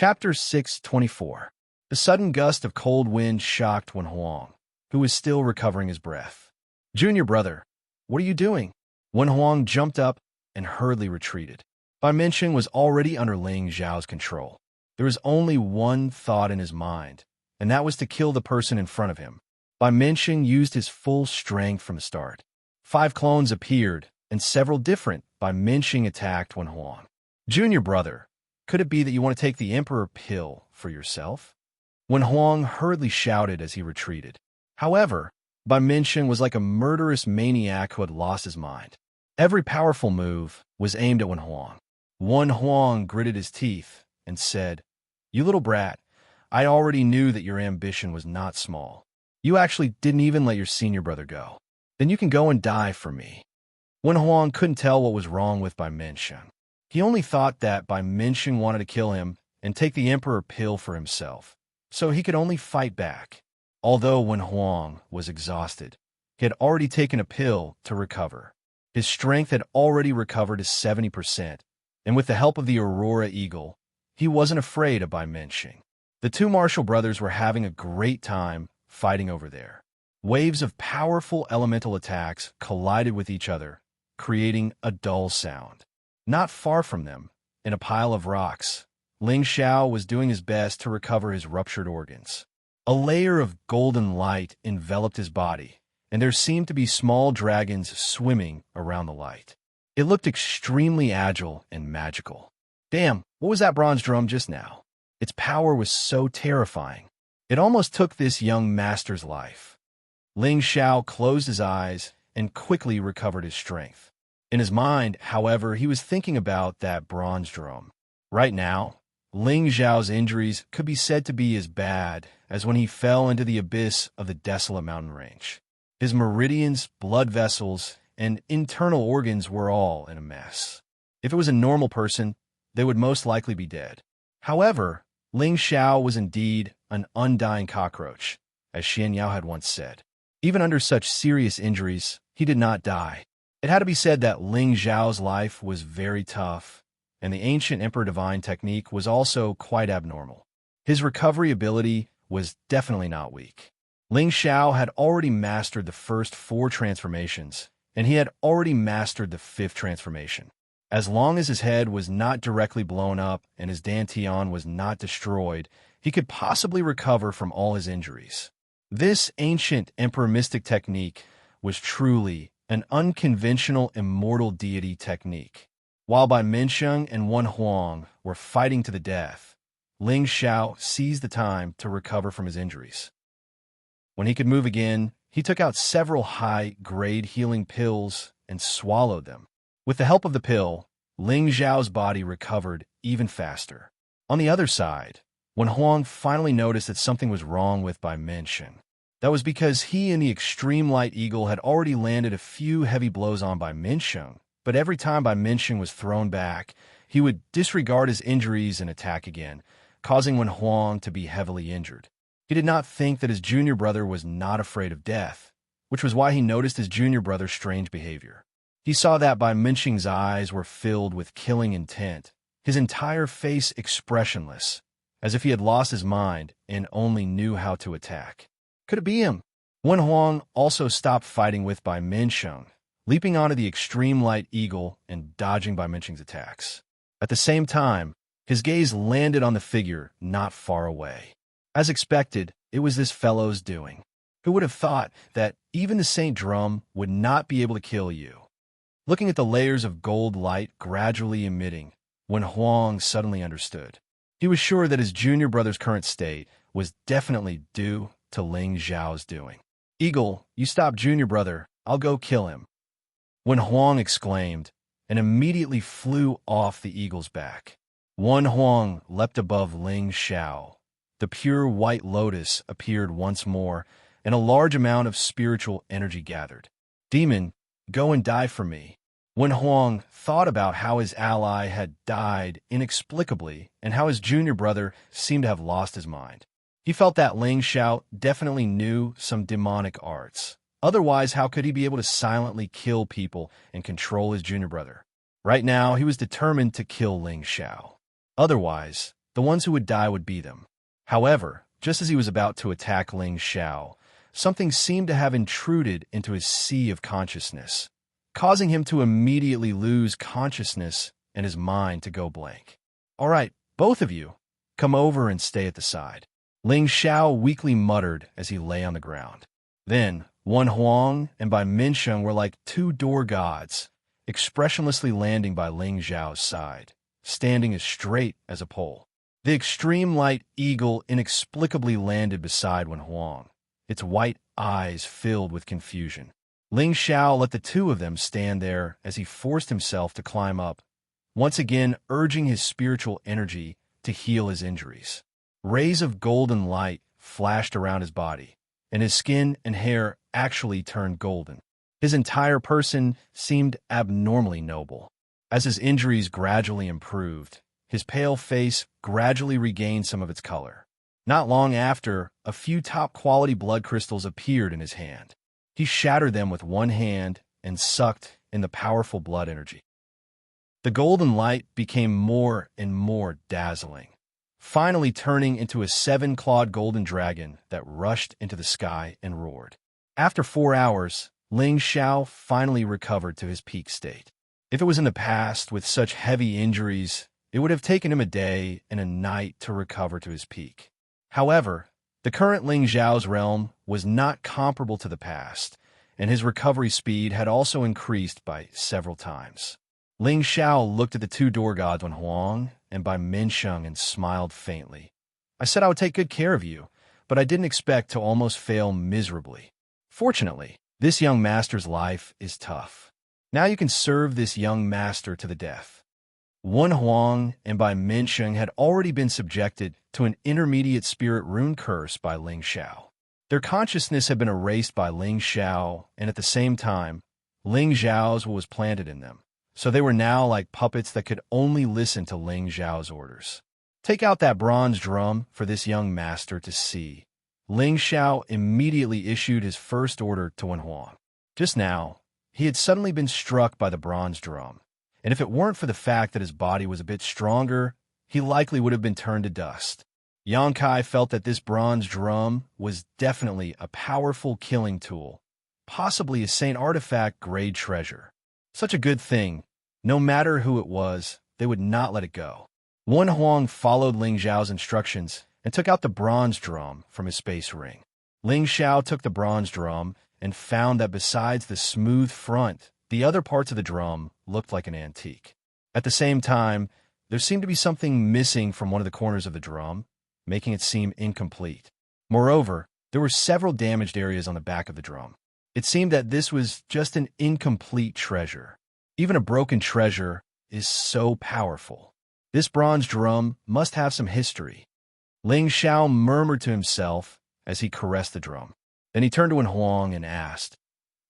Chapter 624. The sudden gust of cold wind shocked Wen Huang, who was still recovering his breath. "Junior brother, what are you doing?" Wen Huang jumped up and hurriedly retreated. Bai Minsheng was already under Ling Zhao's control. There was only one thought in his mind, and that was to kill the person in front of him. Bai Minsheng used his full strength from the start. 5 clones appeared, and several different Bai Minsheng attacked Wen Huang. "Junior brother, could it be that you want to take the Emperor pill for yourself?" Wen Huang hurriedly shouted as he retreated. However, Bai Minsheng was like a murderous maniac who had lost his mind. Every powerful move was aimed at Wen Huang. Wen Huang gritted his teeth and said, "You little brat, I already knew that your ambition was not small. You actually didn't even let your senior brother go. Then you can go and die for me." Wen Huang couldn't tell what was wrong with Bai Minsheng. He only thought that Bai Minsheng wanted to kill him and take the Emperor pill for himself, so he could only fight back. Although Wen Huang was exhausted, he had already taken a pill to recover. His strength had already recovered to 70%, and with the help of the Aurora Eagle, he wasn't afraid of Bai Minsheng. The two martial brothers were having a great time fighting over there. Waves of powerful elemental attacks collided with each other, creating a dull sound. Not far from them, in a pile of rocks, Ling Xiao was doing his best to recover his ruptured organs. A layer of golden light enveloped his body, and there seemed to be small dragons swimming around the light. It looked extremely agile and magical. Damn, what was that bronze drum just now? Its power was so terrifying. It almost took this young master's life. Ling Xiao closed his eyes and quickly recovered his strength. In his mind, however, he was thinking about that bronze drum. Right now, Ling Zhao's injuries could be said to be as bad as when he fell into the abyss of the desolate mountain range. His meridians, blood vessels, and internal organs were all in a mess. If it was a normal person, they would most likely be dead. However, Ling Xiao was indeed an undying cockroach, as Xianxia had once said. Even under such serious injuries, he did not die. It had to be said that Ling Zhao's life was very tough, and the ancient Emperor Divine technique was also quite abnormal. His recovery ability was definitely not weak. Ling Xiao had already mastered the first 4 transformations, and he had already mastered the 5th transformation. As long as his head was not directly blown up and his dantian was not destroyed, he could possibly recover from all his injuries. This ancient Emperor Mystic technique was truly an unconventional immortal deity technique. While Bai Minsheng and Wen Huang were fighting to the death, Ling Xiao seized the time to recover from his injuries. When he could move again, he took out several high-grade healing pills and swallowed them. With the help of the pill, Ling Zhao's body recovered even faster. On the other side, Wen Huang finally noticed that something was wrong with Bai Minsheng. That was because he and the Extreme Light Eagle had already landed a few heavy blows on Bai Minsheng, but every time Bai Minsheng was thrown back, he would disregard his injuries and attack again, causing Wen Huang to be heavily injured. He did not think that his junior brother was not afraid of death, which was why he noticed his junior brother's strange behavior. He saw that Bai Minsheng's eyes were filled with killing intent, his entire face expressionless, as if he had lost his mind and only knew how to attack. Could it be him? Wen Huang also stopped fighting with Bai Minsheng, leaping onto the Extreme Light Eagle and dodging Bai Minsheng's attacks. At the same time, his gaze landed on the figure not far away. As expected, it was this fellow's doing. Who would have thought that even the Saint Drum would not be able to kill you? Looking at the layers of gold light gradually emitting, Wen Huang suddenly understood. He was sure that his junior brother's current state was definitely due to Ling Zhao's doing. "Eagle, you stop junior brother, I'll go kill him," Wen Huang exclaimed, and immediately flew off the eagle's back. Wen Huang leapt above Ling Xiao. The pure white lotus appeared once more, and a large amount of spiritual energy gathered. "Demon, go and die for me." Wen Huang thought about how his ally had died inexplicably and how his junior brother seemed to have lost his mind. He felt that Ling Xiao definitely knew some demonic arts. Otherwise, how could he be able to silently kill people and control his junior brother? Right now, he was determined to kill Ling Xiao. Otherwise, The ones who would die would be them. However, just as he was about to attack Ling Xiao, something seemed to have intruded into his sea of consciousness, causing him to immediately lose consciousness and his mind to go blank. "All right, both of you, come over and stay at the side," Ling Xiao weakly muttered as he lay on the ground. Then, Wen Huang and Bai Minsheng were like two door gods, expressionlessly landing by Ling Xiao's side, standing as straight as a pole. The extreme light eagle inexplicably landed beside Wen Huang, its white eyes filled with confusion. Ling Xiao let the two of them stand there as he forced himself to climb up, once again urging his spiritual energy to heal his injuries. Rays of golden light flashed around his body, and his skin and hair actually turned golden. His entire person seemed abnormally noble. As his injuries gradually improved, his pale face gradually regained some of its color. Not long after, a few top-quality blood crystals appeared in his hand. He shattered them with one hand and sucked in the powerful blood energy. The golden light became more and more dazzling, finally turning into a 7-clawed golden dragon that rushed into the sky and roared. After 4 hours, Ling Xiao finally recovered to his peak state. If it was in the past with such heavy injuries, it would have taken him a day and a night to recover to his peak. However, the current Ling Xiao's realm was not comparable to the past, and his recovery speed had also increased by several times. Ling Xiao looked at the two door gods Wen Huang and Bai Minsheng and smiled faintly. "I said I would take good care of you, but I didn't expect to almost fail miserably. Fortunately, this young master's life is tough. Now you can serve this young master to the death." Wen Huang and Bai Minsheng had already been subjected to an intermediate spirit rune curse by Ling Xiao. Their consciousness had been erased by Ling Xiao, and at the same time, Ling Xiao's was planted in them. So they were now like puppets that could only listen to Ling Xiao's orders. "Take out that bronze drum for this young master to see." Ling Xiao immediately issued his first order to Wen Huang. Just now, he had suddenly been struck by the bronze drum, and if it weren't for the fact that his body was a bit stronger, he likely would have been turned to dust. Xianxia felt that this bronze drum was definitely a powerful killing tool, possibly a Saint Artifact grade treasure. Such a good thing. No matter who it was, they would not let it go. Wen Huang followed Ling Xiao's instructions and took out the bronze drum from his space ring. Ling Xiao took the bronze drum and found that besides the smooth front, the other parts of the drum looked like an antique. At the same time, there seemed to be something missing from one of the corners of the drum, making it seem incomplete. Moreover, there were several damaged areas on the back of the drum. It seemed that this was just an incomplete treasure. Even a broken treasure is so powerful. This bronze drum must have some history. Ling Xiao murmured to himself as he caressed the drum. Then he turned to Wen Huang and asked,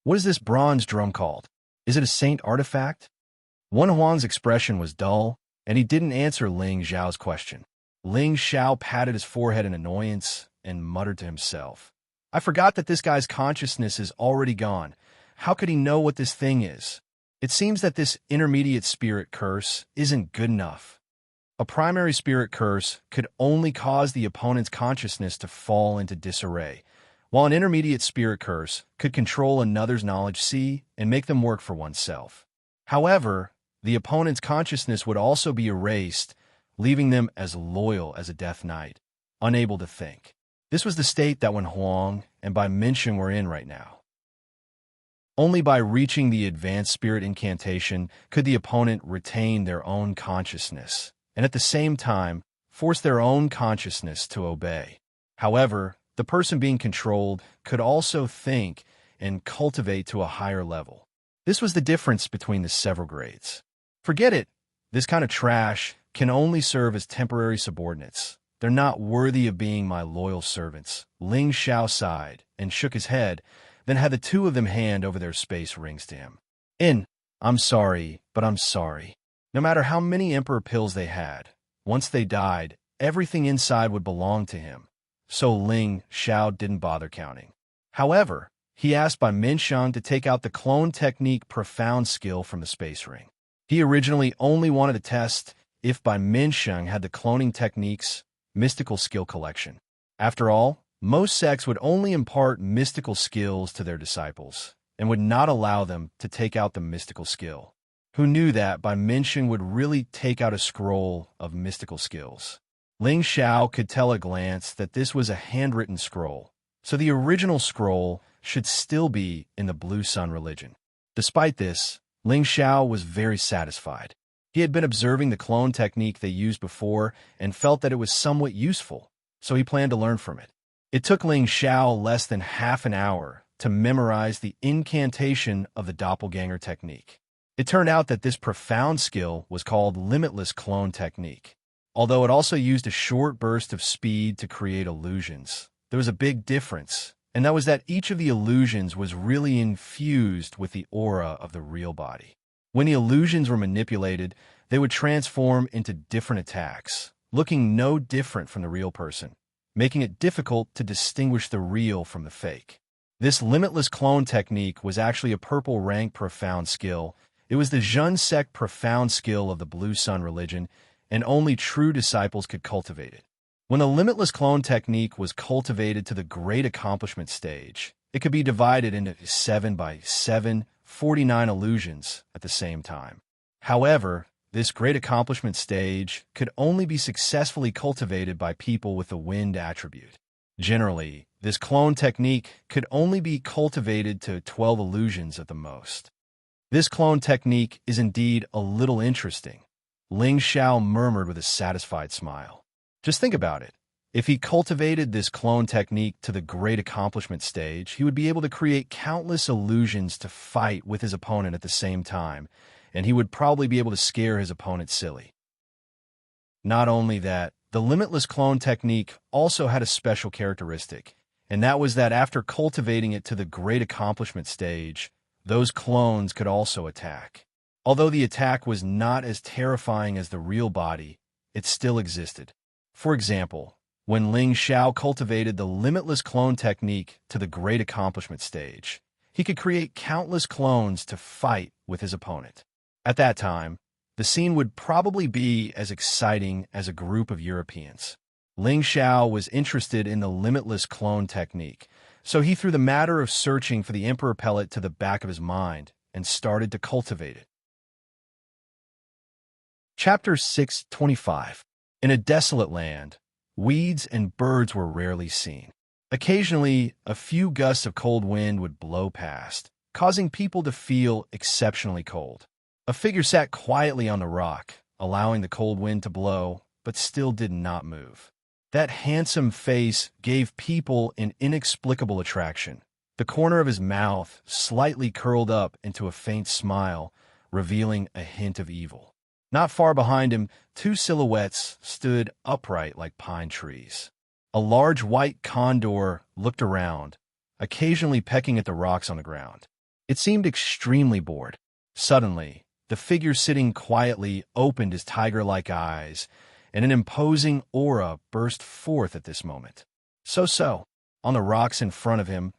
"What is this bronze drum called? Is it a saint artifact?" Wen Huang's expression was dull, and he didn't answer Ling Xiao's question. Ling Xiao patted his forehead in annoyance and muttered to himself, "I forgot that this guy's consciousness is already gone. How could he know what this thing is? It seems that this intermediate spirit curse isn't good enough." A primary spirit curse could only cause the opponent's consciousness to fall into disarray, while an intermediate spirit curse could control another's knowledge sea and make them work for oneself. However, the opponent's consciousness would also be erased, leaving them as loyal as a death knight, unable to think. This was the state that Wen Huang and Bai Minsheng were in right now. Only by reaching the advanced spirit incantation could the opponent retain their own consciousness, and at the same time, force their own consciousness to obey. However, the person being controlled could also think and cultivate to a higher level. This was the difference between the several grades. Forget it. This kind of trash can only serve as temporary subordinates. They're not worthy of being my loyal servants. Ling Xiao sighed and shook his head, then had the two of them hand over their space rings to him. I'm sorry, but I'm sorry. No matter how many emperor pills they had, once they died, everything inside would belong to him. So Ling Xiao didn't bother counting. However, he asked Bai Minsheng to take out the clone technique profound skill from the space ring. He originally only wanted to test if by Minsheng had the cloning technique's mystical skill collection. After all, most sects would only impart mystical skills to their disciples and would not allow them to take out the mystical skill. Who knew that by Minsheng would really take out a scroll of mystical skills? Ling Xiao could tell at a glance that this was a handwritten scroll, so the original scroll should still be in the Blue Sun religion. Despite this, Ling Xiao was very satisfied. He had been observing the clone technique they used before and felt that it was somewhat useful, so he planned to learn from it. It took Ling Xiao less than half an hour to memorize the incantation of the doppelganger technique. It turned out that this profound skill was called limitless clone technique. Although it also used a short burst of speed to create illusions, there was a big difference, and that was that each of the illusions was really infused with the aura of the real body. When the illusions were manipulated, they would transform into different attacks, looking no different from the real person, making it difficult to distinguish the real from the fake. This limitless clone technique was actually a purple rank profound skill. It was the Zhen sect profound skill of the Blue Sun religion, and only true disciples could cultivate it. When the limitless clone technique was cultivated to the great accomplishment stage, it could be divided into 7 by 7, 49 illusions at the same time. However, this great accomplishment stage could only be successfully cultivated by people with the wind attribute. Generally, this clone technique could only be cultivated to 12 illusions at the most. This clone technique is indeed a little interesting, Ling Xiao murmured with a satisfied smile. Just think about it. If he cultivated this clone technique to the great accomplishment stage, he would be able to create countless illusions to fight with his opponent at the same time, and he would probably be able to scare his opponent silly. Not only that, the limitless clone technique also had a special characteristic, and that was that after cultivating it to the great accomplishment stage, those clones could also attack. Although the attack was not as terrifying as the real body, it still existed. For example, when Ling Xiao cultivated the limitless clone technique to the great accomplishment stage, he could create countless clones to fight with his opponent. At that time, the scene would probably be as exciting as a group of Europeans. Ling Xiao was interested in the limitless clone technique, so he threw the matter of searching for the Emperor pellet to the back of his mind and started to cultivate it. Chapter 625. In a desolate land, weeds and birds were rarely seen. Occasionally, a few gusts of cold wind would blow past, causing people to feel exceptionally cold. A figure sat quietly on the rock, allowing the cold wind to blow, but still did not move. That handsome face gave people an inexplicable attraction. The corner of his mouth slightly curled up into a faint smile, revealing a hint of evil. Not far behind him, two silhouettes stood upright like pine trees. A large white condor looked around, occasionally pecking at the rocks on the ground. It seemed extremely bored. Suddenly, the figure sitting quietly opened his tiger-like eyes, and an imposing aura burst forth at this moment. So, on the rocks in front of him,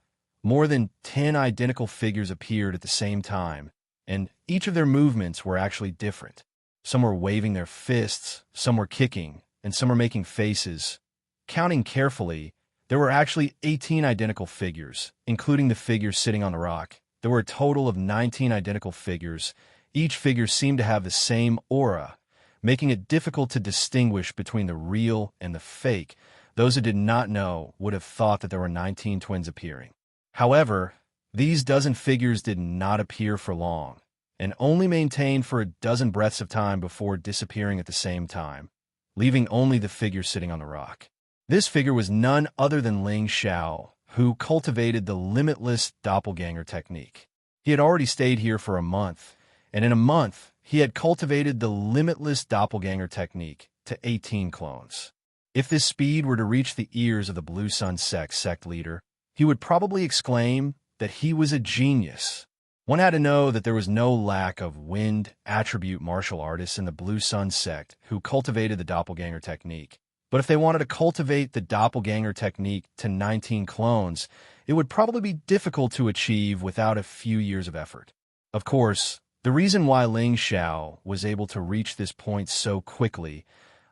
more than 10 identical figures appeared at the same time, and each of their movements were actually different. Some were waving their fists, some were kicking, and some were making faces. Counting carefully, there were actually 18 identical figures, including the figure sitting on the rock. There were a total of 19 identical figures. Each figure seemed to have the same aura, making it difficult to distinguish between the real and the fake. Those who did not know would have thought that there were 19 twins appearing. However, these dozen figures did not appear for long, and only maintained for a dozen breaths of time before disappearing at the same time, leaving only the figure sitting on the rock. This figure was none other than Ling Xiao, who cultivated the limitless doppelganger technique. He had already stayed here for a month, and in a month, he had cultivated the limitless doppelganger technique to 18 clones. If this speed were to reach the ears of the Blue Sun sect leader, he would probably exclaim that he was a genius. One had to know that there was no lack of wind attribute martial artists in the Blue Sun sect who cultivated the doppelganger technique. But if they wanted to cultivate the doppelganger technique to 19 clones, it would probably be difficult to achieve without a few years of effort. Of course, The reason why Ling Xiao was able to reach this point so quickly,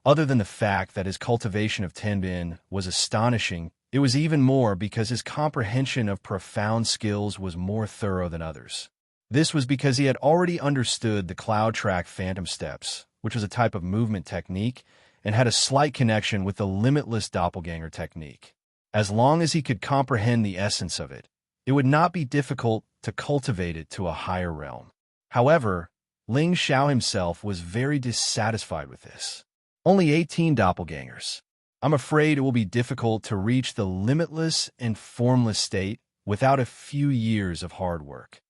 other than the fact that his cultivation of Tenbin was astonishing, it was even more because his comprehension of profound skills was more thorough than others. This was because he had already understood the cloud track phantom steps, which was a type of movement technique, and had a slight connection with the limitless doppelganger technique. As long as he could comprehend the essence of it, it would not be difficult to cultivate it to a higher realm. However, Ling Xiao himself was very dissatisfied with this. Only 18 doppelgangers. I'm afraid it will be difficult to reach the limitless and formless state without a few years of hard work.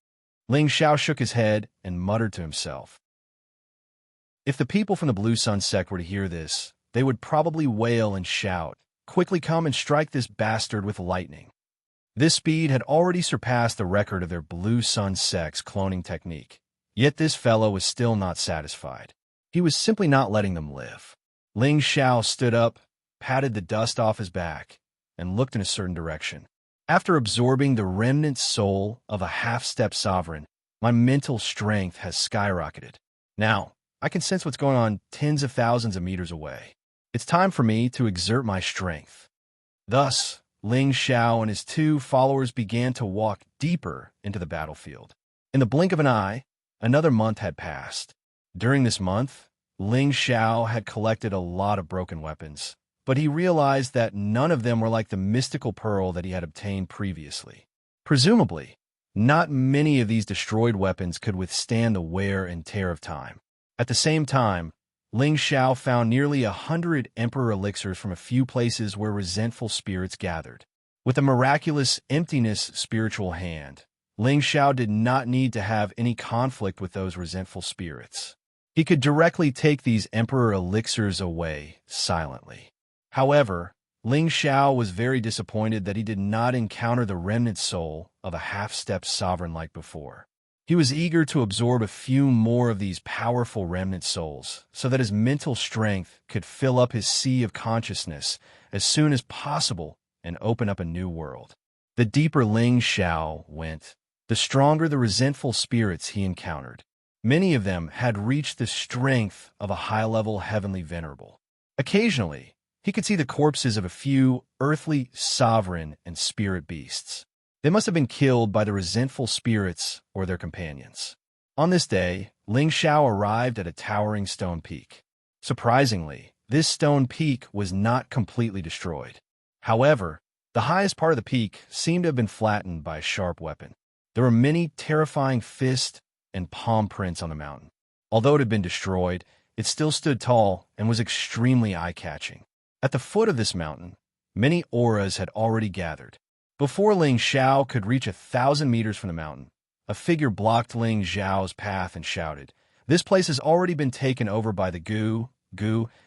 Ling Xiao shook his head and muttered to himself. If the people from the Blue Sun sect were to hear this, they would probably wail and shout, "Quickly come and strike this bastard with lightning." This speed had already surpassed the record of their Blue Sun sect's cloning technique. Yet this fellow was still not satisfied. He was simply not letting them live. Ling Xiao stood up, patted the dust off his back, and looked in a certain direction. After absorbing the remnant soul of a half-step sovereign, my mental strength has skyrocketed. Now, I can sense what's going on tens of thousands of meters away. It's time for me to exert my strength. Thus, Ling Xiao and his two followers began to walk deeper into the battlefield. In the blink of an eye, another month had passed. During this month, Ling Xiao had collected a lot of broken weapons, but he realized that none of them were like the mystical pearl that he had obtained previously. Presumably, not many of these destroyed weapons could withstand the wear and tear of time. At the same time, Ling Xiao found nearly 100 Emperor elixirs from a few places where resentful spirits gathered. With a miraculous emptiness spiritual hand, Ling Xiao did not need to have any conflict with those resentful spirits. He could directly take these Emperor elixirs away silently. However, Ling Xiao was very disappointed that he did not encounter the remnant soul of a half-step sovereign like before. He was eager to absorb a few more of these powerful remnant souls so that his mental strength could fill up his sea of consciousness as soon as possible and open up a new world. The deeper Ling Xiao went, the stronger the resentful spirits he encountered. Many of them had reached the strength of a high-level heavenly venerable. Occasionally, he could see the corpses of a few earthly sovereign and spirit beasts. They must have been killed by the resentful spirits or their companions. On this day, Ling Xiao arrived at a towering stone peak. Surprisingly, this stone peak was not completely destroyed. However, the highest part of the peak seemed to have been flattened by a sharp weapon. There were many terrifying fist and palm prints on the mountain. Although it had been destroyed, it still stood tall and was extremely eye-catching. At the foot of this mountain, many auras had already gathered. Before Ling Xiao could reach 1,000 meters from the mountain, a figure blocked Ling Xiao's path and shouted, "This place has already been taken over by the Gu,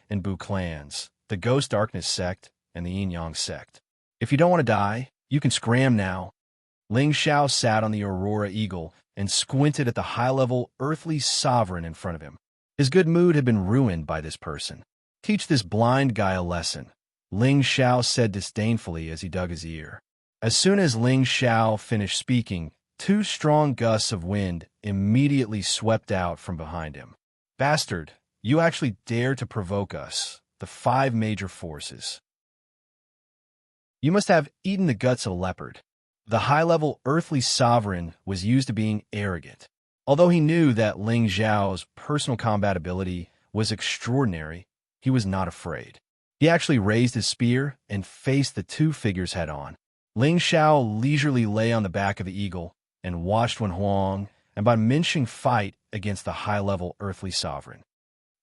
and Bu clans, the Ghost Darkness sect, and the Yin-Yang sect. If you don't want to die, you can scram now." Ling Xiao sat on the Aurora Eagle and squinted at the high-level earthly sovereign in front of him. His good mood had been ruined by this person. "Teach this blind guy a lesson," Ling Xiao said disdainfully as he dug his ear. As soon as Ling Xiao finished speaking, 2 strong gusts of wind immediately swept out from behind him. "Bastard, you actually dare to provoke us, the 5 major forces. You must have eaten the guts of a leopard." The high-level earthly sovereign was used to being arrogant. Although he knew that Ling Xiao's personal combat ability was extraordinary, he was not afraid. He actually raised his spear and faced the 2 figures head-on. Ling Xiao leisurely lay on the back of the eagle and watched Wen Huang and Bai Minsheng fight against the high-level earthly sovereign.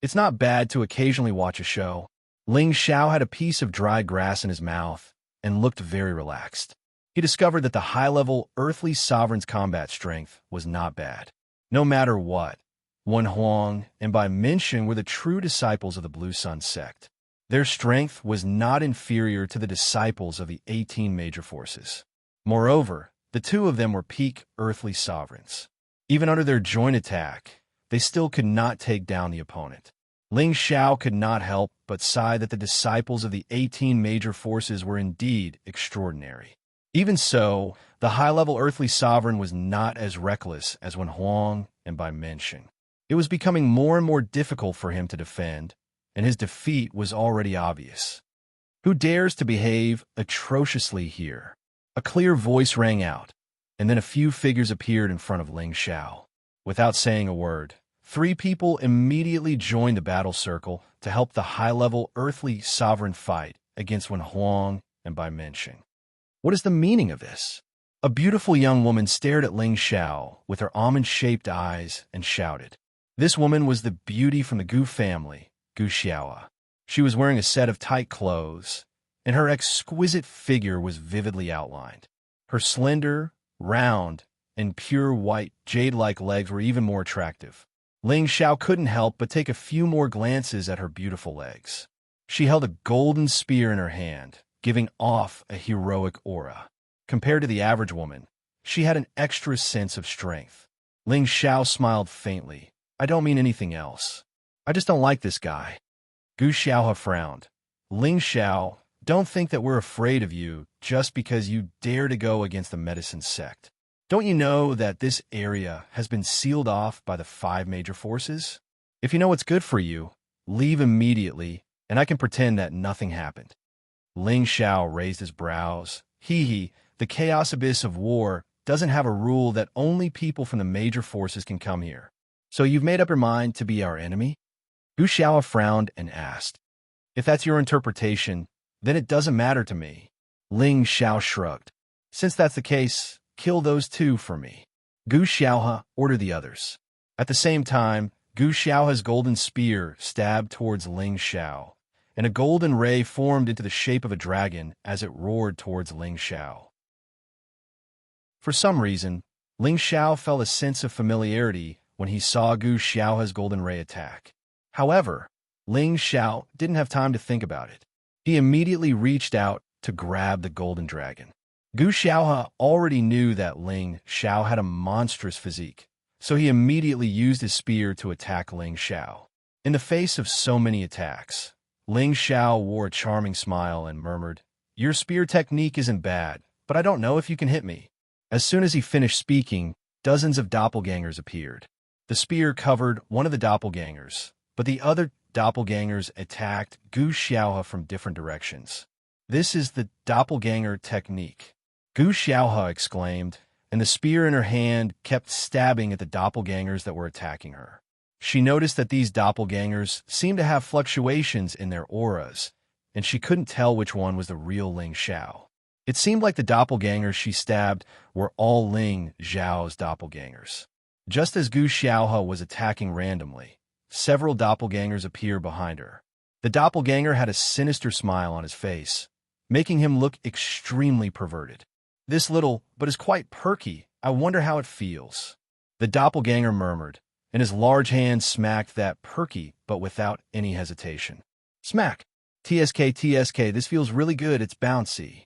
It's not bad to occasionally watch a show. Ling Xiao had a piece of dried grass in his mouth and looked very relaxed. He discovered that the high-level earthly sovereign's combat strength was not bad. No matter what, Wen Huang and Bai Minsheng were the true disciples of the Blue Sun sect. Their strength was not inferior to the disciples of the 18 major forces. Moreover, the 2 of them were peak earthly sovereigns. Even under their joint attack, they still could not take down the opponent. Ling Xiao could not help but sigh that the disciples of the 18 major forces were indeed extraordinary. Even so, the high-level earthly sovereign was not as reckless as Wen Huang and by Menshing. It was becoming more and more difficult for him to defend, and his defeat was already obvious. Who dares to behave atrociously here? A clear voice rang out, and then a few figures appeared in front of Ling Xiao. Without saying a word, 3 people immediately joined the battle circle to help the high-level earthly sovereign fight against Wen Huang and Bai Menshing. What is the meaning of this? A beautiful young woman stared at Ling Xiao with her almond-shaped eyes and shouted. This woman was the beauty from the Gu family, Gu Xiaoa. She was wearing a set of tight clothes, and her exquisite figure was vividly outlined. Her slender, round, and pure white jade-like legs were even more attractive. Ling Xiao couldn't help but take a few more glances at her beautiful legs. She held a golden spear in her hand, giving off a heroic aura. Compared to the average woman, she had an extra sense of strength. Ling Xiao smiled faintly. I don't mean anything else. I just don't like this guy. Gu Xiaohe frowned. Ling Xiao, don't think that we're afraid of you just because you dare to go against the medicine sect. Don't you know that this area has been sealed off by the 5 major forces? If you know what's good for you, leave immediately, and I can pretend that nothing happened. Ling Xiao raised his brows. Hee, the chaos abyss of war doesn't have a rule that only people from the major forces can come here. So you've made up your mind to be our enemy? Gu Xiao frowned and asked. If that's your interpretation, then it doesn't matter to me. Ling Xiao shrugged. Since that's the case, kill those 2 for me. Gu Xiaohe ordered the others. At the same time, Gu Xiaohe's golden spear stabbed towards Ling Xiao, and a golden ray formed into the shape of a dragon as it roared towards Ling Xiao. For some reason, Ling Xiao felt a sense of familiarity when he saw Gu Xiaohe's golden ray attack. However, Ling Xiao didn't have time to think about it. He immediately reached out to grab the golden dragon. Gu Xiaohe already knew that Ling Xiao had a monstrous physique, so he immediately used his spear to attack Ling Xiao. In the face of so many attacks, Ling Xiao wore a charming smile and murmured, Your spear technique isn't bad, but I don't know if you can hit me. As soon as he finished speaking, dozens of doppelgangers appeared. The spear covered one of the doppelgangers, but the other doppelgangers attacked Gu Xiaohe from different directions. This is the doppelganger technique, Gu Xiaohe exclaimed, and the spear in her hand kept stabbing at the doppelgangers that were attacking her. She noticed that these doppelgangers seemed to have fluctuations in their auras, and she couldn't tell which one was the real Ling Xiao. It seemed like the doppelgangers she stabbed were all Ling Xiao's doppelgangers. Just as Gu Xiaohe was attacking randomly, several doppelgangers appeared behind her. The doppelganger had a sinister smile on his face, making him look extremely perverted. This little, but is quite perky. I wonder how it feels. The doppelganger murmured, and his large hand smacked that perky, but without any hesitation. Smack! TSK, TSK, this feels really good, it's bouncy.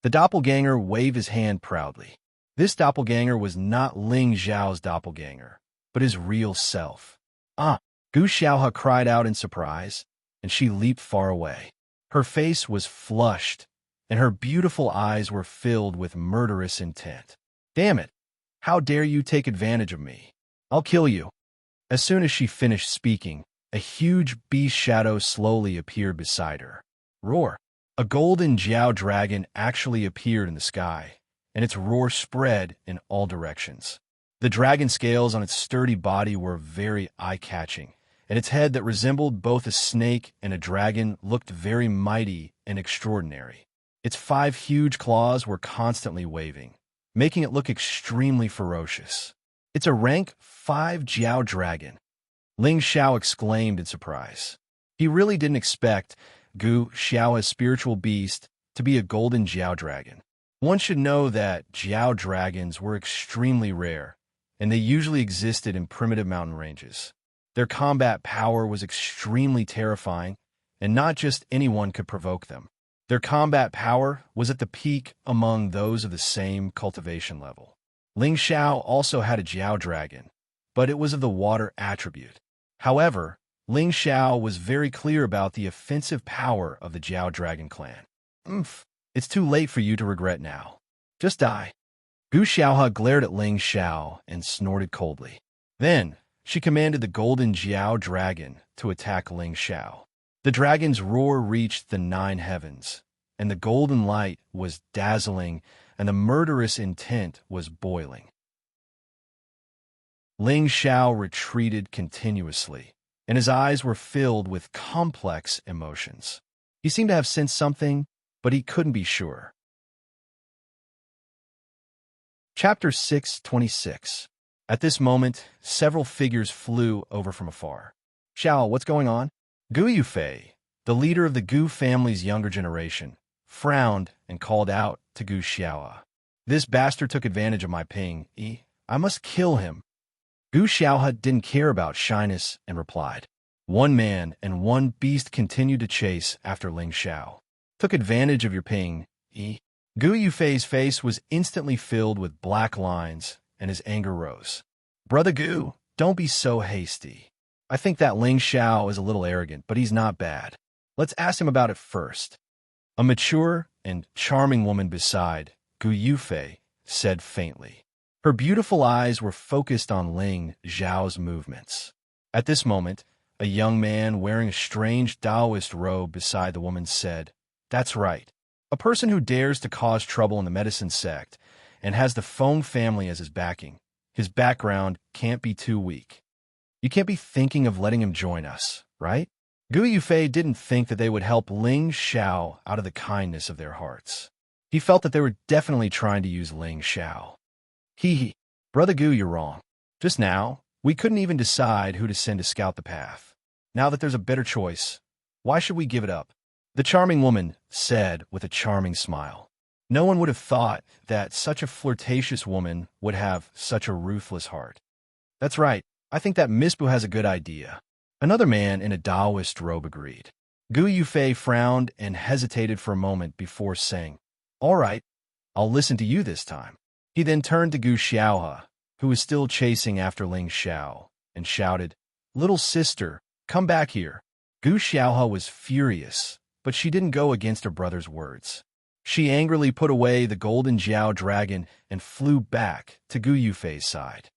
The doppelganger waved his hand proudly. This doppelganger was not Ling Xiao's doppelganger, but his real self. Ah! Gu Xiaohe cried out in surprise, and she leaped far away. Her face was flushed, and her beautiful eyes were filled with murderous intent. Damn it! How dare you take advantage of me? I'll kill you. As soon as she finished speaking, a huge beast shadow slowly appeared beside her. Roar! A golden Jiao dragon actually appeared in the sky, and its roar spread in all directions. The dragon scales on its sturdy body were very eye-catching, and its head that resembled both a snake and a dragon looked very mighty and extraordinary. Its 5 huge claws were constantly waving, making it look extremely ferocious. It's a rank 5 Jiao dragon. Ling Xiao exclaimed in surprise. He really didn't expect Gu Xiaohe's spiritual beast to be a golden Jiao dragon. One should know that Jiao dragons were extremely rare, and they usually existed in primitive mountain ranges. Their combat power was extremely terrifying, and not just anyone could provoke them. Their combat power was at the peak among those of the same cultivation level. Ling Xiao also had a Jiao dragon, but it was of the water attribute. However, Ling Xiao was very clear about the offensive power of the Jiao Dragon clan. It's too late for you to regret now. Just die. Gu Xiaohe glared at Ling Xiao and snorted coldly. Then she commanded the golden Jiao dragon to attack Ling Xiao. The dragon's roar reached the 9 heavens, and the golden light was dazzling, and the murderous intent was boiling. Ling Xiao retreated continuously, and his eyes were filled with complex emotions. He seemed to have sensed something, but he couldn't be sure. Chapter 626. At this moment, several figures flew over from afar. Xiao, what's going on? Gu Yufei, the leader of the Gu family's younger generation, frowned and called out to Gu Xiaohe. This bastard took advantage of my ping. I must kill him. Gu Xiaohe didn't care about shyness and replied. One man and one beast continued to chase after Ling Xiao. Took advantage of your ping. Gu Yufei's face was instantly filled with black lines, and his anger rose. Brother Gu, don't be so hasty. I think that Ling Xiao is a little arrogant, but he's not bad. Let's ask him about it first. A mature and charming woman beside Gu Yufei said faintly. Her beautiful eyes were focused on Ling Xiao's movements. At this moment, a young man wearing a strange Taoist robe beside the woman said, That's right. A person who dares to cause trouble in the medicine sect and has the Feng family as his backing. His background can't be too weak. You can't be thinking of letting him join us, right? Gu Yufei didn't think that they would help Ling Xiao out of the kindness of their hearts. He felt that they were definitely trying to use Ling Xiao. Brother Gu, you're wrong. Just now, we couldn't even decide who to send to scout the path. Now that there's a better choice, why should we give it up? The charming woman said with a charming smile. No one would have thought that such a flirtatious woman would have such a ruthless heart. That's right. I think that Miss Bu has a good idea. Another man in a Taoist robe agreed. Gu Yufei frowned and hesitated for a moment before saying, All right, I'll listen to you this time. He then turned to Gu Xiaohe, who was still chasing after Ling Xiao, and shouted, Little sister, come back here. Gu Xiaohe was furious, but she didn't go against her brother's words. She angrily put away the golden Jiao dragon and flew back to Gu Yufei's side.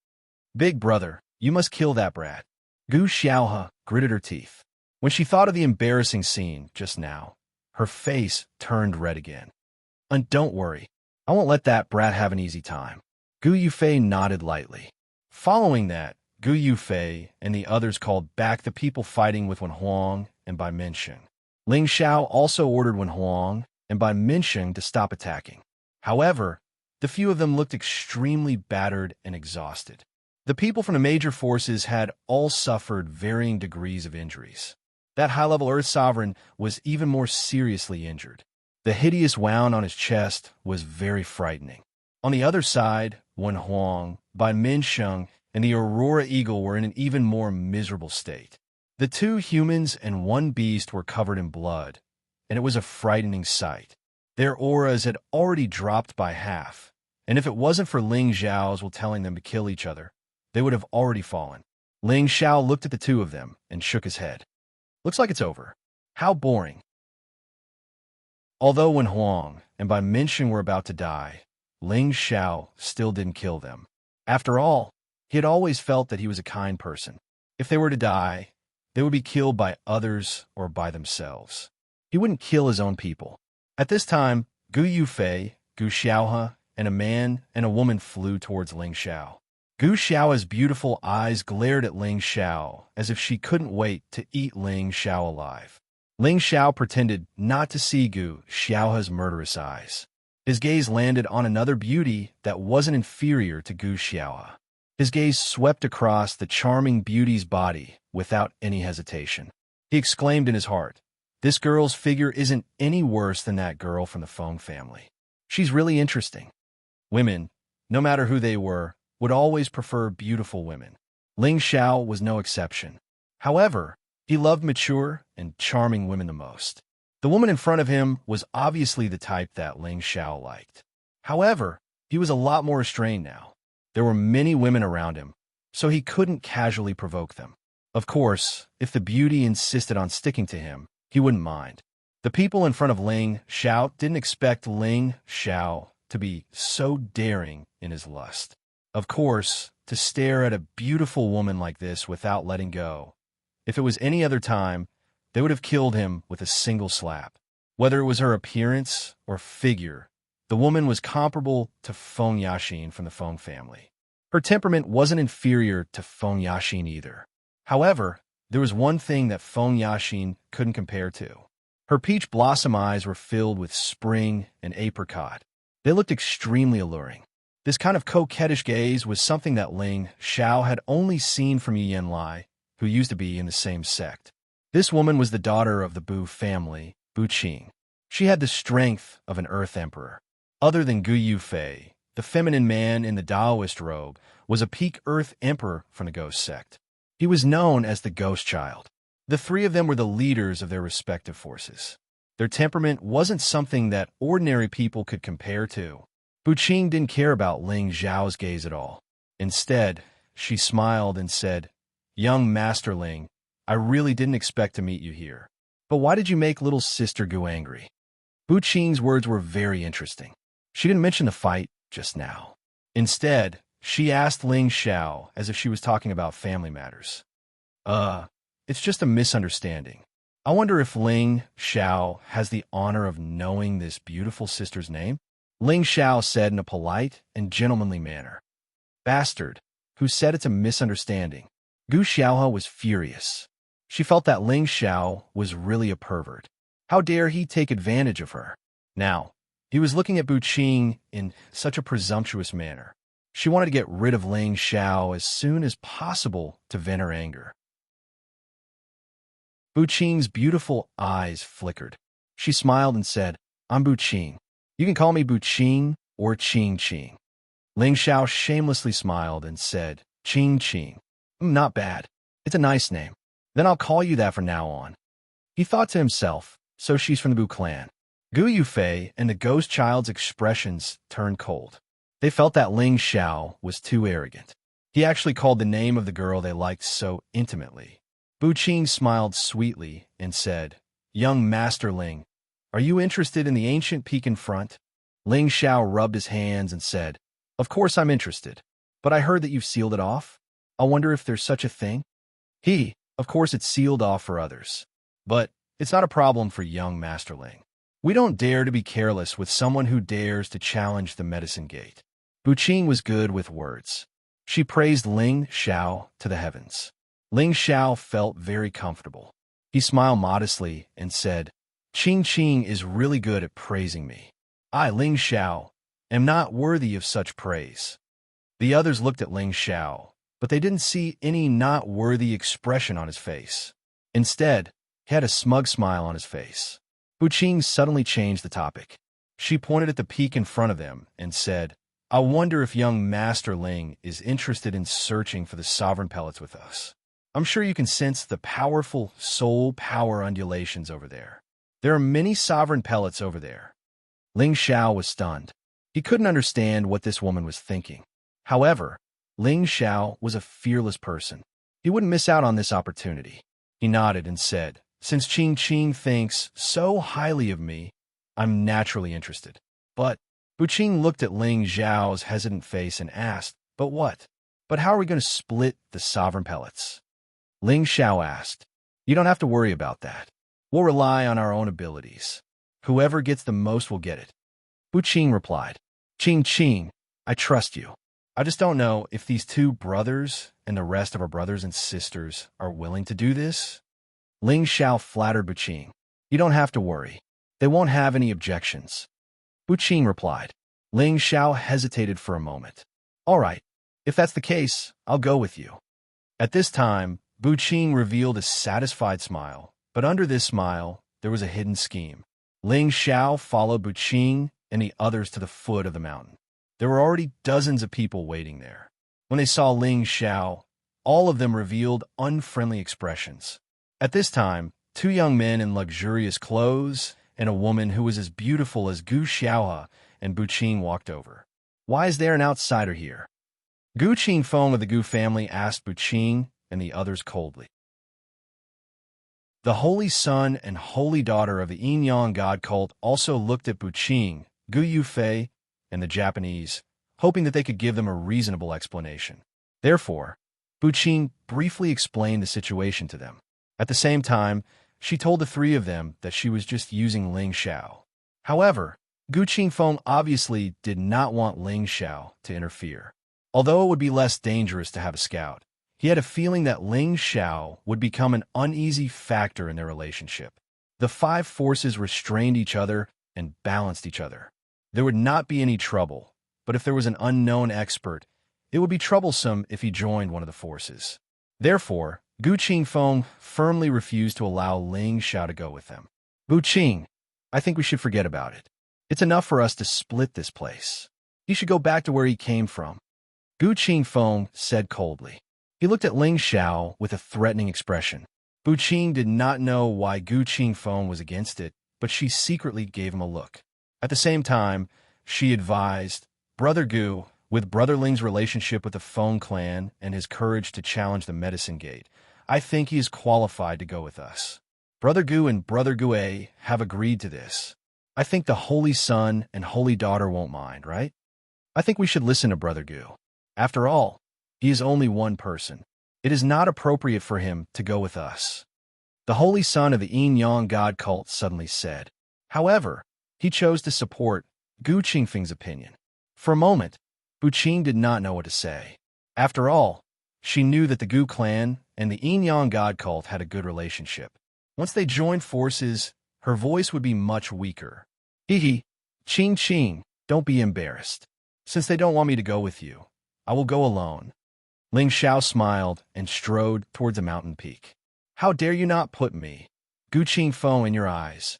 Big brother, you must kill that brat. Gu Xiaohe gritted her teeth. When she thought of the embarrassing scene just now, her face turned red again. And don't worry, I won't let that brat have an easy time. Gu Yufei nodded lightly. Following that, Gu Yufei and the others called back the people fighting with Wen Huang and Bai Minsheng. Ling Xiao also ordered Wen Huang and Bai Minsheng to stop attacking. However, the few of them looked extremely battered and exhausted. The people from the major forces had all suffered varying degrees of injuries. That high-level Earth Sovereign was even more seriously injured. The hideous wound on his chest was very frightening. On the other side, Wen Huang, Bai Minsheng, and the Aurora Eagle were in an even more miserable state. The 2 humans and 1 beast were covered in blood, and it was a frightening sight. Their auras had already dropped by half, and if it wasn't for Ling Xiao's telling them to kill each other, they would have already fallen. Ling Xiao looked at the 2 of them and shook his head. Looks like it's over. How boring. Although Wen Huang and Bai Minsheng were about to die, Ling Xiao still didn't kill them. After all, he had always felt that he was a kind person. If they were to die, they would be killed by others or by themselves. He wouldn't kill his own people. At this time, Gu Yufei, Gu Xiaohe, and a man and a woman flew towards Ling Xiao. Gu Xiaohe's beautiful eyes glared at Ling Xiao as if she couldn't wait to eat Ling Xiao alive. Ling Xiao pretended not to see Gu Xiaohe's murderous eyes. His gaze landed on another beauty that wasn't inferior to Gu Xiaohe. His gaze swept across the charming beauty's body without any hesitation. He exclaimed in his heart, This girl's figure isn't any worse than that girl from the Feng family. She's really interesting. Women, no matter who they were, would always prefer beautiful women. Ling Xiao was no exception. However, he loved mature and charming women the most. The woman in front of him was obviously the type that Ling Xiao liked. However, he was a lot more restrained now. There were many women around him, so he couldn't casually provoke them. Of course, if the beauty insisted on sticking to him, he wouldn't mind. The people in front of Ling Xiao didn't expect Ling Xiao to be so daring in his lust. Of course, to stare at a beautiful woman like this without letting go. If it was any other time, they would have killed him with a single slap. Whether it was her appearance or figure, the woman was comparable to Feng Yaxin from the Feng family. Her temperament wasn't inferior to Feng Yaxin either. However, there was one thing that Feng Yaxin couldn't compare to. Her peach blossom eyes were filled with spring and apricot. They looked extremely alluring. This kind of coquettish gaze was something that Ling Xiao had only seen from Yan Lai, who used to be in the same sect. This woman was the daughter of the Bu family, Bu Qing. She had the strength of an earth emperor. Other than Gu Yufei, the feminine man in the Taoist robe was a peak earth emperor from the ghost sect. He was known as the Ghost Child. The three of them were the leaders of their respective forces. Their temperament wasn't something that ordinary people could compare to. Bu Qing didn't care about Ling Xiao's gaze at all. Instead, she smiled and said, "Young Master Ling, I really didn't expect to meet you here. But why did you make little sister Gu angry?" Bu Qing's words were very interesting. She didn't mention the fight just now. Instead, she asked Ling Xiao as if she was talking about family matters. It's just a misunderstanding. I wonder if Ling Xiao has the honor of knowing this beautiful sister's name?" Ling Xiao said in a polite and gentlemanly manner. "Bastard, who said it's a misunderstanding?" Gu Xiaohe was furious. She felt that Ling Xiao was really a pervert. How dare he take advantage of her? Now, he was looking at Bu Qing in such a presumptuous manner. She wanted to get rid of Ling Xiao as soon as possible to vent her anger. Bu Qing's beautiful eyes flickered. She smiled and said, "I'm Bu Qing. You can call me Bu Qing or Qing Qing." Ling Xiao shamelessly smiled and said, "Qing Qing. Not bad. It's a nice name. Then I'll call you that from now on." He thought to himself, so she's from the Bu clan. Gu Yufei and the Ghost Child's expressions turned cold. They felt that Ling Xiao was too arrogant. He actually called the name of the girl they liked so intimately. Bu Qing smiled sweetly and said, "Young Master Ling, are you interested in the ancient peak in front?" Ling Xiao rubbed his hands and said, "Of course I'm interested, but I heard that you've sealed it off. I wonder if there's such a thing." Of course it's sealed off for others. But it's not a problem for young Master Ling. We don't dare to be careless with someone who dares to challenge the medicine gate. Bu Qing was good with words. She praised Ling Xiao to the heavens. Ling Xiao felt very comfortable. He smiled modestly and said, "Qing Qing is really good at praising me. I, Ling Xiao, am not worthy of such praise." The others looked at Ling Xiao, but they didn't see any not worthy expression on his face. Instead, he had a smug smile on his face. Bu Qing suddenly changed the topic. She pointed at the peak in front of them and said, "I wonder if young Master Ling is interested in searching for the sovereign pellets with us. I'm sure you can sense the powerful soul power undulations over there. There are many sovereign pellets over there." Ling Xiao was stunned. He couldn't understand what this woman was thinking. However, Ling Xiao was a fearless person. He wouldn't miss out on this opportunity. He nodded and said, "Since Qing Qing thinks so highly of me, I'm naturally interested." But Bu Qing looked at Ling Xiao's hesitant face and asked, "But what? But how are we going to split the sovereign pellets?" Ling Xiao asked, "You don't have to worry about that. We'll rely on our own abilities. Whoever gets the most will get it." Bu Qing replied, "Qing Qing, I trust you. I just don't know if these two brothers and the rest of our brothers and sisters are willing to do this." Ling Xiao flattered Bu Qing. "You don't have to worry. They won't have any objections." Bu Qing replied. Ling Xiao hesitated for a moment. "All right, if that's the case, I'll go with you." At this time, Bu Qing revealed a satisfied smile, but under this smile, there was a hidden scheme. Ling Xiao followed Bu Qing and the others to the foot of the mountain. There were already dozens of people waiting there. When they saw Ling Xiao, all of them revealed unfriendly expressions. At this time, two young men in luxurious clothes and a woman who was as beautiful as Gu Xiaohe and Bu Qing walked over. "Why is there an outsider here?" Gu Qingfeng of the Gu family asked Bu Qing and the others coldly. The holy son and holy daughter of the Yin Yang god cult also looked at Bu Qing, Gu Yufei, and the Japanese, hoping that they could give them a reasonable explanation. Therefore, Buqing briefly explained the situation to them. At the same time, she told the three of them that she was just using Ling Xiao. However, Gu Qingfeng obviously did not want Ling Xiao to interfere. Although it would be less dangerous to have a scout, he had a feeling that Ling Xiao would become an uneasy factor in their relationship. The five forces restrained each other and balanced each other. There would not be any trouble, but if there was an unknown expert, it would be troublesome if he joined one of the forces. Therefore, Gu Qingfeng firmly refused to allow Ling Xiao to go with them. Buqing, I think we should forget about it. It's enough for us to split this place. He should go back to where he came from. Gu Qingfeng said coldly. He looked at Ling Xiao with a threatening expression. Buqing did not know why Gu Qingfeng was against it, but she secretly gave him a look. At the same time, she advised, Brother Gu, with Brother Ling's relationship with the Feng clan and his courage to challenge the Medicine Gate, I think he is qualified to go with us. Brother Gu and Brother Gue have agreed to this. I think the Holy Son and Holy Daughter won't mind, right? I think we should listen to Brother Gu. After all, he is only one person. It is not appropriate for him to go with us. The Holy Son of the Yin-Yang God cult suddenly said. However, he chose to support Gu Qingfeng's opinion. For a moment, Buqing did not know what to say. After all, she knew that the Gu clan and the Yin-Yang God cult had a good relationship. Once they joined forces, her voice would be much weaker. Hee, Qing, don't be embarrassed. Since they don't want me to go with you, I will go alone. Ling Xiao smiled and strode towards a mountain peak. How dare you not put me, Gu Qingfeng, in your eyes?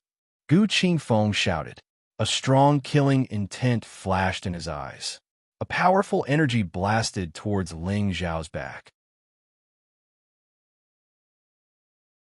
Gu Qingfeng shouted. A strong killing intent flashed in his eyes. A powerful energy blasted towards Ling Xiao's back.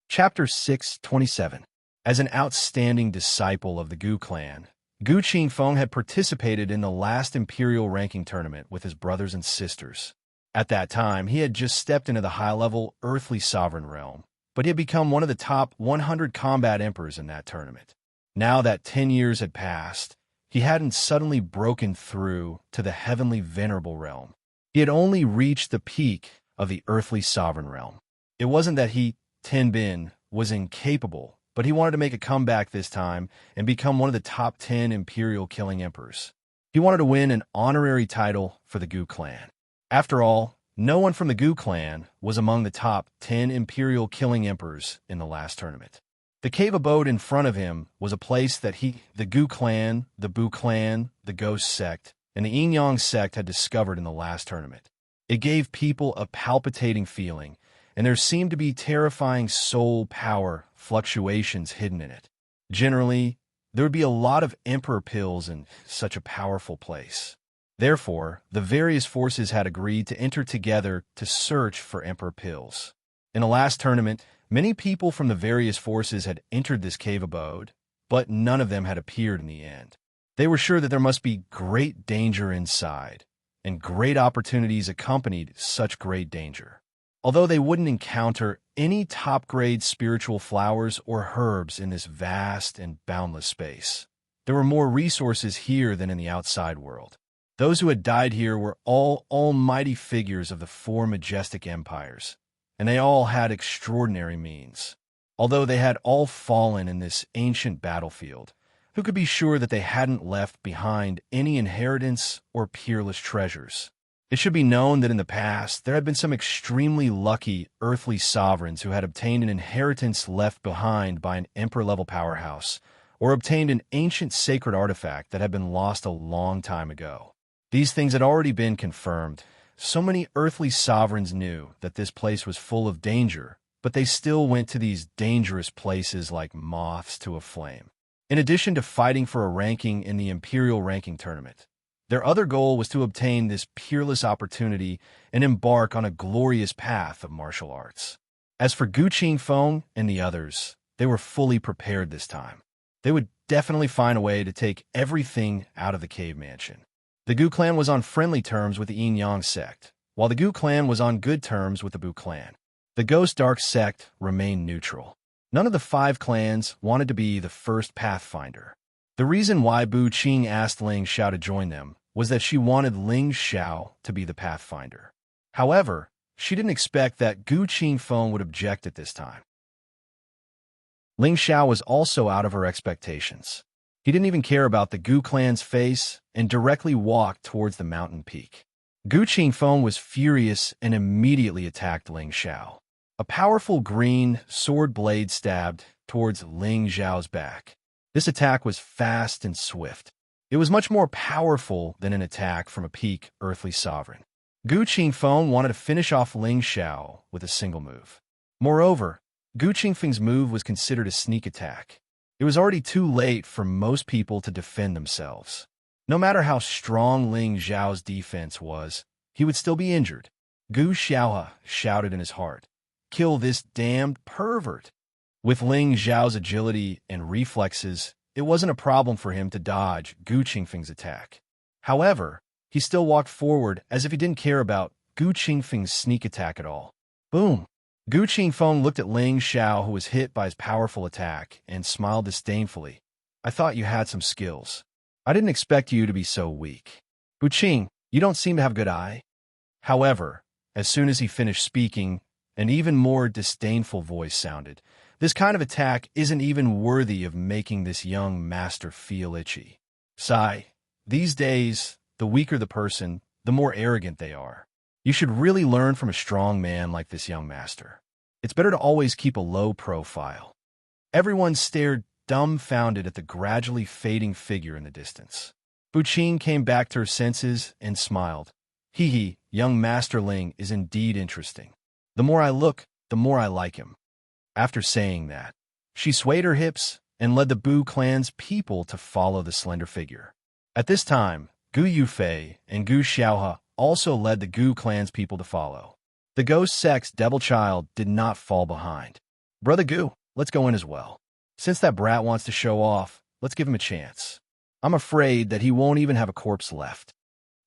Chapter 627. As an outstanding disciple of the Gu clan, Gu Qingfeng had participated in the last imperial ranking tournament with his brothers and sisters. At that time, he had just stepped into the high-level earthly sovereign realm, but he had become one of the top 100 combat emperors in that tournament. Now that 10 years had passed, he hadn't suddenly broken through to the heavenly venerable realm. He had only reached the peak of the earthly sovereign realm. It wasn't that he, Ten Bin, was incapable, but he wanted to make a comeback this time and become one of the top 10 imperial killing emperors. He wanted to win an honorary title for the Gu clan. After all, no one from the Gu clan was among the top 10 imperial killing emperors in the last tournament. The cave abode in front of him was a place that the Gu clan, the Bu clan, the Ghost sect, and the Yin-Yang sect had discovered in the last tournament. It gave people a palpitating feeling, and there seemed to be terrifying soul power fluctuations hidden in it. Generally, there would be a lot of emperor pills in such a powerful place. Therefore, the various forces had agreed to enter together to search for emperor pills. In the last tournament, many people from the various forces had entered this cave abode, but none of them had appeared in the end. They were sure that there must be great danger inside, and great opportunities accompanied such great danger. Although they wouldn't encounter any top-grade spiritual flowers or herbs in this vast and boundless space, there were more resources here than in the outside world. Those who had died here were all almighty figures of the four majestic empires, and they all had extraordinary means. Although they had all fallen in this ancient battlefield, who could be sure that they hadn't left behind any inheritance or peerless treasures? It should be known that in the past, there had been some extremely lucky earthly sovereigns who had obtained an inheritance left behind by an emperor-level powerhouse, or obtained an ancient sacred artifact that had been lost a long time ago. These things had already been confirmed. So many earthly sovereigns knew that this place was full of danger, but they still went to these dangerous places like moths to a flame. In addition to fighting for a ranking in the imperial ranking tournament, their other goal was to obtain this peerless opportunity and embark on a glorious path of martial arts. As for Gu Qingfeng and the others, they were fully prepared this time. They would definitely find a way to take everything out of the cave mansion. The Gu clan was on friendly terms with the Yin-Yang sect, while the Gu clan was on good terms with the Bu clan. The Ghost Dark sect remained neutral. None of the 5 clans wanted to be the first pathfinder. The reason why Buqing asked Ling Xiao to join them was that she wanted Ling Xiao to be the pathfinder. However, she didn't expect that Gu Qingfeng would object at this time. Ling Xiao was also out of her expectations. He didn't even care about the Gu clan's face and directly walked towards the mountain peak. Gu Qingfeng was furious and immediately attacked Ling Xiao. A powerful green sword blade stabbed towards Ling Xiao's back. This attack was fast and swift. It was much more powerful than an attack from a peak earthly sovereign. Gu Qingfeng wanted to finish off Ling Xiao with a single move. Moreover, Gu Qingfeng's move was considered a sneak attack. It was already too late for most people to defend themselves. No matter how strong Ling Xiao's defense was, he would still be injured. Gu Xiaohe shouted in his heart, "Kill this damned pervert!" With Ling Xiao's agility and reflexes, it wasn't a problem for him to dodge Gu Qingfeng's attack. However, he still walked forward as if he didn't care about Gu Qingfeng's sneak attack at all. Boom! Gu Qingfeng looked at Ling Xiao, who was hit by his powerful attack, and smiled disdainfully. "I thought you had some skills. I didn't expect you to be so weak. Bu Qing, you don't seem to have a good eye." However, as soon as he finished speaking, an even more disdainful voice sounded. "This kind of attack isn't even worthy of making this young master feel itchy. Sigh, these days, the weaker the person, the more arrogant they are. You should really learn from a strong man like this young master. It's better to always keep a low profile." Everyone stared dumbfounded at the gradually fading figure in the distance. Bu Qing came back to her senses and smiled. "Hee, young Master Ling is indeed interesting. The more I look, the more I like him." After saying that, she swayed her hips and led the Bu clan's people to follow the slender figure. At this time, Gu Yufei and Gu Xiaohe also led the Gu clan's people to follow. The ghost sex devil child did not fall behind. "Brother Gu, let's go in as well. Since that brat wants to show off, let's give him a chance. I'm afraid that he won't even have a corpse left."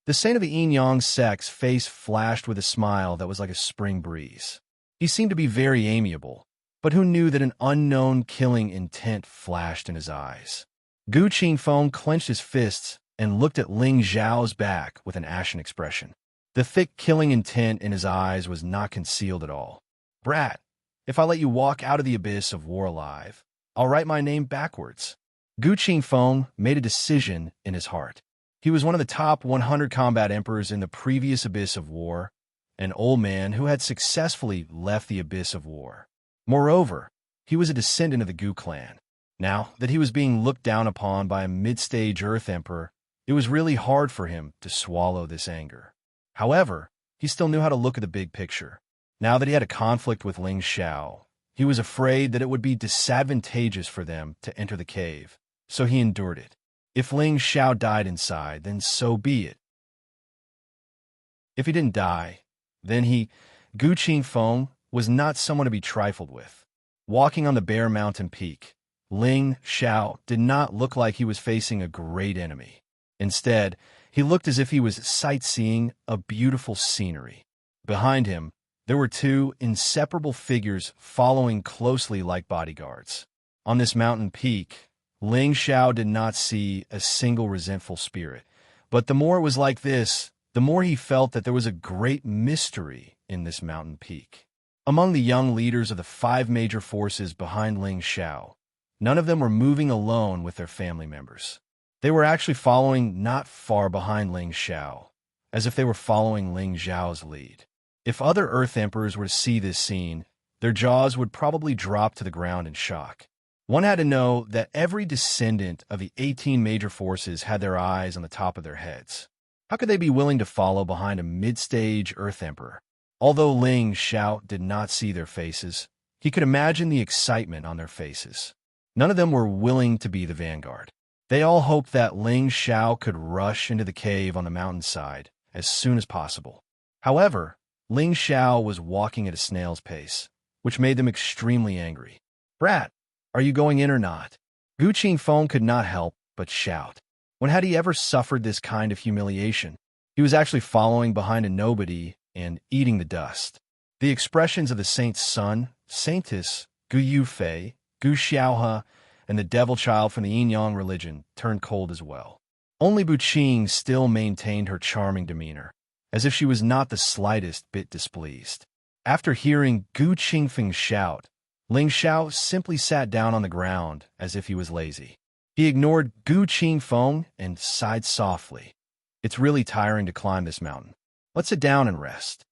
The saint of the yin-yang sect's face flashed with a smile that was like a spring breeze. He seemed to be very amiable, but who knew that an unknown killing intent flashed in his eyes? Gu Qingfeng clenched his fists and looked at Ling Xiao's back with an ashen expression. The thick killing intent in his eyes was not concealed at all. "Brat, if I let you walk out of the abyss of war alive, I'll write my name backwards." Gu Qingfeng made a decision in his heart. He was one of the top 100 combat emperors in the previous abyss of war, an old man who had successfully left the abyss of war. Moreover, he was a descendant of the Gu clan. Now that he was being looked down upon by a mid-stage Earth Emperor, it was really hard for him to swallow this anger. However, he still knew how to look at the big picture. Now that he had a conflict with Ling Xiao, he was afraid that it would be disadvantageous for them to enter the cave, so he endured it. If Ling Xiao died inside, then so be it. If he didn't die, then Gu Qingfeng, was not someone to be trifled with. Walking on the bare mountain peak, Ling Xiao did not look like he was facing a great enemy. Instead, he looked as if he was sightseeing a beautiful scenery. Behind him, there were two inseparable figures following closely like bodyguards. On this mountain peak, Ling Xiao did not see a single resentful spirit, but the more it was like this, the more he felt that there was a great mystery in this mountain peak. Among the young leaders of the 5 major forces behind Ling Xiao, none of them were moving alone with their family members. They were actually following not far behind Ling Xiao, as if they were following Ling Xiao's lead. If other Earth Emperors were to see this scene, their jaws would probably drop to the ground in shock. One had to know that every descendant of the 18 major forces had their eyes on the top of their heads. How could they be willing to follow behind a mid-stage Earth Emperor? Although Ling Xiao did not see their faces, he could imagine the excitement on their faces. None of them were willing to be the vanguard. They all hoped that Ling Xiao could rush into the cave on the mountainside as soon as possible. However, Ling Xiao was walking at a snail's pace, which made them extremely angry. "Brat, are you going in or not?" Gu Qingfeng could not help but shout. When had he ever suffered this kind of humiliation? He was actually following behind a nobody and eating the dust. The expressions of the saint's son, saintess, Gu Yufei, Gu Xiaohe, and the devil child from the yin-yang religion turned cold as well. Only Bu Qing still maintained her charming demeanor. as if she was not the slightest bit displeased. After hearing Gu Qingfeng shout, Ling Xiao simply sat down on the ground as if he was lazy. He ignored Gu Qingfeng and sighed softly. It's really tiring to climb this mountain. Let's sit down and rest.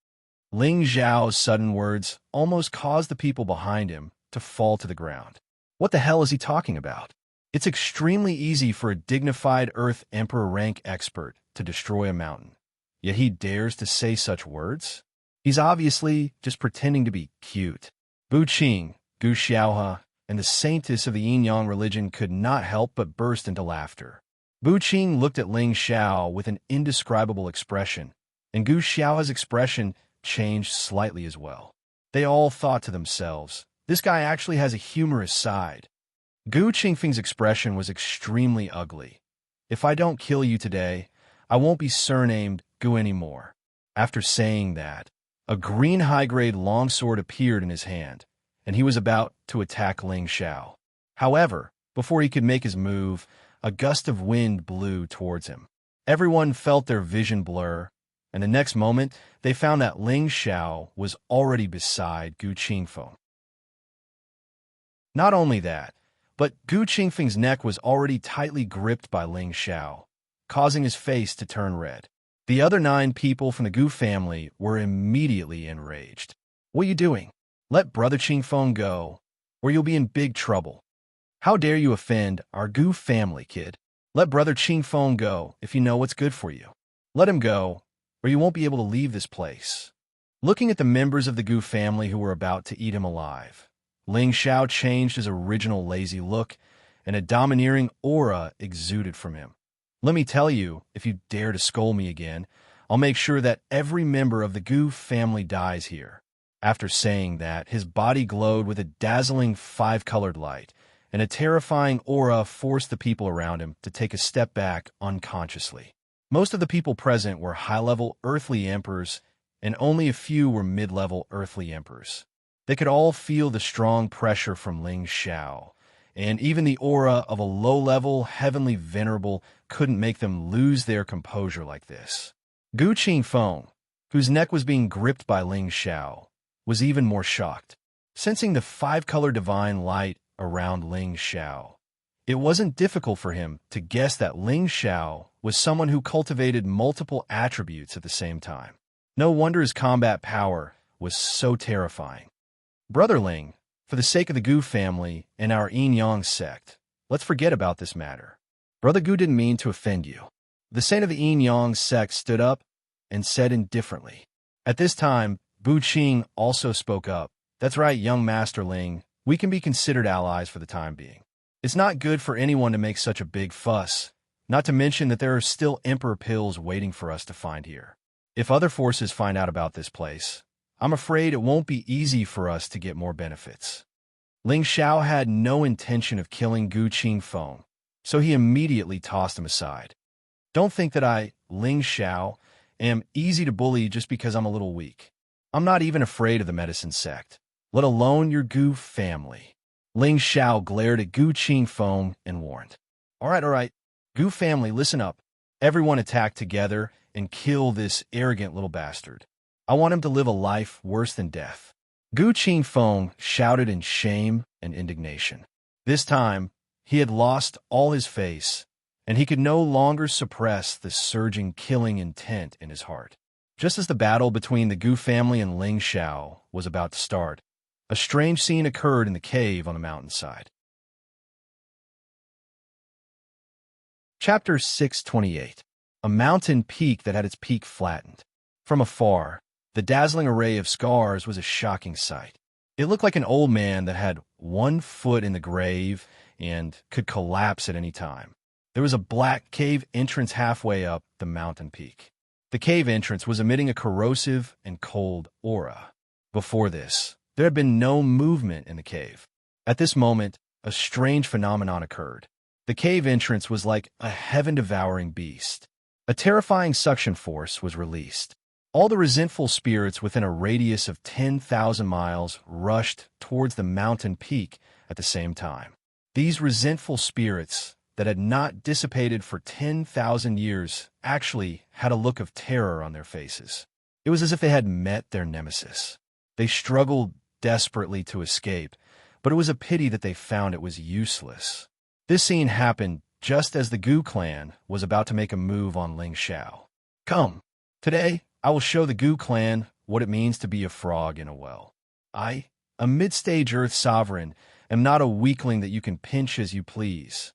Ling Xiao's sudden words almost caused the people behind him to fall to the ground. What the hell is he talking about? It's extremely easy for a dignified Earth Emperor rank expert to destroy a mountain, yet he dares to say such words? He's obviously just pretending to be cute. Bu Qing, Gu Xiaohe, and the saintess of the Yin-Yang religion could not help but burst into laughter. Bu Qing looked at Ling Xiao with an indescribable expression, and Gu Xiaohe's expression changed slightly as well. They all thought to themselves, this guy actually has a humorous side. Gu Qingfeng's expression was extremely ugly. If I don't kill you today, I won't be surnamed Gu anymore. After saying that, a green high-grade longsword appeared in his hand, and he was about to attack Ling Xiao. However, before he could make his move, a gust of wind blew towards him. Everyone felt their vision blur, and the next moment, they found that Ling Xiao was already beside Gu Qingfeng. Not only that, but Gu Qingfeng's neck was already tightly gripped by Ling Xiao, causing his face to turn red. The other 9 people from the Gu family were immediately enraged. What are you doing? Let Brother Qingfeng go, or you'll be in big trouble. How dare you offend our Gu family, kid? Let Brother Qingfeng go if you know what's good for you. Let him go, or you won't be able to leave this place. Looking at the members of the Gu family who were about to eat him alive, Ling Xiao changed his original lazy look, and a domineering aura exuded from him. Let me tell you, if you dare to scold me again, I'll make sure that every member of the Gu family dies here. After saying that, his body glowed with a dazzling 5-colored light, and a terrifying aura forced the people around him to take a step back unconsciously. Most of the people present were high-level earthly emperors, and only a few were mid-level earthly emperors. They could all feel the strong pressure from Ling Xiao, and even the aura of a low-level heavenly venerable couldn't make them lose their composure like this. Gu Qingfeng, whose neck was being gripped by Ling Xiao, was even more shocked. Sensing the 5-color divine light around Ling Xiao, it wasn't difficult for him to guess that Ling Xiao was someone who cultivated multiple attributes at the same time. No wonder his combat power was so terrifying. Brother Ling, for the sake of the Gu family and our Yin-Yang sect, let's forget about this matter. Brother Gu didn't mean to offend you. The saint of the Yin-Yang sect stood up and said indifferently. At this time, Bu Qing also spoke up. That's right, young Master Ling, we can be considered allies for the time being. It's not good for anyone to make such a big fuss, not to mention that there are still Emperor pills waiting for us to find here. If other forces find out about this place, I'm afraid it won't be easy for us to get more benefits. Ling Xiao had no intention of killing Gu Qingfeng, so he immediately tossed him aside. Don't think that I, Ling Xiao, am easy to bully just because I'm a little weak. I'm not even afraid of the medicine sect, let alone your Gu family. Ling Xiao glared at Gu Qingfeng and warned. All right, Gu family, listen up. Everyone attack together and kill this arrogant little bastard. I want him to live a life worse than death. Gu Qingfeng shouted in shame and indignation. This time, he had lost all his face, and he could no longer suppress the surging killing intent in his heart. Just as the battle between the Gu family and Ling Xiao was about to start, a strange scene occurred in the cave on the mountainside. Chapter 628. A mountain peak that had its peak flattened. From afar, the dazzling array of scars was a shocking sight. It looked like an old man that had 1 foot in the grave and could collapse at any time. There was a black cave entrance halfway up the mountain peak. The cave entrance was emitting a corrosive and cold aura. Before this, there had been no movement in the cave. At this moment, a strange phenomenon occurred. The cave entrance was like a heaven-devouring beast. A terrifying suction force was released. All the resentful spirits within a radius of 10,000 miles rushed towards the mountain peak at the same time. These resentful spirits that had not dissipated for 10,000 years actually had a look of terror on their faces. It was as if they had met their nemesis. They struggled desperately to escape, but it was a pity that they found it was useless. This scene happened just as the Gu clan was about to make a move on Ling Xiao. Come, today I will show the Gu clan what it means to be a frog in a well. I, a mid-stage Earth sovereign, am not a weakling that you can pinch as you please.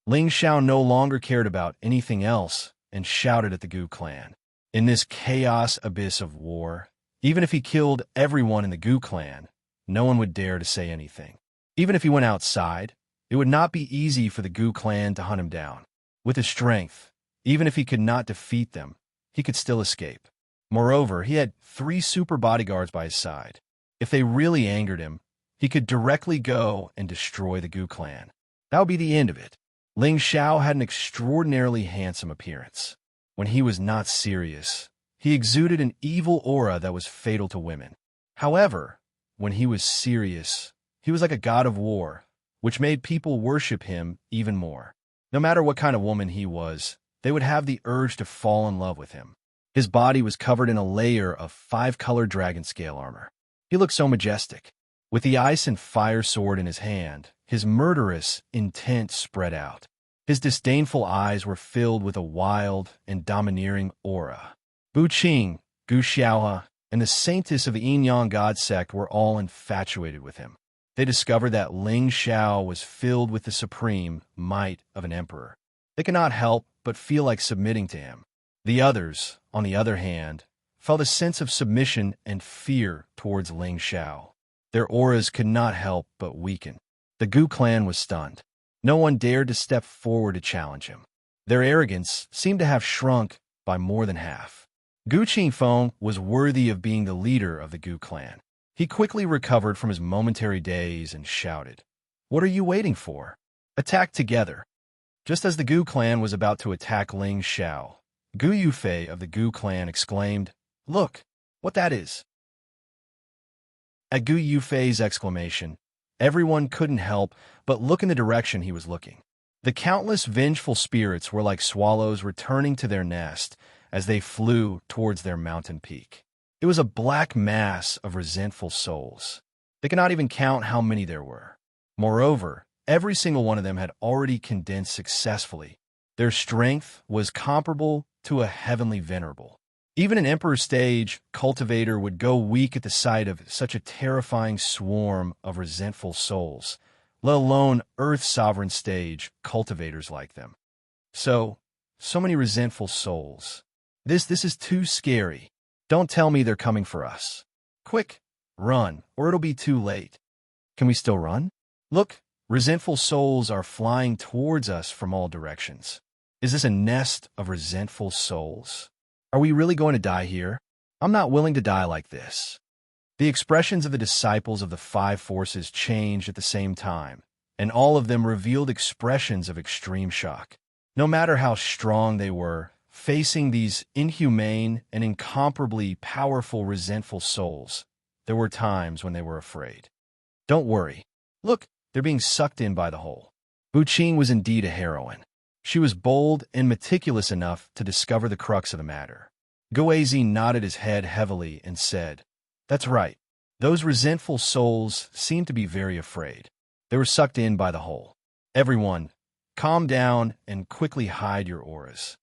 Ling Xiao no longer cared about anything else and shouted at the Gu clan. In this chaos abyss of war, even if he killed everyone in the Gu clan, no one would dare to say anything. Even if he went outside, it would not be easy for the Gu clan to hunt him down. With his strength, even if he could not defeat them, he could still escape. Moreover, he had 3 super bodyguards by his side. If they really angered him, he could directly go and destroy the Gu clan. That would be the end of it. Ling Xiao had an extraordinarily handsome appearance. When he was not serious, he exuded an evil aura that was fatal to women. However, when he was serious, he was like a god of war, which made people worship him even more. No matter what kind of woman he was, they would have the urge to fall in love with him. His body was covered in a layer of 5-colored dragon scale armor. He looked so majestic. With the ice and fire sword in his hand, his murderous intent spread out. His disdainful eyes were filled with a wild and domineering aura. Bu Qing, Gu Xiaohe, and the saintess of the Yin-Yang God sect were all infatuated with him. They discovered that Ling Xiao was filled with the supreme might of an emperor. They could not help but feel like submitting to him. The others, on the other hand, felt a sense of submission and fear towards Ling Xiao. Their auras could not help but weaken. The Gu clan was stunned. No one dared to step forward to challenge him. Their arrogance seemed to have shrunk by more than half. Gu Qingfeng was worthy of being the leader of the Gu clan. He quickly recovered from his momentary daze and shouted, "What are you waiting for? Attack together." Just as the Gu clan was about to attack Ling Xiao, Gu Yufei of the Gu clan exclaimed, "Look, what that is!" At Gu Yufei's exclamation, everyone couldn't help but look in the direction he was looking. The countless vengeful spirits were like swallows returning to their nest as they flew towards their mountain peak. It was a black mass of resentful souls. They could not even count how many there were. Moreover, every single one of them had already condensed successfully. Their strength was comparable to a heavenly venerable. Even an Emperor stage cultivator would go weak at the sight of such a terrifying swarm of resentful souls, let alone Earth Sovereign stage cultivators like them. So many resentful souls. This is too scary. Don't tell me they're coming for us. Quick, run, or it'll be too late. Can we still run? Look, resentful souls are flying towards us from all directions. Is this a nest of resentful souls? Are we really going to die here? I'm not willing to die like this. The expressions of the disciples of the 5 forces changed at the same time, and all of them revealed expressions of extreme shock. No matter how strong they were, facing these inhumane and incomparably powerful resentful souls, there were times when they were afraid. Don't worry. Look, they're being sucked in by the hole. Bu Qing was indeed a heroine. She was bold and meticulous enough to discover the crux of the matter. Guozi nodded his head heavily and said, "That's right. Those resentful souls seem to be very afraid. They were sucked in by the hole. Everyone, calm down and quickly hide your auras."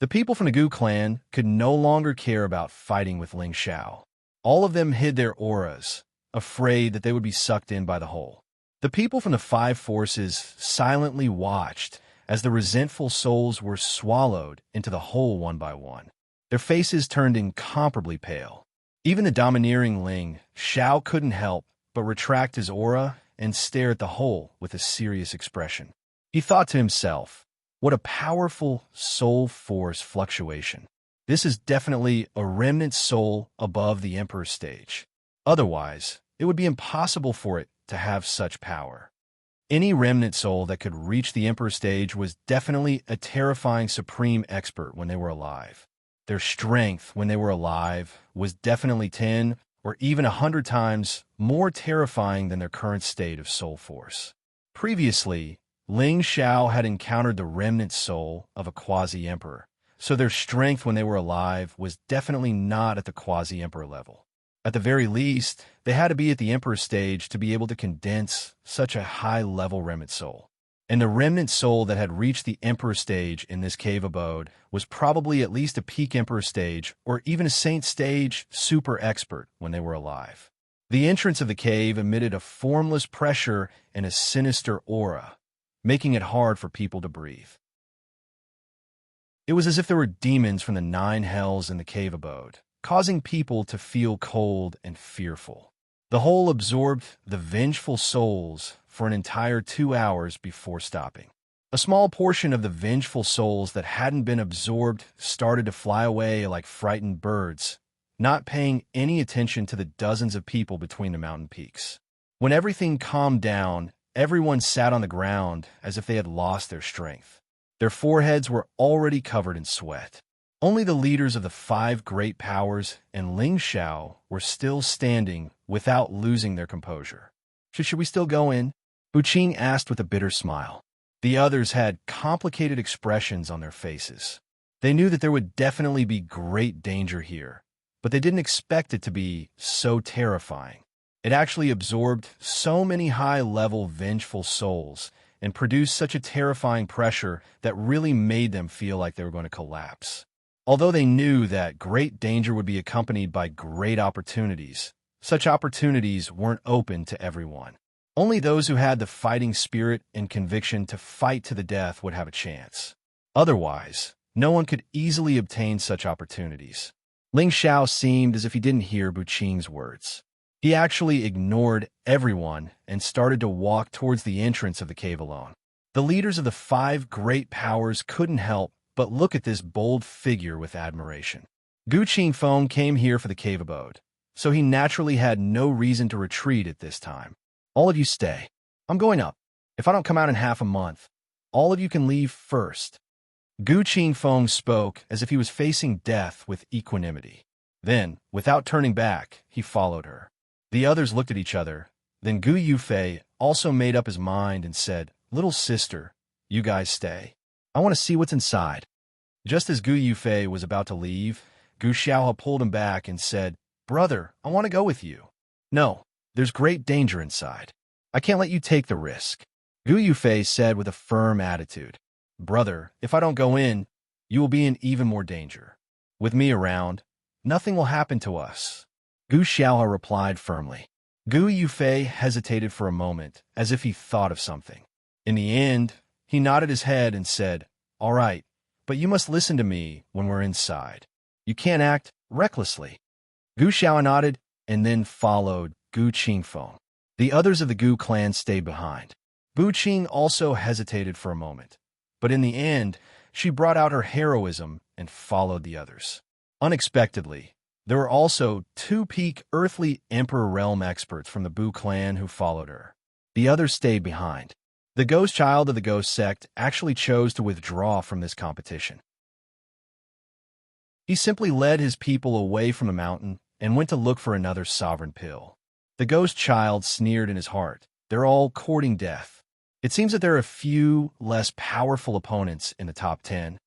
The people from the Gu clan could no longer care about fighting with Ling Xiao. All of them hid their auras, afraid that they would be sucked in by the hole. The people from the 5 forces silently watched as the resentful souls were swallowed into the hole one by one. Their faces turned incomparably pale. Even the domineering Ling Xiao couldn't help but retract his aura and stare at the hole with a serious expression. He thought to himself, what a powerful soul force fluctuation. This is definitely a remnant soul above the Emperor stage. Otherwise, it would be impossible for it to have such power. Any remnant soul that could reach the Emperor stage was definitely a terrifying supreme expert when they were alive. Their strength when they were alive was definitely 10 or even 100 times more terrifying than their current state of soul force. Previously, Ling Xiao had encountered the remnant soul of a quasi-emperor, so their strength when they were alive was definitely not at the quasi-emperor level. At the very least, they had to be at the emperor stage to be able to condense such a high-level remnant soul. And the remnant soul that had reached the emperor stage in this cave abode was probably at least a peak emperor stage or even a saint stage super expert when they were alive. The entrance of the cave emitted a formless pressure and a sinister aura, making it hard for people to breathe. It was as if there were demons from the 9 hells in the cave abode, causing people to feel cold and fearful. The hole absorbed the vengeful souls for an entire 2 hours before stopping. A small portion of the vengeful souls that hadn't been absorbed started to fly away like frightened birds, not paying any attention to the dozens of people between the mountain peaks. When everything calmed down, everyone sat on the ground as if they had lost their strength. Their foreheads were already covered in sweat. Only the leaders of the 5 great powers and Ling Xiao were still standing without losing their composure. Should we still go in? Wuxia asked with a bitter smile. The others had complicated expressions on their faces. They knew that there would definitely be great danger here, but they didn't expect it to be so terrifying. It actually absorbed so many high-level vengeful souls and produced such a terrifying pressure that really made them feel like they were going to collapse. Although they knew that great danger would be accompanied by great opportunities, such opportunities weren't open to everyone. Only those who had the fighting spirit and conviction to fight to the death would have a chance. Otherwise, no one could easily obtain such opportunities. Ling Xiao seemed as if he didn't hear Wuxia's words. He actually ignored everyone and started to walk towards the entrance of the cave alone. The leaders of the 5 great powers couldn't help but look at this bold figure with admiration. Gu Qingfeng came here for the cave abode, so he naturally had no reason to retreat at this time. All of you stay. I'm going up. If I don't come out in half a month, all of you can leave first. Gu Qingfeng spoke as if he was facing death with equanimity. Then, without turning back, he followed her. The others looked at each other. Then Gu Yufei also made up his mind and said, "Little sister, you guys stay. I want to see what's inside." Just as Gu Yufei was about to leave, Gu Xiaohe pulled him back and said, "Brother, I want to go with you." "No, there's great danger inside. I can't let you take the risk," Gu Yufei said with a firm attitude. "Brother, if I don't go in, you will be in even more danger. With me around, nothing will happen to us," Gu Xiaohe replied firmly. Gu Yufei hesitated for a moment, as if he thought of something. In the end, he nodded his head and said, "All right, but you must listen to me when we're inside. You can't act recklessly." Gu Xiao nodded and then followed Gu Qingfeng. The others of the Gu clan stayed behind. Bu Qing also hesitated for a moment, but in the end, she brought out her heroism and followed the others. Unexpectedly, there were also 2 peak earthly Emperor Realm experts from the Bu clan who followed her. The others stayed behind. The ghost child of the ghost sect actually chose to withdraw from this competition. He simply led his people away from the mountain and went to look for another sovereign pill. The ghost child sneered in his heart. They're all courting death. It seems that there are a few less powerful opponents in the top 10.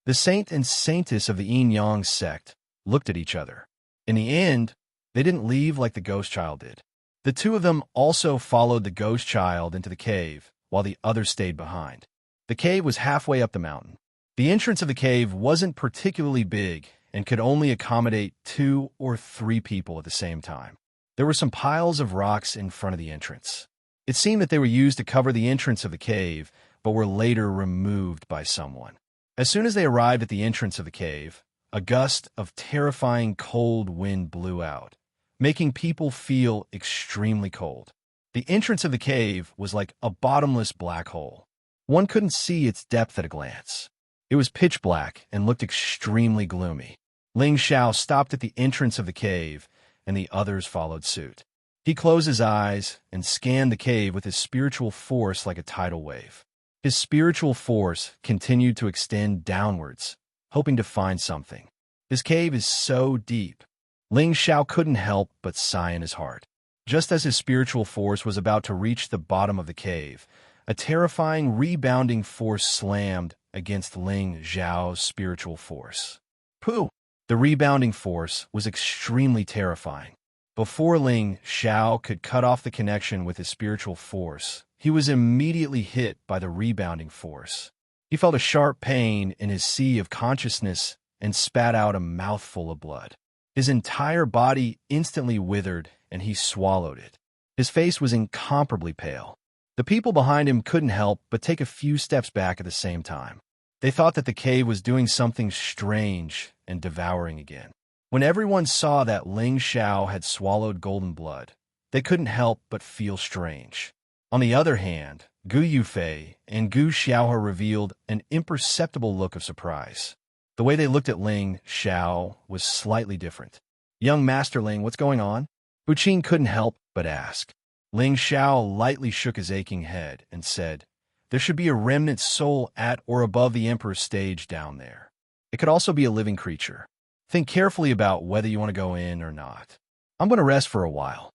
The saint and saintess of the Yin-Yang sect looked at each other. In the end, they didn't leave like the ghost child did. The 2 of them also followed the ghost child into the cave, while the others stayed behind. The cave was halfway up the mountain. The entrance of the cave wasn't particularly big and could only accommodate 2 or 3 people at the same time. There were some piles of rocks in front of the entrance. It seemed that they were used to cover the entrance of the cave, but were later removed by someone. As soon as they arrived at the entrance of the cave, a gust of terrifying cold wind blew out, making people feel extremely cold. The entrance of the cave was like a bottomless black hole. One couldn't see its depth at a glance. It was pitch black and looked extremely gloomy. Ling Xiao stopped at the entrance of the cave, and the others followed suit. He closed his eyes and scanned the cave with his spiritual force like a tidal wave. His spiritual force continued to extend downwards, hoping to find something. This cave is so deep. Ling Xiao couldn't help but sigh in his heart. Just as his spiritual force was about to reach the bottom of the cave, A terrifying rebounding force slammed against Ling Xiao's spiritual force. Pooh! The rebounding force was extremely terrifying. Before Ling Xiao could cut off the connection with his spiritual force, he was immediately hit by the rebounding force. He felt a sharp pain in his sea of consciousness and spat out a mouthful of blood. His entire body instantly withered, and he swallowed it. His face was incomparably pale. The people behind him couldn't help but take a few steps back at the same time. They thought that the cave was doing something strange and devouring again. When everyone saw that Ling Xiao had swallowed golden blood, they couldn't help but feel strange. On the other hand, Gu Yufei and Gu Xiaohe revealed an imperceptible look of surprise. The way they looked at Ling Xiao was slightly different. "Young Master Ling, what's going on?" Buqing couldn't help but ask. Ling Xiao lightly shook his aching head and said, "There should be a remnant soul at or above the Emperor's stage down there. It could also be a living creature. Think carefully about whether you want to go in or not. I'm going to rest for a while."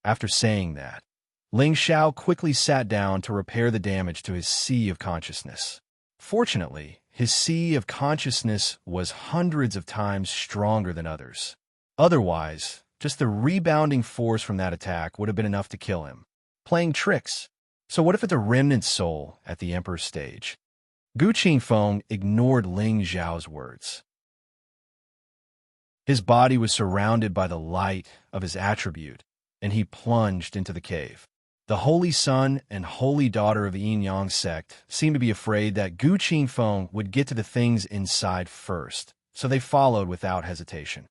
After saying that, Ling Xiao quickly sat down to repair the damage to his sea of consciousness. Fortunately, his sea of consciousness was hundreds of times stronger than others. Otherwise, just the rebounding force from that attack would have been enough to kill him. Playing tricks. So what if it's a remnant soul at the Emperor's stage? Gu Qingfeng ignored Ling Xiao's words. His body was surrounded by the light of his attribute, and he plunged into the cave. The holy son and holy daughter of the Yin-Yang sect seemed to be afraid that Gu Qingfeng would get to the things inside first, so they followed without hesitation.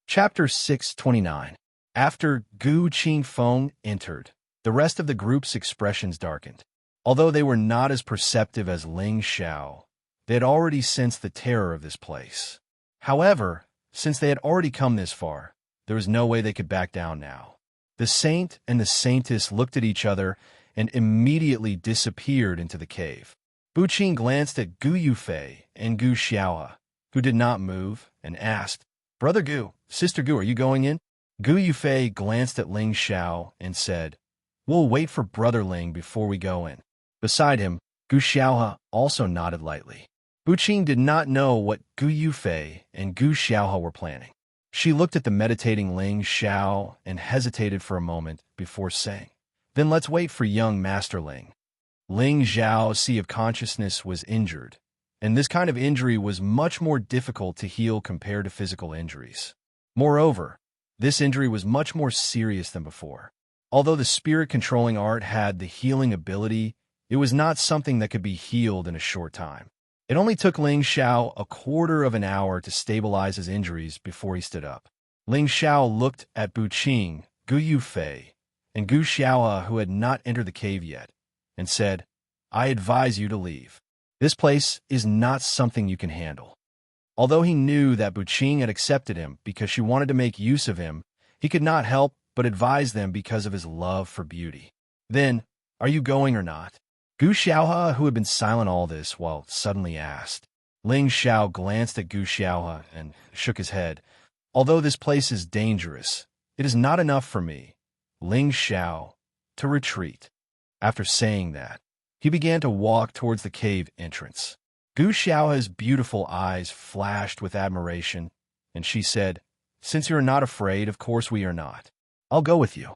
Chapter 629. After Gu Qingfeng entered, the rest of the group's expressions darkened. Although they were not as perceptive as Ling Xiao, they had already sensed the terror of this place. However, since they had already come this far, there was no way they could back down now. The saint and the saintess looked at each other and immediately disappeared into the cave. Buqing glanced at Gu Yufei and Gu Xiaohe, who did not move, and asked, "Brother Gu, Sister Gu, are you going in?" Gu Yufei glanced at Ling Xiao and said, "We'll wait for Brother Ling before we go in." Beside him, Gu Xiaohe also nodded lightly. Buqing did not know what Gu Yufei and Gu Xiaohe were planning. She looked at the meditating Ling Xiao and hesitated for a moment before saying, "Then let's wait for young Master Ling." Ling Xiao's sea of consciousness was injured, and this kind of injury was much more difficult to heal compared to physical injuries. Moreover, this injury was much more serious than before. Although the spirit-controlling art had the healing ability, it was not something that could be healed in a short time. It only took Ling Xiao a quarter of an hour to stabilize his injuries before he stood up. Ling Xiao looked at Buqing, Gu Yufei, and Gu Xiaohe, who had not entered the cave yet, and said, "I advise you to leave. This place is not something you can handle." Although he knew that Buqing had accepted him because she wanted to make use of him, he could not help but advise them because of his love for beauty. "Then, are you going or not?" Gu Xiaohe, who had been silent all this while, suddenly asked. Ling Xiao glanced at Gu Xiaohe and shook his head. "Although this place is dangerous, it is not enough for me, Ling Xiao, to retreat." After saying that, he began to walk towards the cave entrance. Gu Xiaohe's beautiful eyes flashed with admiration, and she said, "Since you are not afraid, of course we are not. I'll go with you."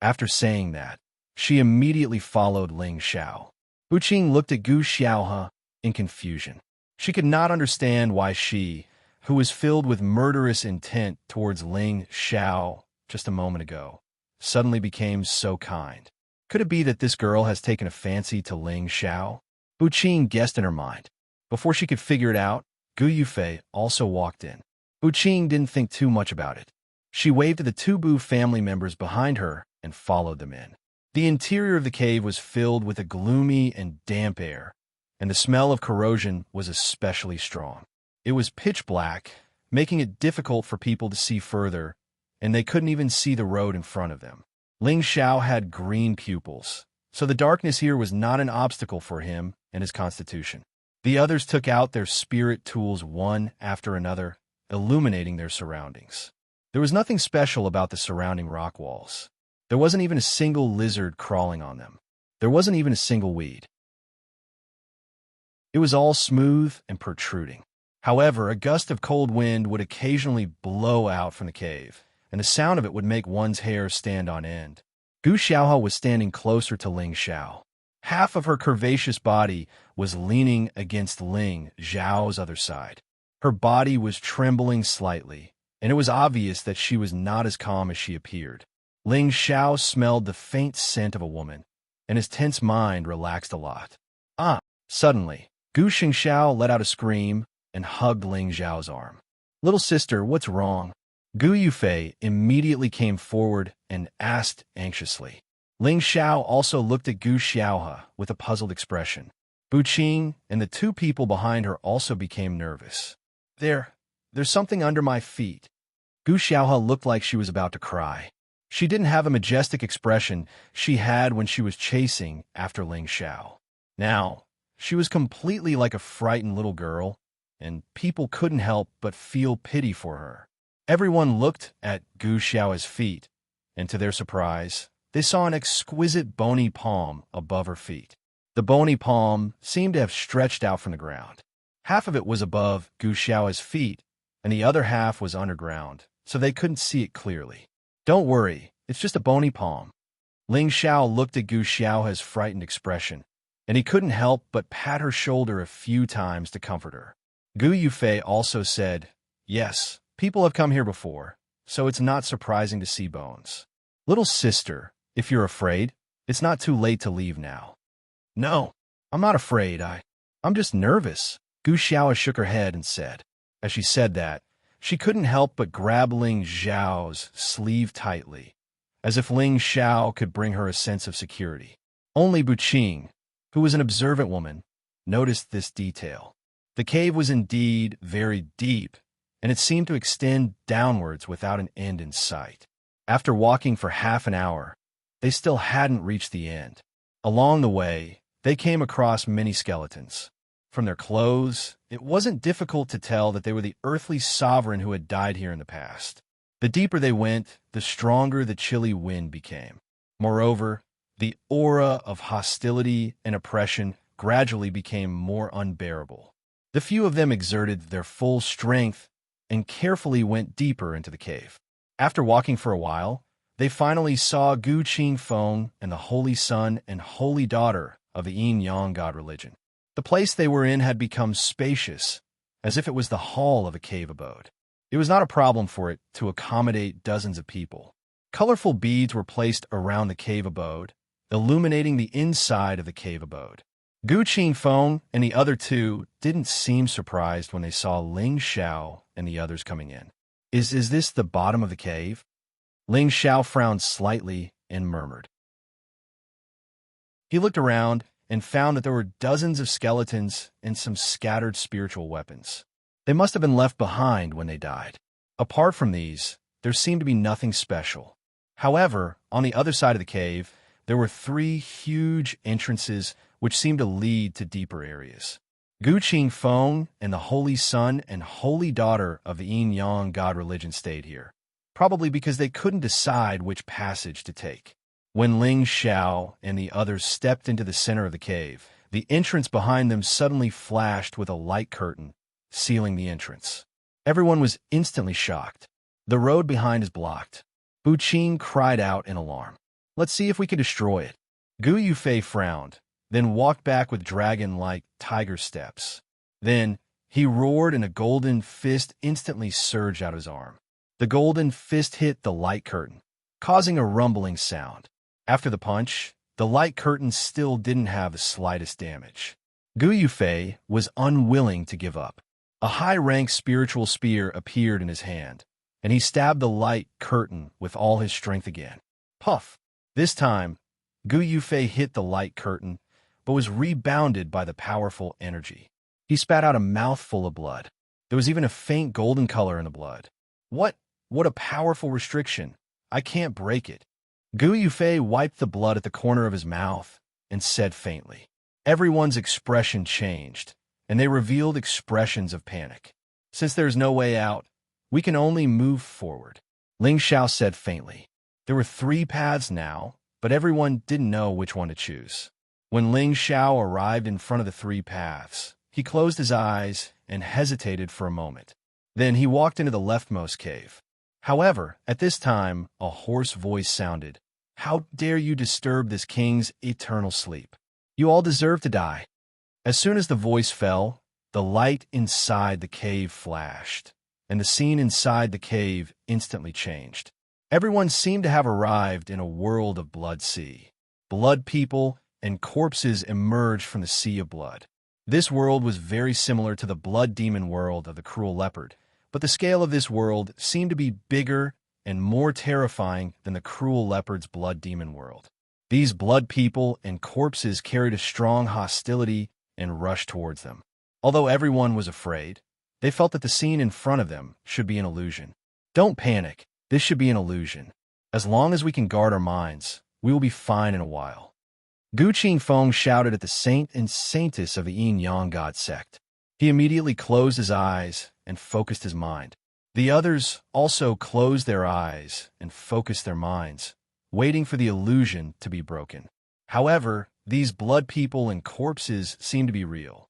After saying that, she immediately followed Ling Xiao. Buqing looked at Gu Xiaohe in confusion. She could not understand why she, who was filled with murderous intent towards Ling Xiao just a moment ago, suddenly became so kind. Could it be that this girl has taken a fancy to Ling Xiao? Buqing guessed in her mind. Before she could figure it out, Gu Yufei also walked in. Buqing didn't think too much about it. She waved to the two Bu family members behind her and followed them in. The interior of the cave was filled with a gloomy and damp air, and the smell of corrosion was especially strong. It was pitch black, making it difficult for people to see further, and they couldn't even see the road in front of them. Ling Xiao had green pupils, so the darkness here was not an obstacle for him and his constitution. The others took out their spirit tools one after another, illuminating their surroundings. There was nothing special about the surrounding rock walls. There wasn't even a single lizard crawling on them. There wasn't even a single weed. It was all smooth and protruding. However, a gust of cold wind would occasionally blow out from the cave, and the sound of it would make one's hair stand on end. Gu Xiaohao was standing closer to Ling Xiao. Half of her curvaceous body was leaning against Ling Xiao's other side. Her body was trembling slightly, and it was obvious that she was not as calm as she appeared. Ling Xiao smelled the faint scent of a woman, and his tense mind relaxed a lot. Suddenly, Gu Xianxia let out a scream and hugged Ling Xiao's arm. "Little sister, what's wrong?" Gu Yufei immediately came forward and asked anxiously. Ling Xiao also looked at Gu Xiaohe with a puzzled expression. Bu Qing and the two people behind her also became nervous. There's something under my feet." Gu Xiaohe looked like she was about to cry. She didn't have a majestic expression she had when she was chasing after Ling Xiao. Now, she was completely like a frightened little girl, and people couldn't help but feel pity for her. Everyone looked at Gu Xiao's feet, and to their surprise, they saw an exquisite bony palm above her feet. The bony palm seemed to have stretched out from the ground. Half of it was above Gu Xiao's feet, and the other half was underground, so they couldn't see it clearly. "Don't worry, it's just a bony palm." Ling Xiao looked at Gu Xiao's frightened expression, and he couldn't help but pat her shoulder a few times to comfort her. Gu Yufei also said, "Yes, people have come here before, so it's not surprising to see bones. Little sister, if you're afraid, it's not too late to leave now." "No, I'm not afraid. I'm just nervous," Gu Xiao shook her head and said. As she said that, she couldn't help but grab Ling Xiao's sleeve tightly, as if Ling Xiao could bring her a sense of security. Only Bu Qing, who was an observant woman, noticed this detail. The cave was indeed very deep, and it seemed to extend downwards without an end in sight. After walking for half an hour, they still hadn't reached the end. Along the way, they came across many skeletons. From their clothes, it wasn't difficult to tell that they were the earthly sovereign who had died here in the past. The deeper they went, the stronger the chilly wind became. Moreover, the aura of hostility and oppression gradually became more unbearable. The few of them exerted their full strength and carefully went deeper into the cave. After walking for a while, they finally saw Gu Qingfeng and the Holy Son and Holy Daughter of the Yin-Yang God religion. The place they were in had become spacious, as if it was the hall of a cave abode. It was not a problem for it to accommodate dozens of people. Colorful beads were placed around the cave abode, illuminating the inside of the cave abode. Gu Qingfeng and the other two didn't seem surprised when they saw Ling Xiao and the others coming in. Is this the bottom of the cave?" Ling Xiao frowned slightly and murmured. He looked around and found that there were dozens of skeletons and some scattered spiritual weapons. They must have been left behind when they died. Apart from these, there seemed to be nothing special. However, on the other side of the cave, there were 3 huge entrances which seemed to lead to deeper areas. Gu Qingfeng and the Holy Son and Holy Daughter of the Yin-Yang God religion stayed here, probably because they couldn't decide which passage to take. When Ling Xiao and the others stepped into the center of the cave, the entrance behind them suddenly flashed with a light curtain, sealing the entrance. Everyone was instantly shocked. "The road behind is blocked." Bu Qing cried out in alarm. "Let's see if we can destroy it." Gu Yufei frowned, then walked back with dragon-like tiger steps. Then he roared and a golden fist instantly surged out of his arm. The golden fist hit the light curtain, causing a rumbling sound. After the punch, the light curtain still didn't have the slightest damage. Gu Yufei was unwilling to give up. A high-ranked spiritual spear appeared in his hand, and he stabbed the light curtain with all his strength again. Puff! This time, Gu Yufei hit the light curtain, but was rebounded by the powerful energy. He spat out a mouthful of blood. There was even a faint golden color in the blood. What a powerful restriction! I can't break it." Gu Yufei wiped the blood at the corner of his mouth and said faintly. Everyone's expression changed, and they revealed expressions of panic. "Since there's no way out, we can only move forward," Ling Xiao said faintly. There were 3 paths now, but everyone didn't know which one to choose. When Ling Xiao arrived in front of the 3 paths, he closed his eyes and hesitated for a moment. Then he walked into the leftmost cave. However, at this time, a hoarse voice sounded. "How dare you disturb this king's eternal sleep? You all deserve to die." As soon as the voice fell, the light inside the cave flashed, and the scene inside the cave instantly changed. Everyone seemed to have arrived in a world of blood sea. Blood people and corpses emerged from the sea of blood. This world was very similar to the blood demon world of the cruel leopard, but the scale of this world seemed to be bigger and more terrifying than the cruel leopard's blood demon world. These blood people and corpses carried a strong hostility and rushed towards them. Although everyone was afraid, they felt that the scene in front of them should be an illusion. Don't panic, this should be an illusion. As long as we can guard our minds, we will be fine in a while. Gu Qingfeng shouted at the saint and saintess of the Yin-Yang God sect. He immediately closed his eyes and focused his mind. The others also closed their eyes and focused their minds, waiting for the illusion to be broken. However, these blood people and corpses seemed to be real.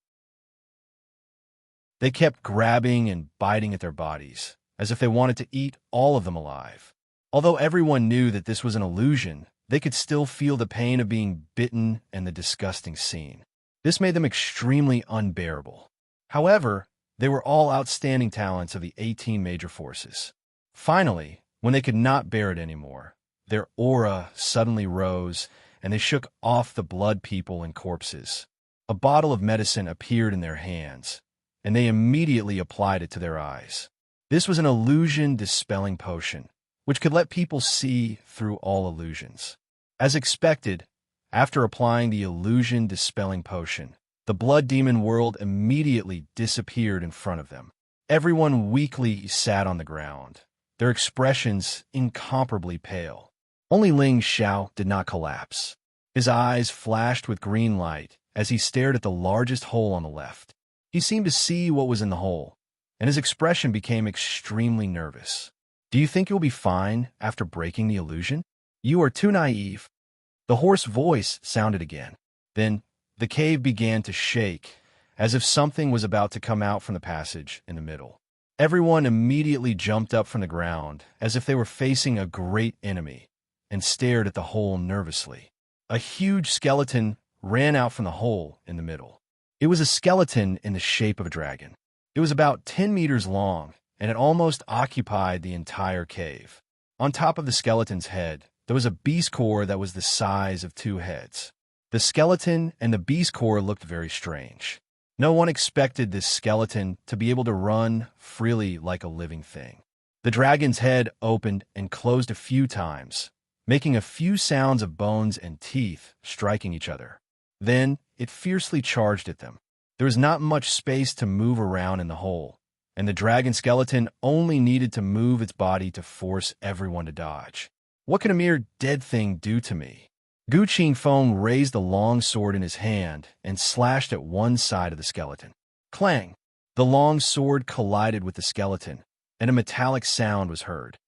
They kept grabbing and biting at their bodies, as if they wanted to eat all of them alive. Although everyone knew that this was an illusion, they could still feel the pain of being bitten and the disgusting scene. This made them extremely unbearable. However, they were all outstanding talents of the 18 major forces. Finally, when they could not bear it anymore, their aura suddenly rose, and they shook off the blood people and corpses. A bottle of medicine appeared in their hands, and they immediately applied it to their eyes. This was an illusion-dispelling potion, which could let people see through all illusions. As expected, after applying the illusion-dispelling potion, the blood demon world immediately disappeared in front of them. Everyone weakly sat on the ground, their expressions incomparably pale. Only Ling Xiao did not collapse. His eyes flashed with green light as he stared at the largest hole on the left. He seemed to see what was in the hole, and his expression became extremely nervous. "Do you think you'll be fine after breaking the illusion? You are too naive." The hoarse voice sounded again. Then the cave began to shake, as if something was about to come out from the passage in the middle. Everyone immediately jumped up from the ground, as if they were facing a great enemy, and stared at the hole nervously. A huge skeleton ran out from the hole in the middle. It was a skeleton in the shape of a dragon. It was about 10 meters long, and it almost occupied the entire cave. On top of the skeleton's head, there was a beast core that was the size of 2 heads. The skeleton and the beast core looked very strange. No one expected this skeleton to be able to run freely like a living thing. The dragon's head opened and closed a few times, making a few sounds of bones and teeth striking each other. Then it fiercely charged at them. There was not much space to move around in the hole, and the dragon skeleton only needed to move its body to force everyone to dodge. What can a mere dead thing do to me? Gu Qingfeng raised the long sword in his hand and slashed at one side of the skeleton. Clang! The long sword collided with the skeleton, and a metallic sound was heard.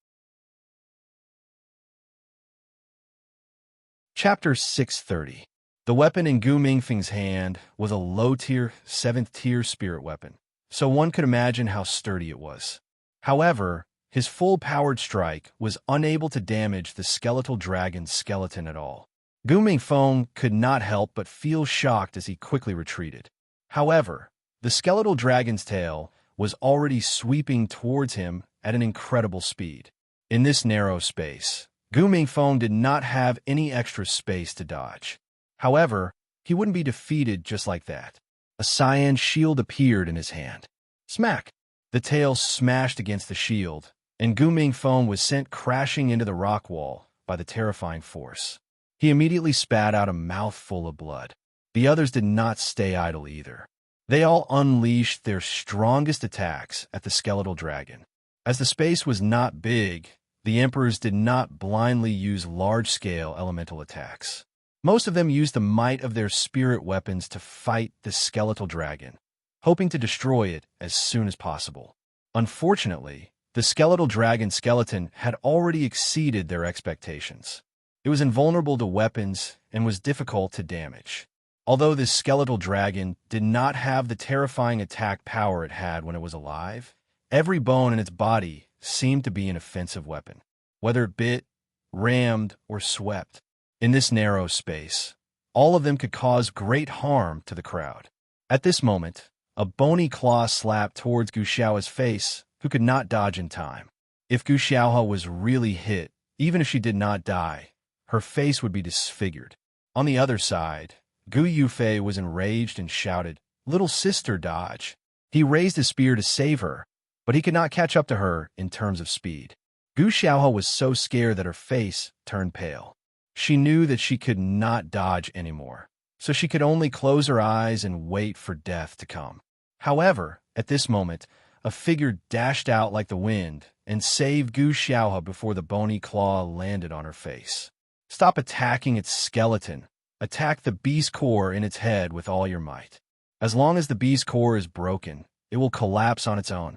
Chapter 630. The weapon in Gu Mingfeng's hand was a low-tier, 7th-tier spirit weapon, so one could imagine how sturdy it was. However, his full-powered strike was unable to damage the skeletal dragon's skeleton at all. Gu Mingfeng could not help but feel shocked as he quickly retreated. However, the skeletal dragon's tail was already sweeping towards him at an incredible speed. In this narrow space, Gu Mingfeng did not have any extra space to dodge. However, he wouldn't be defeated just like that. A cyan shield appeared in his hand. Smack! The tail smashed against the shield, and Gu Mingfeng was sent crashing into the rock wall by the terrifying force. He immediately spat out a mouthful of blood. The others did not stay idle either. They all unleashed their strongest attacks at the skeletal dragon. As the space was not big, the emperors did not blindly use large-scale elemental attacks. Most of them used the might of their spirit weapons to fight the skeletal dragon, hoping to destroy it as soon as possible. Unfortunately, The skeletal dragon skeleton had already exceeded their expectations. It was invulnerable to weapons and was difficult to damage. Although this skeletal dragon did not have the terrifying attack power it had when it was alive, every bone in its body seemed to be an offensive weapon, whether it bit, rammed, or swept. In this narrow space, all of them could cause great harm to the crowd. At this moment, a bony claw slapped towards Guxiao's face, who could not dodge in time. If Guxiao was really hit, even if she did not die, her face would be disfigured. On the other side, Gu Yufei was enraged and shouted, "Little sister, dodge!" He raised his spear to save her, but he could not catch up to her in terms of speed. Gu Xiaohe was so scared that her face turned pale. She knew that she could not dodge anymore, so she could only close her eyes and wait for death to come. However, at this moment, a figure dashed out like the wind and saved Gu Xiaohe before the bony claw landed on her face. "Stop attacking its skeleton. Attack the beast core in its head with all your might. As long as the beast core is broken, it will collapse on its own."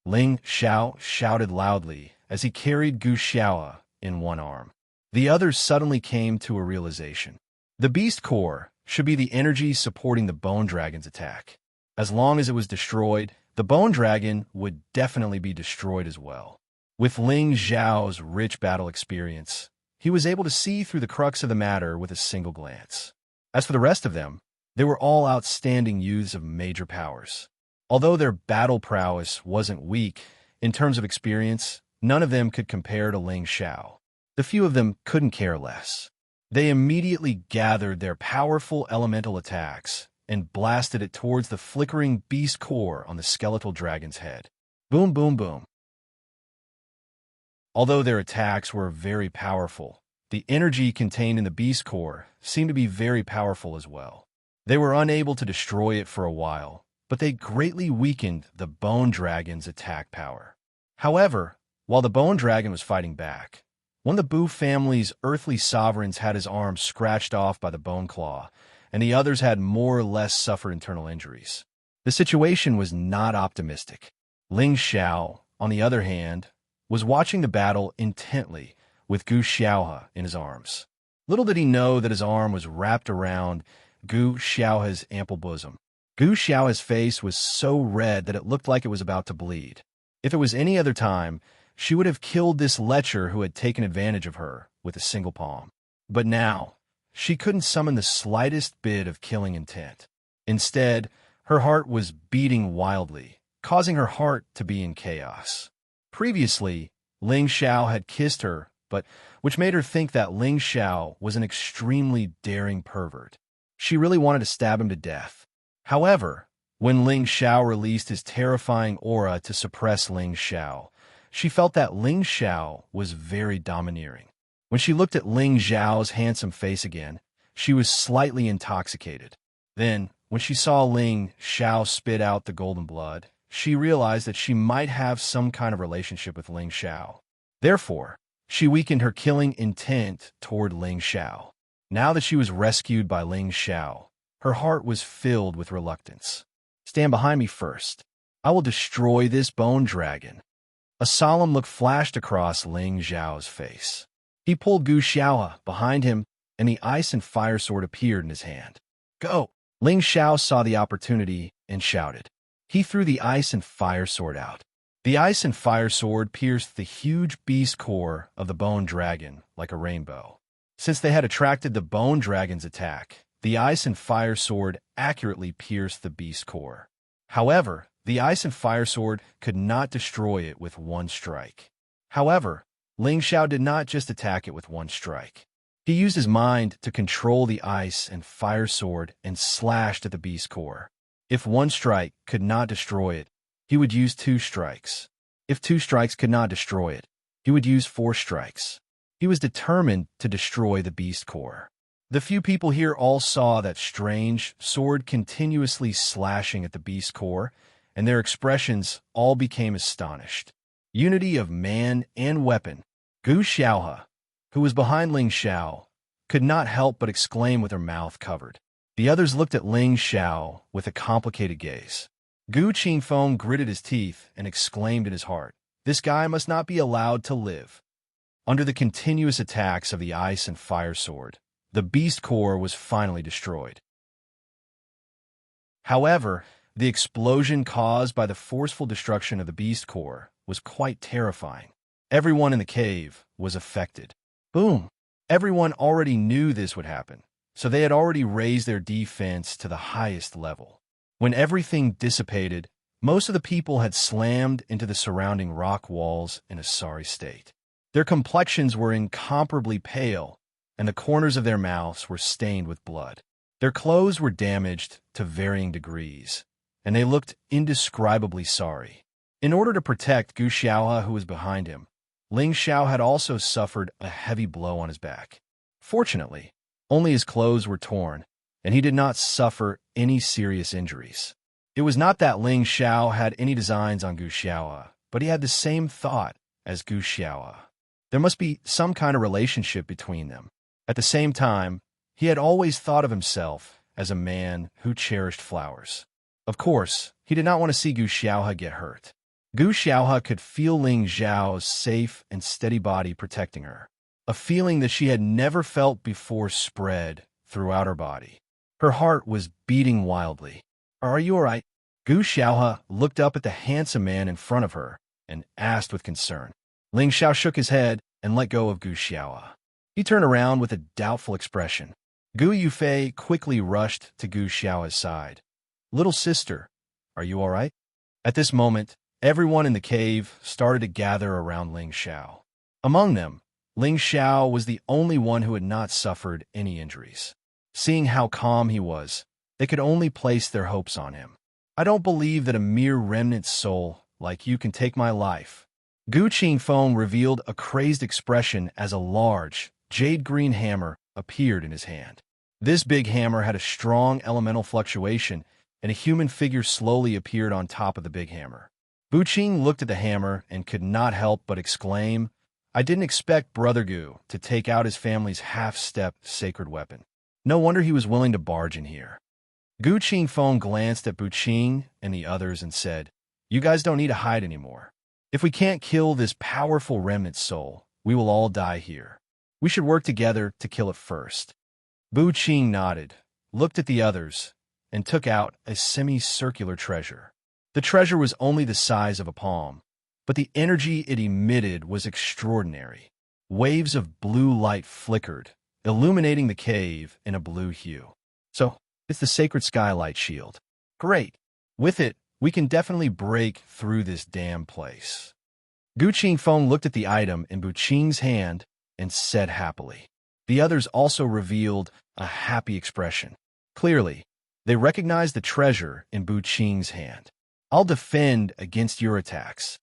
Ling Xiao shouted loudly as he carried Gu Xiaohe in one arm. The others suddenly came to a realization. The beast core should be the energy supporting the bone dragon's attack. As long as it was destroyed, the bone dragon would definitely be destroyed as well. With Ling Xiao's rich battle experience, he was able to see through the crux of the matter with a single glance. As for the rest of them, they were all outstanding youths of major powers. Although their battle prowess wasn't weak, in terms of experience, none of them could compare to Ling Xiao. The few of them couldn't care less. They immediately gathered their powerful elemental attacks and blasted it towards the flickering beast core on the skeletal dragon's head. Boom, boom, boom. Although their attacks were very powerful, the energy contained in the beast core seemed to be very powerful as well. They were unable to destroy it for a while, but they greatly weakened the bone dragon's attack power. However, while the bone dragon was fighting back, one of the Bu family's earthly sovereigns had his arm scratched off by the bone claw, and the others had more or less suffered internal injuries. The situation was not optimistic. Ling Xiao, on the other hand, was watching the battle intently with Gu Xiaohe in his arms. Little did he know that his arm was wrapped around Gu Xiaohe's ample bosom. Gu Xiaohe's face was so red that it looked like it was about to bleed. If it was any other time, she would have killed this lecher who had taken advantage of her with a single palm. But now, she couldn't summon the slightest bit of killing intent. Instead, her heart was beating wildly, causing her heart to be in chaos. Previously, Ling Xiao had kissed her, which made her think that Ling Xiao was an extremely daring pervert. She really wanted to stab him to death. However, when Ling Xiao released his terrifying aura to suppress Ling Xiao, she felt that Ling Xiao was very domineering. When she looked at Ling Xiao's handsome face again, she was slightly intoxicated. Then, when she saw Ling Xiao spit out the golden blood, she realized that she might have some kind of relationship with Ling Xiao. Therefore, she weakened her killing intent toward Ling Xiao. Now that she was rescued by Ling Xiao, her heart was filled with reluctance. "Stand behind me first. I will destroy this bone dragon." A solemn look flashed across Ling Xiao's face. He pulled Gu Xiaohe behind him, and the ice and fire sword appeared in his hand. "Go!" Ling Xiao saw the opportunity and shouted. He threw the ice and fire sword out. The ice and fire sword pierced the huge beast core of the bone dragon like a rainbow. Since they had attracted the bone dragon's attack, the ice and fire sword accurately pierced the beast core. However, the ice and fire sword could not destroy it with one strike. However, Ling Xiao did not just attack it with one strike. He used his mind to control the ice and fire sword and slashed at the beast core. If one strike could not destroy it, he would use 2 strikes. If 2 strikes could not destroy it, he would use 4 strikes. He was determined to destroy the beast core. The few people here all saw that strange sword continuously slashing at the beast core, and their expressions all became astonished. Unity of man and weapon. Gu Xiaohe, who was behind Ling Xiao, could not help but exclaim with her mouth covered. The others looked at Ling Xiao with a complicated gaze. Gu Qingfeng gritted his teeth and exclaimed in his heart, This guy must not be allowed to live. Under the continuous attacks of the ice and fire sword, the beast core was finally destroyed. However, the explosion caused by the forceful destruction of the beast core was quite terrifying. Everyone in the cave was affected. Boom! Everyone already knew this would happen, so they had already raised their defense to the highest level. When everything dissipated, most of the people had slammed into the surrounding rock walls in a sorry state. Their complexions were incomparably pale, and the corners of their mouths were stained with blood. Their clothes were damaged to varying degrees, and they looked indescribably sorry. In order to protect Wuxia, who was behind him, Ling Xiao had also suffered a heavy blow on his back. Fortunately, only his clothes were torn, and he did not suffer any serious injuries. It was not that Ling Xiao had any designs on Wuxia, but he had the same thought as Wuxia. There must be some kind of relationship between them. At the same time, he had always thought of himself as a man who cherished flowers. Of course, he did not want to see Wuxia get hurt. Wuxia could feel Ling Xiao's safe and steady body protecting her. A feeling that she had never felt before spread throughout her body. Her heart was beating wildly. "Are you all right?" Wuxia looked up at the handsome man in front of her and asked with concern. Ling Xiao shook his head and let go of Wuxia. He turned around with a doubtful expression. Gu Yufei quickly rushed to Wuxia's side. "Little sister, are you all right?" At this moment, everyone in the cave started to gather around Ling Xiao. Among them, Ling Xiao was the only one who had not suffered any injuries. Seeing how calm he was, they could only place their hopes on him. "I don't believe that a mere remnant soul like you can take my life." Gu Qingfeng revealed a crazed expression as a large, jade-green hammer appeared in his hand. This big hammer had a strong elemental fluctuation, and a human figure slowly appeared on top of the big hammer. Bu Qing looked at the hammer and could not help but exclaim, "I didn't expect Brother Gu to take out his family's half-step sacred weapon. No wonder he was willing to barge in here." Gu Qingfeng glanced at Bu Qing and the others and said, "You guys don't need to hide anymore. If we can't kill this powerful remnant soul, we will all die here. We should work together to kill it first." Bu Qing nodded, looked at the others, and took out a semicircular treasure. The treasure was only the size of a palm, but the energy it emitted was extraordinary. Waves of blue light flickered, illuminating the cave in a blue hue. "So, it's the sacred skylight shield. Great. With it, we can definitely break through this damn place." Gu Qingfeng looked at the item in Bu Qing's hand and said happily. The others also revealed a happy expression. Clearly, they recognized the treasure in Bu Qing's hand. "I'll defend against your attacks."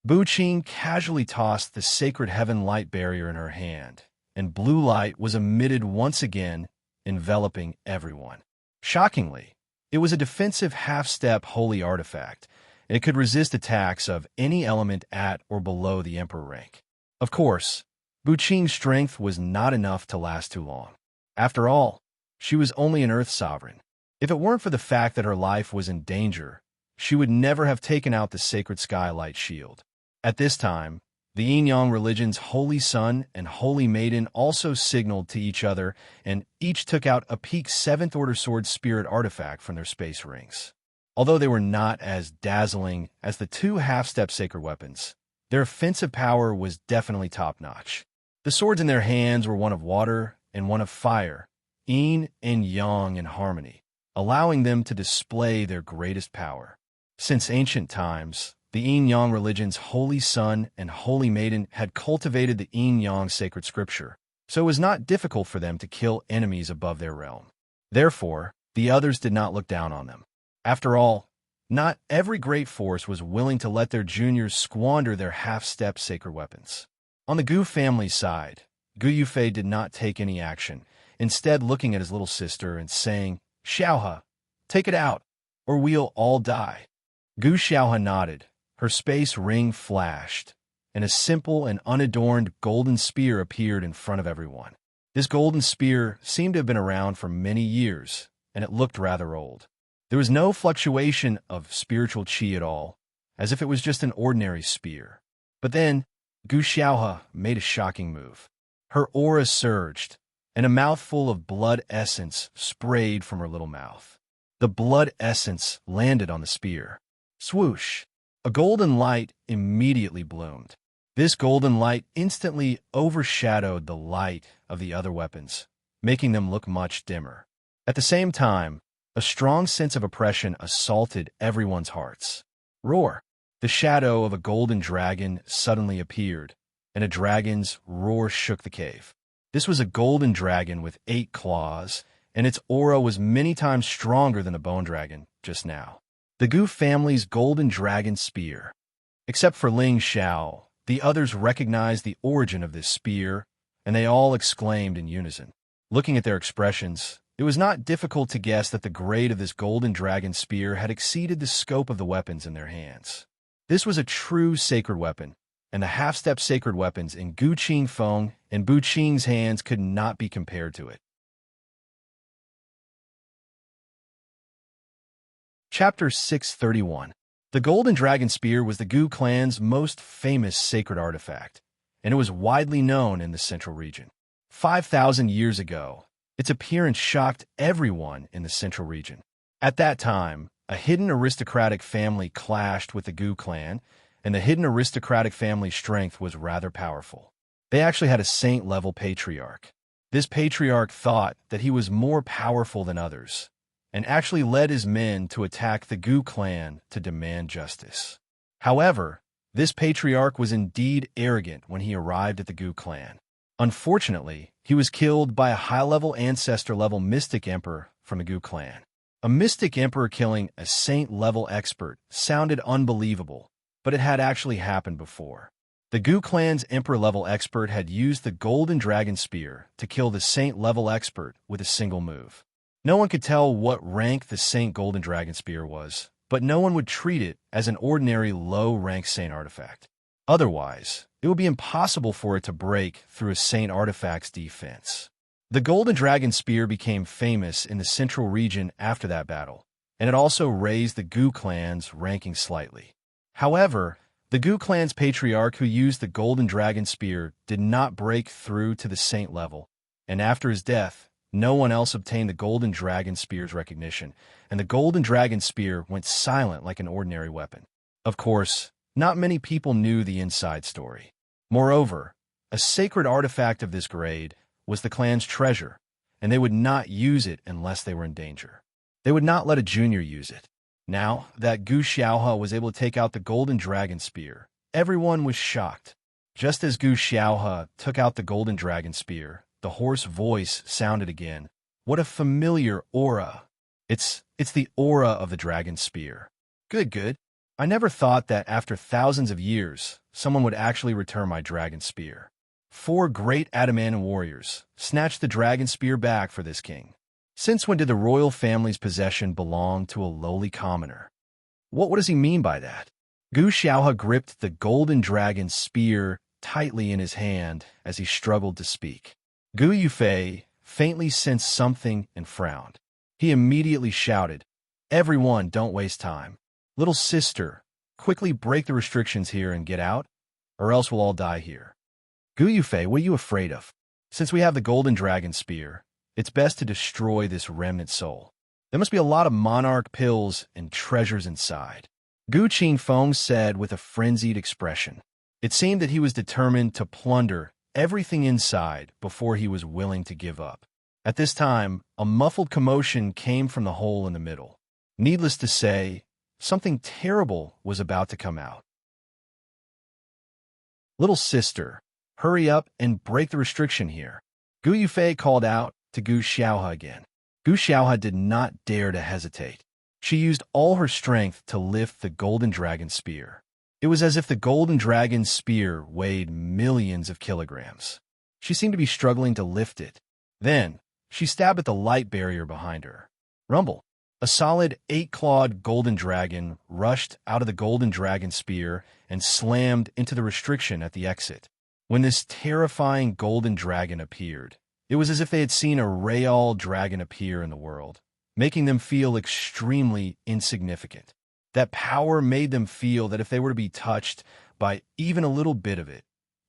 Bu Qing casually tossed the sacred heaven light barrier in her hand, and blue light was emitted once again, enveloping everyone. Shockingly, it was a defensive half-step holy artifact, and it could resist attacks of any element at or below the emperor rank. Of course, Bu Qing's strength was not enough to last too long. After all, she was only an Earth sovereign. If it weren't for the fact that her life was in danger, she would never have taken out the sacred skylight shield. At this time, the Yin-Yang religion's Holy Sun and Holy Maiden also signaled to each other, and each took out a peak 7th Order Sword Spirit artifact from their space rings. Although they were not as dazzling as the two half-step sacred weapons, their offensive power was definitely top-notch. The swords in their hands were one of water and one of fire, yin and yang in harmony, allowing them to display their greatest power. Since ancient times, the Yin-Yang religion's Holy Sun and Holy Maiden had cultivated the Yin-Yang sacred scripture, so it was not difficult for them to kill enemies above their realm. Therefore, the others did not look down on them. After all, not every great force was willing to let their juniors squander their half-step sacred weapons. On the Gu family's side, Gu Yufei did not take any action, instead looking at his little sister and saying, "Xiaohe, take it out, or we'll all die." Gu Xiaohe nodded. Her space ring flashed, and a simple and unadorned golden spear appeared in front of everyone. This golden spear seemed to have been around for many years, and it looked rather old. There was no fluctuation of spiritual qi at all, as if it was just an ordinary spear. But then, Xiaohe made a shocking move. Her aura surged, and a mouthful of blood essence sprayed from her little mouth. The blood essence landed on the spear. Swoosh! A golden light immediately bloomed. This golden light instantly overshadowed the light of the other weapons, making them look much dimmer. At the same time, a strong sense of oppression assaulted everyone's hearts. Roar! The shadow of a golden dragon suddenly appeared, and a dragon's roar shook the cave. This was a golden dragon with 8 claws, and its aura was many times stronger than the bone dragon just now. The Gu family's golden dragon spear. Except for Ling Xiao, the others recognized the origin of this spear, and they all exclaimed in unison. Looking at their expressions, it was not difficult to guess that the grade of this golden dragon spear had exceeded the scope of the weapons in their hands. This was a true sacred weapon, and the half-step sacred weapons in Gu Qingfeng and Bu Qing's hands could not be compared to it. Chapter 631. The Golden Dragon Spear was the Gu clan's most famous sacred artifact, and it was widely known in the central region. 5,000 years ago, its appearance shocked everyone in the central region. At that time, a hidden aristocratic family clashed with the Gu clan, and the hidden aristocratic family's strength was rather powerful. They actually had a saint-level patriarch. This patriarch thought that he was more powerful than others, and actually led his men to attack the Gu clan to demand justice. However, this patriarch was indeed arrogant when he arrived at the Gu clan. Unfortunately, he was killed by a high-level ancestor-level mystic emperor from the Gu clan. A mystic emperor killing a saint-level expert sounded unbelievable, but it had actually happened before. The Gu clan's emperor-level expert had used the Golden Dragon Spear to kill the saint-level expert with a single move. No one could tell what rank the Saint Golden Dragon Spear was, but no one would treat it as an ordinary low-rank Saint artifact. Otherwise, it would be impossible for it to break through a Saint artifact's defense. The Golden Dragon Spear became famous in the central region after that battle, and it also raised the Gu clan's ranking slightly. However, the Gu clan's patriarch who used the Golden Dragon Spear did not break through to the Saint level, and after his death, no one else obtained the Golden Dragon Spear's recognition, and the Golden Dragon Spear went silent like an ordinary weapon. Of course, not many people knew the inside story. Moreover, a sacred artifact of this grade was the clan's treasure, and they would not use it unless they were in danger. They would not let a junior use it. Now that Gu Xiaohe was able to take out the Golden Dragon Spear, everyone was shocked. Just as Gu Xiaohe took out the Golden Dragon Spear, the hoarse voice sounded again. What a familiar aura! It's the aura of the Dragon Spear. Good. I never thought that after thousands of years, someone would actually return my Dragon Spear. 4 great adamantine warriors snatched the Dragon Spear back for this king. Since when did the royal family's possession belong to a lowly commoner? What does he mean by that? Gu Xiaohe gripped the Golden Dragon Spear tightly in his hand as he struggled to speak. Gu Yufei faintly sensed something and frowned. He immediately shouted, "Everyone, don't waste time. Little sister, quickly break the restrictions here and get out, or else we'll all die here." Gu Yufei, what are you afraid of? Since we have the Golden Dragon Spear, it's best to destroy this remnant soul. There must be a lot of monarch pills and treasures inside. Gu Qingfeng said with a frenzied expression. It seemed that he was determined to plunder everything inside before he was willing to give up. At this time, a muffled commotion came from the hole in the middle. Needless to say, something terrible was about to come out. "Little sister, hurry up and break the restriction here," Gu Yufei called out to Gu Xiaohe again. Gu Xiaohe did not dare to hesitate. She used all her strength to lift the Golden Dragon Spear. It was as if the Golden Dragon Spear weighed millions of kilograms. She seemed to be struggling to lift it. Then, she stabbed at the light barrier behind her. Rumble! A solid 8-clawed golden dragon rushed out of the Golden Dragon Spear and slammed into the restriction at the exit. When this terrifying golden dragon appeared, it was as if they had seen a real dragon appear in the world, making them feel extremely insignificant. That power made them feel that if they were to be touched by even a little bit of it,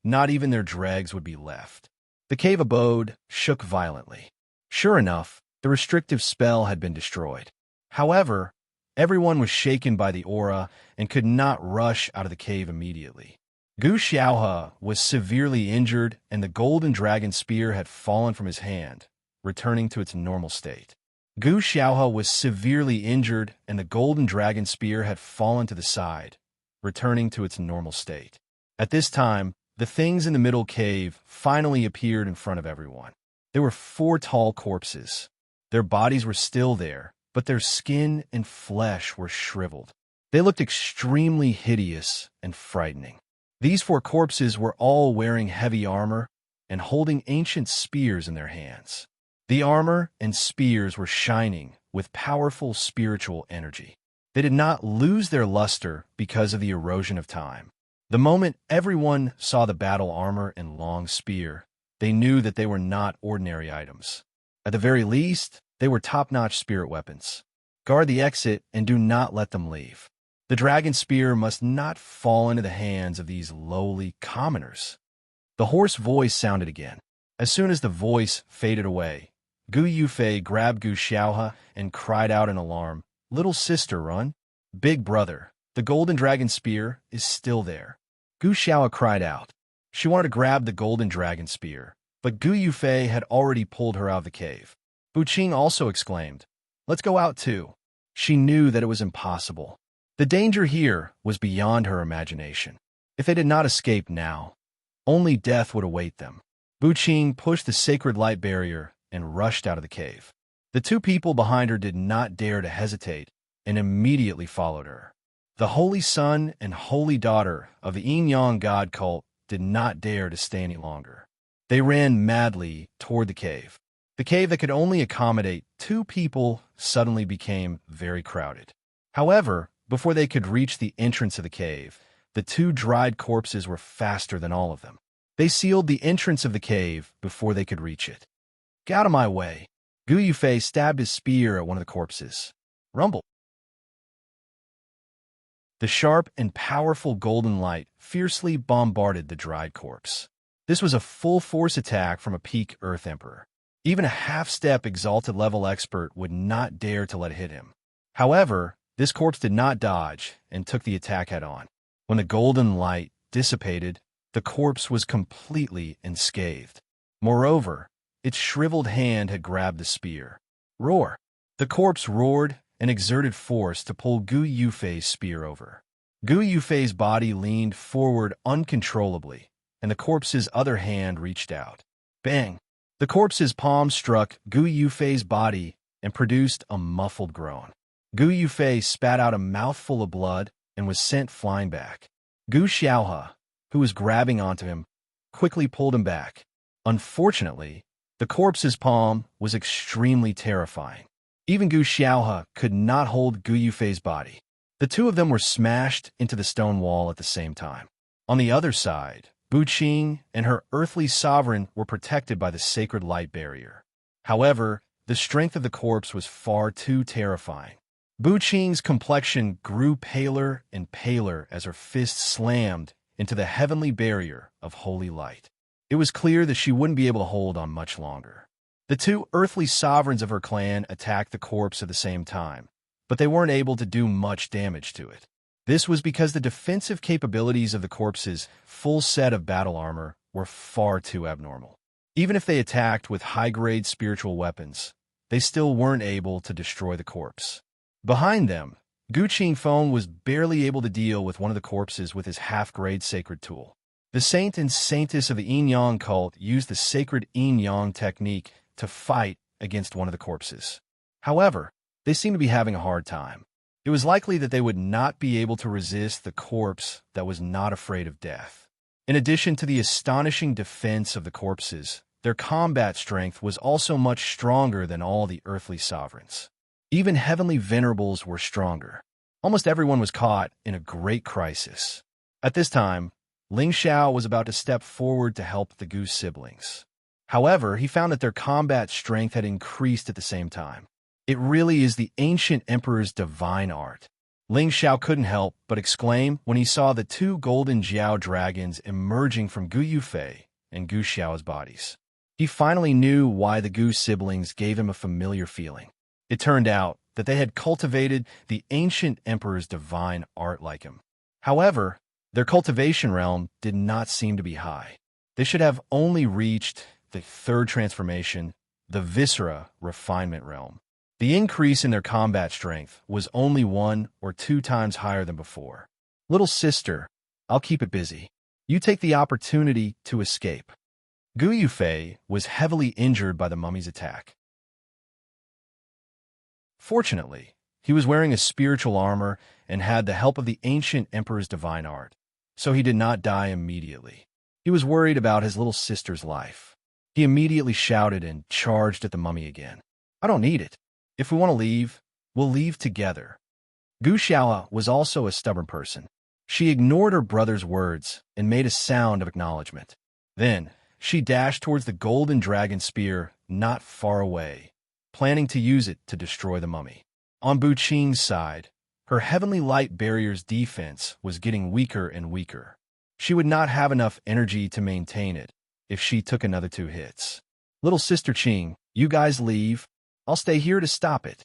not even their dregs would be left. The cave abode shook violently. Sure enough, the restrictive spell had been destroyed. However, everyone was shaken by the aura and could not rush out of the cave immediately. Xiaohe was severely injured, and the golden dragon spear had fallen from his hand, returning to its normal state. Xiaohe was severely injured, and the golden dragon spear had fallen to the side, returning to its normal state. At this time, the things in the middle cave finally appeared in front of everyone. There were 4 tall corpses. Their bodies were still there, but their skin and flesh were shriveled. They looked extremely hideous and frightening. These 4 corpses were all wearing heavy armor and holding ancient spears in their hands. The armor and spears were shining with powerful spiritual energy. They did not lose their luster because of the erosion of time. The moment everyone saw the battle armor and long spear, they knew that they were not ordinary items. At the very least, they were top-notch spirit weapons. Guard the exit and do not let them leave. The dragon spear must not fall into the hands of these lowly commoners. The hoarse voice sounded again. As soon as the voice faded away, Gu Yufei grabbed Gu Xiaohe and cried out in alarm, "Little sister, run! Big brother, the golden dragon spear is still there." Gu Xiaohe cried out. She wanted to grab the golden dragon spear, but Gu Yufei had already pulled her out of the cave. Bu Qing also exclaimed, "Let's go out too." She knew that it was impossible. The danger here was beyond her imagination. If they did not escape now, only death would await them. Bu Qing pushed the sacred light barrier and rushed out of the cave. The 2 people behind her did not dare to hesitate and immediately followed her. The holy son and holy daughter of the Yin-Yang god cult did not dare to stay any longer. They ran madly toward the cave. The cave that could only accommodate 2 people suddenly became very crowded. However, before they could reach the entrance of the cave, the 2 dried corpses were faster than all of them. They sealed the entrance of the cave before they could reach it. "Get out of my way!" Gu Yufei stabbed his spear at one of the corpses. Rumble. The sharp and powerful golden light fiercely bombarded the dried corpse. This was a full-force attack from a peak Earth Emperor. Even a half-step exalted level expert would not dare to let it hit him. However, this corpse did not dodge and took the attack head-on. When the golden light dissipated, the corpse was completely unscathed. Moreover, its shriveled hand had grabbed the spear. Roar! The corpse roared and exerted force to pull Gu Yufei's spear over. Gu Yufei's body leaned forward uncontrollably, and the corpse's other hand reached out. Bang! The corpse's palm struck Gu Yufei's body and produced a muffled groan. Gu Yufei spat out a mouthful of blood and was sent flying back. Gu Xiaohe, who was grabbing onto him, quickly pulled him back. Unfortunately, the corpse's palm was extremely terrifying. Even Gu Xiaohe could not hold Gu Yufei's body. The 2 of them were smashed into the stone wall at the same time. On the other side, Bu Qing and her earthly sovereign were protected by the sacred light barrier. However, the strength of the corpse was far too terrifying. Bu Qing's complexion grew paler and paler as her fist slammed into the heavenly barrier of holy light. It was clear that she wouldn't be able to hold on much longer. The 2 earthly sovereigns of her clan attacked the corpse at the same time, but they weren't able to do much damage to it. This was because the defensive capabilities of the corpse's full set of battle armor were far too abnormal. Even if they attacked with high-grade spiritual weapons, they still weren't able to destroy the corpse. Behind them, Gu Qingfeng was barely able to deal with one of the corpses with his half-grade sacred tool. The saint and saintess of the Yin-Yang cult used the sacred Yin-Yang technique to fight against one of the corpses. However, they seemed to be having a hard time. It was likely that they would not be able to resist the corpse that was not afraid of death. In addition to the astonishing defense of the corpses, their combat strength was also much stronger than all the earthly sovereigns. Even heavenly venerables were stronger. Almost everyone was caught in a great crisis. At this time, Ling Xiao was about to step forward to help the Gu siblings. However, he found that their combat strength had increased at the same time. It really is the ancient emperor's divine art. Ling Xiao couldn't help but exclaim when he saw the two golden Jiao dragons emerging from Gu Yufei and Gu Xiao's bodies. He finally knew why the Gu siblings gave him a familiar feeling. It turned out that they had cultivated the ancient emperor's divine art like him. However, their cultivation realm did not seem to be high. They should have only reached the third transformation, the Viscera refinement realm. The increase in their combat strength was only 1 or 2 times higher than before. Little sister, I'll keep it busy. You take the opportunity to escape. Gu Yufei was heavily injured by the mummy's attack. Fortunately, he was wearing a spiritual armor and had the help of the ancient emperor's divine art, so he did not die immediately. He was worried about his little sister's life. He immediately shouted and charged at the mummy again. I don't need it. If we want to leave, we'll leave together. Gu Xiao was also a stubborn person. She ignored her brother's words and made a sound of acknowledgement. Then, she dashed towards the golden dragon spear not far away, planning to use it to destroy the mummy. On Bu Qing's side, her heavenly light barrier's defense was getting weaker and weaker. She would not have enough energy to maintain it if she took another 2 hits. Little sister Qing, you guys leave. I'll stay here to stop it.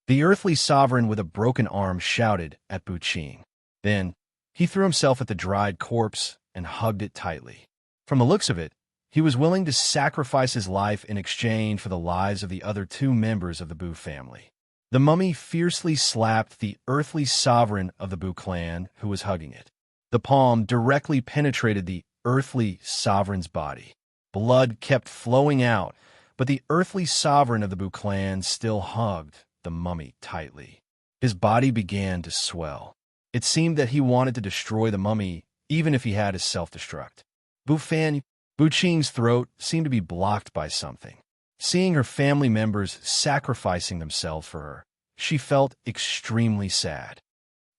The earthly sovereign with a broken arm shouted at Bu Qing. Then, he threw himself at the dried corpse and hugged it tightly. From the looks of it, he was willing to sacrifice his life in exchange for the lives of the other 2 members of the Bu family. The mummy fiercely slapped the earthly sovereign of the Bu clan who was hugging it. The palm directly penetrated the earthly sovereign's body. Blood kept flowing out, but the earthly sovereign of the Bu clan still hugged the mummy tightly. His body began to swell. It seemed that he wanted to destroy the mummy, even if he had to self-destruct. Bu Qing's throat seemed to be blocked by something. Seeing her family members sacrificing themselves for her, she felt extremely sad.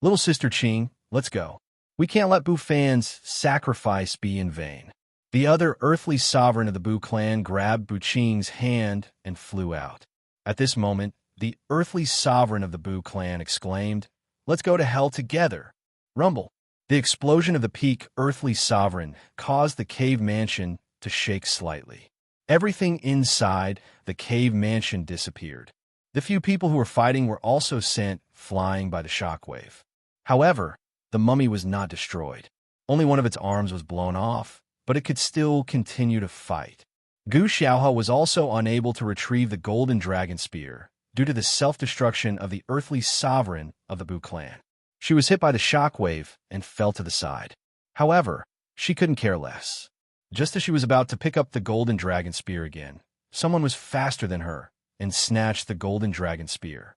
Little sister Qing, let's go. We can't let Bu Fan's sacrifice be in vain. The other earthly sovereign of the Bu clan grabbed Bu Qing's hand and flew out. At this moment, the earthly sovereign of the Bu clan exclaimed, Let's go to hell together. Rumble. The explosion of the peak earthly sovereign caused the cave mansion to shake slightly. Everything inside the cave mansion disappeared. The few people who were fighting were also sent flying by the shockwave. However, the mummy was not destroyed. Only one of its arms was blown off, but it could still continue to fight. Gu Xiaohe was also unable to retrieve the golden dragon spear due to the self-destruction of the earthly sovereign of the Bu clan. She was hit by the shockwave and fell to the side. However, she couldn't care less. Just as she was about to pick up the golden dragon spear again, someone was faster than her and snatched the golden dragon spear.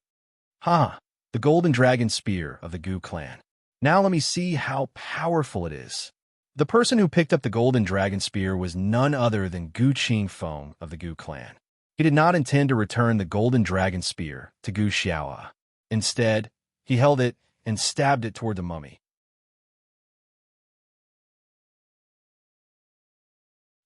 Ha! The golden dragon spear of the Gu clan. Now let me see how powerful it is. The person who picked up the golden dragon spear was none other than Gu Qingfeng of the Gu clan. He did not intend to return the golden dragon spear to Gu Xiaohe. Instead, he held it and stabbed it toward the mummy.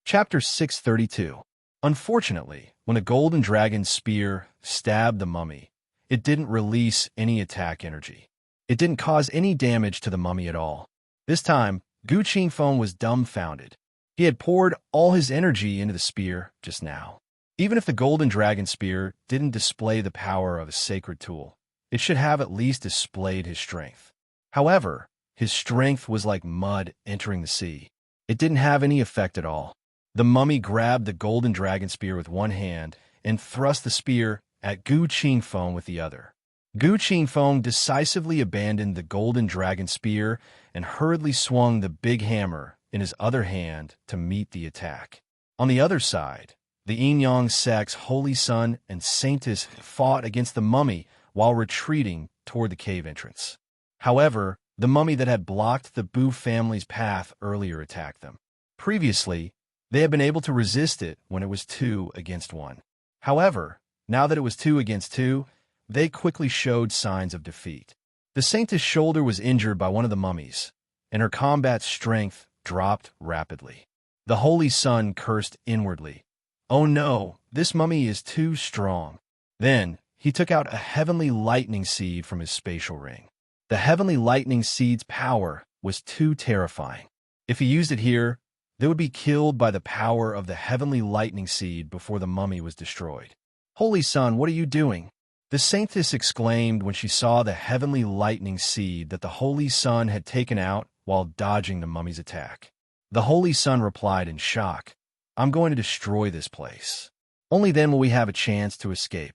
Chapter 632. Unfortunately, when the golden dragon spear stabbed the mummy, it didn't release any attack energy. It didn't cause any damage to the mummy at all. This time, Gu Qingfeng was dumbfounded. He had poured all his energy into the spear just now. Even if the golden dragon spear didn't display the power of a sacred tool, it should have at least displayed his strength. However, his strength was like mud entering the sea. It didn't have any effect at all. The mummy grabbed the golden dragon spear with one hand and thrust the spear at Gu Qingfeng with the other. Gu Qingfeng decisively abandoned the golden dragon spear and hurriedly swung the big hammer in his other hand to meet the attack. On the other side, the Yin-Yang sect's holy son and saintess fought against the mummy while retreating toward the cave entrance. However, the mummy that had blocked the Bu family's path earlier attacked them. Previously, they had been able to resist it when it was 2 against 1. However, now that it was 2 against 2, they quickly showed signs of defeat. The saintess' shoulder was injured by one of the mummies, and her combat strength dropped rapidly. The holy son cursed inwardly. Oh no, this mummy is too strong. Then, he took out a heavenly lightning seed from his spatial ring. The heavenly lightning seed's power was too terrifying. If he used it here, they would be killed by the power of the heavenly lightning seed before the mummy was destroyed. "Holy Son, what are you doing?" The saintess exclaimed when she saw the heavenly lightning seed that the Holy Son had taken out while dodging the mummy's attack. The Holy Son replied in shock, "I'm going to destroy this place. Only then will we have a chance to escape."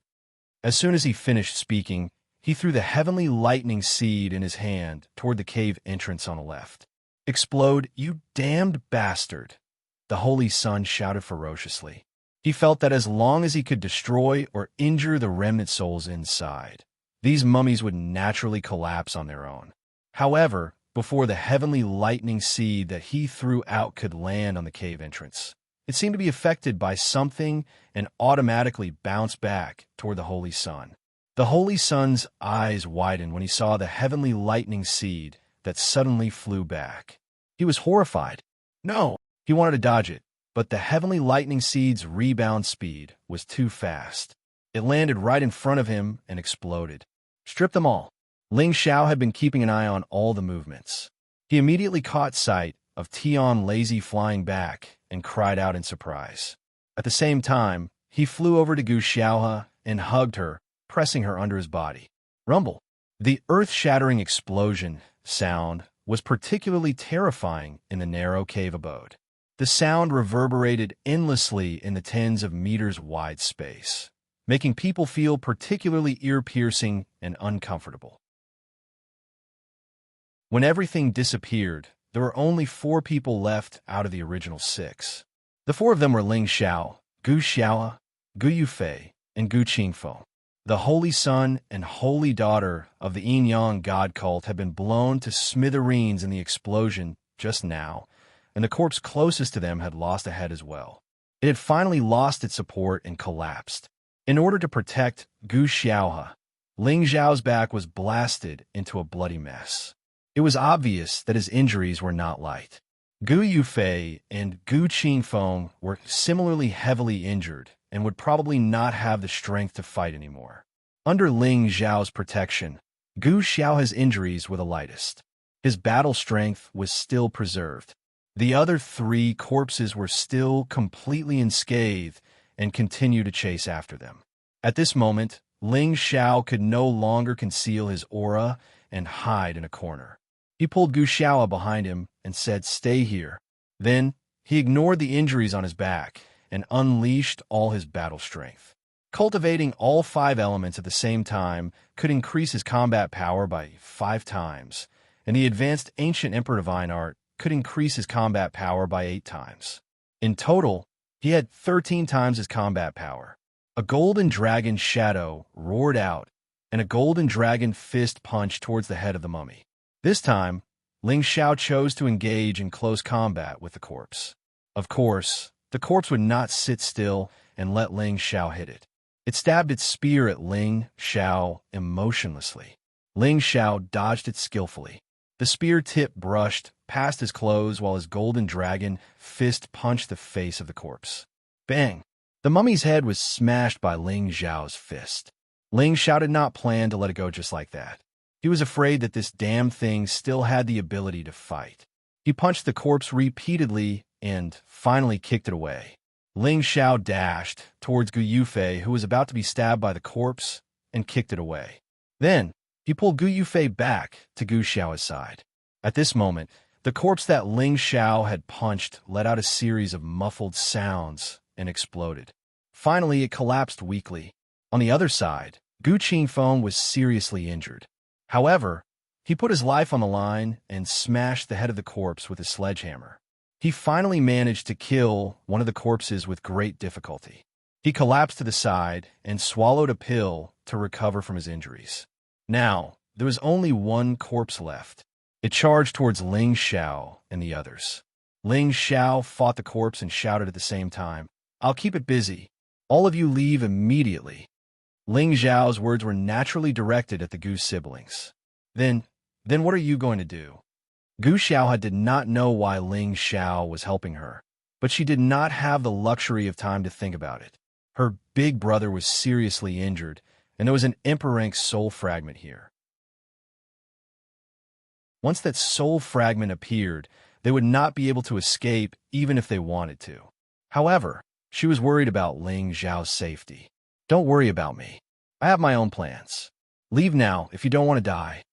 As soon as he finished speaking, he threw the heavenly lightning seed in his hand toward the cave entrance on the left. "Explode, you damned bastard!" the Holy Son shouted ferociously. He felt that as long as he could destroy or injure the remnant souls inside, these mummies would naturally collapse on their own. However, before the heavenly lightning seed that he threw out could land on the cave entrance, it seemed to be affected by something and automatically bounced back toward the Holy Son. The Holy Son's eyes widened when he saw the heavenly lightning seed that suddenly flew back. He was horrified. No, he wanted to dodge it, but the heavenly lightning seed's rebound speed was too fast. It landed right in front of him and exploded. "Strip them all." Ling Xiao had been keeping an eye on all the movements. He immediately caught sight of Tian lazy flying back and cried out in surprise. At the same time, he flew over to Xiaohe and hugged her, pressing her under his body. Rumble. The earth-shattering explosion sound was particularly terrifying in the narrow cave abode. The sound reverberated endlessly in the tens of meters wide space, making people feel particularly ear-piercing and uncomfortable. When everything disappeared, there were only 4 people left out of the original 6. The 4 of them were Ling Xiao, Gu Xiaohe, Gu Yufei, and Gu Qingfeng. The Holy Son and Holy Daughter of the Yin-Yang God cult had been blown to smithereens in the explosion just now, and the corpse closest to them had lost a head as well. It had finally lost its support and collapsed. In order to protect Gu Xiaohe, Ling Xiao's back was blasted into a bloody mess. It was obvious that his injuries were not light. Gu Yufei and Gu Qingfeng were similarly heavily injured and would probably not have the strength to fight anymore. Under Ling Xiao's protection, Gu Xiaohe's injuries were the lightest. His battle strength was still preserved. The other 3 corpses were still completely unscathed and continued to chase after them. At this moment, Ling Xiao could no longer conceal his aura and hide in a corner. He pulled Gu Xiaohe behind him and said, "Stay here." Then, he ignored the injuries on his back and unleashed all his battle strength. Cultivating all 5 elements at the same time could increase his combat power by 5 times, and the advanced ancient Emperor Divine Art could increase his combat power by 8 times. In total, he had 13 times his combat power. A golden dragon shadow roared out, and a golden dragon fist punched towards the head of the mummy. This time, Ling Xiao chose to engage in close combat with the corpse. Of course, the corpse would not sit still and let Ling Xiao hit it. It stabbed its spear at Ling Xiao emotionlessly. Ling Xiao dodged it skillfully. The spear tip brushed past his clothes while his golden dragon fist punched the face of the corpse. Bang! The mummy's head was smashed by Ling Xiao's fist. Ling Xiao did not plan to let it go just like that. He was afraid that this damn thing still had the ability to fight. He punched the corpse repeatedly and finally kicked it away. Ling Xiao dashed towards Gu Yufei, who was about to be stabbed by the corpse, and kicked it away. Then, he pulled Gu Yufei back to Gu Xiao's side. At this moment, the corpse that Ling Xiao had punched let out a series of muffled sounds and exploded. Finally, it collapsed weakly. On the other side, Gu Qingfeng was seriously injured. However, he put his life on the line and smashed the head of the corpse with his sledgehammer. He finally managed to kill one of the corpses with great difficulty. He collapsed to the side and swallowed a pill to recover from his injuries. Now, there was only one corpse left. It charged towards Ling Xiao and the others. Ling Xiao fought the corpse and shouted at the same time, "I'll keep it busy. All of you leave immediately." Ling Xiao's words were naturally directed at the Gu siblings. Then what are you going to do? Gu Xiaohe did not know why Ling Xiao was helping her, but she did not have the luxury of time to think about it. Her big brother was seriously injured, and there was an Emperor rank soul fragment here. Once that soul fragment appeared, they would not be able to escape even if they wanted to. However, she was worried about Ling Xiao's safety. "Don't worry about me. I have my own plans. Leave now if you don't want to die."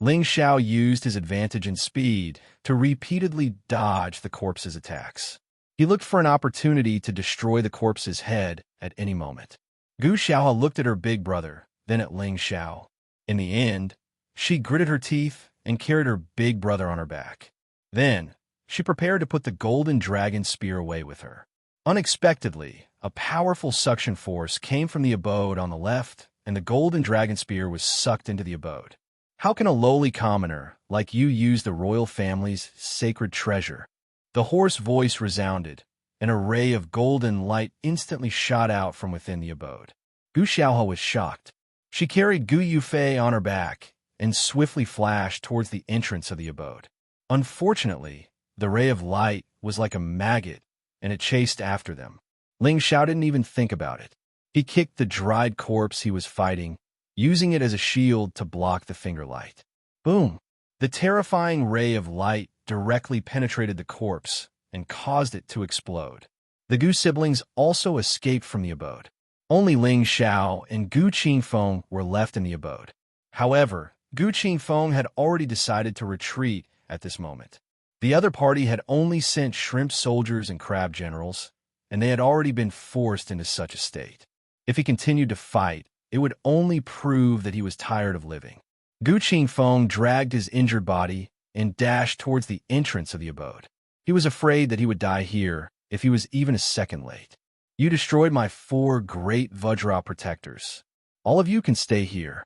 Ling Xiao used his advantage in speed to repeatedly dodge the corpse's attacks. He looked for an opportunity to destroy the corpse's head at any moment. Gu Xiaohe looked at her big brother, then at Ling Xiao. In the end, she gritted her teeth and carried her big brother on her back. Then, she prepared to put the golden dragon spear away with her. Unexpectedly, a powerful suction force came from the abode on the left, and the golden dragon spear was sucked into the abode. "How can a lowly commoner like you use the royal family's sacred treasure?" The hoarse voice resounded. An ray of golden light instantly shot out from within the abode. Gu Xiaohe was shocked. She carried Gu Yufei on her back and swiftly flashed towards the entrance of the abode. Unfortunately, the ray of light was like a maggot, and it chased after them. Ling Xiao didn't even think about it. He kicked the dried corpse he was fighting, using it as a shield to block the finger light. Boom! The terrifying ray of light directly penetrated the corpse and caused it to explode. The Gu siblings also escaped from the abode. Only Ling Xiao and Gu Qingfeng were left in the abode. However, Gu Qingfeng had already decided to retreat at this moment. The other party had only sent shrimp soldiers and crab generals, and they had already been forced into such a state. If he continued to fight, it would only prove that he was tired of living. Gu Qingfeng dragged his injured body and dashed towards the entrance of the abode. He was afraid that he would die here if he was even a second late. "You destroyed my 4 great Vajra protectors. All of you can stay here."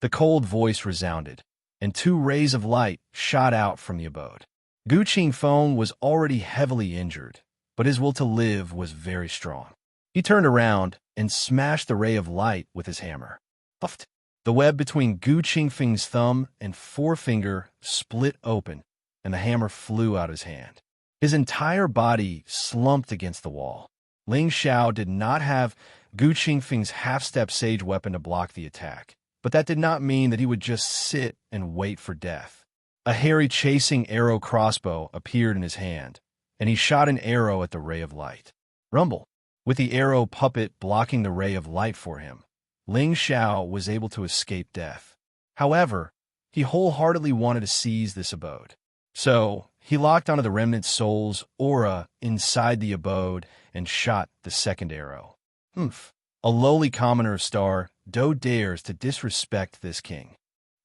The cold voice resounded, and 2 rays of light shot out from the abode. Gu Qingfeng was already heavily injured, but his will to live was very strong. He turned around and smashed the ray of light with his hammer. Puffed. The web between Gu Qingfeng's thumb and forefinger split open, and the hammer flew out of his hand. His entire body slumped against the wall. Ling Xiao did not have Gu Qingfeng's half-step sage weapon to block the attack, but that did not mean that he would just sit and wait for death. A hairy chasing arrow crossbow appeared in his hand, and he shot an arrow at the ray of light. Rumble! With the arrow puppet blocking the ray of light for him, Ling Xiao was able to escape death. However, he wholeheartedly wanted to seize this abode. So, he locked onto the remnant soul's aura inside the abode and shot the second arrow. "Humph! A lowly commoner of Star Do dares to disrespect this king."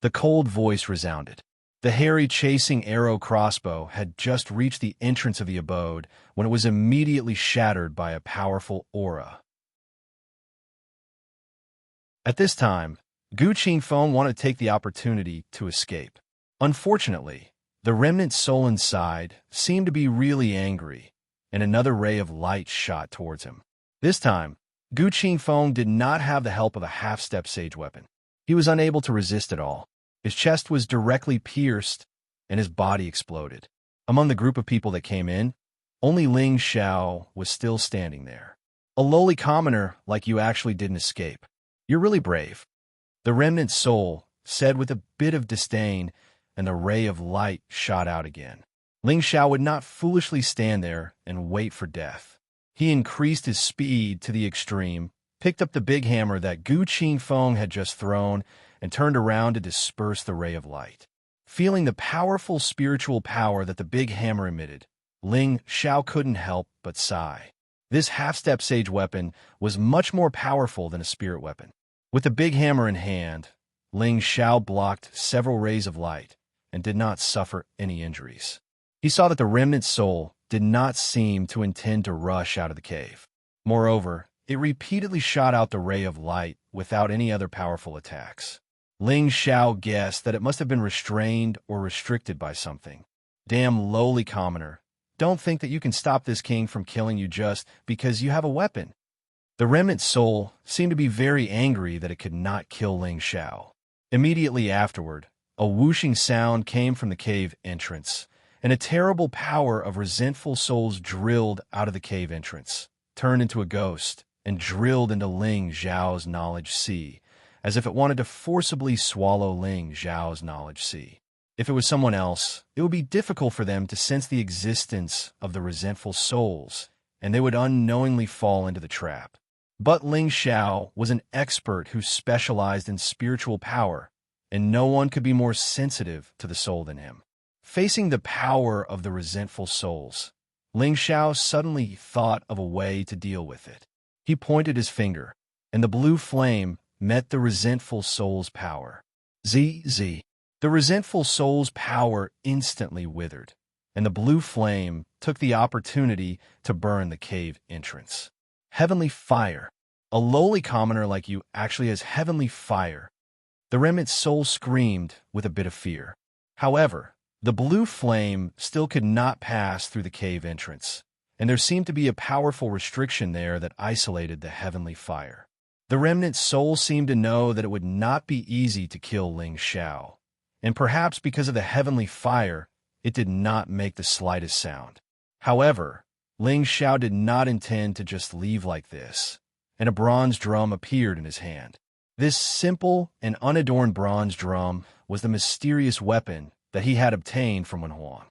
The cold voice resounded. The hairy chasing arrow crossbow had just reached the entrance of the abode when it was immediately shattered by a powerful aura. At this time, Gu Qingfeng wanted to take the opportunity to escape. Unfortunately, the remnant soul inside seemed to be really angry, and another ray of light shot towards him. This time, Gu Qingfeng did not have the help of a half-step sage weapon. He was unable to resist at all. His chest was directly pierced, and his body exploded. Among the group of people that came in, only Ling Xiao was still standing there. "A lowly commoner like you actually didn't escape. You're really brave," the remnant soul said with a bit of disdain, and the ray of light shot out again. Ling Xiao would not foolishly stand there and wait for death. He increased his speed to the extreme, picked up the big hammer that Gu Qingfeng had just thrown, and turned around to disperse the ray of light. Feeling the powerful spiritual power that the big hammer emitted, Ling Xiao couldn't help but sigh. This half-step sage weapon was much more powerful than a spirit weapon. With the big hammer in hand, Ling Xiao blocked several rays of light and did not suffer any injuries. He saw that the remnant soul did not seem to intend to rush out of the cave. Moreover, it repeatedly shot out the ray of light without any other powerful attacks. Ling Xiao guessed that it must have been restrained or restricted by something. "Damn lowly commoner. Don't think that you can stop this king from killing you just because you have a weapon." The remnant soul seemed to be very angry that it could not kill Ling Xiao. Immediately afterward, a whooshing sound came from the cave entrance, and a terrible power of resentful souls drilled out of the cave entrance, turned into a ghost, and drilled into Ling Xiao's knowledge sea, as if it wanted to forcibly swallow Ling Xiao's knowledge sea. If it was someone else, it would be difficult for them to sense the existence of the resentful souls, and they would unknowingly fall into the trap. But Ling Xiao was an expert who specialized in spiritual power, and no one could be more sensitive to the soul than him. Facing the power of the resentful souls, Ling Xiao suddenly thought of a way to deal with it. He pointed his finger, and the blue flame met the resentful soul's power. ZZ. The resentful soul's power instantly withered, and the blue flame took the opportunity to burn the cave entrance. Heavenly fire. A lowly commoner like you actually has heavenly fire. The remnant soul screamed with a bit of fear. However, the blue flame still could not pass through the cave entrance, and there seemed to be a powerful restriction there that isolated the heavenly fire. The remnant soul seemed to know that it would not be easy to kill Ling Xiao, and perhaps because of the heavenly fire, it did not make the slightest sound. However, Ling Xiao did not intend to just leave like this, and a bronze drum appeared in his hand. This simple and unadorned bronze drum was the mysterious weapon that he had obtained from Wen Huang.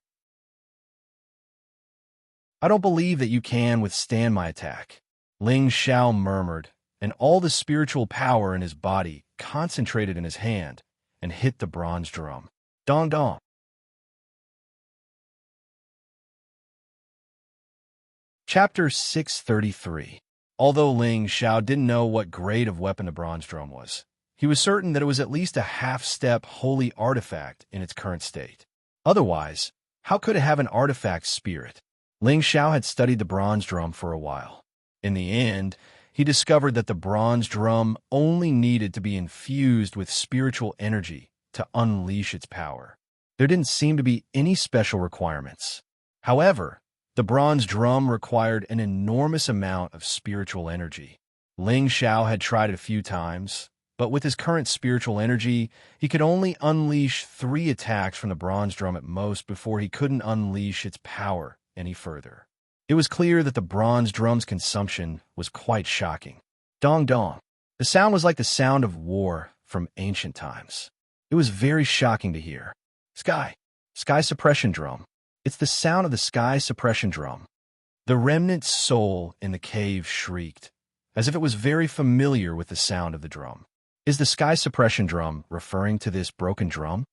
I don't believe that you can withstand my attack, Ling Xiao murmured, and all the spiritual power in his body concentrated in his hand and hit the bronze drum. Dong dong. Chapter 633. Although Ling Xiao didn't know what grade of weapon the bronze drum was, he was certain that it was at least a half-step holy artifact in its current state. Otherwise, how could it have an artifact spirit? Ling Xiao had studied the bronze drum for a while. In the end, he discovered that the bronze drum only needed to be infused with spiritual energy to unleash its power. There didn't seem to be any special requirements. However, the bronze drum required an enormous amount of spiritual energy. Ling Xiao had tried it a few times, but with his current spiritual energy, he could only unleash 3 attacks from the bronze drum at most before he couldn't unleash its power any further. It was clear that the bronze drum's consumption was quite shocking. Dong dong. The sound was like the sound of war from ancient times. It was very shocking to hear. Sky suppression drum. It's the sound of the sky suppression drum. The remnant soul in the cave shrieked, as if it was very familiar with the sound of the drum. Is the sky suppression drum referring to this broken drum?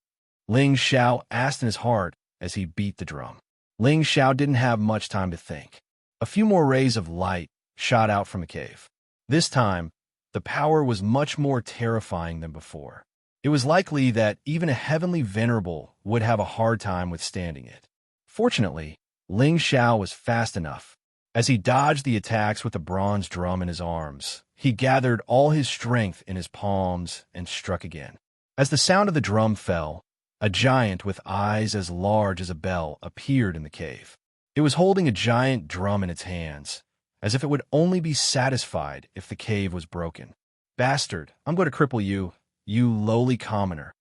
Ling Xiao asked in his heart as he beat the drum. Ling Xiao didn't have much time to think. A few more rays of light shot out from the cave. This time, the power was much more terrifying than before. It was likely that even a heavenly venerable would have a hard time withstanding it. Fortunately, Ling Xiao was fast enough. As he dodged the attacks with the bronze drum in his arms, he gathered all his strength in his palms and struck again. As the sound of the drum fell, a giant with eyes as large as a bell appeared in the cave. It was holding a giant drum in its hands, as if it would only be satisfied if the cave was broken. Bastard, I'm going to cripple you, you lowly commoner.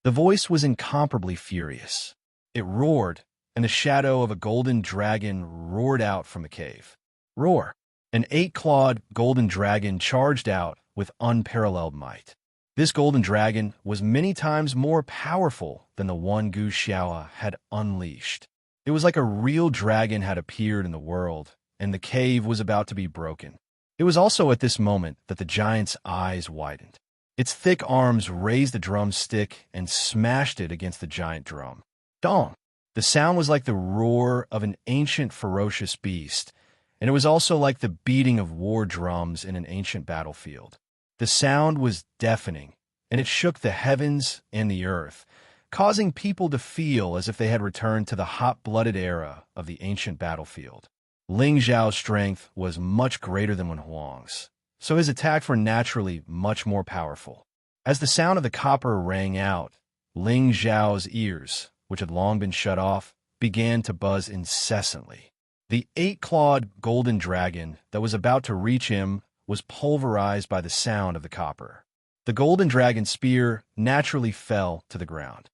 The voice was incomparably furious. It roared, and the shadow of a golden dragon roared out from the cave. Roar! An 8-clawed golden dragon charged out with unparalleled might. This golden dragon was many times more powerful than the one Gu Xiao had unleashed. It was like a real dragon had appeared in the world, and the cave was about to be broken. It was also at this moment that the giant's eyes widened. Its thick arms raised the drumstick and smashed it against the giant drum. Dong! The sound was like the roar of an ancient ferocious beast, and it was also like the beating of war drums in an ancient battlefield. The sound was deafening, and it shook the heavens and the earth, causing people to feel as if they had returned to the hot-blooded era of the ancient battlefield. Ling Xiao's strength was much greater than Wen Huang's, so his attacks were naturally much more powerful. As the sound of the copper rang out, Ling Xiao's ears, which had long been shut off, began to buzz incessantly. The 8-clawed golden dragon that was about to reach him was pulverized by the sound of the copper. The golden dragon's spear naturally fell to the ground.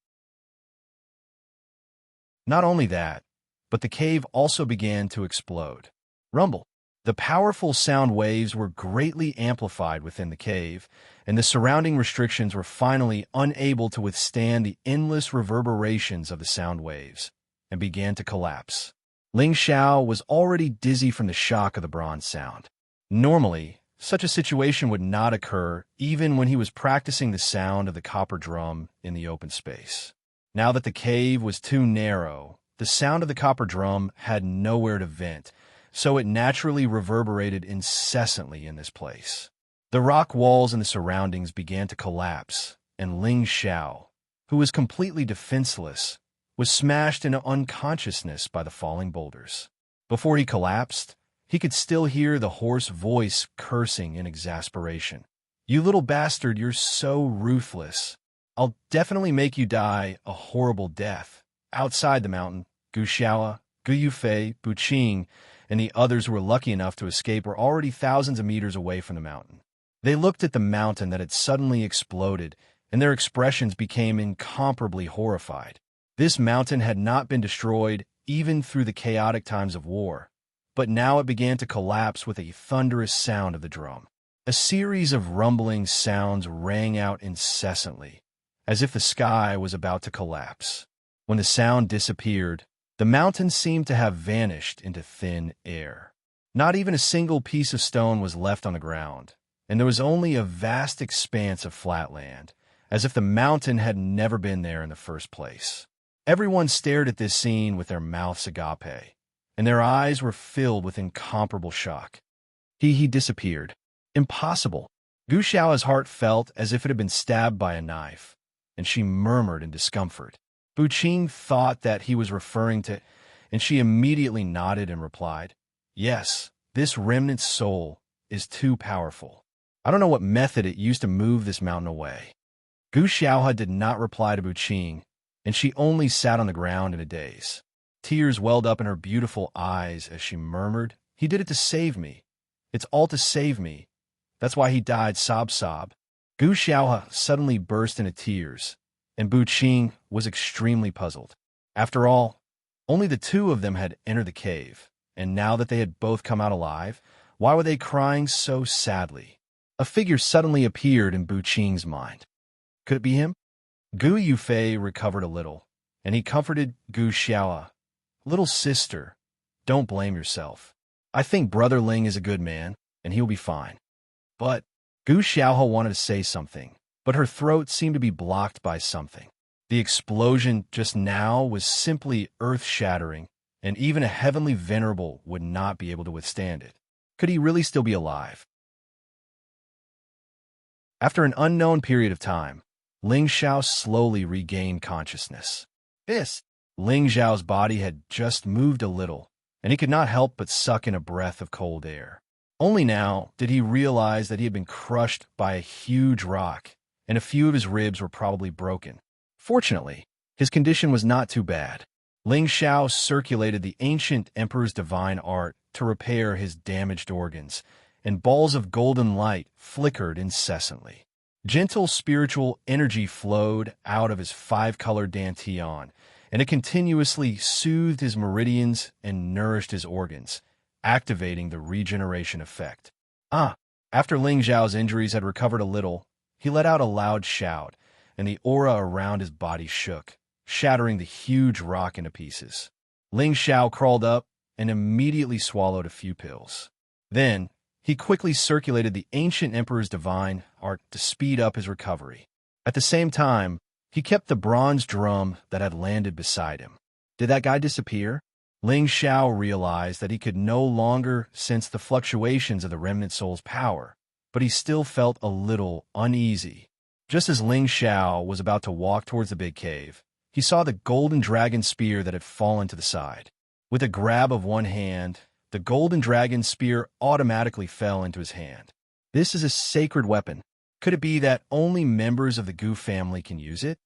Not only that, but the cave also began to explode. Rumble! The powerful sound waves were greatly amplified within the cave, and the surrounding restrictions were finally unable to withstand the endless reverberations of the sound waves, and began to collapse. Ling Xiao was already dizzy from the shock of the bronze sound. Normally, such a situation would not occur even when he was practicing the sound of the copper drum in the open space. Now that the cave was too narrow, the sound of the copper drum had nowhere to vent, so it naturally reverberated incessantly in this place. The rock walls and the surroundings began to collapse, and Ling Xiao, who was completely defenseless, was smashed into unconsciousness by the falling boulders. Before he collapsed, he could still hear the hoarse voice cursing in exasperation. "You little bastard, you're so ruthless. I'll definitely make you die a horrible death." Outside the mountain, Gu Xiao, Gu Yufei, Bu Qing, and the others who were lucky enough to escape were already thousands of meters away from the mountain. They looked at the mountain that had suddenly exploded, and their expressions became incomparably horrified. This mountain had not been destroyed even through the chaotic times of war, but now it began to collapse with a thunderous sound of the drum. A series of rumbling sounds rang out incessantly, as if the sky was about to collapse. When the sound disappeared, the mountain seemed to have vanished into thin air. Not even a single piece of stone was left on the ground, and there was only a vast expanse of flat land, as if the mountain had never been there in the first place. Everyone stared at this scene with their mouths agape, and their eyes were filled with incomparable shock. He disappeared. Impossible. Gu Xiao's heart felt as if it had been stabbed by a knife, and she murmured in discomfort. Bu Qing thought that he was referring to, and she immediately nodded and replied, "Yes, this remnant soul is too powerful. I don't know what method it used to move this mountain away." Gu Xiaoha did not reply to Bu Qing, and she only sat on the ground in a daze. Tears welled up in her beautiful eyes as she murmured, "He did it to save me. It's all to save me. That's why he died, sob sob." Gu Xiaoha suddenly burst into tears, and Bu Qing was extremely puzzled. After all, only the two of them had entered the cave, and now that they had both come out alive, why were they crying so sadly? A figure suddenly appeared in Bu Qing's mind. Could it be him? Gu Yufei recovered a little, and he comforted Gu Xiaoa. "Little sister, don't blame yourself. I think Brother Ling is a good man, and he'll be fine." But Gu Xiaoha wanted to say something, but her throat seemed to be blocked by something. The explosion just now was simply earth-shattering, and even a heavenly venerable would not be able to withstand it. Could he really still be alive? After an unknown period of time, Ling Xiao slowly regained consciousness. Ling Xiao's body had just moved a little, and he could not help but suck in a breath of cold air. Only now did he realize that he had been crushed by a huge rock, and a few of his ribs were probably broken. Fortunately, his condition was not too bad. Ling Xiao circulated the ancient emperor's divine art to repair his damaged organs, and balls of golden light flickered incessantly. Gentle spiritual energy flowed out of his five-colored dantian, and it continuously soothed his meridians and nourished his organs, activating the regeneration effect. After Ling Xiao's injuries had recovered a little, he let out a loud shout, and the aura around his body shook, shattering the huge rock into pieces. Ling Xiao crawled up and immediately swallowed a few pills. Then, he quickly circulated the ancient emperor's divine art to speed up his recovery. At the same time, he kept the bronze drum that had landed beside him. Did that guy disappear? Ling Xiao realized that he could no longer sense the fluctuations of the remnant soul's power, but he still felt a little uneasy. Just as Ling Xiao was about to walk towards the big cave, he saw the golden dragon spear that had fallen to the side. With a grab of one hand, the golden dragon spear automatically fell into his hand. This is a sacred weapon. Could it be that only members of the Gu family can use it?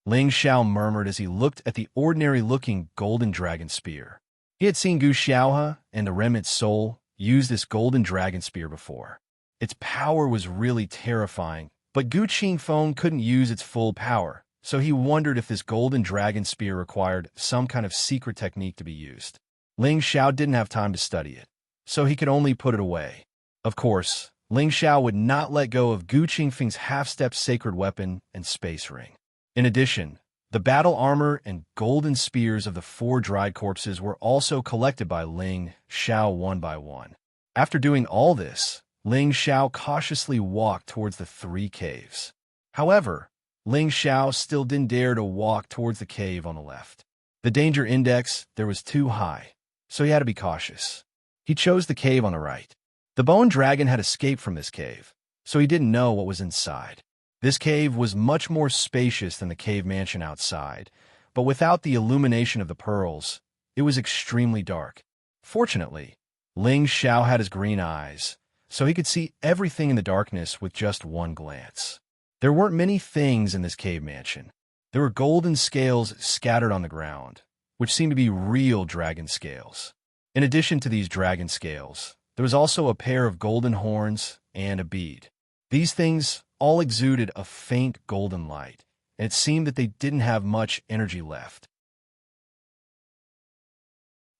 Ling Xiao murmured as he looked at the ordinary-looking golden dragon spear. He had seen Gu Xiaohe and the remnant soul use this golden dragon spear before. Its power was really terrifying, but Gu Qingfeng couldn't use its full power, so he wondered if this golden dragon spear required some kind of secret technique to be used. Ling Xiao didn't have time to study it, so he could only put it away. Of course, Ling Xiao would not let go of Gu Qingfeng's half-step sacred weapon and space ring. In addition, the battle armor and golden spears of the 4 dried corpses were also collected by Ling Xiao one by one. After doing all this, Ling Xiao cautiously walked towards the 3 caves. However, Ling Xiao still didn't dare to walk towards the cave on the left. The danger index there was too high, so he had to be cautious. He chose the cave on the right. The bone dragon had escaped from this cave, so he didn't know what was inside. This cave was much more spacious than the cave mansion outside, but without the illumination of the pearls, it was extremely dark. Fortunately, Ling Xiao had his green eyes, so he could see everything in the darkness with just one glance. There weren't many things in this cave mansion. There were golden scales scattered on the ground, which seemed to be real dragon scales. In addition to these dragon scales, there was also a pair of golden horns and a bead. These things all exuded a faint golden light, and it seemed that they didn't have much energy left.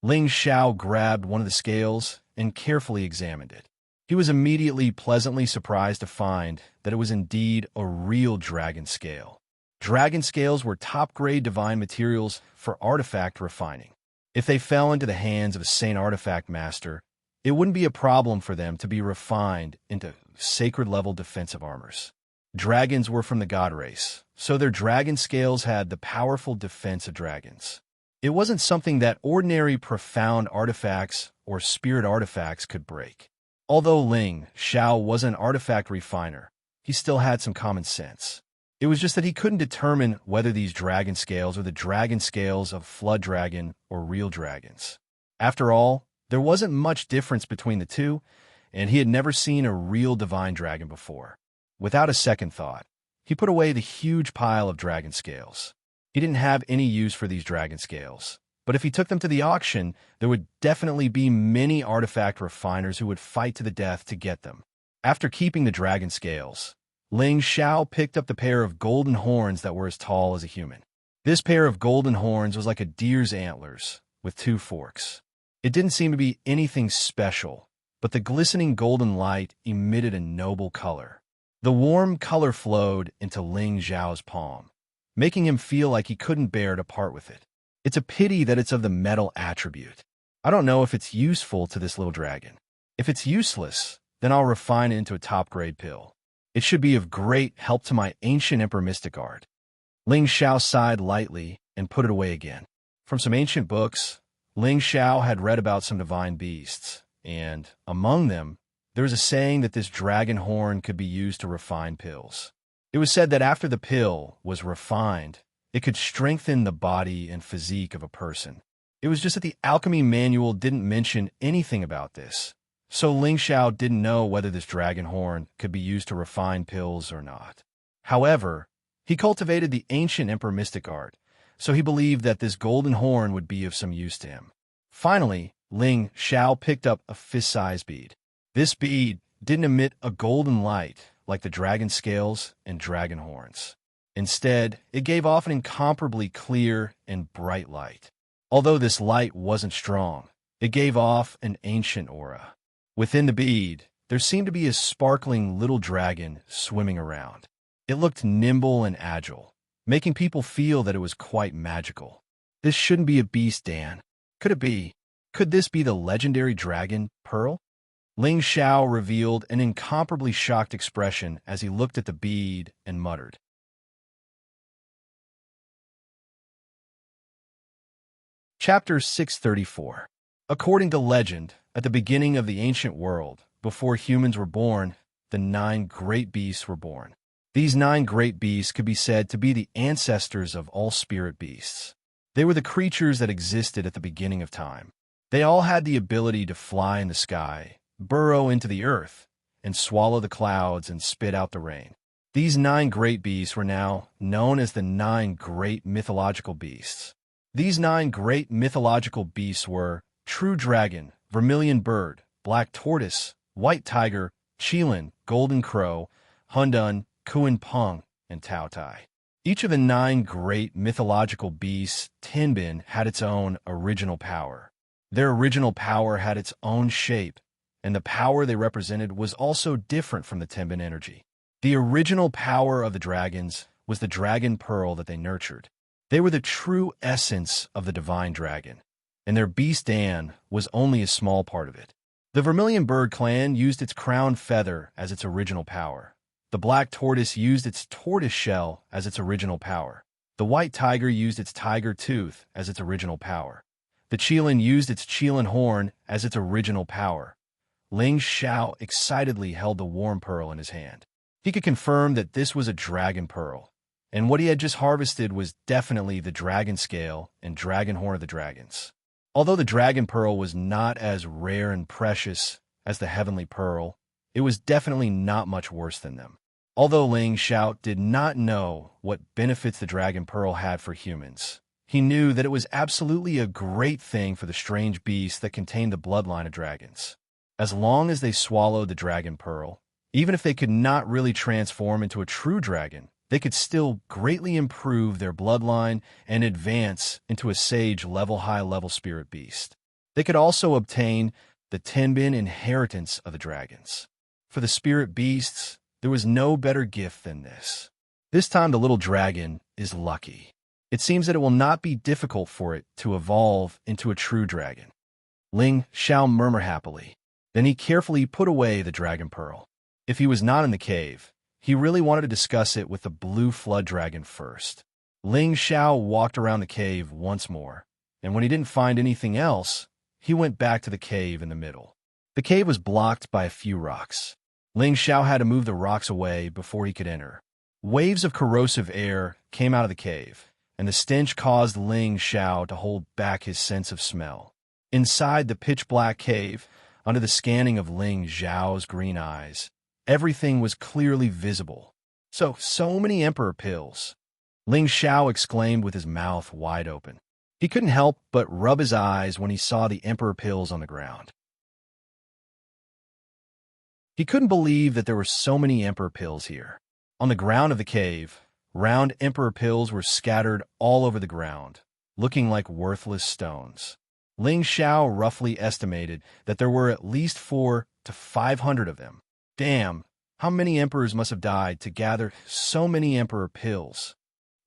Ling Xiao grabbed one of the scales and carefully examined it. He was immediately pleasantly surprised to find that it was indeed a real dragon scale. Dragon scales were top-grade divine materials for artifact refining. If they fell into the hands of a saint artifact master, it wouldn't be a problem for them to be refined into sacred-level defensive armors. Dragons were from the god race, so their dragon scales had the powerful defense of dragons. It wasn't something that ordinary profound artifacts or spirit artifacts could break. Although Ling Xiao was an artifact refiner, he still had some common sense. It was just that he couldn't determine whether these dragon scales were the dragon scales of Flood Dragon or real dragons. After all, there wasn't much difference between the two, and he had never seen a real divine dragon before. Without a second thought, he put away the huge pile of dragon scales. He didn't have any use for these dragon scales, but if he took them to the auction, there would definitely be many artifact refiners who would fight to the death to get them. After keeping the dragon scales, Ling Xiao picked up the pair of golden horns that were as tall as a human. This pair of golden horns was like a deer's antlers, with 2 forks. It didn't seem to be anything special, but the glistening golden light emitted a noble color. The warm color flowed into Ling Xiao's palm, making him feel like he couldn't bear to part with it. It's a pity that it's of the metal attribute. I don't know if it's useful to this little dragon. If it's useless, then I'll refine it into a top-grade pill. It should be of great help to my ancient emperor mystic art. Ling Xiao sighed lightly and put it away again. From some ancient books, Ling Xiao had read about some divine beasts, and among them, there was a saying that this dragon horn could be used to refine pills. It was said that after the pill was refined, it could strengthen the body and physique of a person. It was just that the alchemy manual didn't mention anything about this, so Ling Xiao didn't know whether this dragon horn could be used to refine pills or not. However, he cultivated the ancient emperor mystic art, so he believed that this golden horn would be of some use to him. Finally, Ling Xiao picked up a fist-sized bead. This bead didn't emit a golden light like the dragon scales and dragon horns. Instead, it gave off an incomparably clear and bright light. Although this light wasn't strong, it gave off an ancient aura. Within the bead, there seemed to be a sparkling little dragon swimming around. It looked nimble and agile, making people feel that it was quite magical. This shouldn't be a beast, Dan. Could it be? Could this be the legendary dragon, Pearl? Ling Xiao revealed an incomparably shocked expression as he looked at the bead and muttered. Chapter 634. According to legend, at the beginning of the ancient world, before humans were born, the 9 great beasts were born. These 9 great beasts could be said to be the ancestors of all spirit beasts. They were the creatures that existed at the beginning of time. They all had the ability to fly in the sky, burrow into the earth, and swallow the clouds and spit out the rain. These 9 great beasts were now known as the 9 great mythological beasts. These 9 great mythological beasts were True Dragon, Vermilion Bird, Black Tortoise, White Tiger, Qilin, Golden Crow, Hundun, Kuan Peng, and Tao Tai. Each of the 9 great mythological beasts, Tinbin, had its own original power. Their original power had its own shape, and the power they represented was also different from the Tenbin energy. The original power of the dragons was the dragon pearl that they nurtured. They were the true essence of the divine dragon, and their beast Dan was only a small part of it. The Vermilion Bird clan used its crowned feather as its original power. The Black Tortoise used its tortoise shell as its original power. The White Tiger used its tiger tooth as its original power. The Qilin used its Qilin horn as its original power. Ling Xiao excitedly held the warm pearl in his hand. He could confirm that this was a dragon pearl, and what he had just harvested was definitely the dragon scale and dragon horn of the dragons. Although the dragon pearl was not as rare and precious as the heavenly pearl, it was definitely not much worse than them. Although Ling Xiao did not know what benefits the dragon pearl had for humans, he knew that it was absolutely a great thing for the strange beast that contained the bloodline of dragons. As long as they swallowed the dragon pearl, even if they could not really transform into a true dragon, they could still greatly improve their bloodline and advance into a sage high-level spirit beast. They could also obtain the Tenbin inheritance of the dragons. For the spirit beasts, there was no better gift than this. This time the little dragon is lucky. It seems that it will not be difficult for it to evolve into a true dragon. Ling Xiao murmured happily. Then he carefully put away the dragon pearl. If he was not in the cave, he really wanted to discuss it with the blue flood dragon first. Ling Xiao walked around the cave once more, and when he didn't find anything else, he went back to the cave in the middle. The cave was blocked by a few rocks. Ling Xiao had to move the rocks away before he could enter. Waves of corrosive air came out of the cave, and the stench caused Ling Xiao to hold back his sense of smell. Inside the pitch-black cave, under the scanning of Ling Xiao's green eyes, everything was clearly visible. So many emperor pills. Ling Xiao exclaimed with his mouth wide open. He couldn't help but rub his eyes when he saw the emperor pills on the ground. He couldn't believe that there were so many emperor pills here. On the ground of the cave, round emperor pills were scattered all over the ground, looking like worthless stones. Ling Xiao roughly estimated that there were at least 400 to 500 of them. Damn, how many emperors must have died to gather so many emperor pills?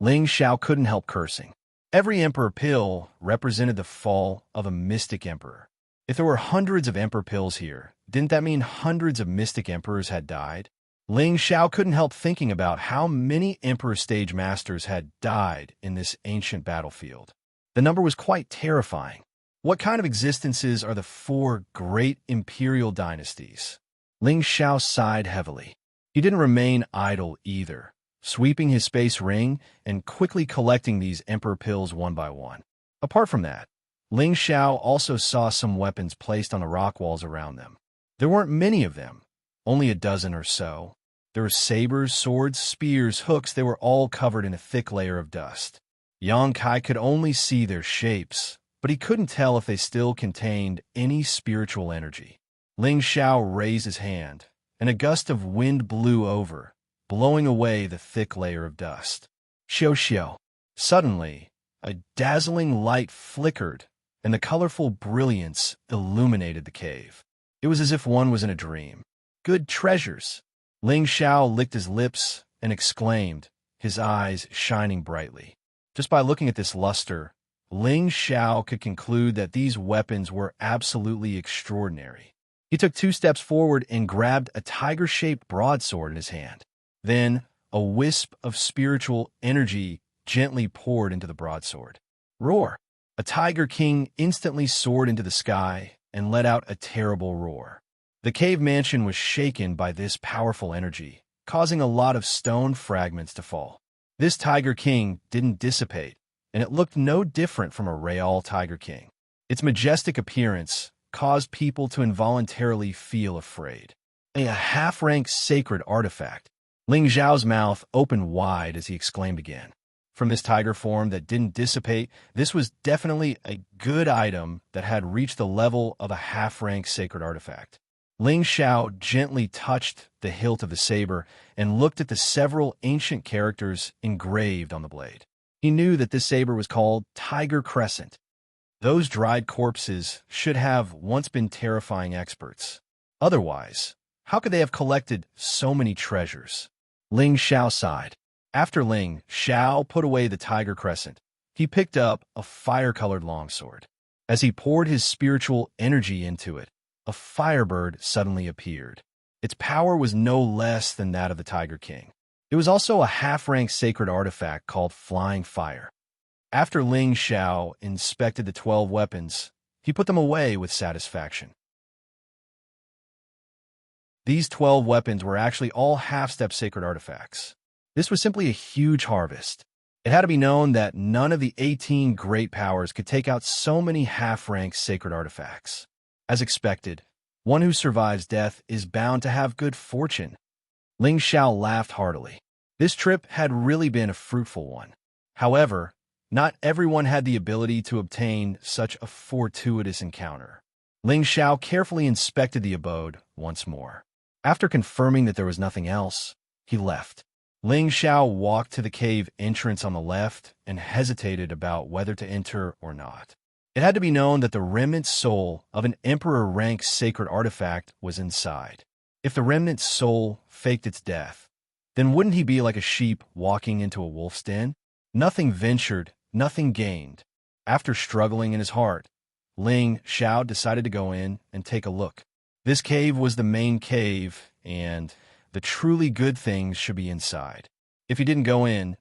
Ling Xiao couldn't help cursing. Every emperor pill represented the fall of a mystic emperor. If there were hundreds of emperor pills here, didn't that mean hundreds of mystic emperors had died? Ling Xiao couldn't help thinking about how many emperor stage masters had died in this ancient battlefield. The number was quite terrifying. What kind of existences are the 4 great imperial dynasties? Ling Xiao sighed heavily. He didn't remain idle either, sweeping his space ring and quickly collecting these emperor pills one by one. Apart from that, Ling Xiao also saw some weapons placed on the rock walls around them. There weren't many of them, only a dozen or so. There were sabers, swords, spears, hooks. They were all covered in a thick layer of dust. Yang Kai could only see their shapes, but he couldn't tell if they still contained any spiritual energy. Ling Xiao raised his hand, and a gust of wind blew over, blowing away the thick layer of dust. Xiao. Suddenly, a dazzling light flickered, and the colorful brilliance illuminated the cave. It was as if one was in a dream. Good treasures. Ling Xiao licked his lips and exclaimed, his eyes shining brightly. Just by looking at this luster, Ling Xiao could conclude that these weapons were absolutely extraordinary. He took 2 steps forward and grabbed a tiger-shaped broadsword in his hand. Then, a wisp of spiritual energy gently poured into the broadsword. Roar! A tiger king instantly soared into the sky and let out a terrible roar. The cave mansion was shaken by this powerful energy, causing a lot of stone fragments to fall. This tiger king didn't dissipate, and it looked no different from a real tiger king. Its majestic appearance caused people to involuntarily feel afraid. A half-rank sacred artifact. Ling Xiao's mouth opened wide as he exclaimed again. From this tiger form that didn't dissipate, this was definitely a good item that had reached the level of a half-rank sacred artifact. Ling Xiao gently touched the hilt of the saber and looked at the several ancient characters engraved on the blade. He knew that this saber was called Tiger Crescent. Those dried corpses should have once been terrifying experts. Otherwise, how could they have collected so many treasures? Ling Xiao sighed. After Ling Xiao put away the tiger crescent, he picked up a fire-colored longsword. As he poured his spiritual energy into it, a firebird suddenly appeared. Its power was no less than that of the Tiger King. It was also a half-rank sacred artifact called Flying Fire. After Ling Xiao inspected the 12 weapons, he put them away with satisfaction. These 12 weapons were actually all half-step sacred artifacts. This was simply a huge harvest. It had to be known that none of the 18 great powers could take out so many half-rank sacred artifacts. As expected, one who survives death is bound to have good fortune. Ling Xiao laughed heartily. This trip had really been a fruitful one. However, not everyone had the ability to obtain such a fortuitous encounter. Ling Xiao carefully inspected the abode once more. After confirming that there was nothing else, he left. Ling Xiao walked to the cave entrance on the left and hesitated about whether to enter or not. It had to be known that the remnant soul of an emperor-rank sacred artifact was inside. If the remnant soul faked its death, then wouldn't he be like a sheep walking into a wolf's den? Nothing ventured, nothing gained. After struggling in his heart, Ling Xiao decided to go in and take a look. This cave was the main cave, and the truly good things should be inside. If he didn't go in,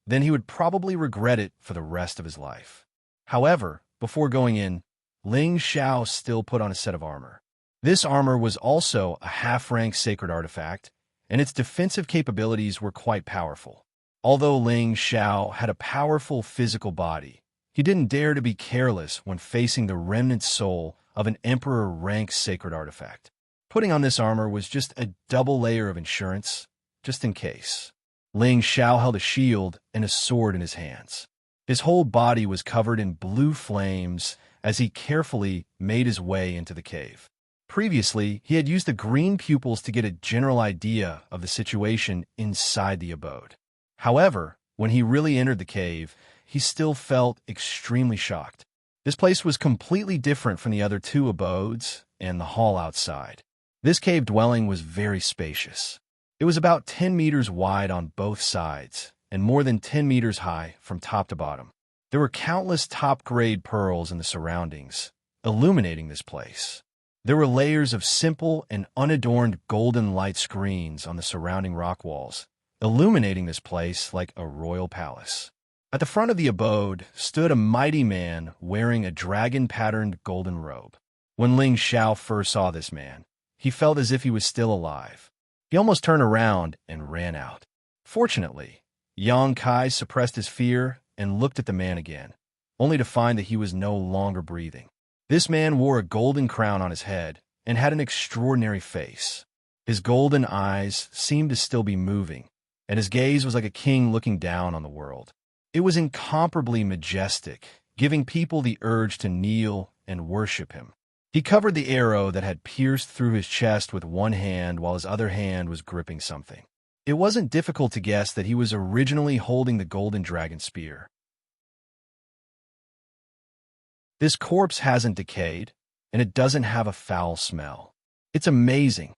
then he would probably regret it for the rest of his life. However, before going in, Ling Xiao still put on a set of armor. This armor was also a half-rank sacred artifact, and its defensive capabilities were quite powerful. Although Ling Xiao had a powerful physical body, he didn't dare to be careless when facing the remnant soul of an emperor-rank sacred artifact. Putting on this armor was just a double layer of insurance, just in case. Ling Xiao held a shield and a sword in his hands. His whole body was covered in blue flames as he carefully made his way into the cave. Previously, he had used the green pupils to get a general idea of the situation inside the abode. However, when he really entered the cave, he still felt extremely shocked. This place was completely different from the other two abodes and the hall outside. This cave dwelling was very spacious. It was about 10 meters wide on both sides and more than 10 meters high from top to bottom. There were countless top-grade pearls in the surroundings, illuminating this place. There were layers of simple and unadorned golden light screens on the surrounding rock walls, illuminating this place like a royal palace. At the front of the abode stood a mighty man wearing a dragon-patterned golden robe. When Ling Xiao first saw this man, he felt as if he was still alive. He almost turned around and ran out. Fortunately, Yang Kai suppressed his fear and looked at the man again, only to find that he was no longer breathing. This man wore a golden crown on his head and had an extraordinary face. His golden eyes seemed to still be moving, and his gaze was like a king looking down on the world. It was incomparably majestic, giving people the urge to kneel and worship him. He covered the arrow that had pierced through his chest with one hand while his other hand was gripping something. It wasn't difficult to guess that he was originally holding the golden dragon spear. This corpse hasn't decayed, and it doesn't have a foul smell. It's amazing.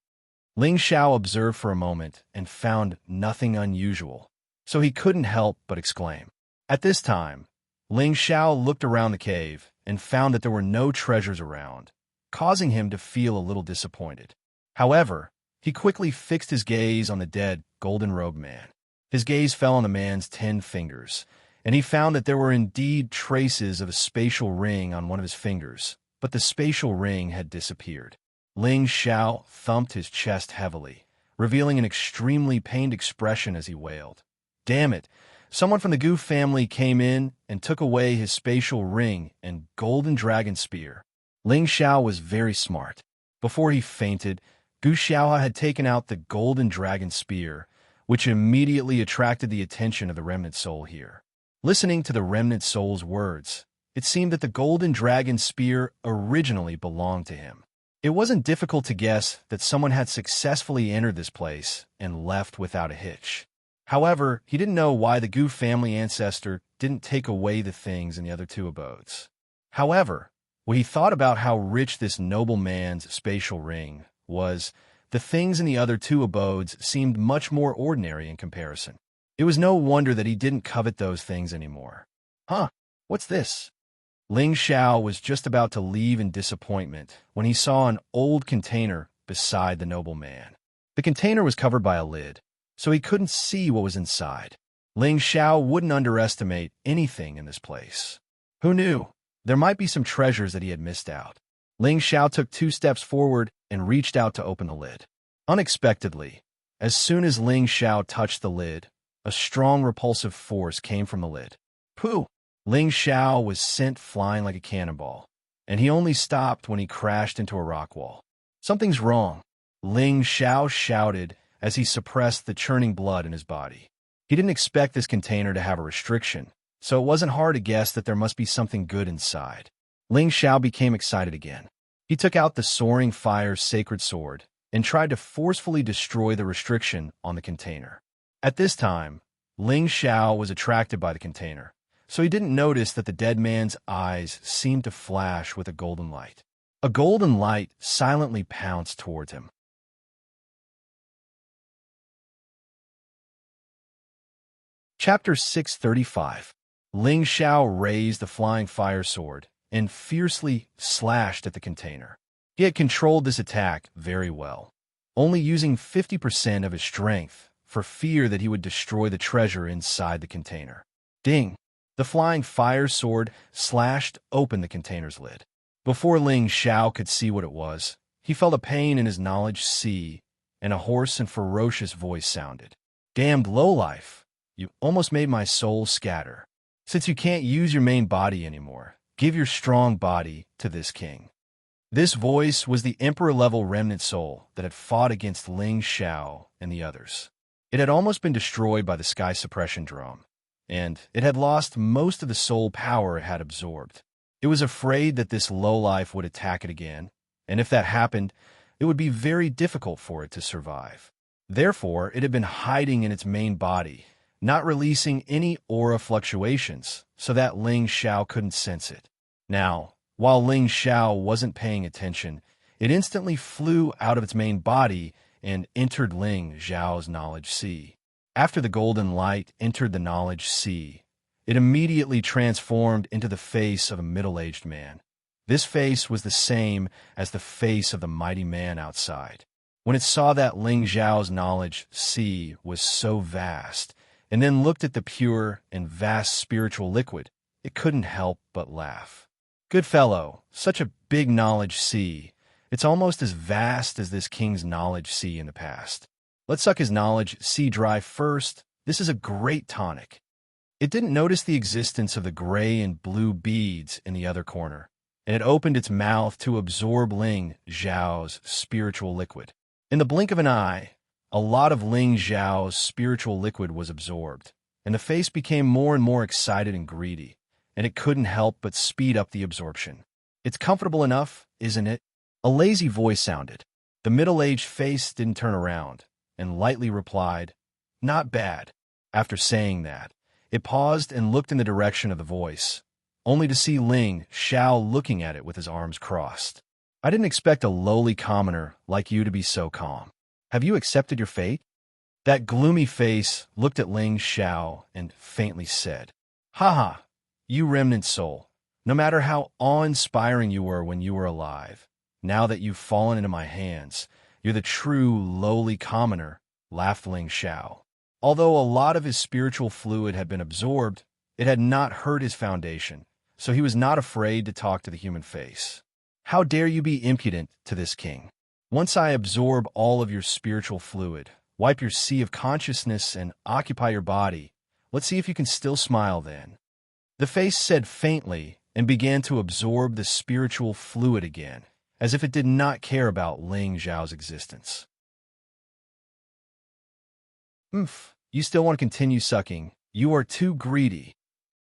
Ling Xiao observed for a moment and found nothing unusual, so he couldn't help but exclaim. At this time, Ling Xiao looked around the cave and found that there were no treasures around, causing him to feel a little disappointed. However, he quickly fixed his gaze on the dead, golden-robed man. His gaze fell on the man's 10 fingers, and he found that there were indeed traces of a spatial ring on one of his fingers, but the spatial ring had disappeared. Ling Xiao thumped his chest heavily, revealing an extremely pained expression as he wailed. Damn it! Someone from the Gu family came in and took away his spatial ring and golden dragon spear. Ling Xiao was very smart. Before he fainted, Gu Xiaohua had taken out the golden dragon spear, which immediately attracted the attention of the remnant soul here. Listening to the remnant soul's words, it seemed that the golden dragon spear originally belonged to him. It wasn't difficult to guess that someone had successfully entered this place and left without a hitch. However, he didn't know why the Gu family ancestor didn't take away the things in the other two abodes. However, when he thought about how rich this noble man's spatial ring was, the things in the other two abodes seemed much more ordinary in comparison. It was no wonder that he didn't covet those things anymore. Huh, what's this? Ling Xiao was just about to leave in disappointment when he saw an old container beside the noble man. The container was covered by a lid, so he couldn't see what was inside. Ling Xiao wouldn't underestimate anything in this place. Who knew? There might be some treasures that he had missed out. Ling Xiao took 2 steps forward and reached out to open the lid. Unexpectedly, as soon as Ling Xiao touched the lid, a strong repulsive force came from the lid. Pooh! Ling Xiao was sent flying like a cannonball, and he only stopped when he crashed into a rock wall. Something's wrong, Ling Xiao shouted as he suppressed the churning blood in his body. He didn't expect this container to have a restriction, so it wasn't hard to guess that there must be something good inside. Ling Xiao became excited again. He took out the Soaring Fire's sacred sword and tried to forcefully destroy the restriction on the container. At this time, Ling Xiao was attracted by the container, so he didn't notice that the dead man's eyes seemed to flash with a golden light. A golden light silently pounced towards him. Chapter 635. Ling Xiao raised the flying fire sword and fiercely slashed at the container. He had controlled this attack very well, only using 50% of his strength for fear that he would destroy the treasure inside the container. Ding! The flying fire sword slashed open the container's lid. Before Ling Xiao could see what it was, he felt a pain in his knowledge sea, and a hoarse and ferocious voice sounded. Damned lowlife! You almost made my soul scatter. Since you can't use your main body anymore, give your strong body to this king. This voice was the emperor-level remnant soul that had fought against Ling Xiao and the others. It had almost been destroyed by the sky suppression drone, and it had lost most of the soul power it had absorbed. It was afraid that this lowlife would attack it again, and if that happened, it would be very difficult for it to survive. Therefore, it had been hiding in its main body, not releasing any aura fluctuations, so that Ling Xiao couldn't sense it. Now, while Ling Xiao wasn't paying attention, it instantly flew out of its main body and entered Ling Xiao's knowledge sea. After the golden light entered the knowledge sea, it immediately transformed into the face of a middle-aged man. This face was the same as the face of the mighty man outside. When it saw that Ling Xiao's knowledge sea was so vast, and then looked at the pure and vast spiritual liquid, it couldn't help but laugh. Good fellow, such a big knowledge sea. It's almost as vast as this king's knowledge sea in the past. Let's suck his knowledge sea dry first. This is a great tonic. It didn't notice the existence of the gray and blue beads in the other corner, and it opened its mouth to absorb Ling Xiao's spiritual liquid. In the blink of an eye, a lot of Ling Xiao's spiritual liquid was absorbed, and the face became more and more excited and greedy, and it couldn't help but speed up the absorption. It's comfortable enough, isn't it? A lazy voice sounded. The middle-aged face didn't turn around, and lightly replied, Not bad. After saying that, it paused and looked in the direction of the voice, only to see Ling Xiao looking at it with his arms crossed. I didn't expect a lowly commoner like you to be so calm. Have you accepted your fate? That gloomy face looked at Ling Xiao and faintly said, Haha, you remnant soul, no matter how awe-inspiring you were when you were alive, now that you've fallen into my hands, you're the true lowly commoner, laughed Ling Xiao. Although a lot of his spiritual fluid had been absorbed, it had not hurt his foundation, so he was not afraid to talk to the human face. How dare you be impudent to this king? Once I absorb all of your spiritual fluid, wipe your sea of consciousness, and occupy your body, let's see if you can still smile then. The face said faintly and began to absorb the spiritual fluid again, as if it did not care about Ling Xiao's existence. You still want to continue sucking. You are too greedy.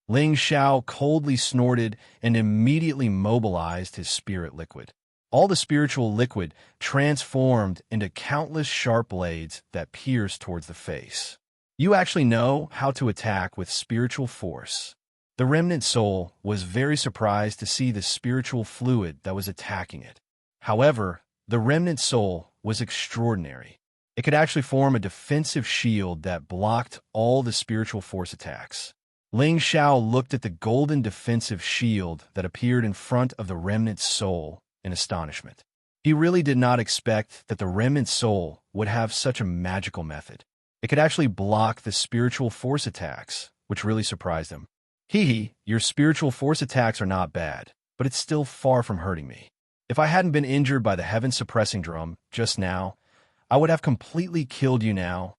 Ling Xiao coldly snorted and immediately mobilized his spirit liquid. All the spiritual liquid transformed into countless sharp blades that pierced towards the face. You actually know how to attack with spiritual force. The remnant soul was very surprised to see the spiritual fluid that was attacking it. However, the remnant soul was extraordinary. It could actually form a defensive shield that blocked all the spiritual force attacks. Ling Xiao looked at the golden defensive shield that appeared in front of the remnant soul in astonishment. He really did not expect that the remnant soul would have such a magical method. It could actually block the spiritual force attacks, which really surprised him. Your spiritual force attacks are not bad, but it's still far from hurting me. If I hadn't been injured by the heaven-suppressing drum just now, I would have completely killed you now.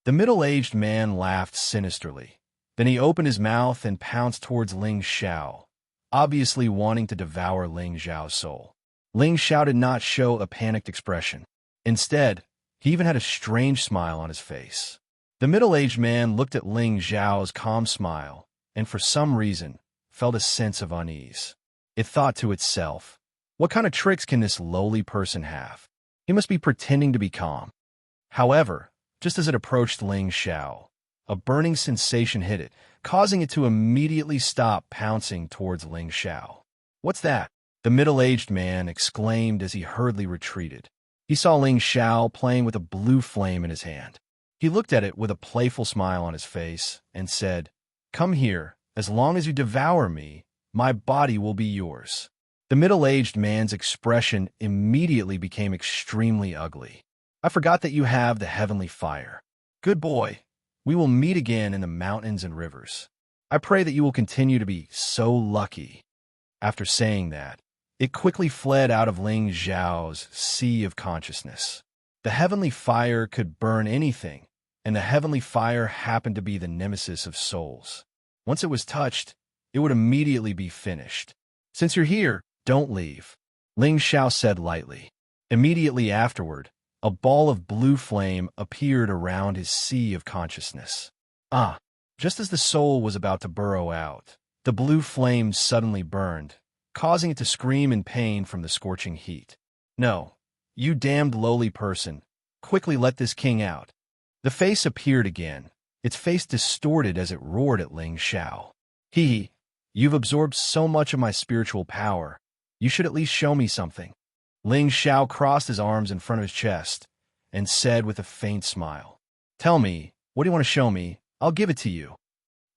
The middle-aged man laughed sinisterly. Then he opened his mouth and pounced towards Ling Xiao, obviously wanting to devour Ling Xiao's soul. Ling Xiao did not show a panicked expression. Instead, he even had a strange smile on his face. The middle-aged man looked at Ling Xiao's calm smile, and for some reason, felt a sense of unease. It thought to itself, what kind of tricks can this lowly person have? He must be pretending to be calm. However, just as it approached Ling Xiao, a burning sensation hit it, causing it to immediately stop pouncing towards Ling Xiao. What's that? The middle-aged man exclaimed as he hurriedly retreated. He saw Ling Xiao playing with a blue flame in his hand. He looked at it with a playful smile on his face and said, "Come here. As long as you devour me, my body will be yours." The middle-aged man's expression immediately became extremely ugly. "I forgot that you have the heavenly fire. Good boy. We will meet again in the mountains and rivers. I pray that you will continue to be so lucky." After saying that, it quickly fled out of Ling Xiao's sea of consciousness. The heavenly fire could burn anything, and the heavenly fire happened to be the nemesis of souls. Once it was touched, it would immediately be finished. "Since you're here, don't leave," Ling Xiao said lightly. Immediately afterward, a ball of blue flame appeared around his sea of consciousness. Just as the soul was about to burrow out, the blue flame suddenly burned, causing it to scream in pain from the scorching heat. "No, you damned lowly person, quickly let this king out." The face appeared again, its face distorted as it roared at Ling Xiao. You've absorbed so much of my spiritual power. You should at least show me something." Ling Xiao crossed his arms in front of his chest and said with a faint smile, "Tell me, what do you want to show me? I'll give it to you."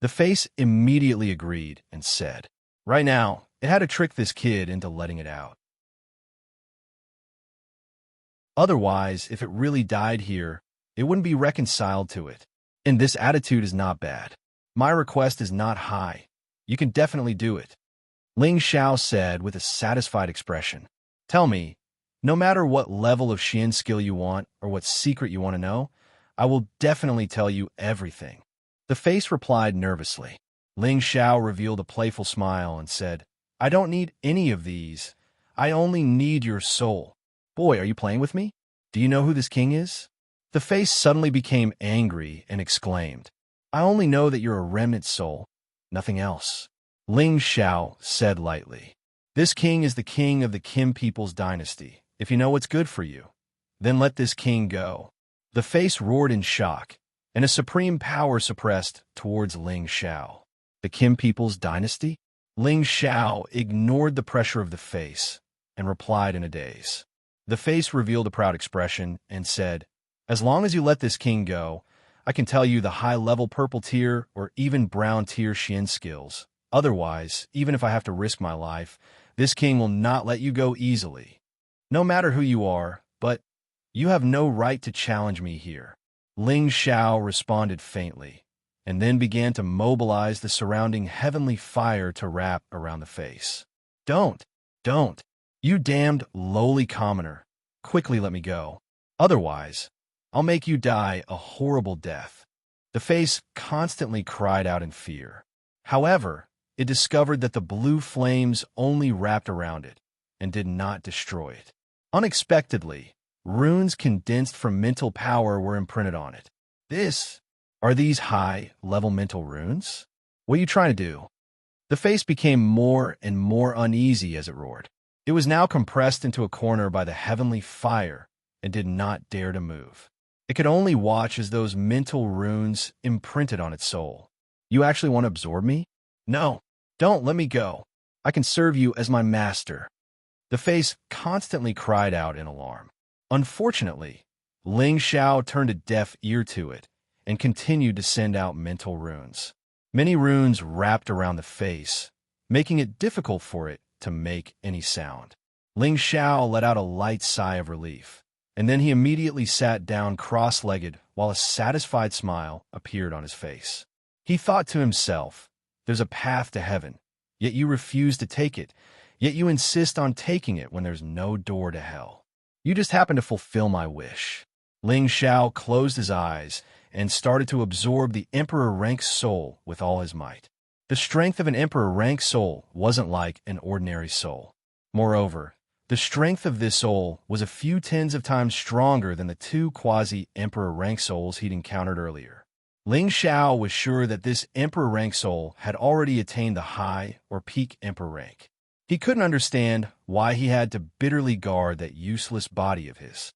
The face immediately agreed and said, "Right now, it had to trick this kid into letting it out. Otherwise, if it really died here, it wouldn't be reconciled to it. And this attitude is not bad. My request is not high. You can definitely do it." Ling Xiao said with a satisfied expression, "Tell me, no matter what level of Xian skill you want or what secret you want to know, I will definitely tell you everything." The face replied nervously. Ling Xiao revealed a playful smile and said, "I don't need any of these. I only need your soul." "Boy, are you playing with me? Do you know who this king is?" The face suddenly became angry and exclaimed, "I only know that you're a remnant soul, nothing else." Ling Xiao said lightly, "This king is the king of the Kim people's dynasty. If you know what's good for you, then let this king go." The face roared in shock, and a supreme power suppressed towards Ling Xiao. The Kim people's dynasty? Ling Xiao ignored the pressure of the face and replied in a daze. The face revealed a proud expression and said, "As long as you let this king go, I can tell you the high-level purple tier or even brown tier Xian skills. Otherwise, even if I have to risk my life, this king will not let you go easily. No matter who you are, but you have no right to challenge me here." Ling Xiao responded faintly, and then began to mobilize the surrounding heavenly fire to wrap around the face. Don't, you damned lowly commoner, quickly let me go. Otherwise, I'll make you die a horrible death." The face constantly cried out in fear. However, it discovered that the blue flames only wrapped around it and did not destroy it. Unexpectedly, runes condensed from mental power were imprinted on it. Are these high-level mental runes? What are you trying to do?" The face became more and more uneasy as it roared. It was now compressed into a corner by the heavenly fire and did not dare to move. It could only watch as those mental runes imprinted on its soul. "You actually want to absorb me? No, don't let me go. I can serve you as my master. The face constantly cried out in alarm. Unfortunately, Ling Xiao turned a deaf ear to it and continued to send out mental runes. Many runes wrapped around the face, making it difficult for it to make any sound. Ling Xiao let out a light sigh of relief, and then he immediately sat down cross-legged while a satisfied smile appeared on his face. He thought to himself, "There's a path to heaven, yet you refuse to take it, yet you insist on taking it when there's no door to hell. You just happen to fulfill my wish." Ling Xiao closed his eyes and started to absorb the Emperor rank soul with all his might. The strength of an Emperor rank soul wasn't like an ordinary soul. Moreover, the strength of this soul was a few tens of times stronger than the two quasi-Emperor rank souls he'd encountered earlier. Ling Xiao was sure that this Emperor rank soul had already attained the high or peak Emperor rank. He couldn't understand why he had to bitterly guard that useless body of his.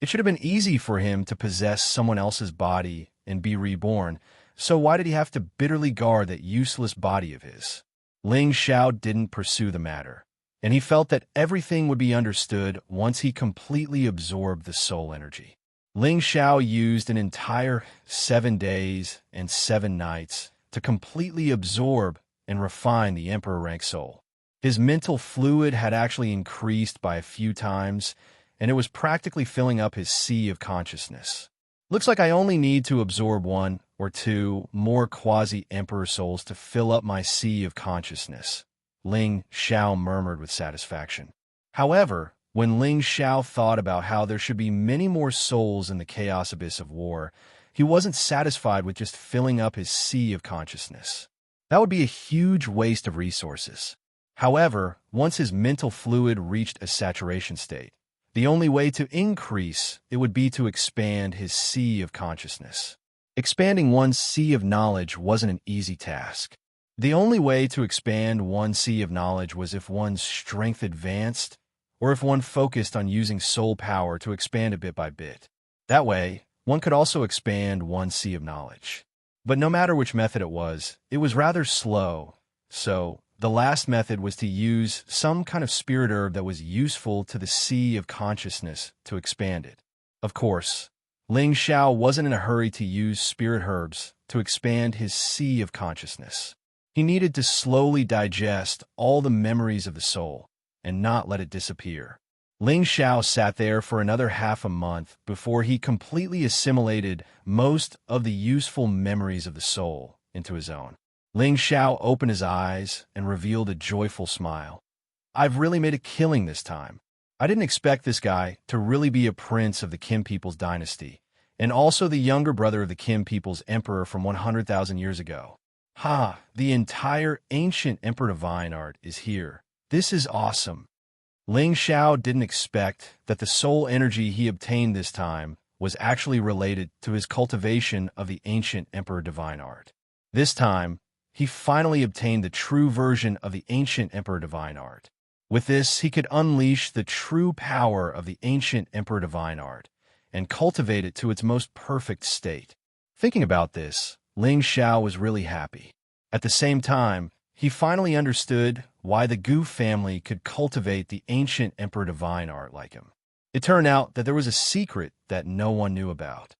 It should have been easy for him to possess someone else's body and be reborn, so why did he have to bitterly guard that useless body of his? Ling Xiao didn't pursue the matter, and he felt that everything would be understood once he completely absorbed the soul energy. Ling Xiao used an entire 7 days and 7 nights to completely absorb and refine the Emperor rank soul. His mental fluid had actually increased by a few times, and it was practically filling up his sea of consciousness. Looks like I only need to absorb 1 or 2 more quasi-Emperor souls to fill up my sea of consciousness, Ling Xiao murmured with satisfaction. However, when Ling Xiao thought about how there should be many more souls in the chaos abyss of war, he wasn't satisfied with just filling up his sea of consciousness. That would be a huge waste of resources. However, once his mental fluid reached a saturation state, the only way to increase it would be to expand his sea of consciousness. Expanding one's sea of knowledge wasn't an easy task. The only way to expand one's sea of knowledge was if one's strength advanced, or if one focused on using soul power to expand it bit by bit. That way, one could also expand one's sea of knowledge. But no matter which method it was rather slow, so the last method was to use some kind of spirit herb that was useful to the sea of consciousness to expand it. Of course, Ling Xiao wasn't in a hurry to use spirit herbs to expand his sea of consciousness. He needed to slowly digest all the memories of the soul and not let it disappear. Ling Xiao sat there for another half a month before he completely assimilated most of the useful memories of the soul into his own. Ling Xiao opened his eyes and revealed a joyful smile. "I've really made a killing this time. I didn't expect this guy to really be a prince of the Qin people's dynasty, and also the younger brother of the Qin people's emperor from 100,000 years ago. Ha, the entire ancient Emperor Divine Art is here. This is awesome." Ling Xiao didn't expect that the soul energy he obtained this time was actually related to his cultivation of the ancient Emperor Divine Art. This time, he finally obtained the true version of the ancient Emperor Divine Art. With this, he could unleash the true power of the ancient Emperor Divine Art and cultivate it to its most perfect state. Thinking about this, Ling Xiao was really happy. At the same time, he finally understood why the Gu family could cultivate the ancient Emperor Divine Art like him. It turned out that there was a secret that no one knew about.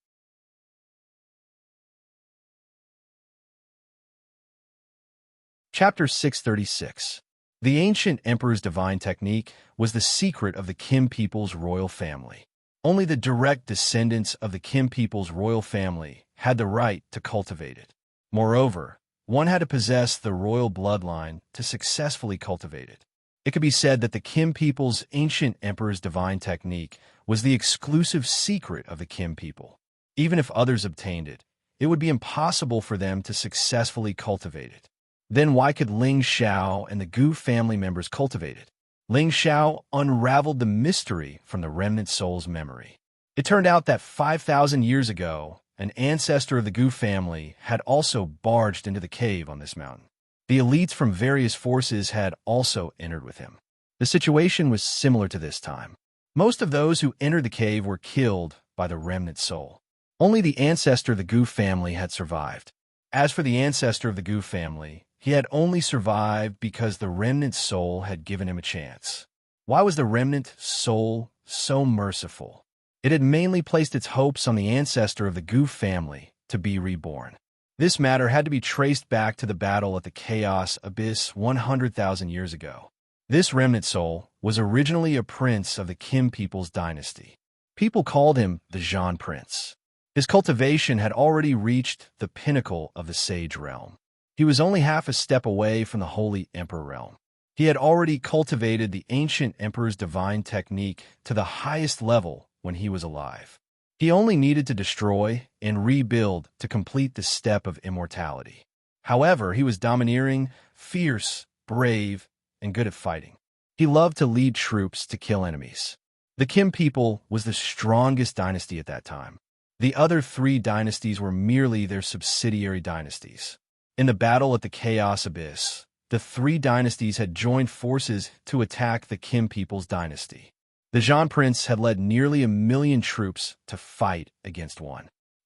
Chapter 636. The ancient emperor's divine technique was the secret of the Qin people's royal family. Only the direct descendants of the Qin people's royal family had the right to cultivate it. Moreover, one had to possess the royal bloodline to successfully cultivate it. It could be said that the Qin people's ancient emperor's divine technique was the exclusive secret of the Qin people. Even if others obtained it, it would be impossible for them to successfully cultivate it. Then why could Ling Xiao and the Gu family members cultivate it? Ling Xiao unraveled the mystery from the remnant soul's memory. It turned out that 5,000 years ago, an ancestor of the Gu family had also barged into the cave on this mountain. The elites from various forces had also entered with him. The situation was similar to this time. Most of those who entered the cave were killed by the remnant soul. Only the ancestor of the Gu family had survived. As for the ancestor of the Gu family, he had only survived because the remnant soul had given him a chance. Why was the remnant soul so merciful? It had mainly placed its hopes on the ancestor of the Gu family to be reborn. This matter had to be traced back to the battle at the Chaos Abyss 100,000 years ago. This remnant soul was originally a prince of the Kim people's dynasty. People called him the Xian Prince. His cultivation had already reached the pinnacle of the Sage realm. He was only half a step away from the Holy Emperor realm. He had already cultivated the ancient emperor's divine technique to the highest level when he was alive. He only needed to destroy and rebuild to complete the step of immortality. However, he was domineering, fierce, brave, and good at fighting. He loved to lead troops to kill enemies. The Kim people was the strongest dynasty at that time. The other three dynasties were merely their subsidiary dynasties. In the battle at the Chaos Abyss, the three dynasties had joined forces to attack the Kim people's dynasty. The Xian Prince had led nearly 1 million troops to fight against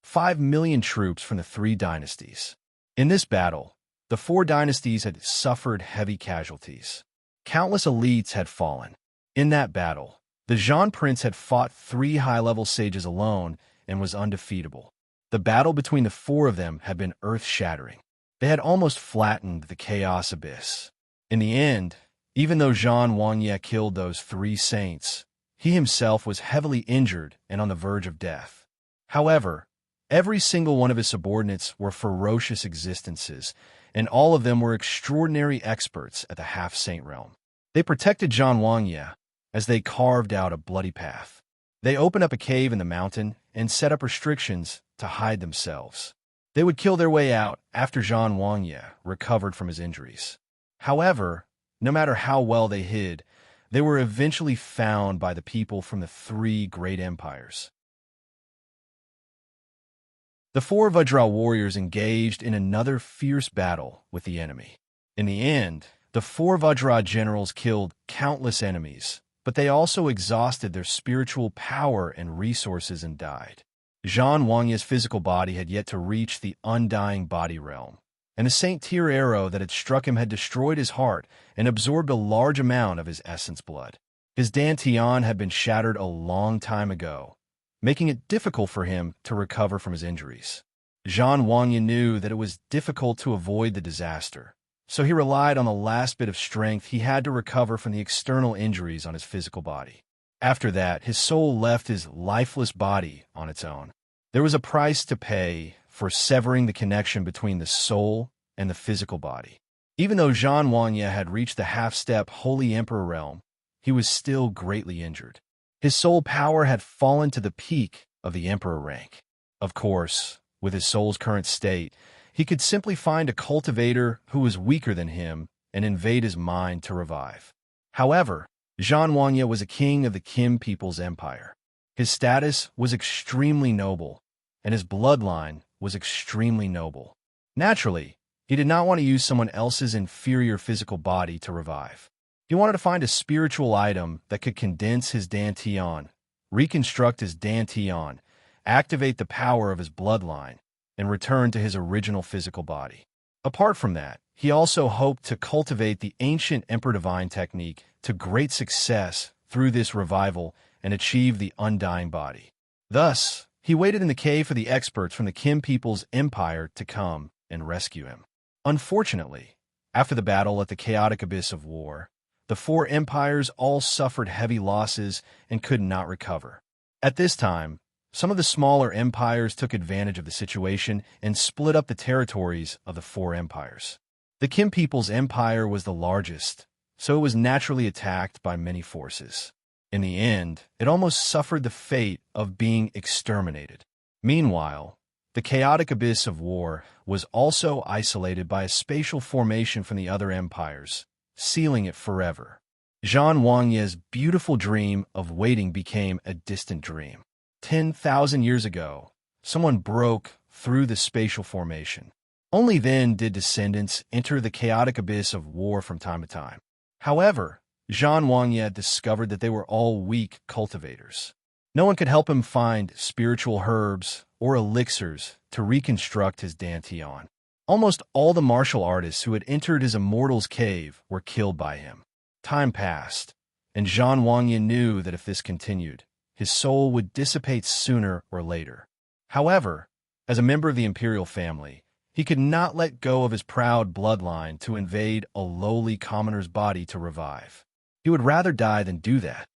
5 million troops from the three dynasties. In this battle, the four dynasties had suffered heavy casualties. Countless elites had fallen. In that battle, the Xian Prince had fought 3 high-level sages alone and was undefeatable. The battle between the 4 of them had been earth-shattering. They had almost flattened the Chaos Abyss. In the end, even though Wuxia killed those 3 saints, he himself was heavily injured and on the verge of death. However, every single one of his subordinates were ferocious existences, and all of them were extraordinary experts at the half-saint realm. They protected Wuxia as they carved out a bloody path. They opened up a cave in the mountain and set up restrictions to hide themselves. They would kill their way out after Wuxia recovered from his injuries. However, no matter how well they hid, they were eventually found by the people from the 3 great empires. The 4 Vajra warriors engaged in another fierce battle with the enemy. In the end, the 4 Vajra generals killed countless enemies, but they also exhausted their spiritual power and resources and died. Wuxia's physical body had yet to reach the undying body realm, and the Saint Tier arrow that had struck him had destroyed his heart and absorbed a large amount of his essence blood. His dantian had been shattered a long time ago, making it difficult for him to recover from his injuries. Wuxia knew that it was difficult to avoid the disaster, so he relied on the last bit of strength he had to recover from the external injuries on his physical body. After that, his soul left his lifeless body on its own. There was a price to pay for severing the connection between the soul and the physical body. Even though Wuxia had reached the half-step Holy Emperor realm, he was still greatly injured. His soul power had fallen to the peak of the Emperor rank. Of course, with his soul's current state, he could simply find a cultivator who was weaker than him and invade his mind to revive. However, Wuxia was a king of the Kim people's empire. His status was extremely noble, and his bloodline was extremely noble. Naturally, he did not want to use someone else's inferior physical body to revive. He wanted to find a spiritual item that could condense his dantian, reconstruct his dantian, activate the power of his bloodline, and return to his original physical body. Apart from that, he also hoped to cultivate the ancient Emperor Divine technique to great success through this revival and achieve the undying body. Thus, he waited in the cave for the experts from the Kim people's empire to come and rescue him. Unfortunately, after the battle at the chaotic abyss of war, the 4 empires all suffered heavy losses and could not recover. At this time, some of the smaller empires took advantage of the situation and split up the territories of the 4 empires. The Kim people's empire was the largest, so it was naturally attacked by many forces. In the end, it almost suffered the fate of being exterminated. Meanwhile, the chaotic abyss of war was also isolated by a spatial formation from the other empires, sealing it forever. Wuxia's beautiful dream of waiting became a distant dream. 10,000 years ago, someone broke through the spatial formation. Only then did descendants enter the chaotic abyss of war from time to time. However, Wuxia discovered that they were all weak cultivators. No one could help him find spiritual herbs or elixirs to reconstruct his dantian. Almost all the martial artists who had entered his immortal's cave were killed by him. Time passed, and Xianxia knew that if this continued, his soul would dissipate sooner or later. However, as a member of the imperial family, he could not let go of his proud bloodline to invade a lowly commoner's body to revive. He would rather die than do that.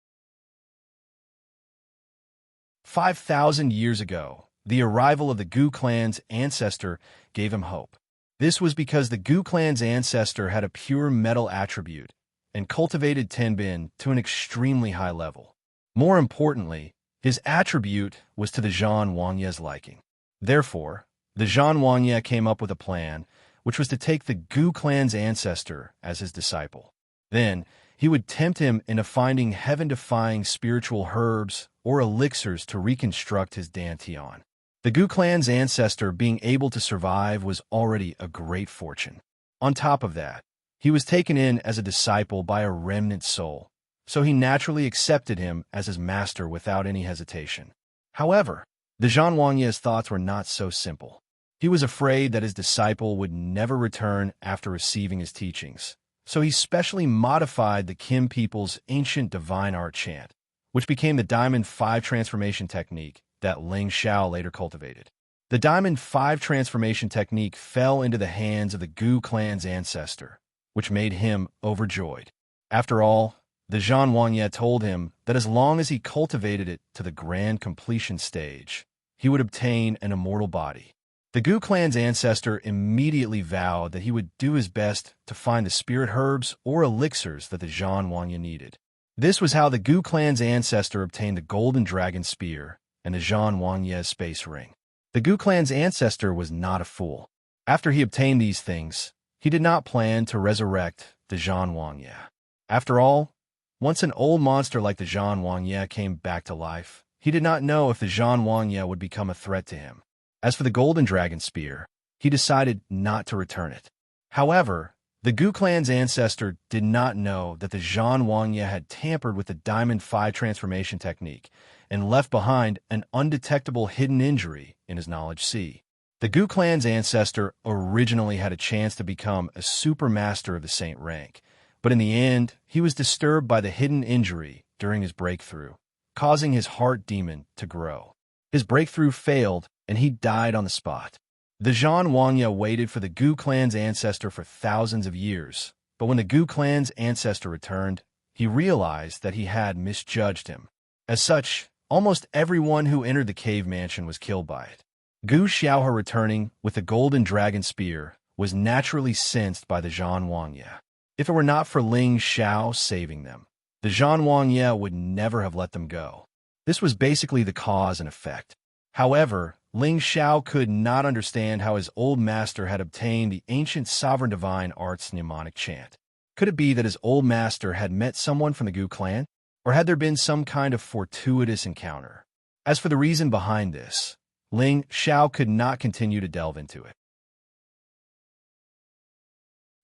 5,000 years ago, the arrival of the Gu clan's ancestor gave him hope. This was because the Gu clan's ancestor had a pure metal attribute and cultivated Tenbin to an extremely high level. More importantly, his attribute was to the Xianxia's liking. Therefore, the Xianxia came up with a plan, which was to take the Gu clan's ancestor as his disciple. Then, he would tempt him into finding heaven-defying spiritual herbs or elixirs to reconstruct his dantian. The Gu clan's ancestor being able to survive was already a great fortune. On top of that, he was taken in as a disciple by a remnant soul, so he naturally accepted him as his master without any hesitation. However, the Xianxia's thoughts were not so simple. He was afraid that his disciple would never return after receiving his teachings, so he specially modified the Kim people's ancient divine art chant, which became the Diamond 5 transformation technique that Ling Xiao later cultivated. The Diamond 5 transformation technique fell into the hands of the Gu clan's ancestor, which made him overjoyed. After all, the Xianxia told him that as long as he cultivated it to the grand completion stage, he would obtain an immortal body. The Gu clan's ancestor immediately vowed that he would do his best to find the spirit herbs or elixirs that the Xianxia needed. This was how the Gu clan's ancestor obtained the golden dragon spear and the Xianxia's space ring. The Gu clan's ancestor was not a fool. After he obtained these things, he did not plan to resurrect the Xianxia. After all, once an old monster like the Xianxia came back to life, he did not know if the Xianxia would become a threat to him. As for the golden dragon spear, he decided not to return it. However, the Gu clan's ancestor did not know that the Xianxia had tampered with the Diamond 5 transformation technique and left behind an undetectable hidden injury in his knowledge sea. The Gu clan's ancestor originally had a chance to become a super master of the saint rank, but in the end, he was disturbed by the hidden injury during his breakthrough, causing his heart demon to grow. His breakthrough failed, and he died on the spot. The Xianxia waited for the Gu clan's ancestor for thousands of years, but when the Gu clan's ancestor returned, he realized that he had misjudged him. As such, almost everyone who entered the cave mansion was killed by it. Gu Xiaohe returning with the golden dragon spear was naturally sensed by the Xianxia. If it were not for Ling Xiao saving them, the Xianxia would never have let them go. This was basically the cause and effect. However, Ling Xiao could not understand how his old master had obtained the ancient sovereign divine art's mnemonic chant. Could it be that his old master had met someone from the Gu clan? Or had there been some kind of fortuitous encounter? As for the reason behind this, Ling Xiao could not continue to delve into it.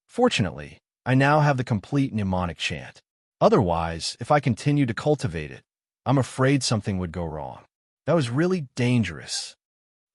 Fortunately, I now have the complete mnemonic chant. Otherwise, if I continued to cultivate it, I'm afraid something would go wrong. That was really dangerous.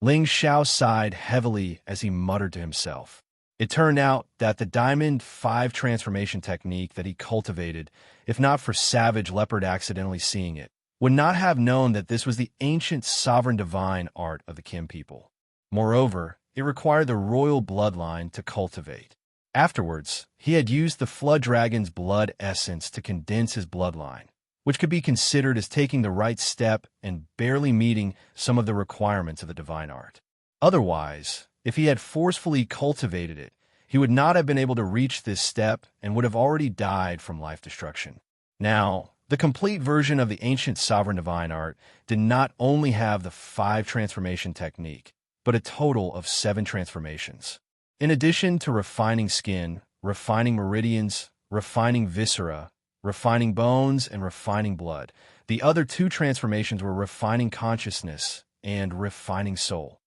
Ling Xiao sighed heavily as he muttered to himself. It turned out that the Diamond 5 transformation technique that he cultivated, if not for Savage Leopard accidentally seeing it, would not have known that this was the ancient sovereign divine art of the Kim people. Moreover, it required the royal bloodline to cultivate. Afterwards, he had used the Flood Dragon's blood essence to condense his bloodline, which could be considered as taking the right step and barely meeting some of the requirements of the divine art. Otherwise, if he had forcefully cultivated it, he would not have been able to reach this step and would have already died from life destruction. Now, the complete version of the ancient sovereign divine art did not only have the 5 transformation technique, but a total of 7 transformations. In addition to refining skin, refining meridians, refining viscera, refining bones, and refining blood, the other 2 transformations were refining consciousness and refining soul.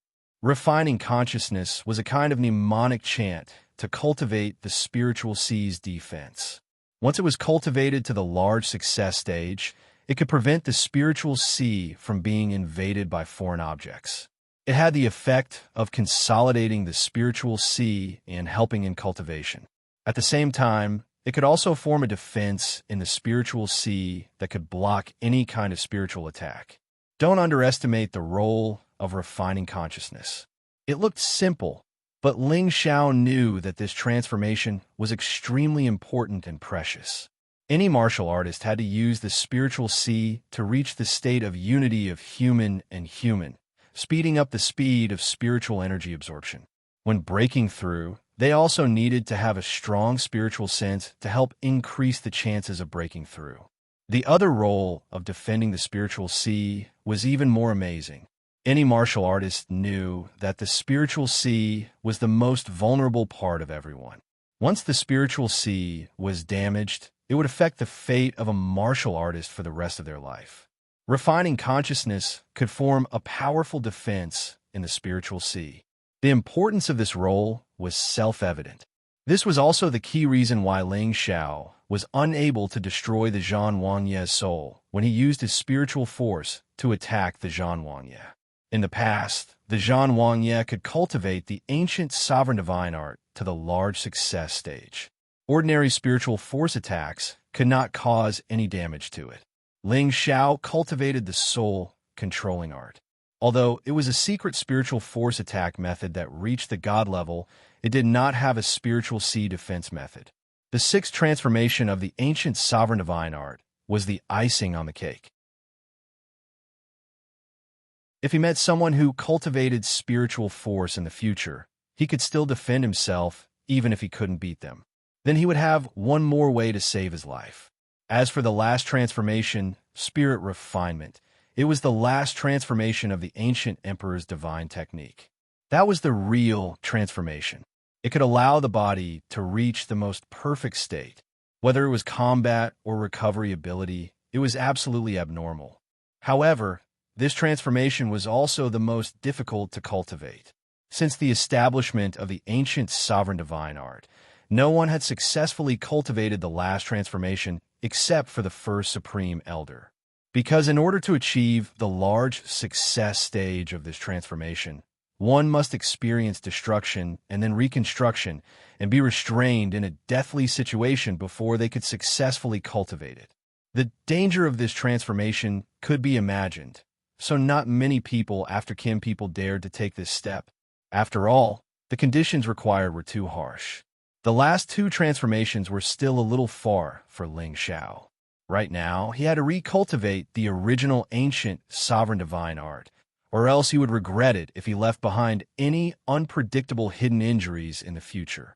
Refining consciousness was a kind of mnemonic chant to cultivate the spiritual sea's defense. Once it was cultivated to the large success stage, it could prevent the spiritual sea from being invaded by foreign objects. It had the effect of consolidating the spiritual sea and helping in cultivation. At the same time, it could also form a defense in the spiritual sea that could block any kind of spiritual attack. Don't underestimate the role of refining consciousness. It looked simple, but Ling Xiao knew that this transformation was extremely important and precious. Any martial artist had to use the spiritual sea to reach the state of unity of human and human, speeding up the speed of spiritual energy absorption. When breaking through, they also needed to have a strong spiritual sense to help increase the chances of breaking through. The other role of defending the spiritual sea was even more amazing. Any martial artist knew that the spiritual sea was the most vulnerable part of everyone. Once the spiritual sea was damaged, it would affect the fate of a martial artist for the rest of their life. Refining consciousness could form a powerful defense in the spiritual sea. The importance of this role was self-evident. This was also the key reason why Ling Xiao was unable to destroy the Zhan Wangye's soul when he used his spiritual force to attack the Zhan Wangye. In the past, the Zhan Wangye could cultivate the ancient sovereign divine art to the large success stage. Ordinary spiritual force attacks could not cause any damage to it. Ling Xiao cultivated the soul-controlling art. Although it was a secret spiritual force attack method that reached the god level, it did not have a spiritual sea defense method. The sixth transformation of the ancient sovereign divine art was the icing on the cake. If he met someone who cultivated spiritual force in the future, he could still defend himself even if he couldn't beat them. Then he would have one more way to save his life. As for the last transformation, spirit refinement, it was the last transformation of the ancient emperor's divine technique. That was the real transformation. It could allow the body to reach the most perfect state. Whether it was combat or recovery ability, it was absolutely abnormal. However, this transformation was also the most difficult to cultivate. Since the establishment of the ancient sovereign divine art, no one had successfully cultivated the last transformation except for the first supreme elder. Because in order to achieve the large success stage of this transformation, one must experience destruction and then reconstruction and be restrained in a deathly situation before they could successfully cultivate it. The danger of this transformation could be imagined, so not many people after Kim people dared to take this step. After all, the conditions required were too harsh. The last two transformations were still a little far for Ling Xiao. Right now, he had to recultivate the original ancient sovereign divine art, or else he would regret it if he left behind any unpredictable hidden injuries in the future.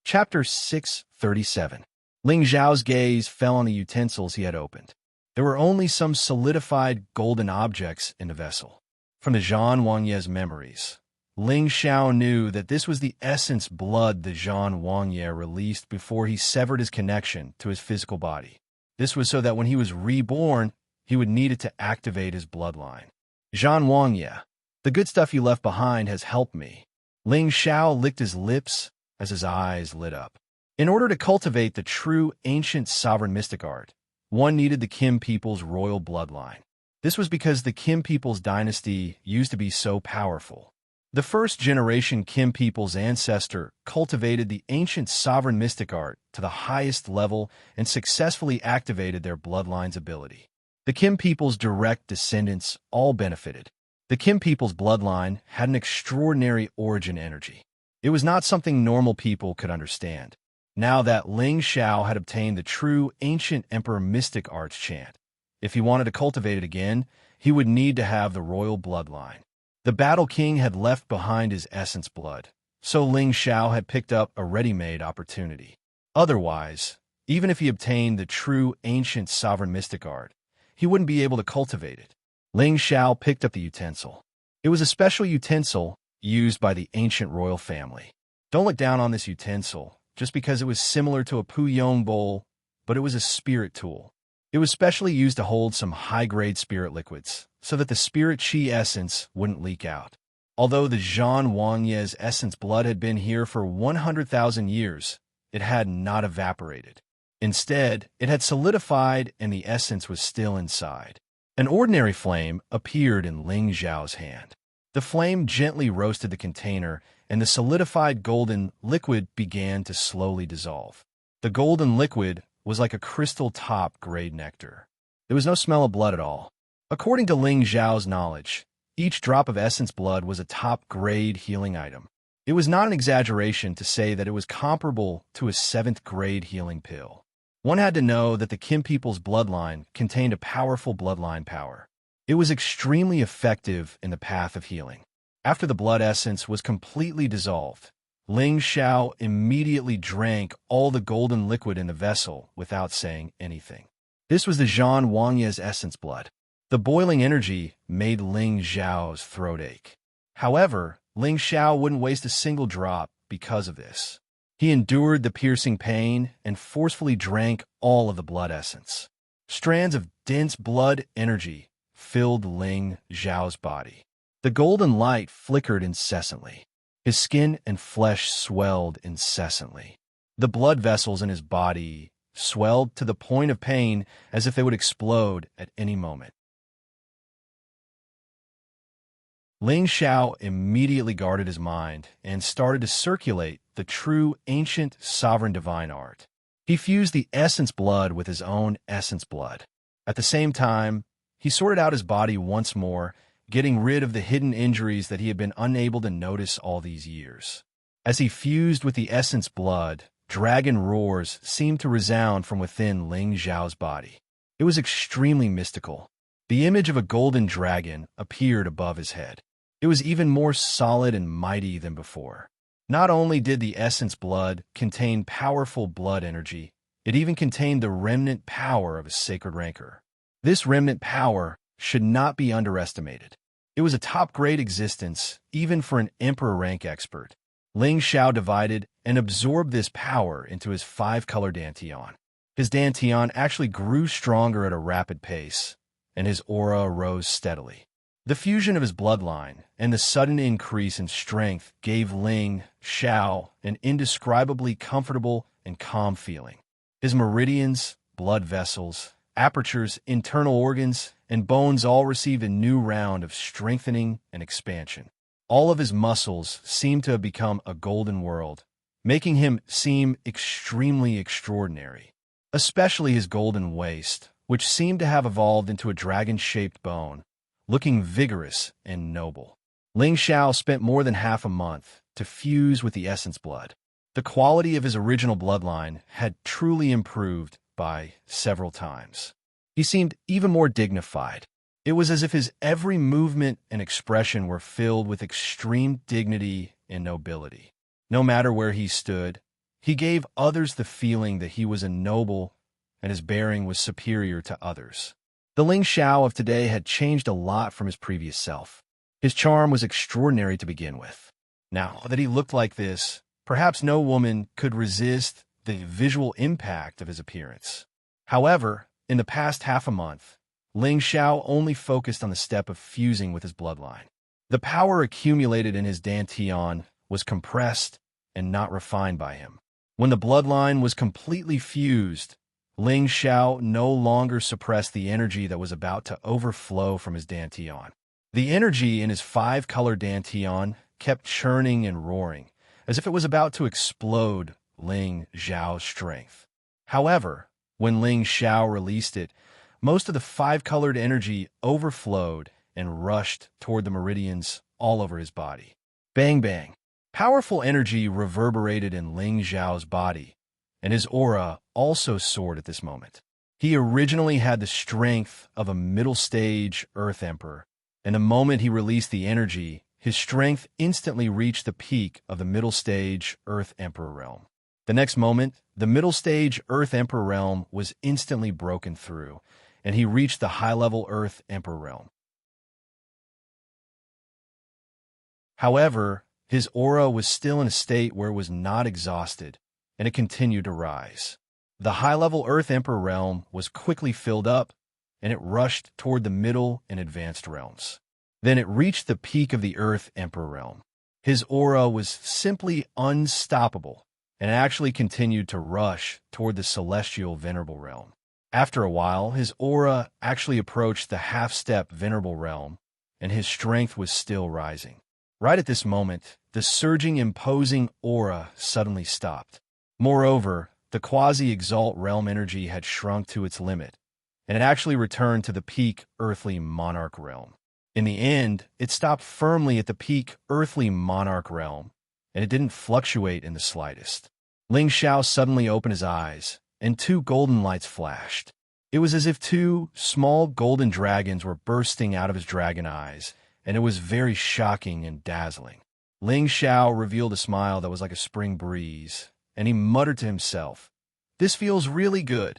Chapter 637. Ling Xiao's gaze fell on the utensils he had opened. There were only some solidified golden objects in the vessel. From the Zhan Wangye's memories, Ling Xiao knew that this was the essence blood the Zhan Wangye released before he severed his connection to his physical body. This was so that when he was reborn, he would need it to activate his bloodline. Zhan Wangye, the good stuff you left behind has helped me. Ling Xiao licked his lips as his eyes lit up. In order to cultivate the true ancient sovereign mystic art, one needed the Kim people's royal bloodline. This was because the Kim people's dynasty used to be so powerful. The first generation Kim people's ancestor cultivated the ancient sovereign mystic art to the highest level and successfully activated their bloodline's ability. The Kim people's direct descendants all benefited. The Kim people's bloodline had an extraordinary origin energy. It was not something normal people could understand. Now that Ling Xiao had obtained the true ancient emperor mystic arts chant, if he wanted to cultivate it again, he would need to have the royal bloodline. The Battle King had left behind his essence blood, so Ling Xiao had picked up a ready-made opportunity. Otherwise, even if he obtained the true ancient sovereign mystic art, he wouldn't be able to cultivate it. Ling Xiao picked up the utensil. It was a special utensil used by the ancient royal family. Don't look down on this utensil just because it was similar to a Puyong bowl, but it was a spirit tool. It was specially used to hold some high-grade spirit liquids, so that the spirit chi essence wouldn't leak out. Although the Zhan Wangye's essence blood had been here for 100,000 years, it had not evaporated. Instead, it had solidified and the essence was still inside. An ordinary flame appeared in Ling Xiao's hand. The flame gently roasted the container, and the solidified golden liquid began to slowly dissolve. The golden liquid was like a crystal top-grade nectar. There was no smell of blood at all. According to Ling Xiao's knowledge, each drop of essence blood was a top-grade healing item. It was not an exaggeration to say that it was comparable to a 7th-grade healing pill. One had to know that the Kim people's bloodline contained a powerful bloodline power. It was extremely effective in the path of healing. After the blood essence was completely dissolved, Ling Xiao immediately drank all the golden liquid in the vessel without saying anything. This was the Zhan Wangya's essence blood. The boiling energy made Ling Xiao's throat ache. However, Ling Xiao wouldn't waste a single drop because of this. He endured the piercing pain and forcefully drank all of the blood essence. Strands of dense blood energy filled Ling Xiao's body. The golden light flickered incessantly. His skin and flesh swelled incessantly. The blood vessels in his body swelled to the point of pain as if they would explode at any moment. Ling Xiao immediately guarded his mind and started to circulate the true ancient sovereign divine art. He fused the essence blood with his own essence blood. At the same time, he sorted out his body once more, getting rid of the hidden injuries that he had been unable to notice all these years. As he fused with the essence blood, dragon roars seemed to resound from within Ling Xiao's body. It was extremely mystical. The image of a golden dragon appeared above his head. It was even more solid and mighty than before. Not only did the essence blood contain powerful blood energy, it even contained the remnant power of a sacred rancor. This remnant power should not be underestimated. It was a top-grade existence, even for an emperor rank expert. Ling Xiao divided and absorbed this power into his 5-color dantian. His dantian actually grew stronger at a rapid pace, and his aura rose steadily. The fusion of his bloodline and the sudden increase in strength gave Ling Xiao an indescribably comfortable and calm feeling. His meridians, blood vessels, apertures, internal organs, and bones all received a new round of strengthening and expansion. All of his muscles seemed to have become a golden world, making him seem extremely extraordinary. Especially his golden waist, which seemed to have evolved into a dragon-shaped bone, looking vigorous and noble. Ling Xiao spent more than half a month to fuse with the essence blood. The quality of his original bloodline had truly improved by several times. He seemed even more dignified. It was as if his every movement and expression were filled with extreme dignity and nobility. No matter where he stood, he gave others the feeling that he was a noble and his bearing was superior to others. The Ling Xiao of today had changed a lot from his previous self. His charm was extraordinary to begin with. Now that he looked like this, perhaps no woman could resist the visual impact of his appearance. However, in the past half a month, Ling Xiao only focused on the step of fusing with his bloodline. The power accumulated in his dantian was compressed and not refined by him. When the bloodline was completely fused, Ling Xiao no longer suppressed the energy that was about to overflow from his dantian. The energy in his 5-color dantian kept churning and roaring, as if it was about to explode Ling Xiao's strength. However, when Ling Xiao released it, most of the 5-colored energy overflowed and rushed toward the meridians all over his body. Bang bang! Powerful energy reverberated in Ling Xiao's body, and his aura also soared at this moment. He originally had the strength of a middle-stage Earth Emperor, and the moment he released the energy, his strength instantly reached the peak of the middle-stage Earth Emperor realm. The next moment, the middle-stage Earth Emperor realm was instantly broken through, and he reached the high-level Earth Emperor realm. However, his aura was still in a state where it was not exhausted, and it continued to rise. The high-level Earth Emperor realm was quickly filled up, and it rushed toward the middle and advanced realms. Then it reached the peak of the Earth Emperor realm. His aura was simply unstoppable, and actually continued to rush toward the celestial venerable realm. After a while, his aura actually approached the half-step venerable realm, and his strength was still rising. Right at this moment, the surging, imposing aura suddenly stopped. Moreover, the quasi-exalt realm energy had shrunk to its limit, and it actually returned to the peak earthly monarch realm. In the end, it stopped firmly at the peak earthly monarch realm, and it didn't fluctuate in the slightest. Ling Xiao suddenly opened his eyes, and two golden lights flashed. It was as if two small golden dragons were bursting out of his dragon eyes, and it was very shocking and dazzling. Ling Xiao revealed a smile that was like a spring breeze, and he muttered to himself, "This feels really good."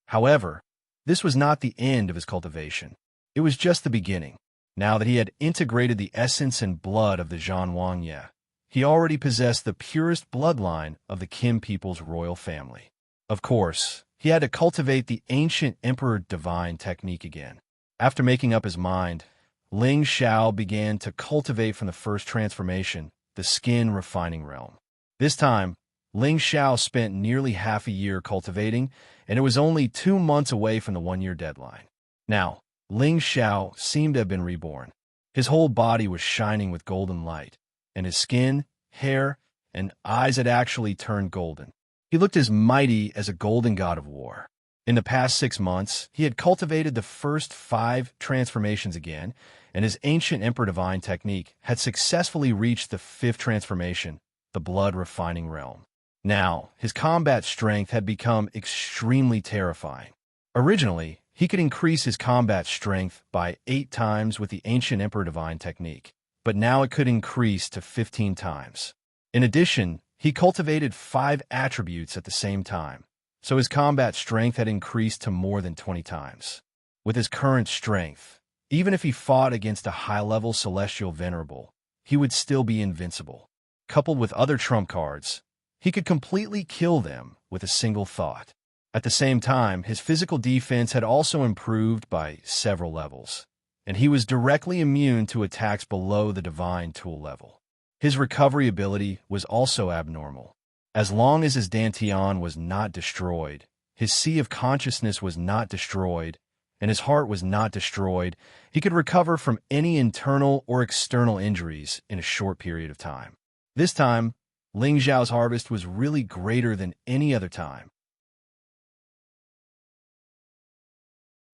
However, this was not the end of his cultivation. It was just the beginning. Now that he had integrated the essence and blood of the Xianxia, he already possessed the purest bloodline of the Qin people's royal family. Of course, he had to cultivate the ancient Emperor Divine technique again. After making up his mind, Ling Xiao began to cultivate from the first transformation, the skin refining realm. This time, Ling Xiao spent nearly half a year cultivating, and it was only 2 months away from the 1-year deadline. Now, Ling Xiao seemed to have been reborn. His whole body was shining with golden light, and his skin, hair, and eyes had actually turned golden. He looked as mighty as a golden god of war. In the past 6 months, he had cultivated the first 5 transformations again, and his ancient Emperor Divine technique had successfully reached the 5th transformation, the blood refining realm. Now, his combat strength had become extremely terrifying. Originally, he could increase his combat strength by 8 times with the ancient Emperor Divine technique, but now it could increase to 15 times. In addition, he cultivated 5 attributes at the same time, so his combat strength had increased to more than 20 times. With his current strength, even if he fought against a high-level celestial venerable, he would still be invincible. Coupled with other trump cards, he could completely kill them with a single thought. At the same time, his physical defense had also improved by several levels, and he was directly immune to attacks below the divine tool level. His recovery ability was also abnormal. As long as his dantian was not destroyed, his sea of consciousness was not destroyed, and his heart was not destroyed, he could recover from any internal or external injuries in a short period of time. This time, Ling Xiao's harvest was really greater than any other time.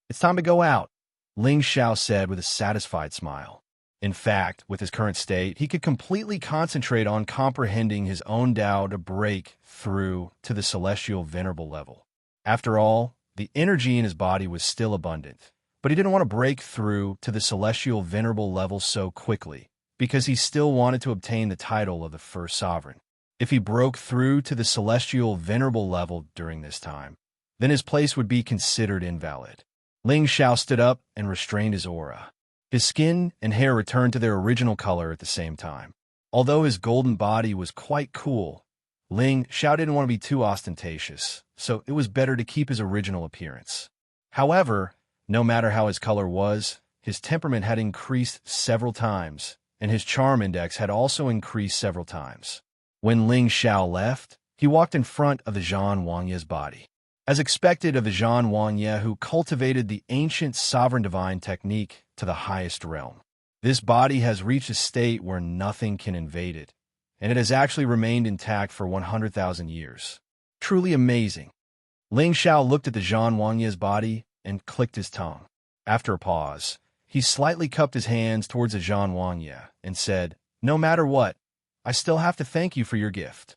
"It's time to go out," Ling Xiao said with a satisfied smile. In fact, with his current state, he could completely concentrate on comprehending his own Tao to break through to the celestial venerable level. After all, the energy in his body was still abundant, but he didn't want to break through to the celestial venerable level so quickly, because he still wanted to obtain the title of the first sovereign. If he broke through to the celestial venerable level during this time, then his place would be considered invalid. Ling Xiao stood up and restrained his aura. His skin and hair returned to their original color at the same time. Although his golden body was quite cool, Ling Xiao didn't want to be too ostentatious, so it was better to keep his original appearance. However, no matter how his color was, his temperament had increased several times, and his charm index had also increased several times. When Ling Xiao left, he walked in front of the Xianxia's body. As expected of the Xianxia who cultivated the ancient sovereign divine technique to the highest realm. This body has reached a state where nothing can invade it, and it has actually remained intact for 100,000 years. Truly amazing. Ling Xiao looked at the Xianxia's body and clicked his tongue. After a pause, he slightly cupped his hands towards the Xianxia and said, "No matter what, I still have to thank you for your gift."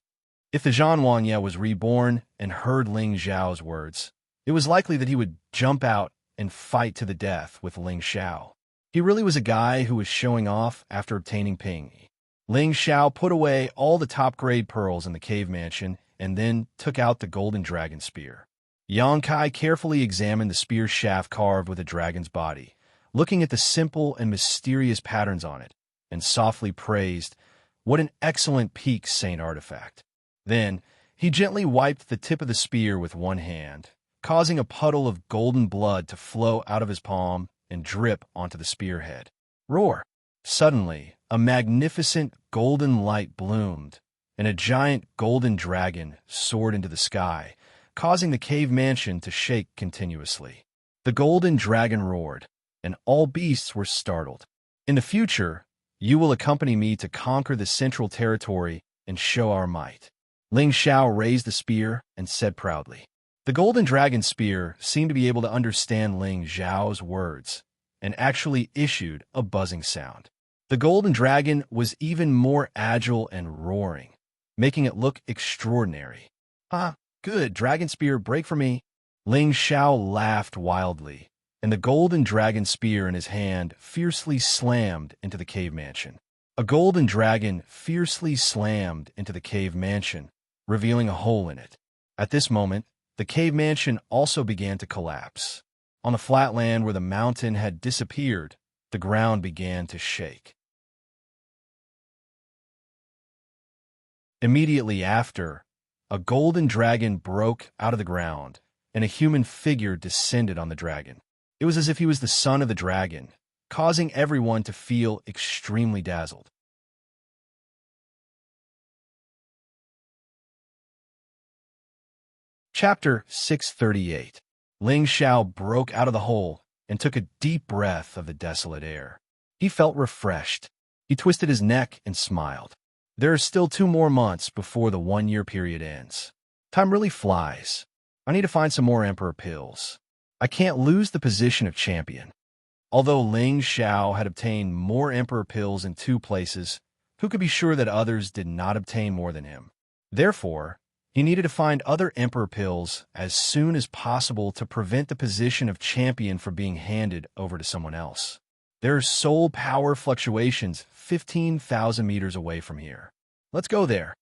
If the Xianxia was reborn and heard Ling Xiao's words, it was likely that he would jump out and fight to the death with Ling Xiao. He really was a guy who was showing off after obtaining ping. Ling Xiao put away all the top-grade pearls in the cave mansion and then took out the golden dragon spear. Xianxia carefully examined the spear shaft carved with a dragon's body, looking at the simple and mysterious patterns on it, and softly praised, "What an excellent peak saint artifact." Then, he gently wiped the tip of the spear with one hand, causing a puddle of golden blood to flow out of his palm and drip onto the spearhead. Roar! Suddenly, a magnificent golden light bloomed, and a giant golden dragon soared into the sky, causing the cave mansion to shake continuously. The golden dragon roared, and all beasts were startled. In the future, you will accompany me to conquer the central territory and show our might. Ling Xiao raised the spear and said proudly. The golden dragon spear seemed to be able to understand Ling Xiao's words and actually issued a buzzing sound. The golden dragon was even more agile and roaring, making it look extraordinary. Ah, good, dragon spear, break for me. Ling Xiao laughed wildly, and the golden dragon spear in his hand fiercely slammed into the cave mansion. A golden dragon fiercely slammed into the cave mansion, revealing a hole in it. At this moment, the cave mansion also began to collapse. On the flat land where the mountain had disappeared, the ground began to shake. Immediately after, a golden dragon broke out of the ground, and a human figure descended on the dragon. It was as if he was the son of the dragon, causing everyone to feel extremely dazzled. Chapter 638. Ling Xiao broke out of the hole and took a deep breath of the desolate air. He felt refreshed. He twisted his neck and smiled. There are still 2 more months before the 1-year period ends. Time really flies. I need to find some more Emperor pills. I can't lose the position of champion. Although Ling Xiao had obtained more Emperor pills in 2 places, who could be sure that others did not obtain more than him? Therefore, he needed to find other Emperor pills as soon as possible to prevent the position of champion from being handed over to someone else. There are soul power fluctuations 15,000 meters away from here. Let's go there.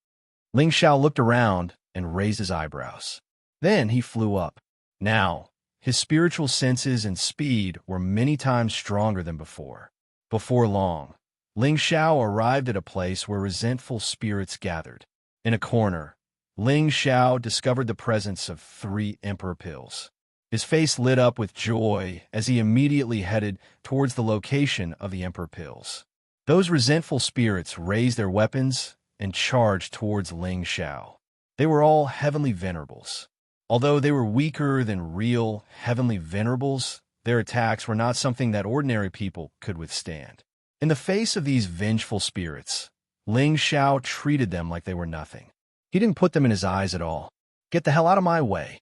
Ling Xiao looked around and raised his eyebrows. Then he flew up. Now, his spiritual senses and speed were many times stronger than before. Before long, Ling Xiao arrived at a place where resentful spirits gathered. In a corner, Ling Xiao discovered the presence of 3 Emperor pills. His face lit up with joy as he immediately headed towards the location of the Emperor pills. Those resentful spirits raised their weapons and charged towards Ling Xiao. They were all heavenly venerables. Although they were weaker than real heavenly venerables, their attacks were not something that ordinary people could withstand. In the face of these vengeful spirits, Ling Xiao treated them like they were nothing. He didn't put them in his eyes at all. Get the hell out of my way!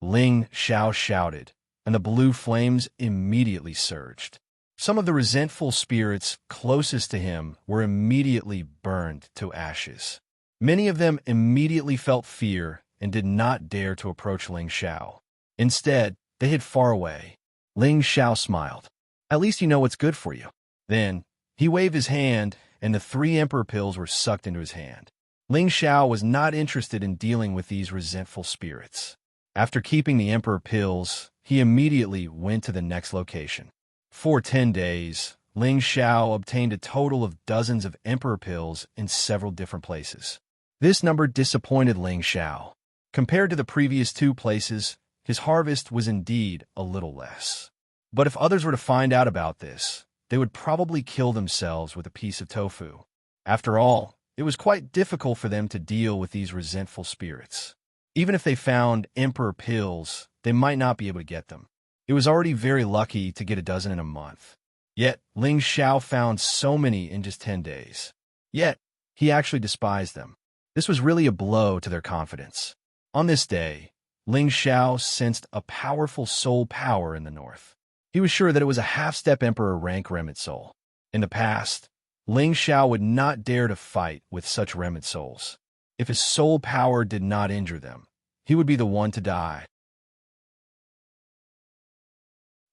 Ling Xiao shouted, and the blue flames immediately surged. Some of the resentful spirits closest to him were immediately burned to ashes. Many of them immediately felt fear and did not dare to approach Ling Xiao. Instead, they hid far away. Ling Xiao smiled. At least you know what's good for you. Then, he waved his hand, and the 3 Emperor pills were sucked into his hand. Ling Xiao was not interested in dealing with these resentful spirits. After keeping the Emperor pills, he immediately went to the next location. For 10 days, Ling Xiao obtained a total of dozens of Emperor pills in several different places. This number disappointed Ling Xiao. Compared to the previous 2 places, his harvest was indeed a little less. But if others were to find out about this, they would probably kill themselves with a piece of tofu. After all, it was quite difficult for them to deal with these resentful spirits. Even if they found Emperor pills, they might not be able to get them. It was already very lucky to get a dozen in a month. Yet, Ling Xiao found so many in just 10 days. Yet, he actually despised them. This was really a blow to their confidence. On this day, Ling Xiao sensed a powerful soul power in the north. He was sure that it was a half-step Emperor rank remnant soul. In the past, Ling Xiao would not dare to fight with such remnant souls. If his soul power did not injure them, he would be the one to die.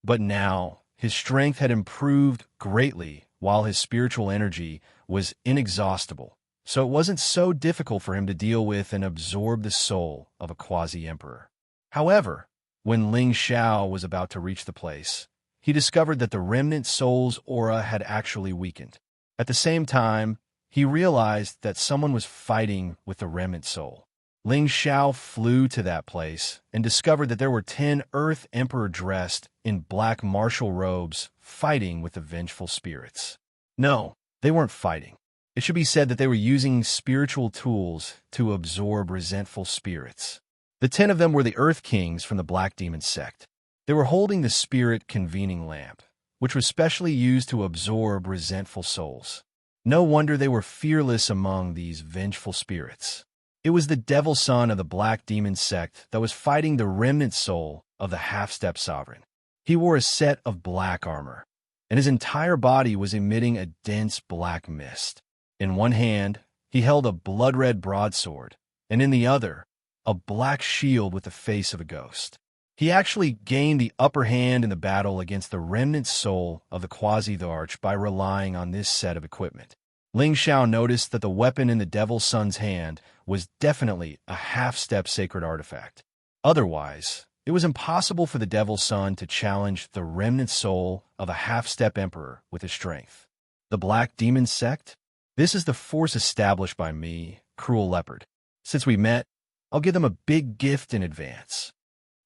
But now, his strength had improved greatly while his spiritual energy was inexhaustible, so it wasn't so difficult for him to deal with and absorb the soul of a quasi-emperor. However, when Ling Xiao was about to reach the place, he discovered that the remnant soul's aura had actually weakened. At the same time, he realized that someone was fighting with the remnant soul. Ling Xiao flew to that place and discovered that there were 10 Earth Emperor dressed in black martial robes fighting with the vengeful spirits. No, they weren't fighting. It should be said that they were using spiritual tools to absorb resentful spirits. The 10 of them were the Earth Kings from the Black Demon sect. They were holding the spirit convening lamp, which was specially used to absorb resentful souls. No wonder they were fearless among these vengeful spirits. It was the devil son of the Black Demon sect that was fighting the remnant soul of the half-step sovereign. He wore a set of black armor, and his entire body was emitting a dense black mist. In one hand, he held a blood-red broadsword, and in the other, a black shield with the face of a ghost. He actually gained the upper hand in the battle against the remnant soul of the Quasi-Arch by relying on this set of equipment. Ling Xiao noticed that the weapon in the Devil's Son's hand was definitely a half-step sacred artifact. Otherwise, it was impossible for the Devil's Son to challenge the remnant soul of a half-step emperor with his strength. The Black Demon sect? This is the force established by me, Cruel Leopard. Since we met, I'll give them a big gift in advance.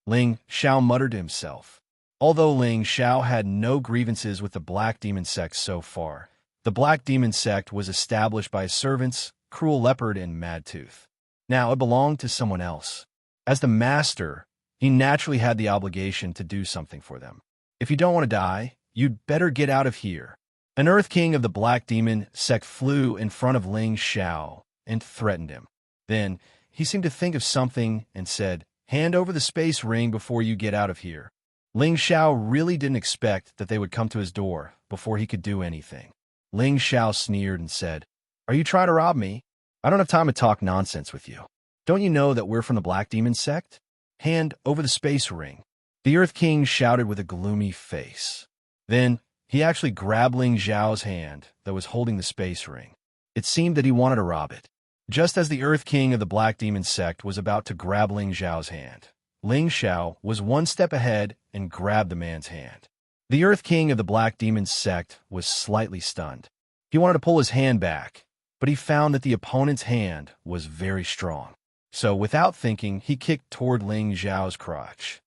Ling Xiao muttered to himself. Although Ling Xiao had no grievances with the Black Demon sect so far, the Black Demon sect was established by his servants, Cruel Leopard and Mad Tooth. Now it belonged to someone else. As the master, he naturally had the obligation to do something for them. If you don't want to die, you'd better get out of here. An Earth King of the Black Demon sect flew in front of Ling Xiao and threatened him. Then, he seemed to think of something and said, "Hand over the space ring before you get out of here." Ling Xiao really didn't expect that they would come to his door before he could do anything. Ling Xiao sneered and said, "Are you trying to rob me? I don't have time to talk nonsense with you. Don't you know that we're from the Black Demon sect? Hand over the space ring." The Earth King shouted with a gloomy face. Then, he actually grabbed Ling Xiao's hand that was holding the space ring. It seemed that he wanted to rob it. Just as the Earth King of the Black Demon sect was about to grab Ling Xiao's hand, Ling Xiao was one step ahead and grabbed the man's hand. The Earth King of the Black Demon sect was slightly stunned. He wanted to pull his hand back, but he found that the opponent's hand was very strong. So, without thinking, he kicked toward Ling Xiao's crotch.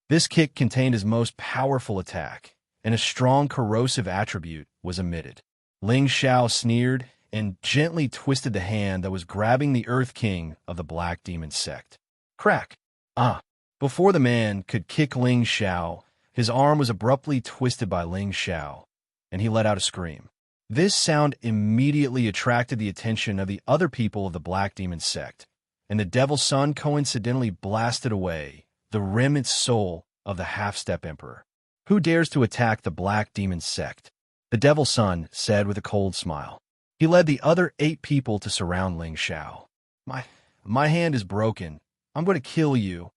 This kick contained his most powerful attack, and a strong corrosive attribute was emitted. Ling Xiao sneered and gently twisted the hand that was grabbing the Earth King of the Black Demon sect. Crack! Before the man could kick Ling Xiao, his arm was abruptly twisted by Ling Xiao, and he let out a scream. This sound immediately attracted the attention of the other people of the Black Demon sect, and the Devil's Son coincidentally blasted away the remnant soul of the half-step emperor. Who dares to attack the Black Demon sect? The Devil's Son said with a cold smile. He led the other 8 people to surround Ling Xiao. My hand is broken. I'm going to kill you."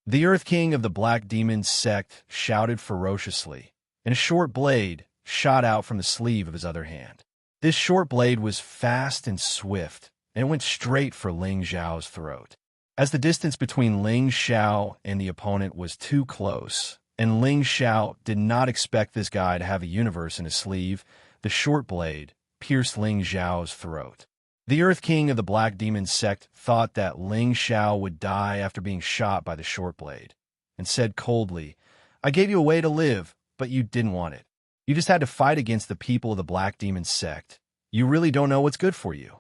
The Earth King of the Black Demon sect shouted ferociously, and a short blade shot out from the sleeve of his other hand. This short blade was fast and swift, and it went straight for Ling Xiao's throat. As the distance between Ling Xiao and the opponent was too close, and Ling Xiao did not expect this guy to have a universe in his sleeve, the short blade pierced Ling Xiao's throat. The Earth King of the Black Demon sect thought that Ling Xiao would die after being shot by the short blade, and said coldly, "I gave you a way to live, but you didn't want it. You just had to fight against the people of the Black Demon sect. You really don't know what's good for you."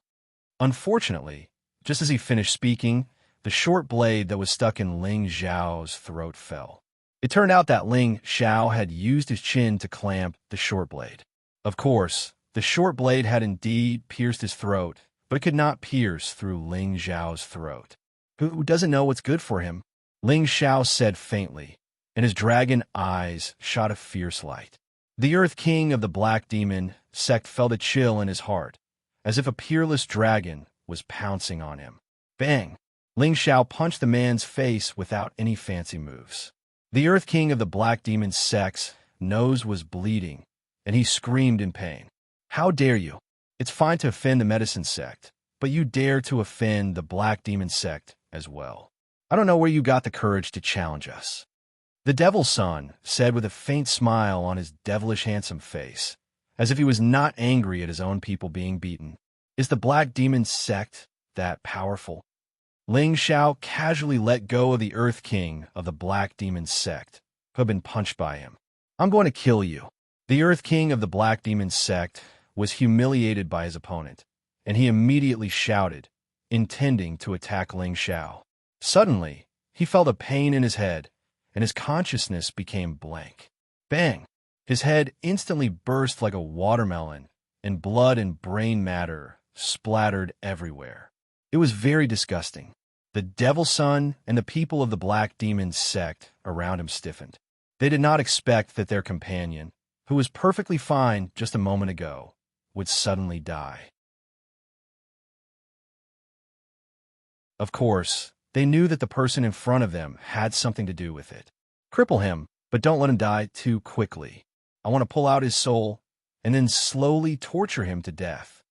Unfortunately, just as he finished speaking, the short blade that was stuck in Ling Xiao's throat fell. It turned out that Ling Xiao had used his chin to clamp the short blade. Of course, the short blade had indeed pierced his throat, but it could not pierce through Ling Xiao's throat. Who doesn't know what's good for him? Ling Xiao said faintly, and his dragon eyes shot a fierce light. The Earth King of the Black Demon sect felt a chill in his heart, as if a peerless dragon was pouncing on him. Bang! Ling Xiao punched the man's face without any fancy moves. The Earth King of the Black Demon sect's nose was bleeding, and he screamed in pain. "How dare you? It's fine to offend the medicine sect, but you dare to offend the Black Demon sect as well. I don't know where you got the courage to challenge us." The Devil's Son said with a faint smile on his devilish handsome face, as if he was not angry at his own people being beaten. "Is the Black Demon sect that powerful?" Ling Xiao casually let go of the Earth King of the Black Demon sect, who had been punched by him. "I'm going to kill you." The Earth King of the Black Demon sect was humiliated by his opponent, and he immediately shouted, intending to attack Ling Xiao. Suddenly, he felt a pain in his head, and his consciousness became blank. Bang! His head instantly burst like a watermelon, and blood and brain matter splattered everywhere. It was very disgusting. The Devil Son and the people of the Black Demon sect around him stiffened. They did not expect that their companion, who was perfectly fine just a moment ago, would suddenly die. Of course, they knew that the person in front of them had something to do with it. Cripple him, but don't let him die too quickly. I want to pull out his soul and then slowly torture him to death,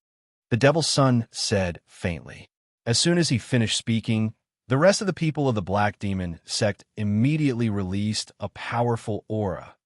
the Devil's Son said faintly. As soon as he finished speaking, the rest of the people of the Black Demon sect immediately released a powerful aura,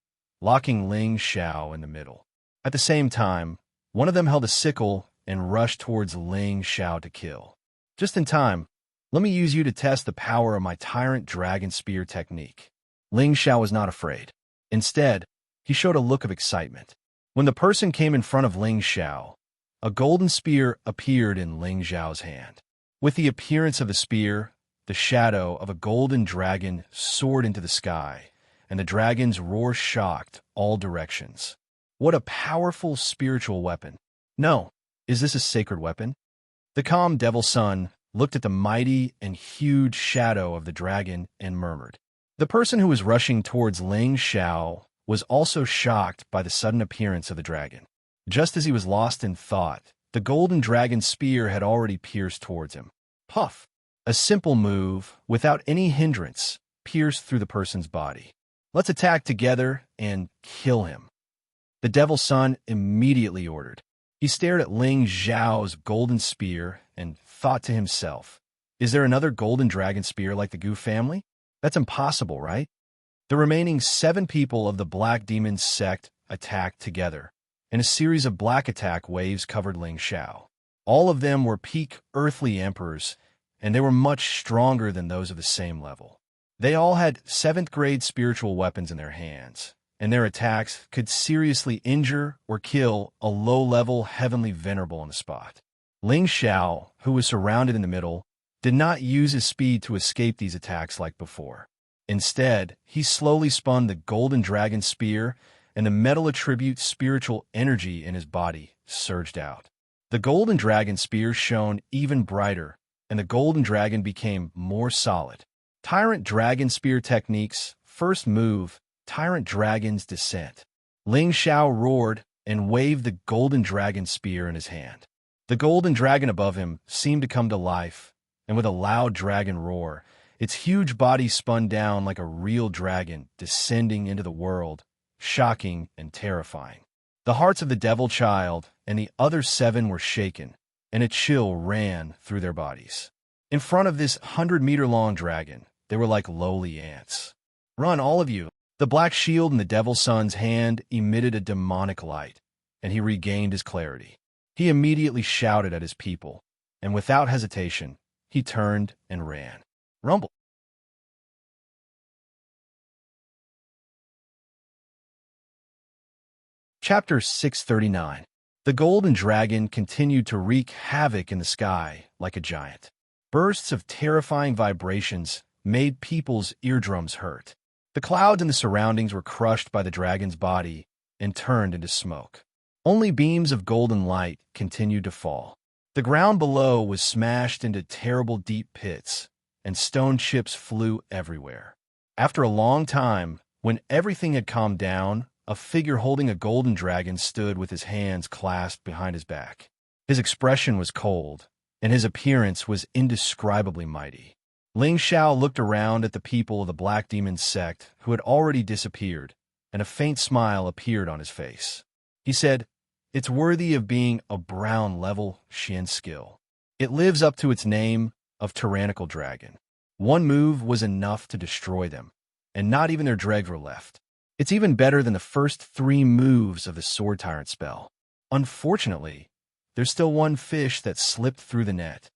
locking Ling Xiao in the middle. At the same time, one of them held a sickle and rushed towards Ling Xiao to kill. Just in time, let me use you to test the power of my Tyrant Dragon Spear technique. Ling Xiao was not afraid. Instead, he showed a look of excitement. When the person came in front of Ling Xiao, a golden spear appeared in Ling Xiao's hand. With the appearance of the spear, the shadow of a golden dragon soared into the sky, and the dragon's roar shocked all directions. What a powerful spiritual weapon. No, is this a sacred weapon? The calm Devil Son looked at the mighty and huge shadow of the dragon and murmured. The person who was rushing towards Ling Xiao was also shocked by the sudden appearance of the dragon. Just as he was lost in thought, the golden dragon spear had already pierced towards him. Puff! A simple move, without any hindrance, pierced through the person's body. Let's attack together and kill him, the Devil Son immediately ordered. He stared at Ling Xiao's golden spear and thought to himself, is there another golden dragon spear like the Gu family? That's impossible, right? The remaining 7 people of the Black Demon sect attacked together, and a series of black attack waves covered Ling Xiao. All of them were peak earthly emperors, and they were much stronger than those of the same level. They all had 7th-grade spiritual weapons in their hands, and their attacks could seriously injure or kill a low-level heavenly venerable on the spot. Ling Xiao, who was surrounded in the middle, did not use his speed to escape these attacks like before. Instead, he slowly spun the golden dragon spear, and the metal attribute spiritual energy in his body surged out. The golden dragon spear shone even brighter, and the golden dragon became more solid. Tyrant Dragon Spear Techniques, first move, Tyrant Dragon's Descent. Ling Xiao roared and waved the golden dragon spear in his hand. The golden dragon above him seemed to come to life, and with a loud dragon roar, its huge body spun down like a real dragon descending into the world, shocking and terrifying. The hearts of the Devil Child and the other 7 were shaken, and a chill ran through their bodies. In front of this 100-meter-long dragon, they were like lowly ants. Run, all of you! The black shield in the Devil Son's hand emitted a demonic light, and he regained his clarity. He immediately shouted at his people, and without hesitation, he turned and ran. Rumble. Chapter 639. The golden dragon continued to wreak havoc in the sky like a giant. Bursts of terrifying vibrations made people's eardrums hurt. The clouds in the surroundings were crushed by the dragon's body and turned into smoke. Only beams of golden light continued to fall. The ground below was smashed into terrible deep pits, and stone chips flew everywhere. After a long time, when everything had calmed down, a figure holding a golden dragon stood with his hands clasped behind his back. His expression was cold, and his appearance was indescribably mighty. Ling Xiao looked around at the people of the Black Demon sect who had already disappeared, and a faint smile appeared on his face. He said, "It's worthy of being a brown-level Xianxia. It lives up to its name of tyrannical dragon. One move was enough to destroy them, and not even their dregs were left. It's even better than the first 3 moves of the Sword Tyrant spell. Unfortunately, there's still one fish that slipped through the net."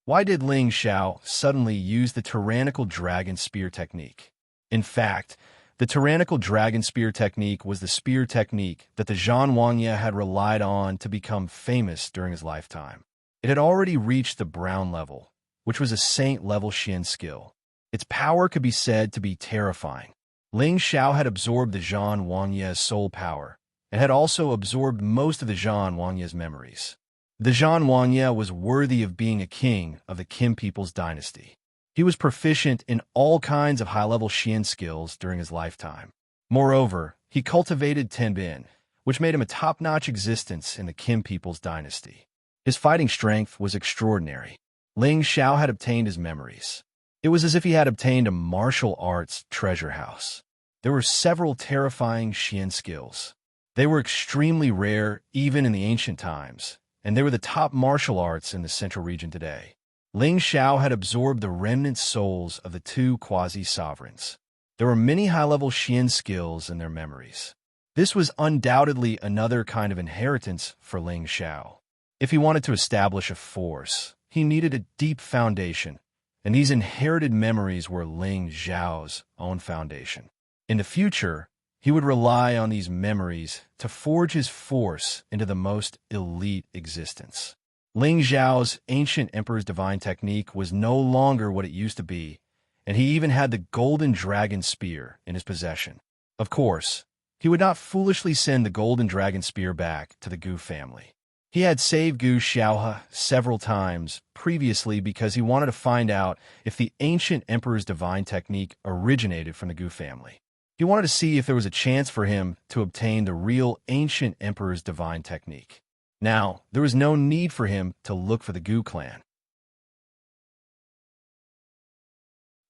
Why did Ling Xiao suddenly use the tyrannical dragon spear technique? In fact, The tyrannical dragon spear technique was the spear technique that the Xianxia had relied on to become famous during his lifetime. It had already reached the brown level, which was a saint-level Xian skill. Its power could be said to be terrifying. Ling Xiao had absorbed the Xianxia's soul power, and had also absorbed most of the Xianxia's memories. The Xianxia was worthy of being a king of the Qin people's dynasty. He was proficient in all kinds of high-level Xian skills during his lifetime. Moreover, he cultivated Tenbin, which made him a top-notch existence in the Qin people's dynasty. His fighting strength was extraordinary. Ling Xiao had obtained his memories. It was as if he had obtained a martial arts treasure house. There were several terrifying Xian skills. They were extremely rare even in the ancient times, and they were the top martial arts in the central region today. Ling Xiao had absorbed the remnant souls of the two quasi-sovereigns. There were many high-level Xian skills in their memories. This was undoubtedly another kind of inheritance for Ling Xiao. If he wanted to establish a force, he needed a deep foundation, and these inherited memories were Ling Xiao's own foundation. In the future, he would rely on these memories to forge his force into the most elite existence. Ling Xiao's ancient emperor's divine technique was no longer what it used to be, and he even had the golden dragon spear in his possession. Of course, he would not foolishly send the golden dragon spear back to the Gu family. He had saved Gu Xiaohe several times previously because he wanted to find out if the ancient emperor's divine technique originated from the Gu family. He wanted to see if there was a chance for him to obtain the real ancient emperor's divine technique. Now, there was no need for him to look for the Gu clan.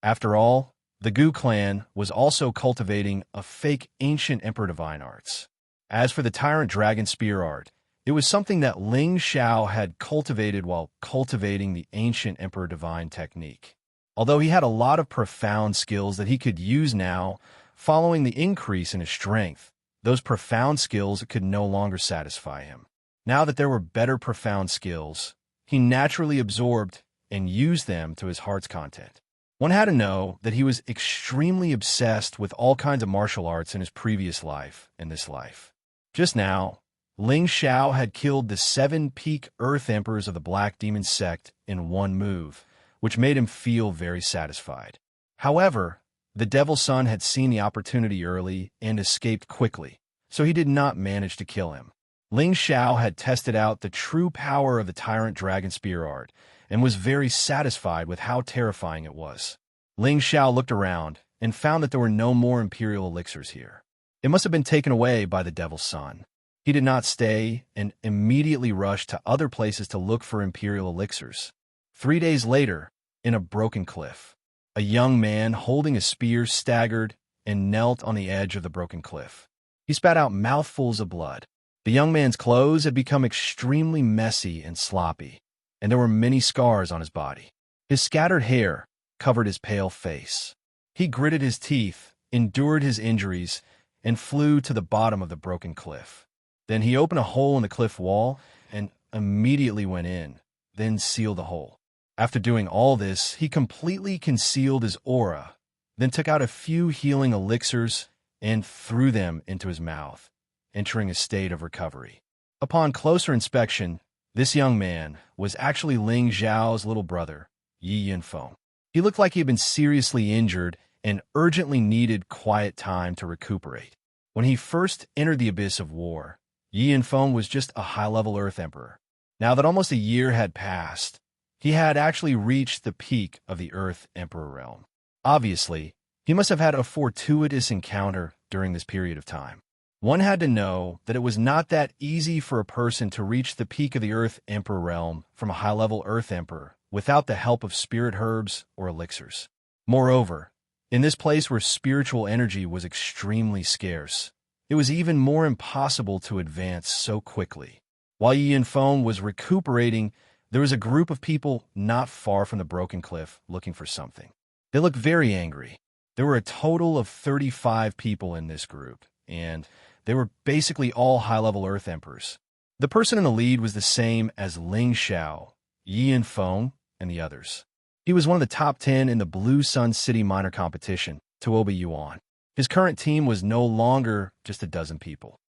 After all, the Gu clan was also cultivating a fake ancient emperor divine arts. As for the tyrant dragon spear art, it was something that Ling Xiao had cultivated while cultivating the ancient emperor divine technique. Although he had a lot of profound skills that he could use now, following the increase in his strength, those profound skills could no longer satisfy him. Now that there were better profound skills, he naturally absorbed and used them to his heart's content. One had to know that he was extremely obsessed with all kinds of martial arts in his previous life and this life. Just now, Ling Xiao had killed the 7 peak Earth Emperors of the Black Demon sect in one move, which made him feel very satisfied. However, the Devil Son had seen the opportunity early and escaped quickly, so he did not manage to kill him. Ling Xiao had tested out the true power of the Tyrant Dragon Spear art and was very satisfied with how terrifying it was. Ling Xiao looked around and found that there were no more Imperial elixirs here. It must have been taken away by the Devil's Son. He did not stay and immediately rushed to other places to look for Imperial elixirs. 3 days later, in a broken cliff, a young man holding a spear staggered and knelt on the edge of the broken cliff. He spat out mouthfuls of blood. The young man's clothes had become extremely messy and sloppy, and there were many scars on his body. His scattered hair covered his pale face. He gritted his teeth, endured his injuries, and flew to the bottom of the broken cliff. Then he opened a hole in the cliff wall and immediately went in, then sealed the hole. After doing all this, he completely concealed his aura, then took out a few healing elixirs and threw them into his mouth, entering a state of recovery. Upon closer inspection, this young man was actually Ling Xiao's little brother, Yi Yinfeng. He looked like he had been seriously injured and urgently needed quiet time to recuperate. When he first entered the abyss of war, Yi Yinfeng was just a high-level Earth Emperor. Now that almost a year had passed, he had actually reached the peak of the Earth Emperor realm. Obviously, he must have had a fortuitous encounter during this period of time. One had to know that it was not that easy for a person to reach the peak of the Earth Emperor realm from a high-level Earth Emperor without the help of spirit herbs or elixirs. Moreover, in this place where spiritual energy was extremely scarce, it was even more impossible to advance so quickly. While Yi Yinfeng was recuperating, there was a group of people not far from the broken cliff looking for something. They looked very angry. There were a total of 35 people in this group, and they were basically all high-level Earth Emperors. The person in the lead was the same as Ling Xiao, Yi Yinfeng, and the others. He was one of the top 10 in the Blue Sun City minor competition, Tuoba Yuan. His current team was no longer just a dozen people.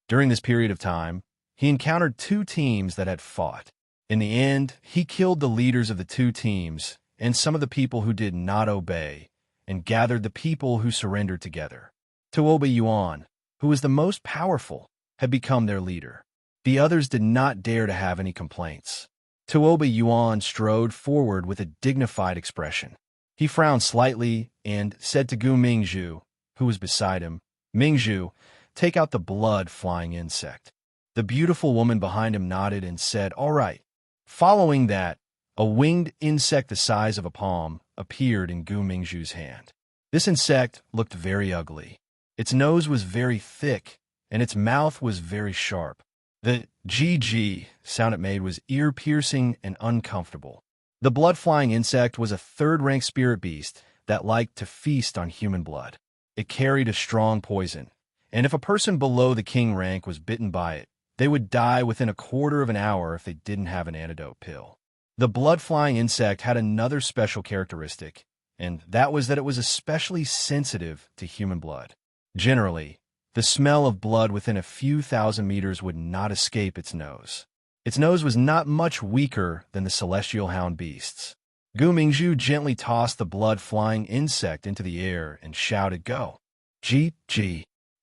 During this period of time, he encountered two teams that had fought. In the end, he killed the leaders of the two teams and some of the people who did not obey, and gathered the people who surrendered together. Tuoba Yuan, who was the most powerful, had become their leader. The others did not dare to have any complaints. Tuoba Yuan strode forward with a dignified expression. He frowned slightly and said to Gu Mingzhu, who was beside him, "Mingzhu, take out the blood-flying insect." The beautiful woman behind him nodded and said, "All right." Following that, a winged insect the size of a palm appeared in Gu Mingzhu's hand. This insect looked very ugly. Its nose was very thick, and its mouth was very sharp. The GG sound it made was ear-piercing and uncomfortable. The blood-flying insect was a third-rank spirit beast that liked to feast on human blood. It carried a strong poison, and if a person below the king rank was bitten by it, they would die within a quarter of an hour if they didn't have an antidote pill. The blood-flying insect had another special characteristic, and that was that it was especially sensitive to human blood. Generally, the smell of blood within a few thousand meters would not escape its nose. Its nose was not much weaker than the celestial hound beast's. Gu Mingzhu gently tossed the blood-flying insect into the air and shouted, "Go!" G.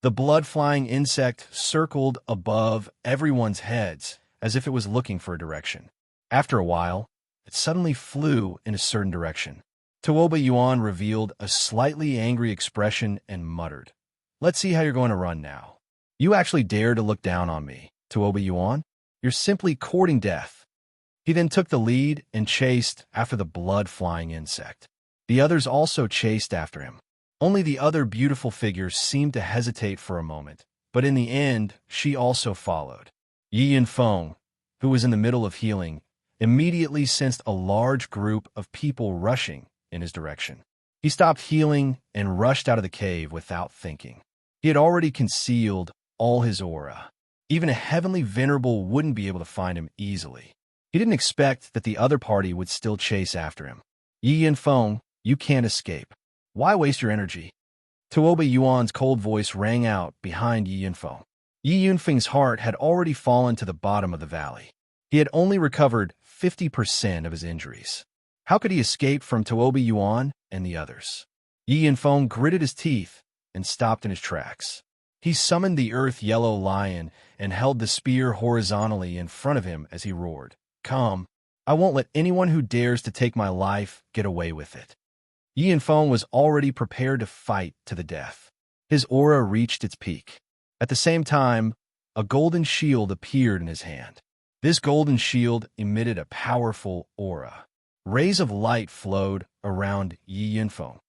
The blood-flying insect circled above everyone's heads as if it was looking for a direction. After a while, it suddenly flew in a certain direction. Tuoba Yuan revealed a slightly angry expression and muttered, "Let's see how you're going to run now. You actually dare to look down on me, Tuoba Yuan? You're simply courting death." He then took the lead and chased after the blood-flying insect. The others also chased after him. Only the other beautiful figure seemed to hesitate for a moment, but in the end, she also followed. Yi Yinfeng, who was in the middle of healing, immediately sensed a large group of people rushing in his direction. He stopped healing and rushed out of the cave without thinking. He had already concealed all his aura. Even a heavenly venerable wouldn't be able to find him easily. He didn't expect that the other party would still chase after him. "Yi Yinfeng, you can't escape. Why waste your energy?" Tuoba Yuan's cold voice rang out behind Yi Yinfeng. Yi Yinfeng's heart had already fallen to the bottom of the valley. He had only recovered 50% of his injuries. How could he escape from Tuoba Yuan and the others? Yi Yinfeng gritted his teeth and stopped in his tracks. He summoned the earth-yellow lion and held the spear horizontally in front of him as he roared, "Come, I won't let anyone who dares to take my life get away with it." Yi Yinfeng was already prepared to fight to the death. His aura reached its peak. At the same time, a golden shield appeared in his hand. This golden shield emitted a powerful aura. Rays of light flowed around Yi Yinfeng.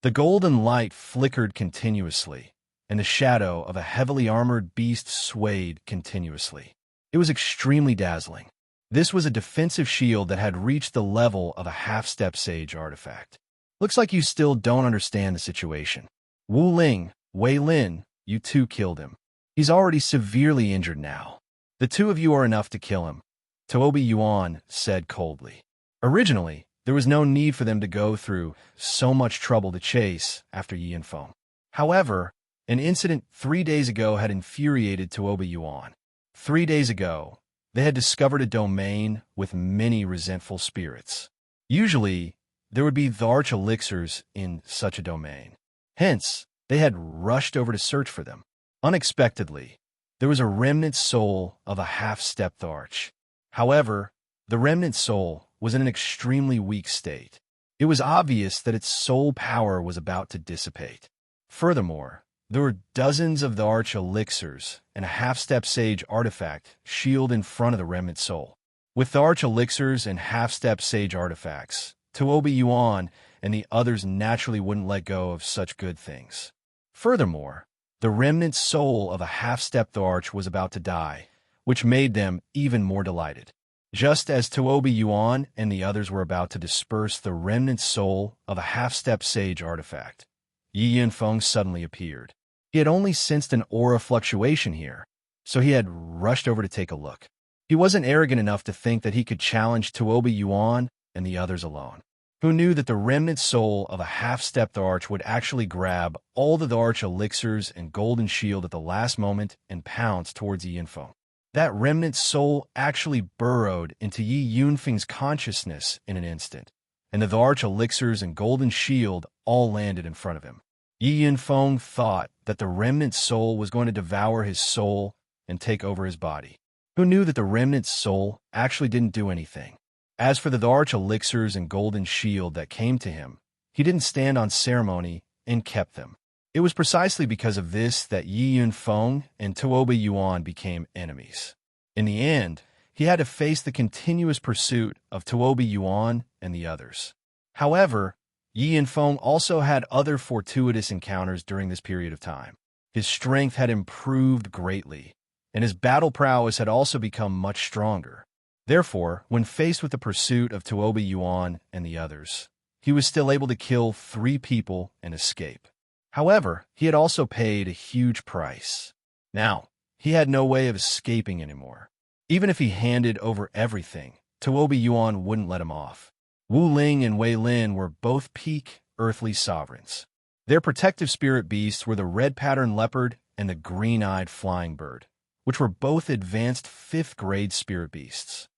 The golden light flickered continuously, and the shadow of a heavily armored beast swayed continuously. It was extremely dazzling. This was a defensive shield that had reached the level of a half-step sage artifact. "Looks like you still don't understand the situation. Wu Ling, Wei Lin, you two killed him. He's already severely injured now. The two of you are enough to kill him," Tuoba Yuan said coldly. Originally, there was no need for them to go through so much trouble to chase after Yi Yinfeng. However, an incident 3 days ago had infuriated Tuoba Yuan. 3 days ago, they had discovered a domain with many resentful spirits. Usually, there would be Tharch elixirs in such a domain. Hence, they had rushed over to search for them. Unexpectedly, there was a remnant soul of a half-step Tharch. However, the remnant soul was in an extremely weak state. It was obvious that its soul power was about to dissipate. Furthermore, there were dozens of the arch elixirs and a half-step sage artifact shield in front of the remnant soul. With the arch elixirs and half-step sage artifacts, Tuoba Yuan and the others naturally wouldn't let go of such good things. Furthermore, the remnant soul of a half-step arch was about to die, which made them even more delighted. Just as Tuoba Yuan and the others were about to disperse the remnant soul of a half-step sage artifact, Yi Yinfeng suddenly appeared. He had only sensed an aura fluctuation here, so he had rushed over to take a look. He wasn't arrogant enough to think that he could challenge Tuoba Yuan and the others alone. Who knew that the remnant soul of a half-stepped arch would actually grab all the arch elixirs and golden shield at the last moment and pounce towards Yi Yunfeng? That remnant soul actually burrowed into Yi Yunfeng's consciousness in an instant, and the arch elixirs and golden shield all landed in front of him. Yi Yunfeng thought that the remnant soul was going to devour his soul and take over his body. Who knew that the remnant soul actually didn't do anything? As for the arch elixirs and golden shield that came to him, he didn't stand on ceremony and kept them. It was precisely because of this that Yi Yunfeng and Tuoba Yuan became enemies. In the end, he had to face the continuous pursuit of Tuoba Yuan and the others. However, Yi Yunfeng also had other fortuitous encounters during this period of time. His strength had improved greatly, and his battle prowess had also become much stronger. Therefore, when faced with the pursuit of Tuoba Yuan and the others, he was still able to kill 3 people and escape. However, he had also paid a huge price. Now, he had no way of escaping anymore. Even if he handed over everything, Tuoba Yuan wouldn't let him off. Wu Ling and Wei Lin were both peak earthly sovereigns. Their protective spirit beasts were the red-patterned leopard and the green-eyed flying bird, which were both advanced 5th-grade spirit beasts.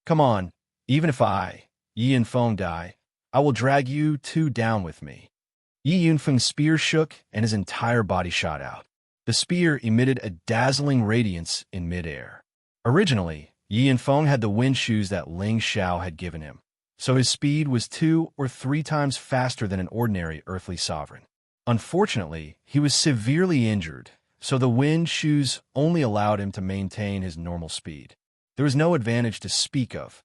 Come on, even if I, Yi Yunfeng, die, I will drag you 2 down with me. Yi Yunfeng's spear shook and his entire body shot out. The spear emitted a dazzling radiance in midair. Originally, Yi Yunfeng had the wind shoes that Ling Xiao had given him, so his speed was 2 or 3 times faster than an ordinary earthly sovereign. Unfortunately, he was severely injured, so the wind shoes only allowed him to maintain his normal speed. There was no advantage to speak of.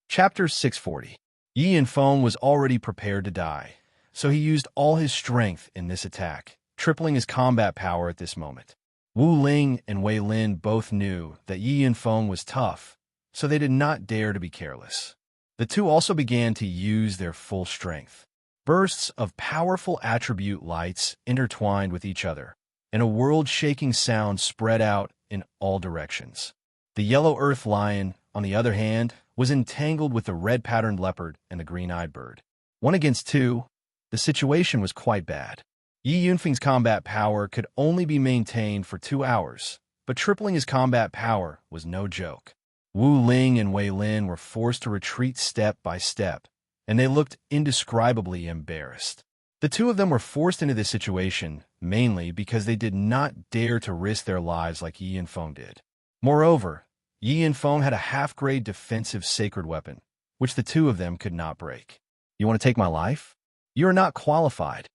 Chapter 640. Yi Yunfeng was already prepared to die, so he used all his strength in this attack, tripling his combat power at this moment. Wu Ling and Wei Lin both knew that Yi Yunfeng was tough, so they did not dare to be careless. The two also began to use their full strength. Bursts of powerful attribute lights intertwined with each other, and a world-shaking sound spread out in all directions. The yellow earth lion, on the other hand, was entangled with the red-patterned leopard and the green-eyed bird. 1 against 2, the situation was quite bad. Yi Yunfeng's combat power could only be maintained for 2 hours, but tripling his combat power was no joke. Wu Ling and Wei Lin were forced to retreat step by step, and they looked indescribably embarrassed. The 2 of them were forced into this situation mainly because they did not dare to risk their lives like Yi Yunfeng did. Moreover, Yi Yunfeng had a half-grade defensive sacred weapon, which the 2 of them could not break. You want to take my life? You are not qualified.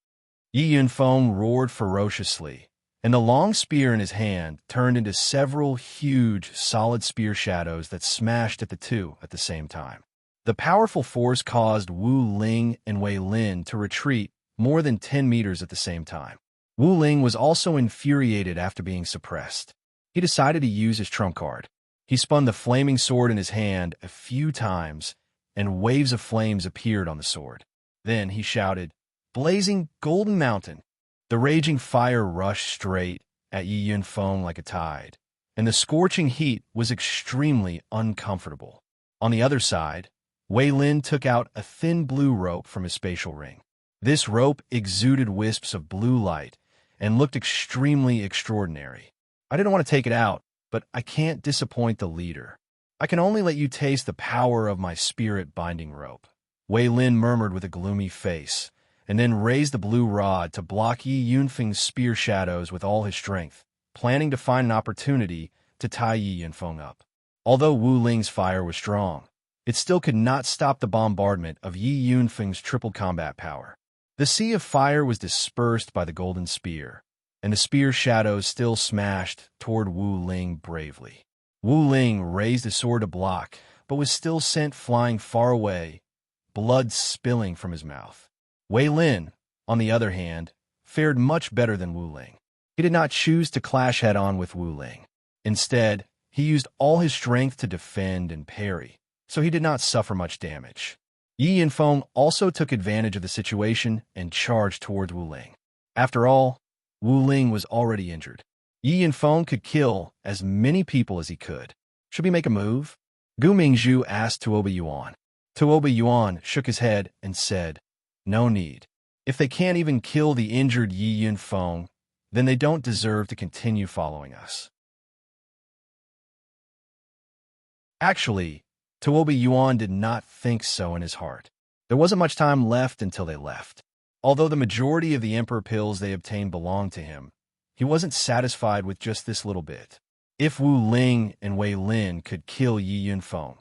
Yi Yunfeng roared ferociously, and the long spear in his hand turned into several huge, solid spear shadows that smashed at the 2 at the same time. The powerful force caused Wu Ling and Wei Lin to retreat more than 10 meters at the same time. Wu Ling was also infuriated after being suppressed. He decided to use his trump card. He spun the flaming sword in his hand a few times, and waves of flames appeared on the sword. Then he shouted, "Blazing Golden Mountain!" The raging fire rushed straight at Yi Yunfeng like a tide, and the scorching heat was extremely uncomfortable. On the other side, Wei Lin took out a thin blue rope from his spatial ring. This rope exuded wisps of blue light and looked extremely extraordinary. I didn't want to take it out, but I can't disappoint the leader. I can only let you taste the power of my spirit-binding rope. Wei Lin murmured with a gloomy face, and then raised the blue rod to block Yi Yunfeng's spear shadows with all his strength, planning to find an opportunity to tie Yi Yunfeng up. Although Wu Ling's fire was strong, it still could not stop the bombardment of Yi Yunfeng's triple combat power. The sea of fire was dispersed by the golden spear, and the spear shadows still smashed toward Wu Ling bravely. Wu Ling raised his sword to block, but was still sent flying far away, blood spilling from his mouth. Wei Lin, on the other hand, fared much better than Wu Ling. He did not choose to clash head-on with Wu Ling. Instead, he used all his strength to defend and parry, so he did not suffer much damage. Yi Yunfeng also took advantage of the situation and charged towards Wu Ling. After all, Wu Ling was already injured. Yi Yunfeng could kill as many people as he could. Should we make a move? Gu Mingzhu asked Tuoba Yuan. Tuoba Yuan shook his head and said, "No need. If they can't even kill the injured Yi Yunfeng, then they don't deserve to continue following us." Actually, Tuoba Yuan did not think so in his heart. There wasn't much time left until they left. Although the majority of the emperor pills they obtained belonged to him, he wasn't satisfied with just this little bit. If Wu Ling and Wei Lin could kill Yi Yunfeng,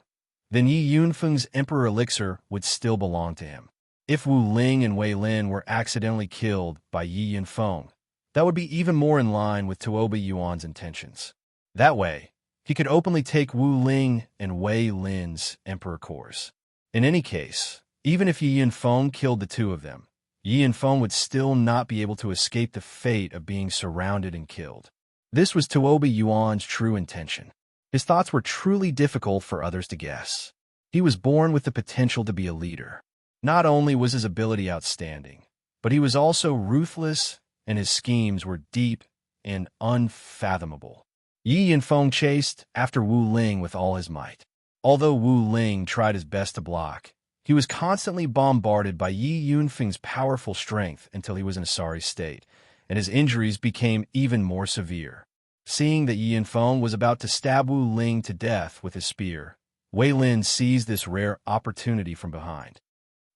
then Yi Yunfeng's emperor elixir would still belong to him. If Wu Ling and Wei Lin were accidentally killed by Yi Yunfeng, that would be even more in line with Tuoba Yuan's intentions. That way, he could openly take Wu Ling and Wei Lin's emperor cores. In any case, even if Yi Yunfeng killed the two of them, Yi Yunfeng would still not be able to escape the fate of being surrounded and killed. This was Tuoba Yuan's true intention. His thoughts were truly difficult for others to guess. He was born with the potential to be a leader. Not only was his ability outstanding, but he was also ruthless, and his schemes were deep and unfathomable. Yi Yunfeng chased after Wu Ling with all his might. Although Wu Ling tried his best to block, he was constantly bombarded by Yi Yunfeng's powerful strength until he was in a sorry state, and his injuries became even more severe. Seeing that Yi Yunfeng was about to stab Wu Ling to death with his spear, Wei Lin seized this rare opportunity from behind.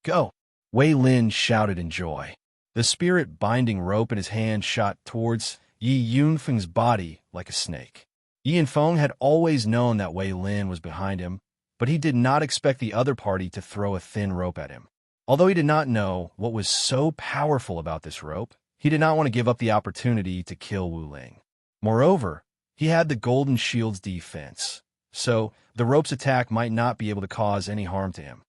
"Go!" Wei Lin shouted in joy. The spirit-binding rope in his hand shot towards Yi Yunfeng's body like a snake. Yi Yunfeng had always known that Wei Lin was behind him, but he did not expect the other party to throw a thin rope at him. Although he did not know what was so powerful about this rope, he did not want to give up the opportunity to kill Wu Ling. Moreover, he had the Golden Shield's defense, so the rope's attack might not be able to cause any harm to him.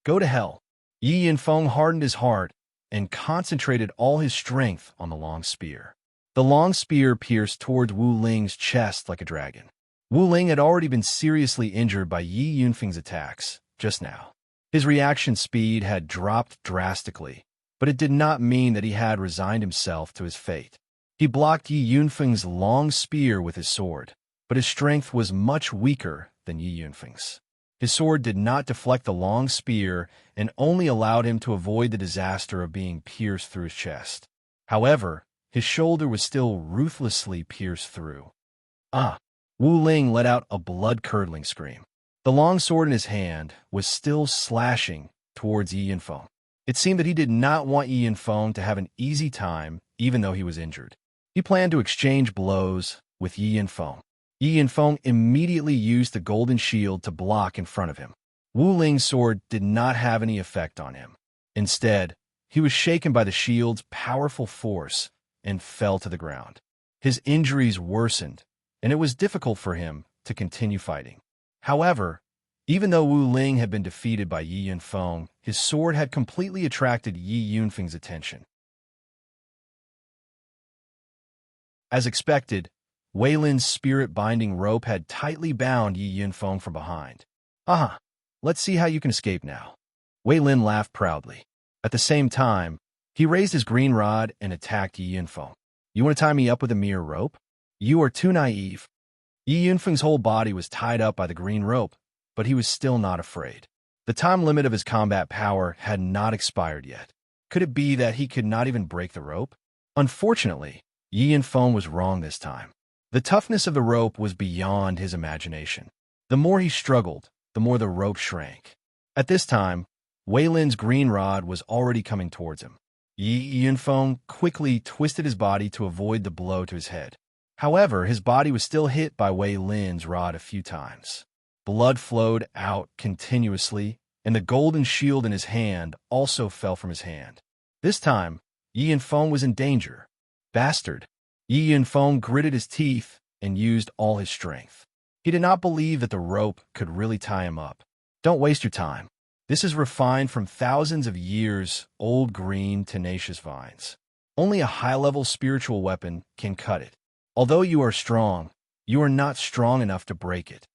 Go to hell. Yi Yunfeng hardened his heart and concentrated all his strength on the long spear. The long spear pierced towards Wu Ling's chest like a dragon. Wu Ling had already been seriously injured by Yi Yunfeng's attacks just now. His reaction speed had dropped drastically, but it did not mean that he had resigned himself to his fate. He blocked Yi Yunfeng's long spear with his sword, but his strength was much weaker than Yi Yunfeng's. His sword did not deflect the long spear and only allowed him to avoid the disaster of being pierced through his chest. However, his shoulder was still ruthlessly pierced through. "Ah!" Wu Ling let out a blood-curdling scream. The long sword in his hand was still slashing towards Yi Yunfeng. It seemed that he did not want Yi Yunfeng to have an easy time, even though he was injured. He planned to exchange blows with Yi Yunfeng. Yi Yunfeng immediately used the golden shield to block in front of him. Wu Ling's sword did not have any effect on him. Instead, he was shaken by the shield's powerful force and fell to the ground. His injuries worsened, and it was difficult for him to continue fighting. However, even though Wu Ling had been defeated by Yi Yunfeng, his sword had completely attracted Yi Yunfeng's attention. As expected, Wei Lin's spirit-binding rope had tightly bound Yi Yunfeng from behind. "Aha! Let's see how you can escape now." Wei Lin laughed proudly. At the same time, he raised his green rod and attacked Yi Yunfeng. "You want to tie me up with a mere rope? You are too naive." Yi Yunfeng's whole body was tied up by the green rope, but he was still not afraid. The time limit of his combat power had not expired yet. Could it be that he could not even break the rope? Unfortunately, Yi Yunfeng was wrong this time. The toughness of the rope was beyond his imagination. The more he struggled, the more the rope shrank. At this time, Wei Lin's green rod was already coming towards him. Yi Yunfeng quickly twisted his body to avoid the blow to his head. However, his body was still hit by Wei Lin's rod a few times. Blood flowed out continuously, and the golden shield in his hand also fell from his hand. This time, Yi Yunfeng was in danger. "Bastard!" Yi Yunfeng gritted his teeth and used all his strength. He did not believe that the rope could really tie him up. "Don't waste your time. This is refined from thousands of years old green tenacious vines. Only a high-level spiritual weapon can cut it. Although you are strong, you are not strong enough to break it."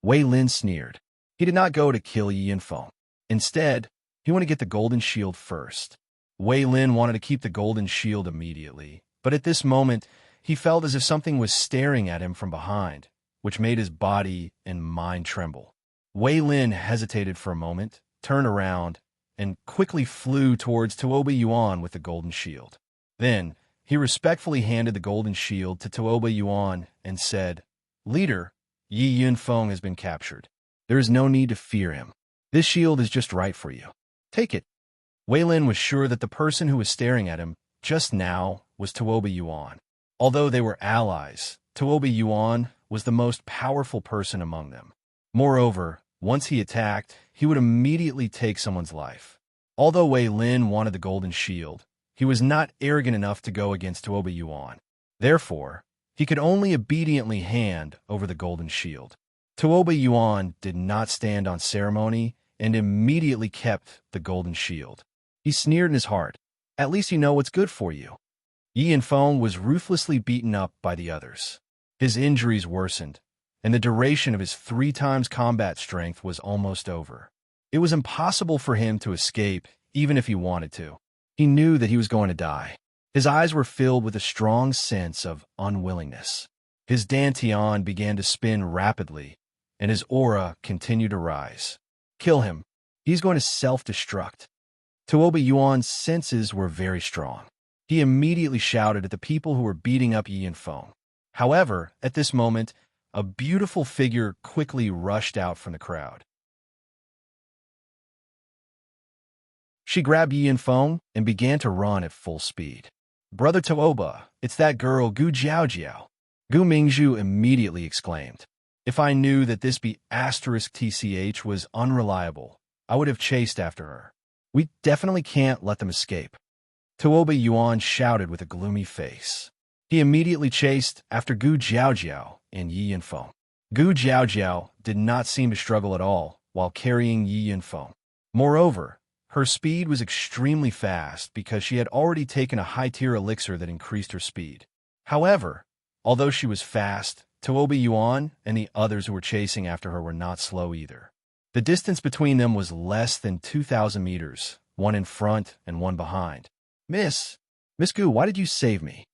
Wei Lin sneered. He did not go to kill Yi Yunfeng. Instead, he wanted to get the golden shield first. Wei Lin wanted to keep the golden shield immediately, But at this moment, he felt as if something was staring at him from behind, which made his body and mind tremble. Wei Lin hesitated for a moment, turned around, and quickly flew towards Tuoba Yuan with the golden shield. Then, he respectfully handed the golden shield to Tuoba Yuan and said, "Leader, Yi Yunfeng has been captured. There is no need to fear him. This shield is just right for you. Take it." Wei Lin was sure that the person who was staring at him just now was Tuoba Yuan. Although they were allies, Tuoba Yuan was the most powerful person among them. Moreover, once he attacked, he would immediately take someone's life. Although Wei Lin wanted the golden shield, he was not arrogant enough to go against Tuoba Yuan. Therefore, he could only obediently hand over the golden shield. Tuoba Yuan did not stand on ceremony and immediately kept the golden shield. He sneered in his heart, "At least you know what's good for you." Yi Yunfeng was ruthlessly beaten up by the others. His injuries worsened, and the duration of his 3 times combat strength was almost over. It was impossible for him to escape, even if he wanted to. He knew that he was going to die. His eyes were filled with a strong sense of unwillingness. His dantian began to spin rapidly, and his aura continued to rise. Kill him. He's going to self-destruct. Tuoba Yuan's senses were very strong. He immediately shouted at the people who were beating up Yi Yunfeng. However, at this moment, a beautiful figure quickly rushed out from the crowd. She grabbed Yi Yunfeng and began to run at full speed. "Brother Tuoba, it's that girl Gu Jiaojiao," Gu Mingzhu immediately exclaimed. "If I knew that this B*TCH was unreliable, I would have chased after her. We definitely can't let them escape." Tuoba Yuan shouted with a gloomy face. He immediately chased after Gu Jiaojiao and Yi Yunfeng. Gu Jiaojiao did not seem to struggle at all while carrying Yi Yunfeng. Moreover, her speed was extremely fast because she had already taken a high-tier elixir that increased her speed. However, although she was fast, Tuoba Yuan and the others who were chasing after her were not slow either. The distance between them was less than 2,000 meters, one in front and one behind. Miss Gu, why did you save me?"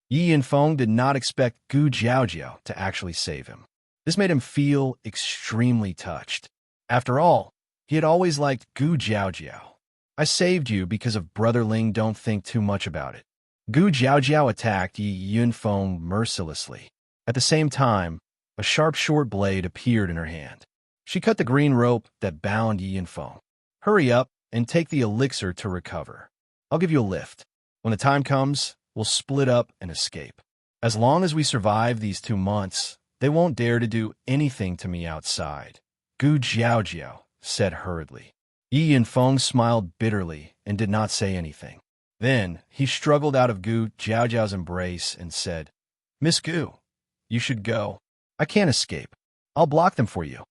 Yi Yunfeng did not expect Gu Jiaojiao to actually save him. This made him feel extremely touched. After all, he had always liked Gu Jiaojiao. "I saved you because of Brother Ling, don't think too much about it." Gu Jiaojiao attacked Yi Yunfeng mercilessly. At the same time, a sharp short blade appeared in her hand. She cut the green rope that bound Yi Yunfeng. "Hurry up and take the elixir to recover. I'll give you a lift. When the time comes, we'll split up and escape. As long as we survive these 2 months, they won't dare to do anything to me outside," Gu Jiaojiao said hurriedly. Yi Yunfeng smiled bitterly and did not say anything. Then he struggled out of Gu Jiaojiao's embrace and said, "Miss Gu, you should go. I can't escape. I'll block them for you."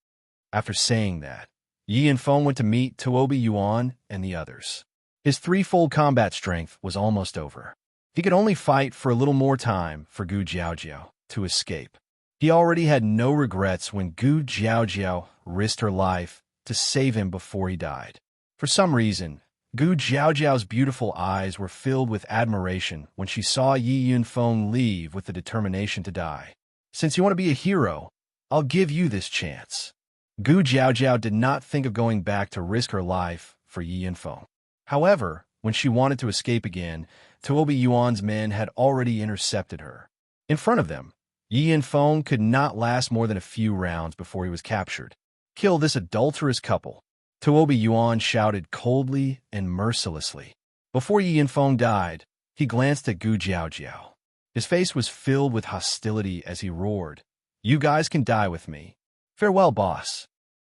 After saying that, Yi Yunfeng went to meet Tuoba Yuan and the others. His 3-fold combat strength was almost over. He could only fight for a little more time for Gu Jiaojiao to escape. He already had no regrets when Gu Jiaojiao risked her life to save him before he died. For some reason, Gu Jiaojiao's beautiful eyes were filled with admiration when she saw Yi Yunfeng leave with the determination to die. "Since you want to be a hero, I'll give you this chance." Gu Jiaojiao did not think of going back to risk her life for Yi Yunfeng. However, when she wanted to escape again, Tuoba Yuan's men had already intercepted her. In front of them, Yi Yunfeng could not last more than a few rounds before he was captured. "Kill this adulterous couple," Tuoba Yuan shouted coldly and mercilessly. Before Yi Yunfeng died, he glanced at Gu Jiaojiao. His face was filled with hostility as he roared, "You guys can die with me. Farewell, boss."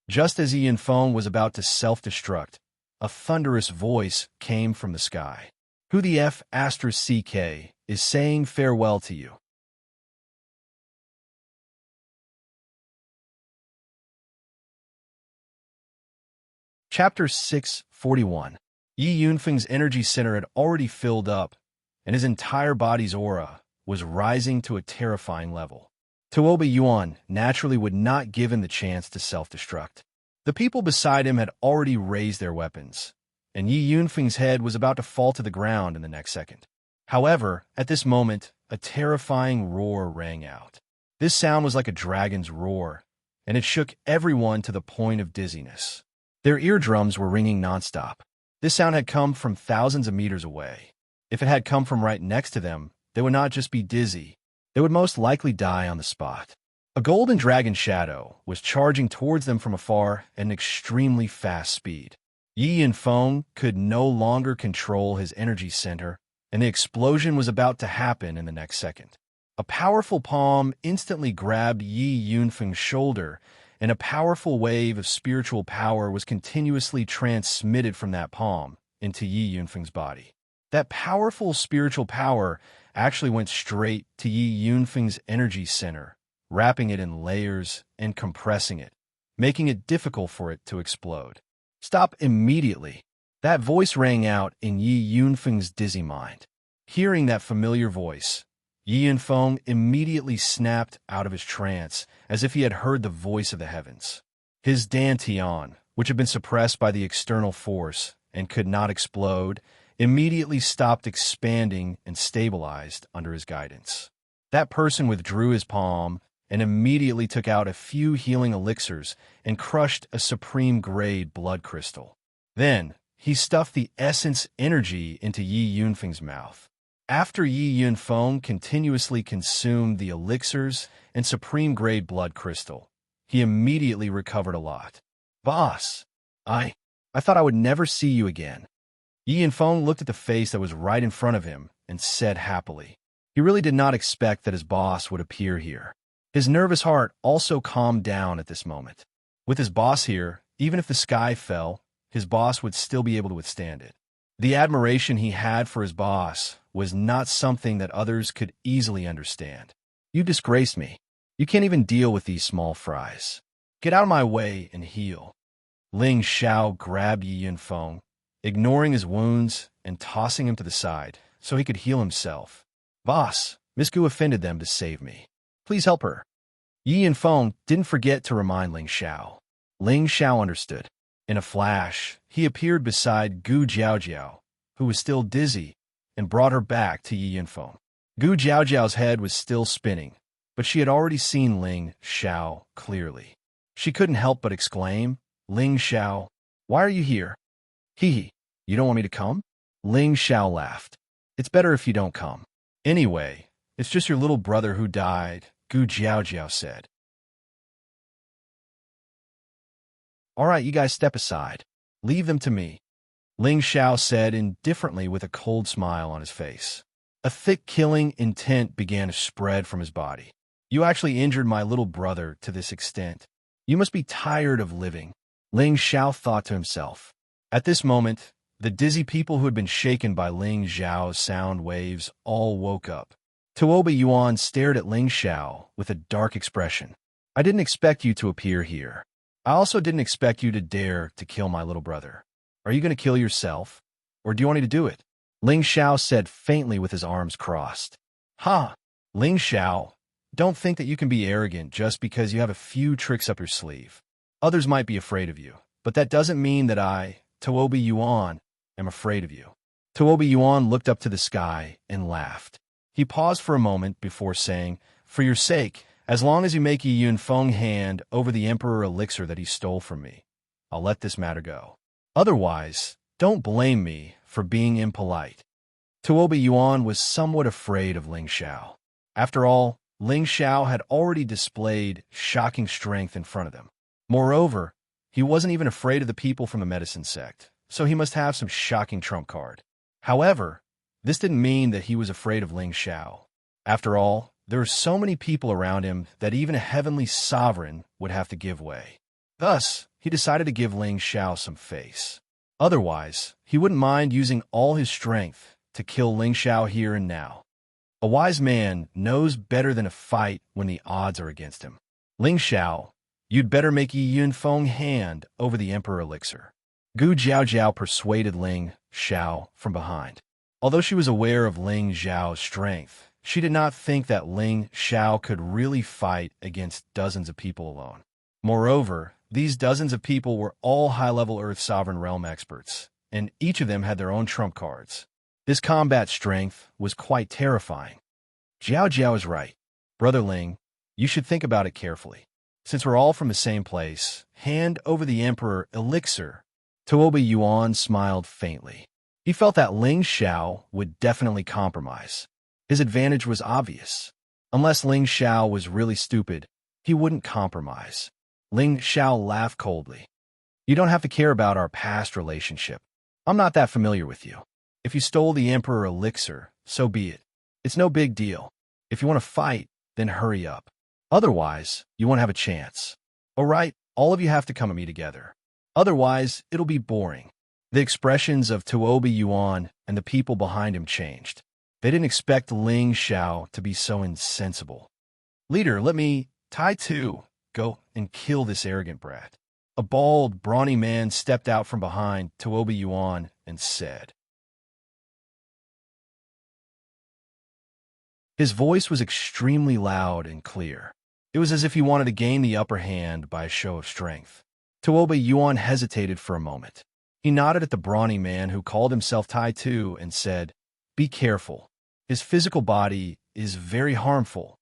Just as Yi Yunfeng was about to self-destruct, a thunderous voice came from the sky. "Who the F***CK is saying farewell to you?" Chapter 641. Yi Yunfeng's energy center had already filled up, and his entire body's aura was rising to a terrifying level. Tuoba Yuan naturally would not give him the chance to self-destruct. The people beside him had already raised their weapons, and Yi Yunfeng's head was about to fall to the ground in the next second. However, at this moment, a terrifying roar rang out. This sound was like a dragon's roar, and it shook everyone to the point of dizziness. Their eardrums were ringing nonstop. This sound had come from thousands of meters away. If it had come from right next to them, they would not just be dizzy, they would most likely die on the spot. A golden dragon shadow was charging towards them from afar at an extremely fast speed. Yi Yunfeng could no longer control his energy center, and the explosion was about to happen in the next second. A powerful palm instantly grabbed Yi Yunfeng's shoulder, and a powerful wave of spiritual power was continuously transmitted from that palm into Yi Yunfeng's body. That powerful spiritual power actually went straight to Yi Yunfeng's energy center, wrapping it in layers and compressing it, making it difficult for it to explode. Stop immediately. That voice rang out in Yi Yunfeng's dizzy mind. Hearing that familiar voice, Yi Yunfeng immediately snapped out of his trance, as if he had heard the voice of the heavens. His dantian, which had been suppressed by the external force and could not explode, immediately stopped expanding and stabilized under his guidance. That person withdrew his palm and immediately took out a few healing elixirs and crushed a supreme-grade blood crystal. Then, he stuffed the essence energy into Yi Yunfeng's mouth. After Yi Yunfeng continuously consumed the elixirs and supreme-grade blood crystal, he immediately recovered a lot. "Boss, I thought I would never see you again." Yi Yunfeng looked at the face that was right in front of him and said happily. He really did not expect that his boss would appear here. His nervous heart also calmed down at this moment. With his boss here, even if the sky fell, his boss would still be able to withstand it. The admiration he had for his boss was not something that others could easily understand. "You disgraced me. You can't even deal with these small fries. Get out of my way and heal." Ling Xiao grabbed Yi Yunfeng, ignoring his wounds and tossing him to the side so he could heal himself. "Boss, Miss Gu offended them to save me. Please help her." Yi Yunfeng didn't forget to remind Ling Xiao. Ling Xiao understood. In a flash, he appeared beside Gu Jiaojiao, who was still dizzy, and brought her back to Yi Yunfeng. Gu Jiaojiao's head was still spinning, but she had already seen Ling Xiao clearly. She couldn't help but exclaim, "Ling Xiao, why are you here?" "Hee, you don't want me to come?" Ling Xiao laughed. "It's better if you don't come. Anyway, it's just your little brother who died," Gu Jiaojiao said. "All right, you guys step aside. Leave them to me," Ling Xiao said indifferently with a cold smile on his face. A thick killing intent began to spread from his body. "You actually injured my little brother to this extent. You must be tired of living," Ling Xiao thought to himself. At this moment, the dizzy people who had been shaken by Ling Xiao's sound waves all woke up. Tuoba Yuan stared at Ling Xiao with a dark expression. "I didn't expect you to appear here. I also didn't expect you to dare to kill my little brother. Are you going to kill yourself? Or do you want me to do it?" Ling Xiao said faintly with his arms crossed. "Ha! Ling Xiao, don't think that you can be arrogant just because you have a few tricks up your sleeve. Others might be afraid of you, but that doesn't mean that I, Tuoba Yuan, am afraid of you." Tuoba Yuan looked up to the sky and laughed. He paused for a moment before saying, "For your sake, as long as you make Yi Yunfeng hand over the Emperor elixir that he stole from me, I'll let this matter go. Otherwise, don't blame me for being impolite." Tuoba Yuan was somewhat afraid of Ling Xiao. After all, Ling Xiao had already displayed shocking strength in front of them. Moreover, he wasn't even afraid of the people from the medicine sect, so he must have some shocking trump card. However, this didn't mean that he was afraid of Ling Xiao. After all, there were so many people around him that even a heavenly sovereign would have to give way. Thus, he decided to give Ling Xiao some face. Otherwise, he wouldn't mind using all his strength to kill Ling Xiao here and now. A wise man knows better than to fight when the odds are against him. "Ling Xiao, you'd better make Yi Yunfeng hand over the Emperor elixir." Gu Jiaojiao persuaded Ling Xiao from behind. Although she was aware of Ling Xiao's strength, she did not think that Ling Xiao could really fight against dozens of people alone. Moreover, these dozens of people were all high-level Earth Sovereign Realm experts, and each of them had their own trump cards. This combat strength was quite terrifying. Jiao Jiao is right. Brother Ling, you should think about it carefully. Since we're all from the same place, hand over the Emperor elixir. Tuoba Yuan smiled faintly. He felt that Ling Xiao would definitely compromise. His advantage was obvious. Unless Ling Xiao was really stupid, he wouldn't compromise. Ling Xiao laughed coldly. You don't have to care about our past relationship. I'm not that familiar with you. If you stole the Emperor elixir, so be it. It's no big deal. If you want to fight, then hurry up. Otherwise, you won't have a chance. All right, all of you have to come at me together. Otherwise, it'll be boring. The expressions of Tuoba Yuan and the people behind him changed. They didn't expect Ling Xiao to be so insensible. Leader, let me, Tai Tu, go and kill this arrogant brat. A bald, brawny man stepped out from behind Tuoba Yuan and said. His voice was extremely loud and clear. It was as if he wanted to gain the upper hand by a show of strength. Tuoba Yuan hesitated for a moment. He nodded at the brawny man who called himself Tai Tu and said, Be careful. His physical body is very harmful.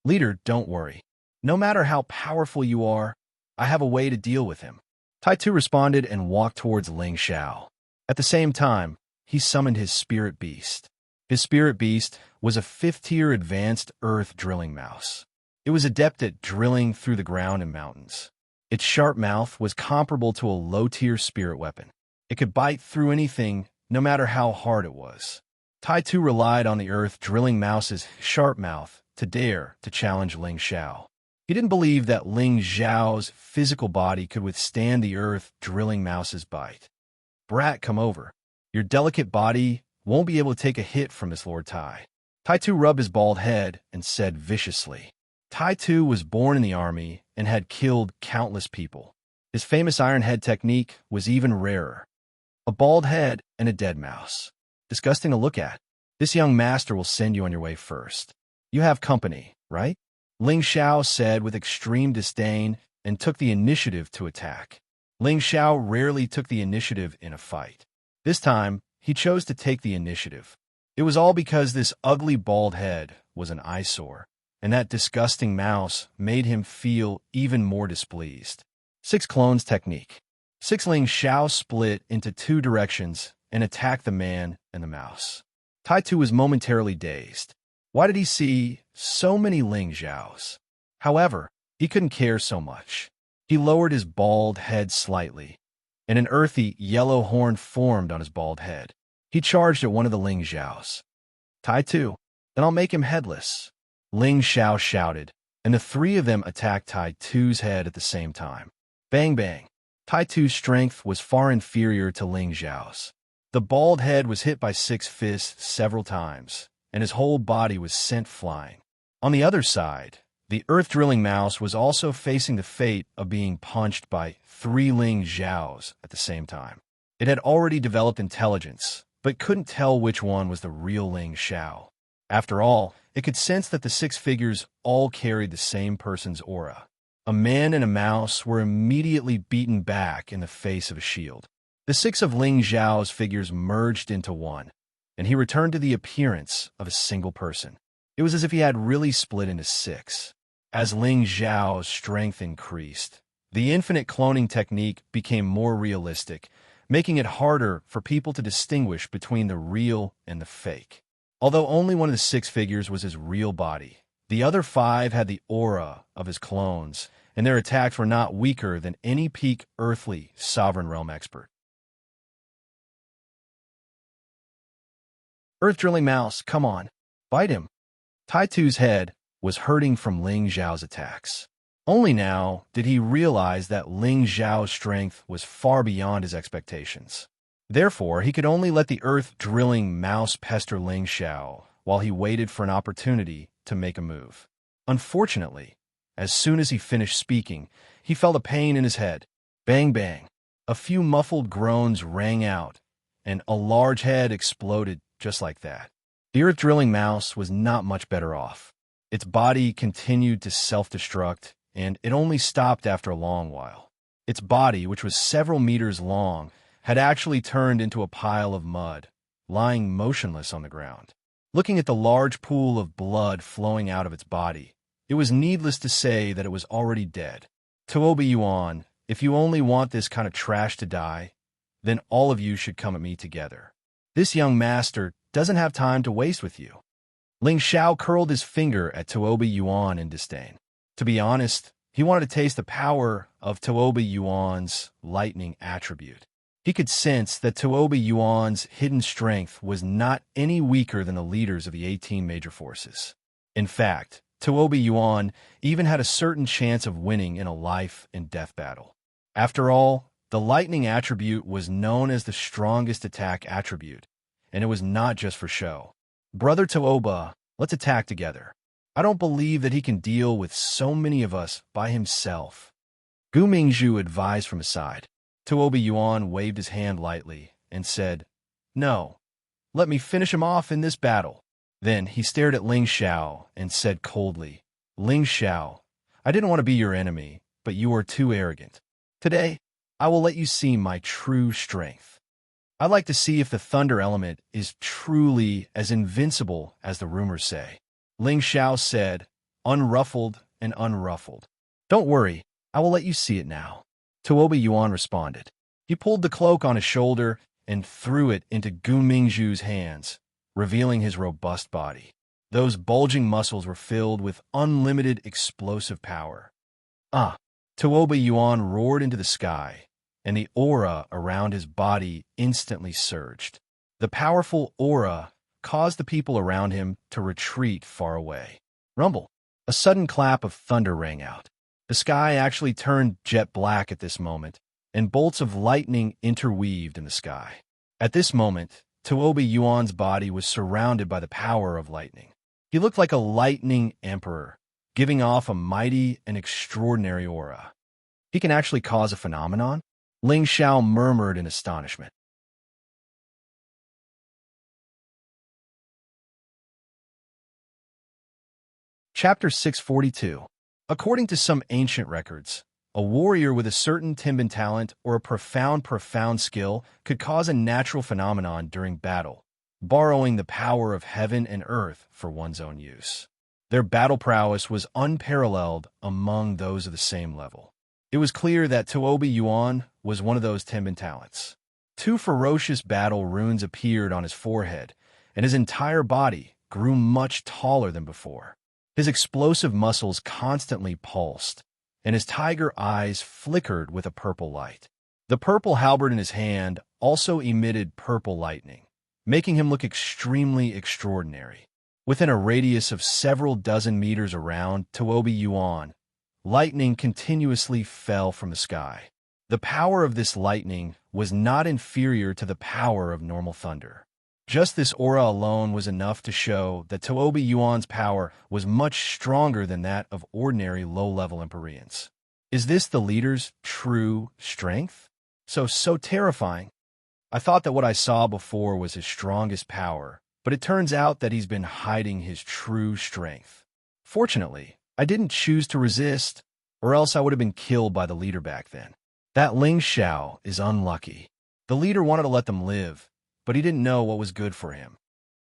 Leader, don't worry. No matter how powerful you are, I have a way to deal with him. Tai Tu responded and walked towards Ling Xiao. At the same time, he summoned his spirit beast. His spirit beast was a 5th-tier advanced earth drilling mouse. It was adept at drilling through the ground and mountains. Its sharp mouth was comparable to a low-tier spirit weapon. It could bite through anything, no matter how hard it was. Tai Tu relied on the earth drilling mouse's sharp mouth to dare to challenge Ling Xiao. He didn't believe that Ling Xiao's physical body could withstand the earth drilling mouse's bite. Brat, come over. Your delicate body won't be able to take a hit from this Lord Tai. Tai Tu rubbed his bald head and said viciously. Tai Tu was born in the army and had killed countless people. His famous iron head technique was even rarer. A bald head and a dead mouse. Disgusting to look at. This young master will send you on your way first. You have company, right? Ling Xiao said with extreme disdain and took the initiative to attack. Ling Xiao rarely took the initiative in a fight. This time, he chose to take the initiative. It was all because this ugly bald head was an eyesore, and that disgusting mouse made him feel even more displeased. 6 clones technique. 6 Ling Xiao split into 2 directions and attacked the man and the mouse. Tai Tu was momentarily dazed. Why did he see so many Ling Xiaos? However, he couldn't care so much. He lowered his bald head slightly, and an earthy yellow horn formed on his bald head. He charged at one of the Ling Xiaos. Tai Tu, then I'll make him headless. Ling Xiao shouted, and the 3 of them attacked Tai Tu's head at the same time. Bang bang. Tai Tu's strength was far inferior to Ling Xiao's. The bald head was hit by 6 fists several times, and his whole body was sent flying. On the other side, the earth-drilling mouse was also facing the fate of being punched by 3 Ling Xiaos at the same time. It had already developed intelligence, but couldn't tell which one was the real Ling Xiao. After all, it could sense that the 6 figures all carried the same person's aura. A man and a mouse were immediately beaten back in the face of a shield. The 6 of Ling Xiao's figures merged into one, and he returned to the appearance of a single person. It was as if he had really split into 6. As Ling Xiao's strength increased, the infinite cloning technique became more realistic, making it harder for people to distinguish between the real and the fake. Although only one of the 6 figures was his real body, the other 5 had the aura of his clones, and their attacks were not weaker than any peak earthly sovereign realm expert. Earth-drilling mouse, come on, bite him. Tai Tu's head was hurting from Ling Xiao's attacks. Only now did he realize that Ling Xiao's strength was far beyond his expectations. Therefore, he could only let the earth-drilling mouse pester Ling Xiao while he waited for an opportunity to make a move. Unfortunately, as soon as he finished speaking, he felt a pain in his head. Bang bang. A few muffled groans rang out, and a large head exploded just like that. The earth-drilling mouse was not much better off. Its body continued to self-destruct, and it only stopped after a long while. Its body, which was several meters long, had actually turned into a pile of mud, lying motionless on the ground. Looking at the large pool of blood flowing out of its body, it was needless to say that it was already dead. Tuobi Yuan, if you only want this kind of trash to die, then all of you should come at me together. This young master doesn't have time to waste with you. Ling Xiao curled his finger at Tuobi Yuan in disdain. To be honest, he wanted to taste the power of Tuobi Yuan's lightning attribute. He could sense that Tuobi Yuan's hidden strength was not any weaker than the leaders of the 18 major forces. In fact, Tuobi Yuan even had a certain chance of winning in a life-and-death battle. After all, the lightning attribute was known as the strongest attack attribute, and it was not just for show. Brother Tuoba, let's attack together. I don't believe that he can deal with so many of us by himself. Gu Mingzhu advised from his side. Tuobi Yuan waved his hand lightly and said, "No, let me finish him off in this battle." Then he stared at Ling Xiao and said coldly, "Ling Xiao, I didn't want to be your enemy, but you are too arrogant. Today, I will let you see my true strength. I'd like to see if the thunder element is truly as invincible as the rumors say." Ling Xiao said, unruffled and unruffled. "Don't worry, I will let you see it now." Tuobi Yuan responded. He pulled the cloak on his shoulder and threw it into Gu Mingzhu's hands, revealing his robust body. Those bulging muscles were filled with unlimited explosive power. "Ah!" Tuobi Yuan roared into the sky, and the aura around his body instantly surged. The powerful aura caused the people around him to retreat far away. Rumble! A sudden clap of thunder rang out. The sky actually turned jet black at this moment, and bolts of lightning interweaved in the sky. At this moment, Tuobi Yuan's body was surrounded by the power of lightning. He looked like a lightning emperor, giving off a mighty and extraordinary aura. He can actually cause a phenomenon? Ling Xiao murmured in astonishment. Chapter 642. According to some ancient records, a warrior with a certain Timbin talent or a profound skill could cause a natural phenomenon during battle, borrowing the power of heaven and earth for one's own use. Their battle prowess was unparalleled among those of the same level. It was clear that Tuobi Yuan was one of those Timbin talents. 2 ferocious battle runes appeared on his forehead, and his entire body grew much taller than before. His explosive muscles constantly pulsed, and his tiger eyes flickered with a purple light. The purple halberd in his hand also emitted purple lightning, making him look extremely extraordinary. Within a radius of several dozen meters around Tuobi Yuan, lightning continuously fell from the sky. The power of this lightning was not inferior to the power of normal thunder. Just this aura alone was enough to show that Tuobi Yuan's power was much stronger than that of ordinary low-level Empyreans. Is this the leader's true strength? So terrifying. I thought that what I saw before was his strongest power, but it turns out that he's been hiding his true strength. Fortunately, I didn't choose to resist, or else I would have been killed by the leader back then. That Ling Xiao is unlucky. The leader wanted to let them live, but he didn't know what was good for him.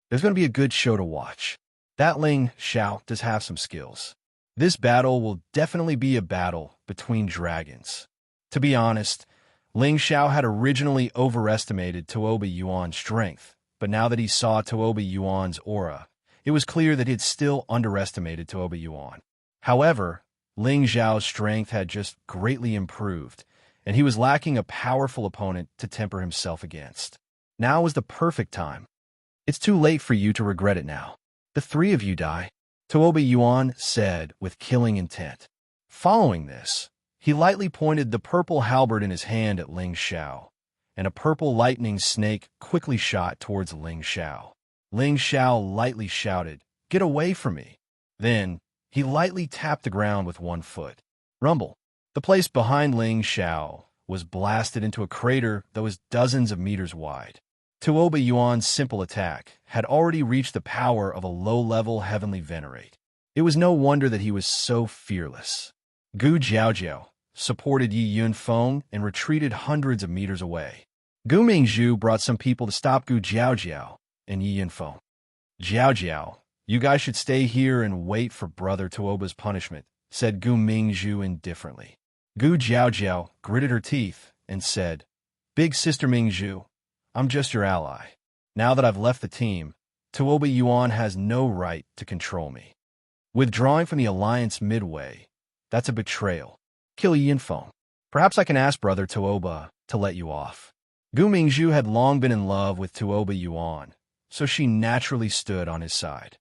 There's going to be a good show to watch. That Ling Xiao does have some skills. This battle will definitely be a battle between dragons. To be honest, Ling Xiao had originally overestimated Tuobi Yuan's strength, but now that he saw Tuobi Yuan's aura, it was clear that he had still underestimated Tuobi Yuan. However, Ling Xiao's strength had just greatly improved, and he was lacking a powerful opponent to temper himself against. Now was the perfect time. It's too late for you to regret it now. The 3 of you die, Tuobi Yuan said with killing intent. Following this, he lightly pointed the purple halberd in his hand at Ling Xiao, and a purple lightning snake quickly shot towards Ling Xiao. Ling Xiao lightly shouted, "Get away from me!" Then, he lightly tapped the ground with one foot. Rumble. The place behind Ling Xiao was blasted into a crater that was dozens of meters wide. Tuobi Yuan's simple attack had already reached the power of a low-level heavenly venerate. It was no wonder that he was so fearless. Gu Jiaojiao supported Yi Yunfeng and retreated hundreds of meters away. Gu Mingzhu brought some people to stop Gu Jiaojiao and Yi Yinfeng. Jiaojiao, you guys should stay here and wait for Brother Tuoba's punishment, said Gu Mingzhu indifferently. Gu Jiaojiao gritted her teeth and said, Big Sister Mingzhu, I'm just your ally. Now that I've left the team, Tuoba Yuan has no right to control me. Withdrawing from the alliance midway, that's a betrayal. Kill Yinfeng. Perhaps I can ask Brother Tuoba to let you off. Gu Mingzhu had long been in love with Tuoba Yuan, so she naturally stood on his side.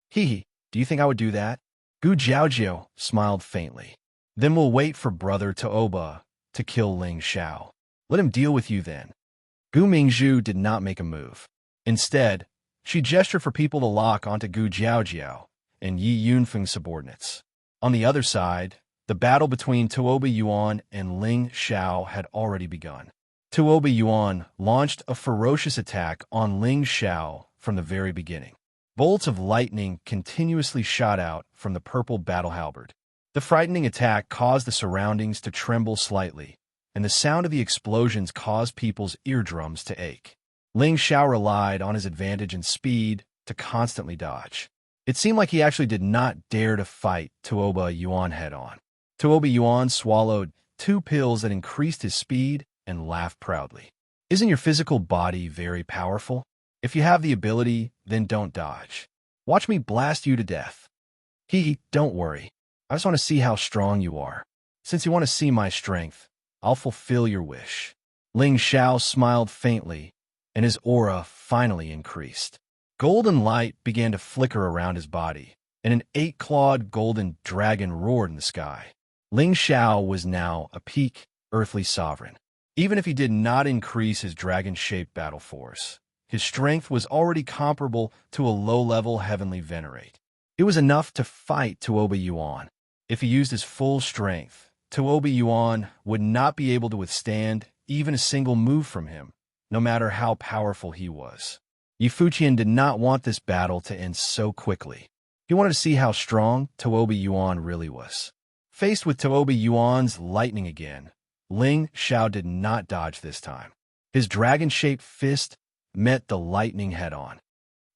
Hee, do you think I would do that? Gu Jiaojiao smiled faintly. Then we'll wait for Brother Tuoba to kill Ling Xiao. Let him deal with you then. Gu Mingzhu did not make a move. Instead, she gestured for people to lock onto Gu Jiaojiao and Yi Yunfeng's subordinates. On the other side, the battle between Tuoba Yuan and Ling Xiao had already begun. Tuoba Yuan launched a ferocious attack on Ling Xiao from the very beginning. Bolts of lightning continuously shot out from the purple battle halberd. The frightening attack caused the surroundings to tremble slightly, and the sound of the explosions caused people's eardrums to ache. Ling Xiao relied on his advantage in speed to constantly dodge. It seemed like he actually did not dare to fight Tuoba Yuan head-on. Tuoba Yuan swallowed 2 pills that increased his speed and laughed proudly. Isn't your physical body very powerful? If you have the ability, then don't dodge. Watch me blast you to death. Don't worry. I just want to see how strong you are. Since you want to see my strength, I'll fulfill your wish. Ling Xiao smiled faintly, and his aura finally increased. Golden light began to flicker around his body, and an 8-clawed golden dragon roared in the sky. Ling Xiao was now a peak earthly sovereign. Even if he did not increase his dragon-shaped battle force, his strength was already comparable to a low-level heavenly venerate. It was enough to fight Tuoba Yuan. If he used his full strength, Tuoba Yuan would not be able to withstand even a single move from him, no matter how powerful he was. Yi Fuqian did not want this battle to end so quickly. He wanted to see how strong Tuoba Yuan really was. Faced with Tuoba Yuan's lightning again, Ling Xiao did not dodge this time. His dragon-shaped fist met the lightning head-on.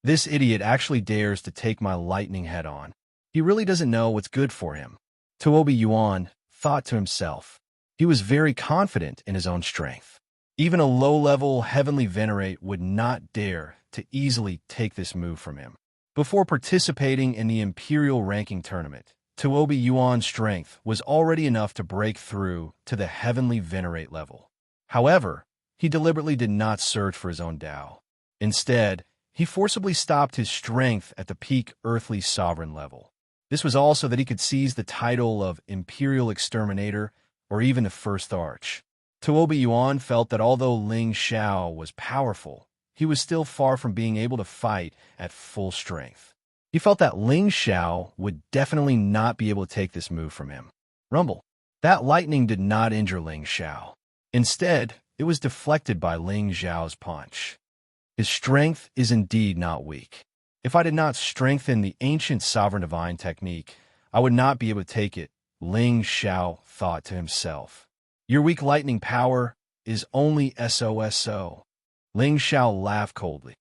This idiot actually dares to take my lightning head-on. He really doesn't know what's good for him. Tuoba Yuan thought to himself. He was very confident in his own strength. Even a low-level heavenly venerate would not dare to easily take this move from him. Before participating in the Imperial Ranking Tournament, Tuoba Yuan's strength was already enough to break through to the heavenly venerate level. However, he deliberately did not search for his own Tao. Instead, he forcibly stopped his strength at the peak earthly sovereign level. This was also that he could seize the title of Imperial Exterminator or even the First Arch. Tuoba Yuan felt that although Ling Xiao was powerful, he was still far from being able to fight at full strength. He felt that Ling Xiao would definitely not be able to take this move from him. Rumble. That lightning did not injure Ling Xiao. Instead, it was deflected by Ling Xiao's punch. His strength is indeed not weak. If I did not strengthen the ancient sovereign divine technique, I would not be able to take it, Ling Xiao thought to himself. Your weak lightning power is only SOSO. Ling Xiao laughed coldly.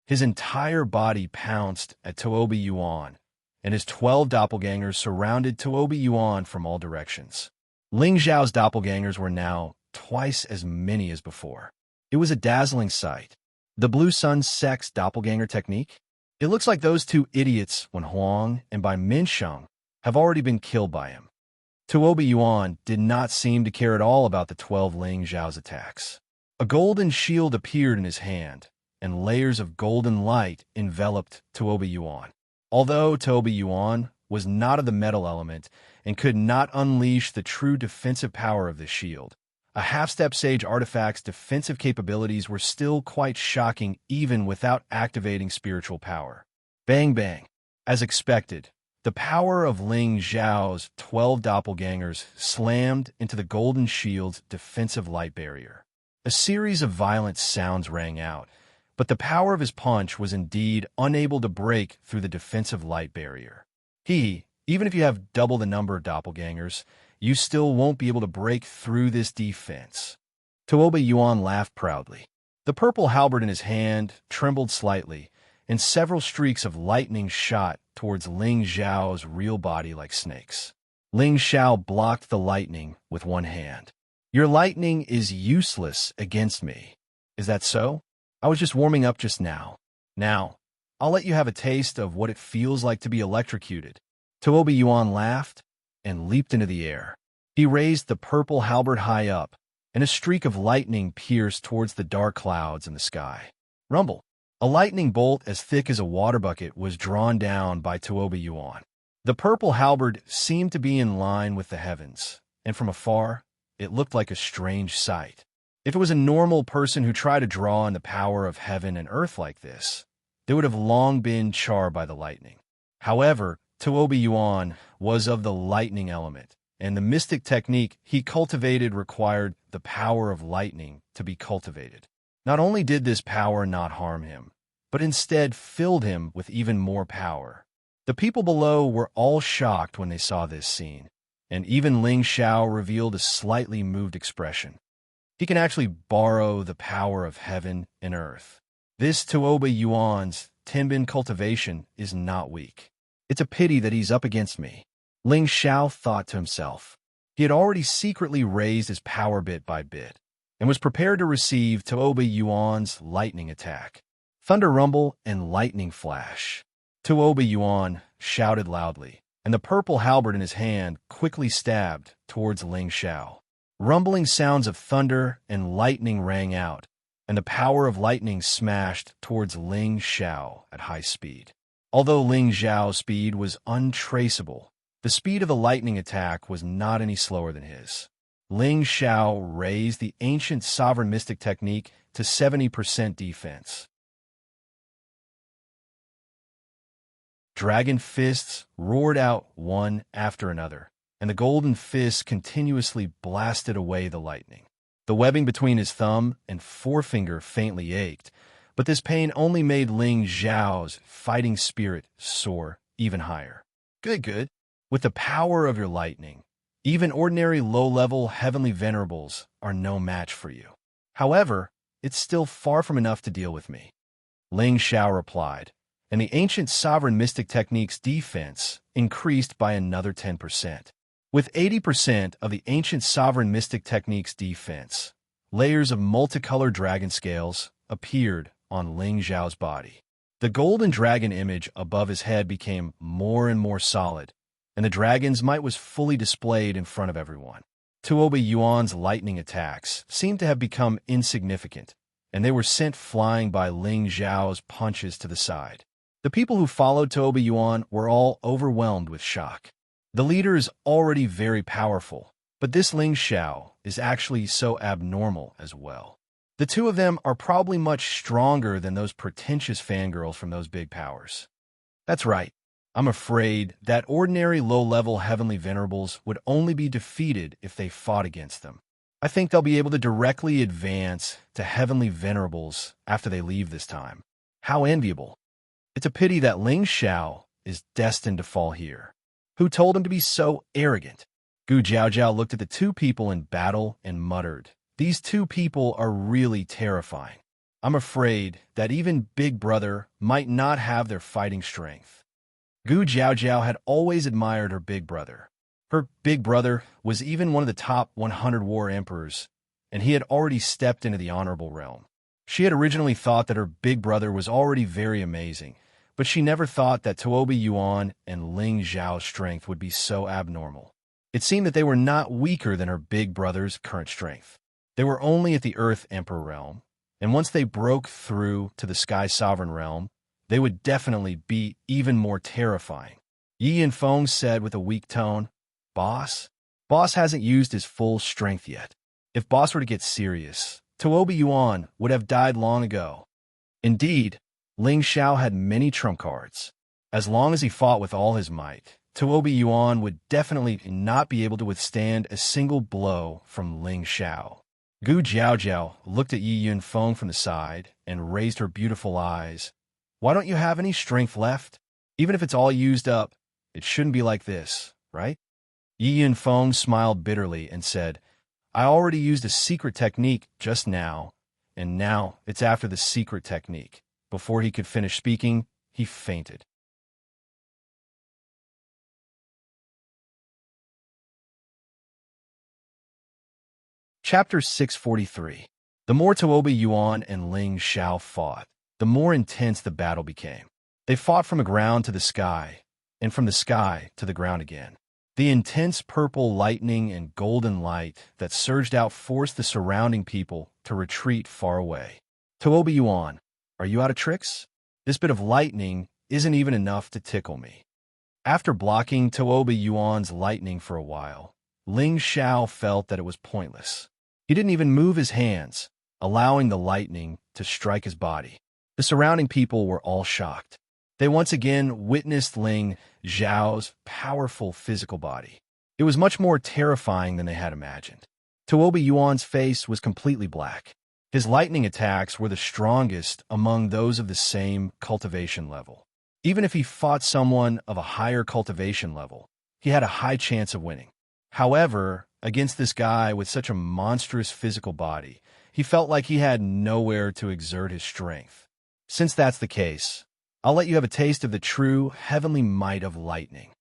His entire body pounced at Tuoba Yuan, and his 12 doppelgangers surrounded Tuoba Yuan from all directions. Ling Xiao's doppelgangers were now twice as many as before. It was a dazzling sight. The Blue Sun Sect's doppelganger technique? It looks like those 2 idiots, Wen Huang and Bai Minsheng, have already been killed by him. Tuoba Yuan did not seem to care at all about the 12 Ling Xiao's attacks. A golden shield appeared in his hand, and layers of golden light enveloped Tuoba Yuan. Although Tuoba Yuan was not of the metal element and could not unleash the true defensive power of the shield, a half-step sage artifact's defensive capabilities were still quite shocking even without activating spiritual power. Bang bang. As expected, the power of Ling Xiao's 12 doppelgangers slammed into the golden shield's defensive light barrier. A series of violent sounds rang out, but the power of his punch was indeed unable to break through the defensive light barrier. He Even if you have double the number of doppelgangers, you still won't be able to break through this defense." Tuoba Yuan laughed proudly. The purple halberd in his hand trembled slightly, and several streaks of lightning shot towards Ling Xiao's real body like snakes. Ling Xiao blocked the lightning with one hand. "Your lightning is useless against me. Is that so? I was just warming up just now. Now, I'll let you have a taste of what it feels like to be electrocuted." Tuoba Yuan laughed and leaped into the air. He raised the purple halberd high up, and a streak of lightning pierced towards the dark clouds in the sky. Rumble! A lightning bolt as thick as a water bucket was drawn down by Tuoba Yuan. The purple halberd seemed to be in line with the heavens, and from afar, it looked like a strange sight. If it was a normal person who tried to draw on the power of heaven and earth like this, they would have long been charred by the lightning. However, Tuoba Yuan was of the lightning element, and the mystic technique he cultivated required the power of lightning to be cultivated. Not only did this power not harm him, but instead filled him with even more power. The people below were all shocked when they saw this scene, and even Ling Xiao revealed a slightly moved expression. He can actually borrow the power of heaven and earth. This Tuoba Yuan's Tenbin cultivation is not weak. It's a pity that he's up against me. Ling Xiao thought to himself. He had already secretly raised his power bit by bit, and was prepared to receive Tuoba Yuan's lightning attack. Thunder rumble and lightning flash. Tuoba Yuan shouted loudly, and the purple halberd in his hand quickly stabbed towards Ling Xiao. Rumbling sounds of thunder and lightning rang out, and the power of lightning smashed towards Ling Xiao at high speed. Although Ling Xiao's speed was untraceable, the speed of the lightning attack was not any slower than his. Ling Xiao raised the ancient sovereign mystic technique to 70% defense. Dragon fists roared out one after another, and the golden fists continuously blasted away the lightning. The webbing between his thumb and forefinger faintly ached, but this pain only made Ling Xiao's fighting spirit soar even higher. Good. With the power of your lightning, even ordinary low-level heavenly venerables are no match for you. However, it's still far from enough to deal with me. Ling Xiao replied, and the ancient sovereign mystic technique's defense increased by another 10%. With 80% of the ancient sovereign mystic technique's defense, layers of multicolored dragon scales appeared on Ling Xiao's body. The golden dragon image above his head became more and more solid, and the dragon's might was fully displayed in front of everyone. Tuoba Yuan's lightning attacks seemed to have become insignificant, and they were sent flying by Ling Xiao's punches to the side. The people who followed Tuoba Yuan were all overwhelmed with shock. The leader is already very powerful, but this Ling Xiao is actually so abnormal as well. The two of them are probably much stronger than those pretentious fangirls from those big powers. That's right. I'm afraid that ordinary low-level heavenly venerables would only be defeated if they fought against them. I think they'll be able to directly advance to heavenly venerables after they leave this time. How enviable. It's a pity that Ling Xiao is destined to fall here. Who told him to be so arrogant? Gu Jiaojiao looked at the two people in battle and muttered, "These two people are really terrifying. I'm afraid that even Big Brother might not have their fighting strength." Gu Jiaojiao had always admired her big brother. Her big brother was even one of the top 100 war emperors, and he had already stepped into the honorable realm. She had originally thought that her big brother was already very amazing, but she never thought that Tuoba Yuan and Ling Xiao's strength would be so abnormal. It seemed that they were not weaker than her big brother's current strength. They were only at the Earth Emperor realm, and once they broke through to the Sky Sovereign realm, they would definitely be even more terrifying. Yi Yanfeng said with a weak tone, Boss hasn't used his full strength yet. If Boss were to get serious, Tuoba Yuan would have died long ago." Indeed, Ling Xiao had many trump cards. As long as he fought with all his might, Tuoba Yuan would definitely not be able to withstand a single blow from Ling Xiao. Gu Jiaojiao looked at Yi Yunfeng from the side and raised her beautiful eyes. "Why don't you have any strength left? Even if it's all used up, It shouldn't be like this, right? Yi Yunfeng smiled bitterly and said, I already used a secret technique just now, and now it's after the secret technique. Before he could finish speaking, he fainted. Chapter 643. The more Tuoba Yuan and Ling Xiao fought, the more intense the battle became. They fought from the ground to the sky, and from the sky to the ground again. The intense purple lightning and golden light that surged out forced the surrounding people to retreat far away. Tuoba Yuan, are you out of tricks? This bit of lightning isn't even enough to tickle me. After blocking Tuoba Yuan's lightning for a while, Ling Xiao felt that it was pointless. He didn't even move his hands, allowing the lightning to strike his body. The surrounding people were all shocked. They once again witnessed Ling Xiao's powerful physical body. It was much more terrifying than they had imagined. Tuoba Yuan's face was completely black. His lightning attacks were the strongest among those of the same cultivation level. Even if he fought someone of a higher cultivation level, he had a high chance of winning. However, against this guy with such a monstrous physical body, he felt like he had nowhere to exert his strength. Since that's the case, I'll let you have a taste of the true heavenly might of lightning.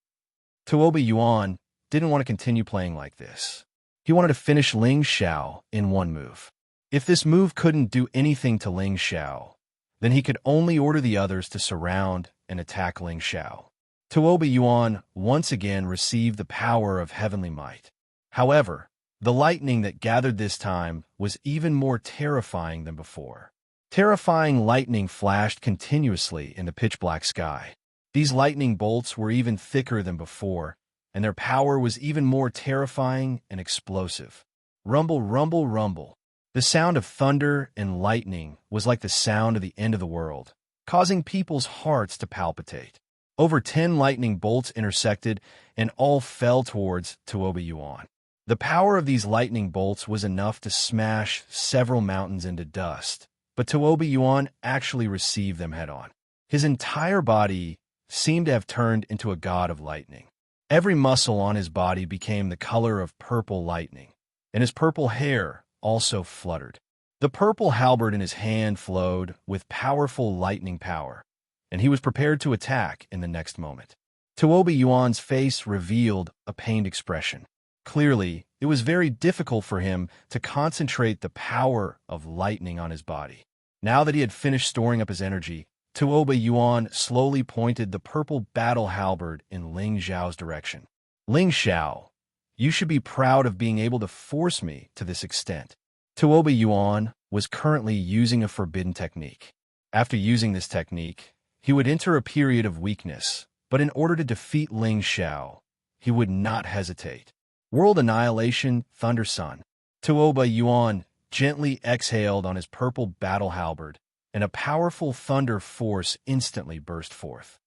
Tuoba Yuan didn't want to continue playing like this. He wanted to finish Ling Xiao in one move. If this move couldn't do anything to Ling Xiao, then he could only order the others to surround and attack Ling Xiao. Tuoba Yuan once again received the power of heavenly might. However, the lightning that gathered this time was even more terrifying than before. Terrifying lightning flashed continuously in the pitch-black sky. These lightning bolts were even thicker than before, and their power was even more terrifying and explosive. Rumble, rumble, rumble. The sound of thunder and lightning was like the sound of the end of the world, causing people's hearts to palpitate. Over 10 lightning bolts intersected, and all fell towards Tuoba Yuan. The power of these lightning bolts was enough to smash several mountains into dust, but Tuoba Yuan actually received them head-on. His entire body seemed to have turned into a god of lightning. Every muscle on his body became the color of purple lightning, and his purple hair also fluttered. The purple halberd in his hand flowed with powerful lightning power, and he was prepared to attack in the next moment. Tuoba Yuan's face revealed a pained expression. Clearly, it was very difficult for him to concentrate the power of lightning on his body. Now that he had finished storing up his energy, Tuoba Yuan slowly pointed the purple battle halberd in Ling Xiao's direction. Ling Xiao, you should be proud of being able to force me to this extent. Tuoba Yuan was currently using a forbidden technique. After using this technique, he would enter a period of weakness, but in order to defeat Ling Xiao, he would not hesitate. World Annihilation, Thunder Sun. Tuoba Yuan gently exhaled on his purple battle halberd, and a powerful thunder force instantly burst forth.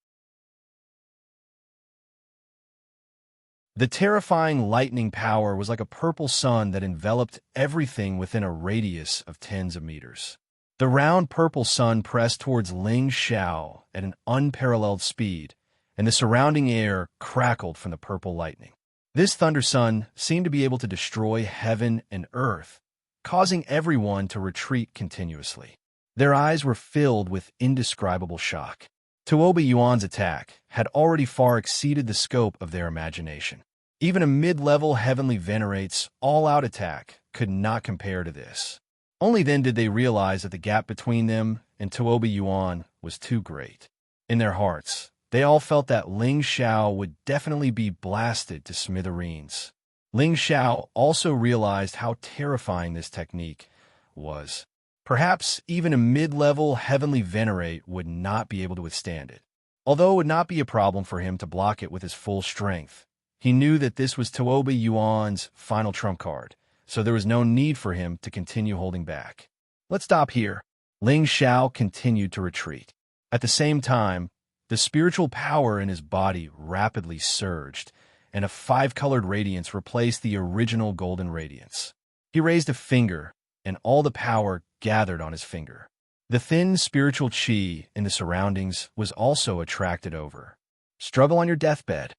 The terrifying lightning power was like a purple sun that enveloped everything within a radius of tens of meters. The round purple sun pressed towards Ling Xiao at an unparalleled speed, and the surrounding air crackled from the purple lightning. This thunder sun seemed to be able to destroy heaven and earth, causing everyone to retreat continuously. Their eyes were filled with indescribable shock. Tuoba Yuan's attack had already far exceeded the scope of their imagination. Even a mid-level heavenly venerate's all-out attack could not compare to this. Only then did they realize that the gap between them and Tuoba Yuan was too great. In their hearts, they all felt that Ling Xiao would definitely be blasted to smithereens. Ling Xiao also realized how terrifying this technique was. Perhaps even a mid-level heavenly venerate would not be able to withstand it. Although it would not be a problem for him to block it with his full strength, he knew that this was Tuoba Yuan's final trump card, so there was no need for him to continue holding back. Let's stop here. Ling Xiao continued to retreat. At the same time, the spiritual power in his body rapidly surged, and a 5-colored radiance replaced the original golden radiance. He raised a finger, and all the power gathered on his finger. The thin spiritual qi in the surroundings was also attracted over, Struggle on your deathbed.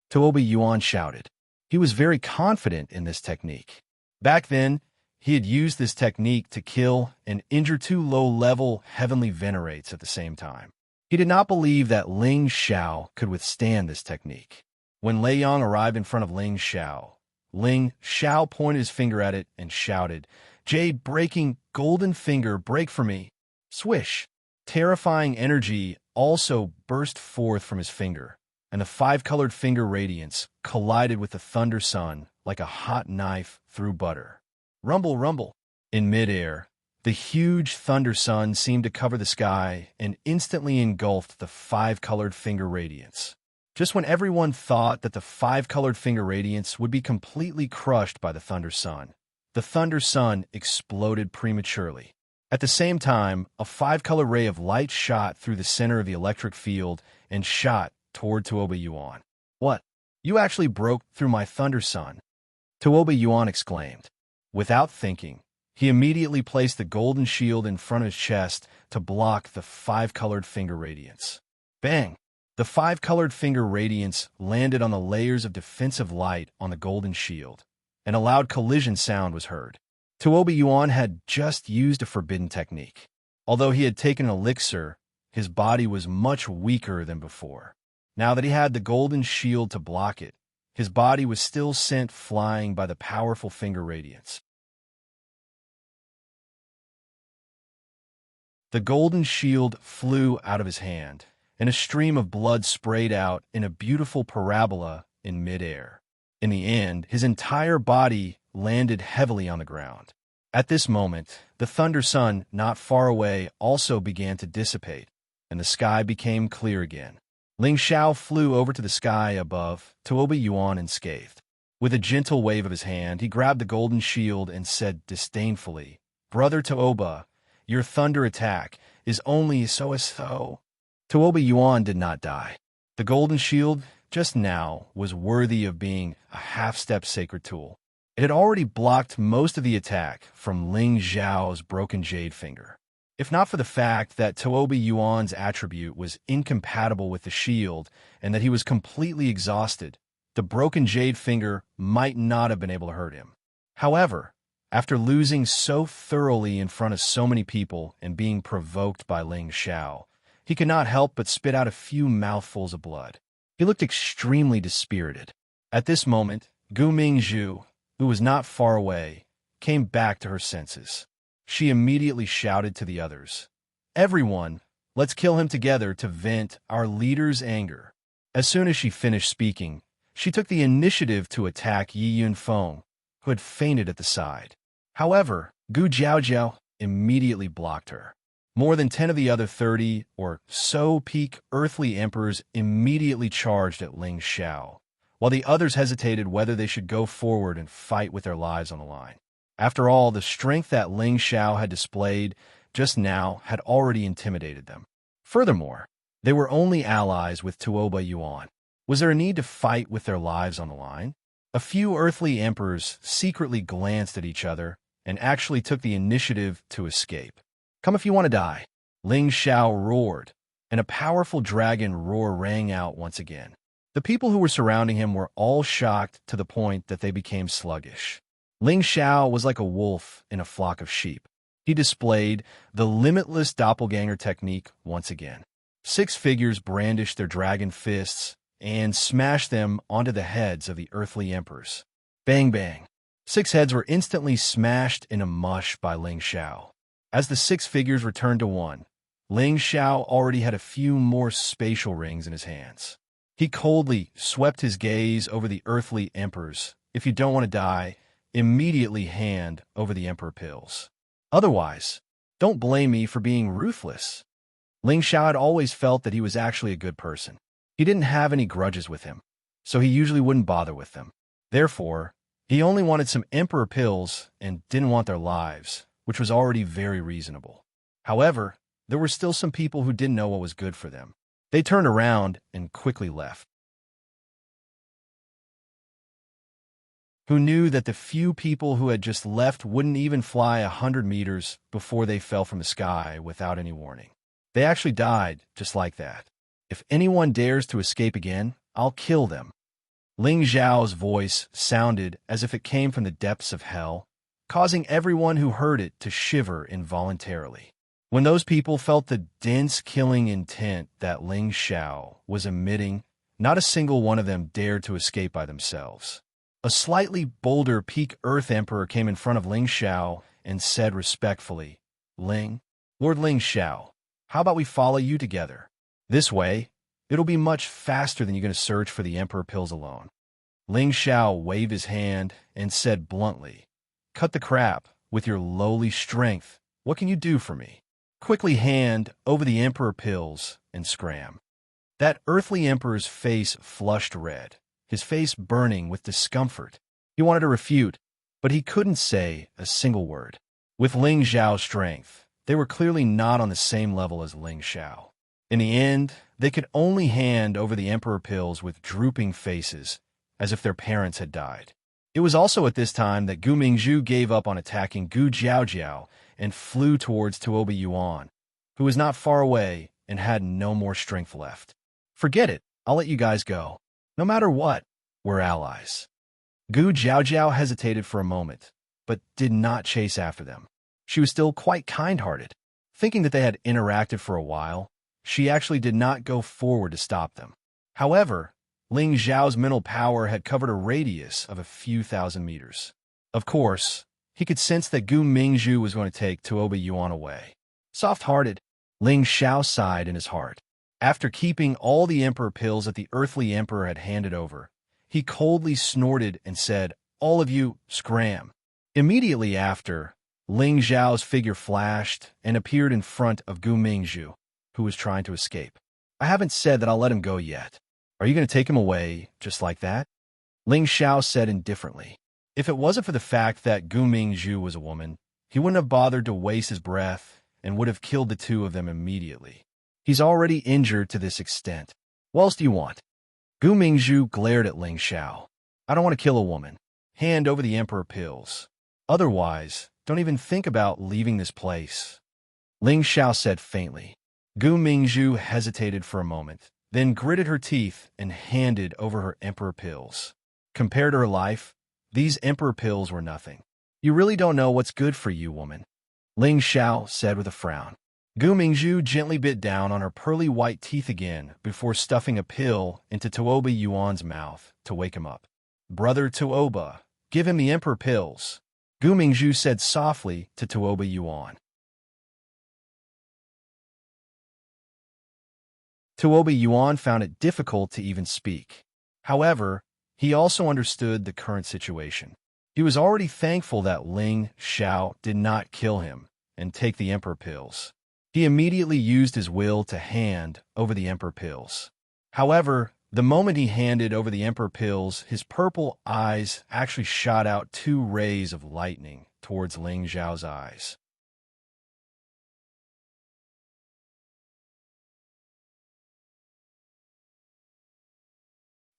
Tuoba Yuan shouted. He was very confident in this technique. Back then, he had used this technique to kill and injure two low-level heavenly venerates at the same time. He did not believe that Ling Xiao could withstand this technique. When Lei Yang arrived in front of Ling Xiao pointed his finger at it and shouted, "Jade-breaking golden finger, break for me!" Swish! Terrifying energy also burst forth from his finger, and the five-colored finger radiance collided with the thunder sun like a hot knife through butter. Rumble, rumble! In midair, the huge thunder sun seemed to cover the sky and instantly engulfed the five-colored finger radiance. Just when everyone thought that the five-colored finger radiance would be completely crushed by the thunder sun exploded prematurely. At the same time, a five-color ray of light shot through the center of the electric field and shot toward Tuoba Yuan. "What? You actually broke through my thunder sun!" Tuoba Yuan exclaimed. Without thinking, he immediately placed the golden shield in front of his chest to block the five-colored finger radiance. Bang! The five-colored finger radiance landed on the layers of defensive light on the golden shield, and a loud collision sound was heard. Tuoba Yuan had just used a forbidden technique. Although he had taken an elixir, his body was much weaker than before. Now that he had the golden shield to block it, his body was still sent flying by the powerful finger radiance. The golden shield flew out of his hand, and a stream of blood sprayed out in a beautiful parabola in midair. In the end, his entire body landed heavily on the ground. At this moment, the thunder sun not far away also began to dissipate, and the sky became clear again. Ling Xiao flew over to the sky above Tuoba Yuan unscathed. With a gentle wave of his hand, he grabbed the golden shield and said disdainfully, "Brother Tuoba, your thunder attack is only so." Tuoba Yuan did not die. The golden shield, just now, was worthy of being a half-step sacred tool. It had already blocked most of the attack from Ling Xiao's broken jade finger. If not for the fact that Tuoba Yuan's attribute was incompatible with the shield and that he was completely exhausted, the broken jade finger might not have been able to hurt him. However, after losing so thoroughly in front of so many people and being provoked by Ling Xiao, he could not help but spit out a few mouthfuls of blood. He looked extremely dispirited. At this moment, Gu Mingzhu, who was not far away, came back to her senses. She immediately shouted to the others, "Everyone, let's kill him together to vent our leader's anger." As soon as she finished speaking, she took the initiative to attack Yi Yunfeng, who had fainted at the side. However, Gu Jiaojiao immediately blocked her. More than 10 of the other 30 or so peak earthly emperors immediately charged at Ling Xiao, while the others hesitated whether they should go forward and fight with their lives on the line. After all, the strength that Ling Xiao had displayed just now had already intimidated them. Furthermore, they were only allies with Tuoba Yuan. Was there a need to fight with their lives on the line? A few earthly emperors secretly glanced at each other and actually took the initiative to escape. "Come if you want to die," Ling Xiao roared, and a powerful dragon roar rang out once again. The people who were surrounding him were all shocked to the point that they became sluggish. Ling Xiao was like a wolf in a flock of sheep. He displayed the limitless doppelganger technique once again. 6 figures brandished their dragon fists and smashed them onto the heads of the earthly emperors. Bang bang. 6 heads were instantly smashed into mush by Ling Xiao. As the 6 figures returned to one, Ling Xiao already had a few more spatial rings in his hands. He coldly swept his gaze over the earthly emperors. "If you don't want to die, immediately hand over the emperor pills. Otherwise, don't blame me for being ruthless." Ling Xiao had always felt that he was actually a good person. He didn't have any grudges with him, so he usually wouldn't bother with them. Therefore, he only wanted some emperor pills and didn't want their lives, which was already very reasonable. However, there were still some people who didn't know what was good for them. They turned around and quickly left. Who knew that the few people who had just left wouldn't even fly 100 meters before they fell from the sky without any warning. They actually died just like that. If anyone dares to escape again, I'll kill them. Ling Zhao's voice sounded as if it came from the depths of hell, causing everyone who heard it to shiver involuntarily. When those people felt the dense killing intent that Ling Zhao was emitting, not a single one of them dared to escape by themselves. A slightly bolder Peak Earth Emperor came in front of Ling Zhao and said respectfully, Lord Ling Zhao, how about we follow you together? This way, it'll be much faster than you're going to search for the Emperor pills alone. Ling Zhao waved his hand and said bluntly, cut the crap. With your lowly strength, what can you do for me? Quickly hand over the Emperor pills and scram. That earthly emperor's face flushed red, his face burning with discomfort. He wanted to refute, but he couldn't say a single word. With Ling Zhao's strength, they were clearly not on the same level as Ling Zhao. In the end, they could only hand over the emperor pills with drooping faces, as if their parents had died. It was also at this time that Gu Mingzhu gave up on attacking Gu Jiaojiao and flew towards Tuoba Yuan, who was not far away and had no more strength left. Forget it, I'll let you guys go. No matter what, we're allies. Gu Jiaojiao hesitated for a moment, but did not chase after them. She was still quite kind-hearted. Thinking that they had interacted for a while, she actually did not go forward to stop them. However, Ling Zhao's mental power had covered a radius of a few thousand meters. Of course, he could sense that Gu Mingzhu was going to take Tuoba Yuan away. Soft-hearted, Ling Zhao sighed in his heart. After keeping all the emperor pills that the earthly emperor had handed over, he coldly snorted and said, all of you, scram. Immediately after, Ling Zhao's figure flashed and appeared in front of Gu Mingzhu, who was trying to escape. I haven't said that I'll let him go yet. Are you going to take him away just like that? Ling Zhao said indifferently. If it wasn't for the fact that Gu Mingzhu was a woman, he wouldn't have bothered to waste his breath and would have killed the two of them immediately. He's already injured to this extent. What else do you want? Gu Mingzhu glared at Ling Zhao. I don't want to kill a woman. Hand over the emperor pills. Otherwise, don't even think about leaving this place. Ling Zhao said faintly. Gu Mingzhu hesitated for a moment, then gritted her teeth and handed over her emperor pills. Compared to her life, these emperor pills were nothing. You really don't know what's good for you, woman, Ling Zhao said with a frown. Gu Mingzhu gently bit down on her pearly white teeth again before stuffing a pill into Tuoba Yuan's mouth to wake him up. Brother Tuoba, give him the emperor pills, Gu Mingzhu said softly to Tuoba Yuan. Tuoba Yuan found it difficult to even speak. However, he also understood the current situation. He was already thankful that Ling Zhao did not kill him and take the emperor pills. He immediately used his will to hand over the emperor pills. However, the moment he handed over the emperor pills, his purple eyes actually shot out two rays of lightning towards Ling Zhao's eyes.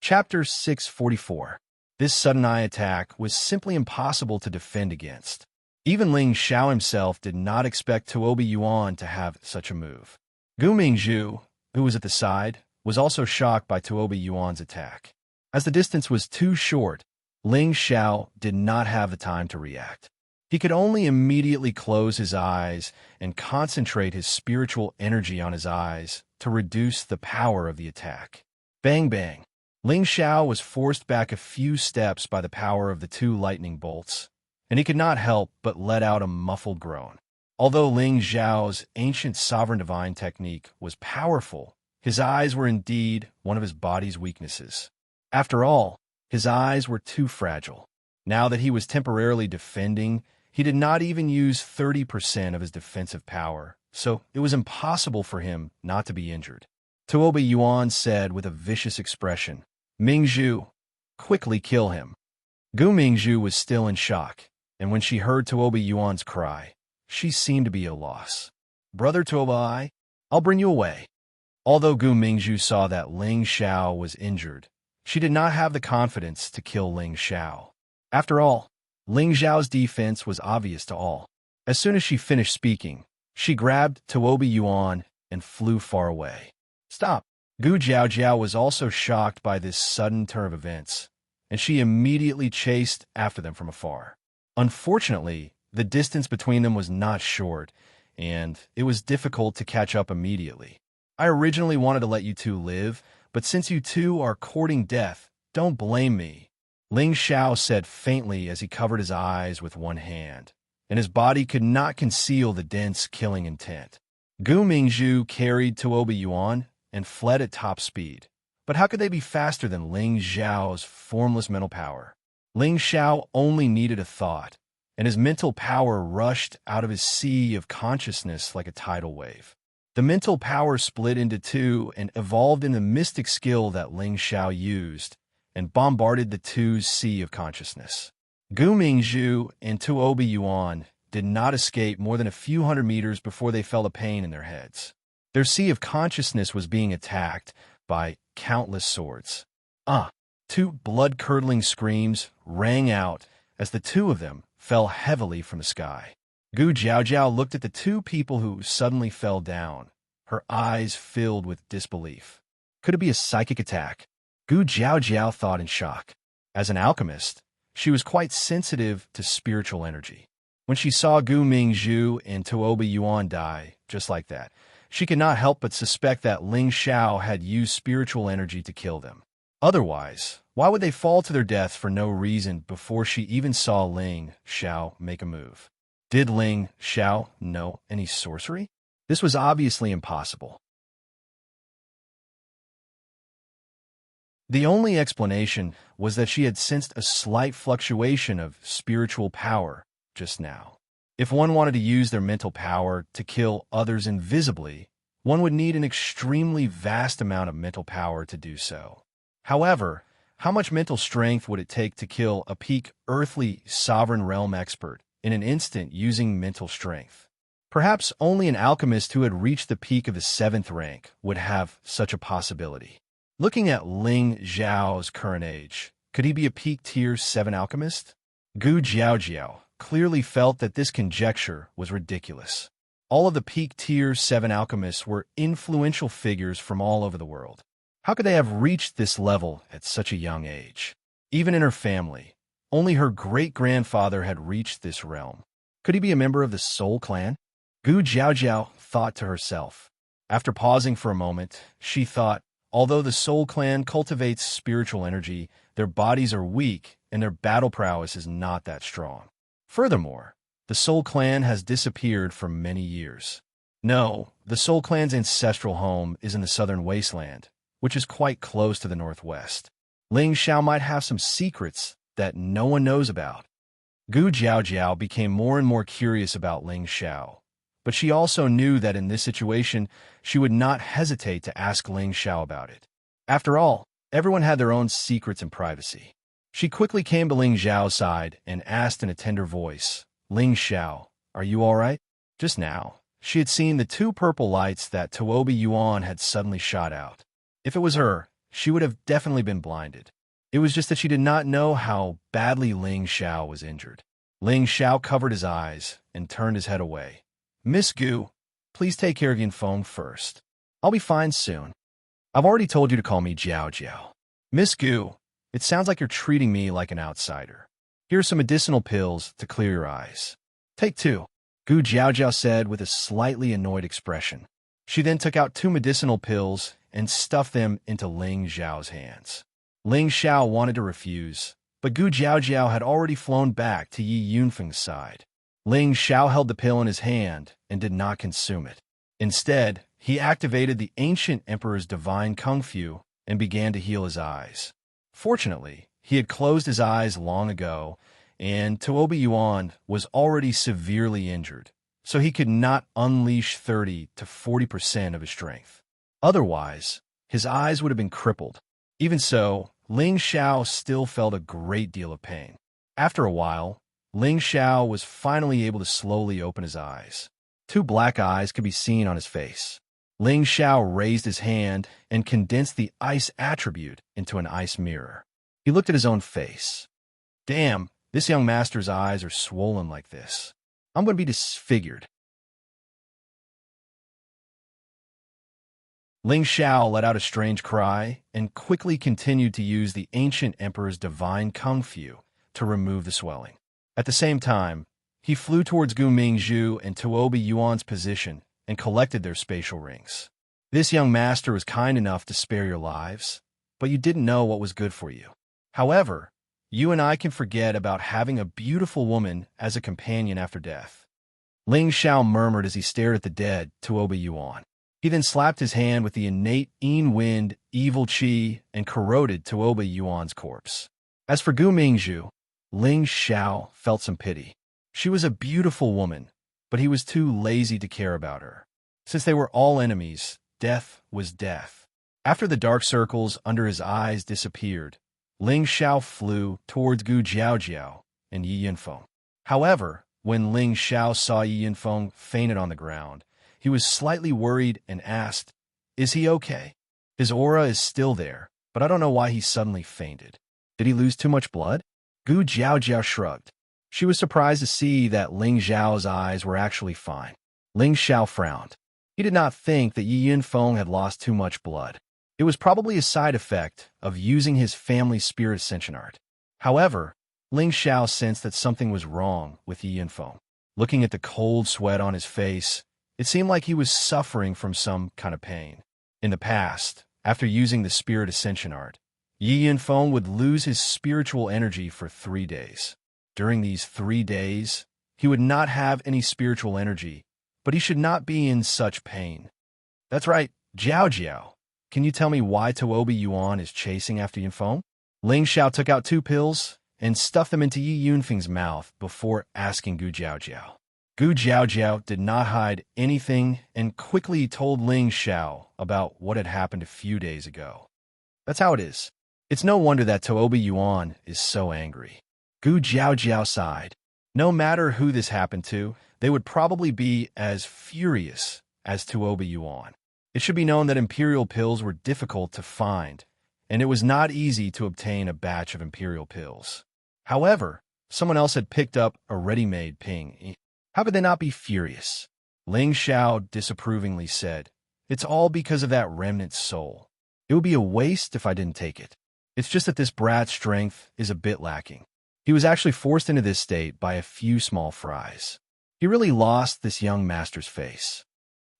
Chapter 644. This sudden eye attack was simply impossible to defend against. Even Ling Zhao himself did not expect Tuoba Yuan to have such a move. Gu Mingzhu, who was at the side, was also shocked by Tuoba Yuan's attack. As the distance was too short, Ling Zhao did not have the time to react. He could only immediately close his eyes and concentrate his spiritual energy on his eyes to reduce the power of the attack. Bang bang! Ling Zhao was forced back a few steps by the power of the two lightning bolts, and he could not help but let out a muffled groan. Although Ling Zhao's ancient sovereign divine technique was powerful, his eyes were indeed one of his body's weaknesses. After all, his eyes were too fragile. Now that he was temporarily defending, he did not even use 30% of his defensive power, so it was impossible for him not to be injured. Tuoba Yuan said with a vicious expression, Mingzhu, quickly kill him. Gu Mingzhu was still in shock, and when she heard Tuoba Yuan's cry, she seemed to be at a loss. Brother Tuoba, I'll bring you away. Although Gu Mingzhu saw that Ling Zhao was injured, she did not have the confidence to kill Ling Zhao. After all, Ling Zhao's defense was obvious to all. As soon as she finished speaking, she grabbed Tuoba Yuan and flew far away. Stop! Gu Jiaojiao was also shocked by this sudden turn of events, and she immediately chased after them from afar. Unfortunately, the distance between them was not short, and it was difficult to catch up immediately. I originally wanted to let you two live, but since you two are courting death, don't blame me, Ling Xiao said faintly as he covered his eyes with one hand, and his body could not conceal the dense killing intent. Gu Mingzhu carried Tuoba Yuan and fled at top speed. But how could they be faster than Ling Xiao's formless mental power? Ling Xiao only needed a thought, and his mental power rushed out of his sea of consciousness like a tidal wave. The mental power split into two and evolved in the mystic skill that Ling Xiao used, and bombarded the two's sea of consciousness. Gu Mingzhu and Tuoba Yuan did not escape more than a few hundred meters before they felt a pain in their heads. Their sea of consciousness was being attacked by countless swords. Two blood-curdling screams rang out as the two of them fell heavily from the sky. Gu Jiaojiao looked at the two people who suddenly fell down, her eyes filled with disbelief. Could it be a psychic attack? Gu Jiaojiao thought in shock. As an alchemist, she was quite sensitive to spiritual energy. When she saw Gu Mingzhu and Tuoba Yuan die, just like that, she could not help but suspect that Ling Xiao had used spiritual energy to kill them. Otherwise, why would they fall to their death for no reason before she even saw Ling Xiao make a move? Did Ling Xiao know any sorcery? This was obviously impossible. The only explanation was that she had sensed a slight fluctuation of spiritual power just now. If one wanted to use their mental power to kill others invisibly, one would need an extremely vast amount of mental power to do so. However, how much mental strength would it take to kill a peak earthly sovereign realm expert in an instant using mental strength? Perhaps only an alchemist who had reached the peak of the 7th rank would have such a possibility. Looking at Ling Xiao's current age, could he be a peak tier 7 alchemist? Gu Jiaojiao clearly felt that this conjecture was ridiculous. All of the peak tier 7 alchemists were influential figures from all over the world. How could they have reached this level at such a young age? Even in her family, only her great-grandfather had reached this realm. Could he be a member of the Soul Clan? Gu Jiaojiao thought to herself. After pausing for a moment, she thought, although the Soul Clan cultivates spiritual energy, their bodies are weak and their battle prowess is not that strong. Furthermore, the Soul Clan has disappeared for many years. No, the Soul Clan's ancestral home is in the southern wasteland, which is quite close to the northwest. Ling Xiao might have some secrets that no one knows about. Gu Jiaojiao became more and more curious about Ling Xiao, but she also knew that in this situation, she would not hesitate to ask Ling Xiao about it. After all, everyone had their own secrets and privacy. She quickly came to Ling Xiao's side and asked in a tender voice, Ling Xiao, are you all right? Just now, she had seen the 2 purple lights that Tuoba Yuan had suddenly shot out. If it was her, she would have definitely been blinded. It was just that she did not know how badly Ling Xiao was injured. Ling Xiao covered his eyes and turned his head away. Miss Gu, please take care of your phone first. I'll be fine soon. I've already told you to call me Jiao Jiao. Miss Gu, it sounds like you're treating me like an outsider. Here are some medicinal pills to clear your eyes. Take 2, Gu Jiaojiao said with a slightly annoyed expression. She then took out 2 medicinal pills and stuffed them into Ling Xiao's hands. Ling Xiao wanted to refuse, but Gu Jiaojiao had already flown back to Yi Yunfeng's side. Ling Xiao held the pill in his hand and did not consume it. Instead, he activated the ancient emperor's divine kung fu and began to heal his eyes. Fortunately, he had closed his eyes long ago, and Tuoba Yuan was already severely injured, so he could not unleash 30 to 40% of his strength. Otherwise, his eyes would have been crippled. Even so, Ling Xiao still felt a great deal of pain. After a while, Ling Xiao was finally able to slowly open his eyes. 2 black eyes could be seen on his face. Ling Xiao raised his hand and condensed the ice attribute into an ice mirror. He looked at his own face. Damn, this young master's eyes are swollen like this. I'm going to be disfigured. Ling Xiao let out a strange cry and quickly continued to use the ancient emperor's divine kung fu to remove the swelling. At the same time, he flew towards Gu Mingzhu and Tuobi Yuan's position and collected their spatial rings. This young master was kind enough to spare your lives, but you didn't know what was good for you. However, you and I can forget about having a beautiful woman as a companion after death. Ling Xiao murmured as he stared at the dead Tuobi Yuan. He then slapped his hand with the innate wind, evil qi, and corroded Tuobi Yuan's corpse. As for Gu Mingzhu, Ling Xiao felt some pity. She was a beautiful woman, but he was too lazy to care about her. Since they were all enemies, death was death. After the dark circles under his eyes disappeared, Ling Xiao flew towards Gu Jiaojiao and Yi Yinfeng. However, when Ling Xiao saw Yi Yinfeng fainted on the ground, he was slightly worried and asked, "Is he okay? His aura is still there, but I don't know why he suddenly fainted. Did he lose too much blood?" Gu Jiaojiao shrugged. She was surprised to see that Ling Xiao's eyes were actually fine. Ling Xiao frowned. He did not think that Yi Yinfeng had lost too much blood. It was probably a side effect of using his family's spirit ascension art. However, Ling Xiao sensed that something was wrong with Yi Yinfeng. Looking at the cold sweat on his face, it seemed like he was suffering from some kind of pain. In the past, after using the spirit ascension art, Yi Yinfeng would lose his spiritual energy for 3 days. During these 3 days, he would not have any spiritual energy, but he should not be in such pain. That's right, Jiao Jiao. Can you tell me why Tuobi Yuan is chasing after Yinfeng? Ling Xiao took out 2 pills and stuffed them into Yi Yunfeng's mouth before asking Gu Jiaojiao. Gu Jiaojiao did not hide anything and quickly told Ling Xiao about what had happened a few days ago. That's how it is. It's no wonder that Tuobi Yuan is so angry. Gu Jiaojiao sighed. No matter who this happened to, they would probably be as furious as Tuobi Yuan. It should be known that imperial pills were difficult to find, and it was not easy to obtain a batch of imperial pills. However, someone else had picked up a ready-made ping. How could they not be furious? Ling Xiao disapprovingly said, "It's all because of that remnant soul. It would be a waste if I didn't take it. It's just that this brat's strength is a bit lacking. He was actually forced into this state by a few small fries." He really lost this young master's face.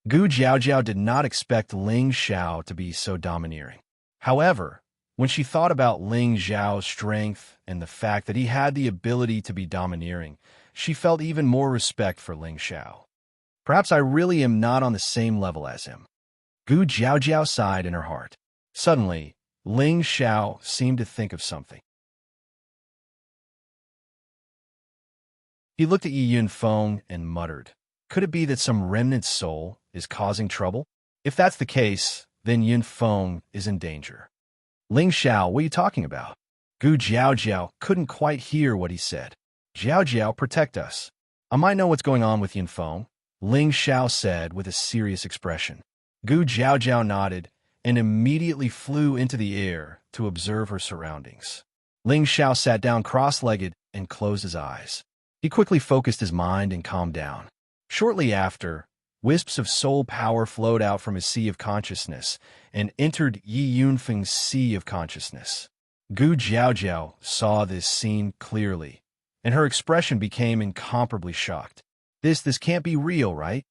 Gu Jiaojiao did not expect Ling Xiao to be so domineering. However, when she thought about Ling Xiao's strength and the fact that he had the ability to be domineering, she felt even more respect for Ling Xiao. Perhaps I really am not on the same level as him. Gu Jiaojiao sighed in her heart. Suddenly, Ling Xiao seemed to think of something. He looked at Yi Yunfeng and muttered, "Could it be that some remnant soul is causing trouble? If that's the case, then Yunfeng is in danger." "Ling Xiao, what are you talking about?" Gu Jiaojiao couldn't quite hear what he said. "Jiaojiao, protect us. I might know what's going on with Yunfeng," Ling Xiao said with a serious expression. Gu Jiaojiao nodded and immediately flew into the air to observe her surroundings. Ling Xiao sat down cross-legged and closed his eyes. He quickly focused his mind and calmed down. Shortly after, wisps of soul power flowed out from his sea of consciousness and entered Yi Yunfeng's sea of consciousness. Gu Jiaojiao saw this scene clearly, and her expression became incomparably shocked. This can't be real, right?"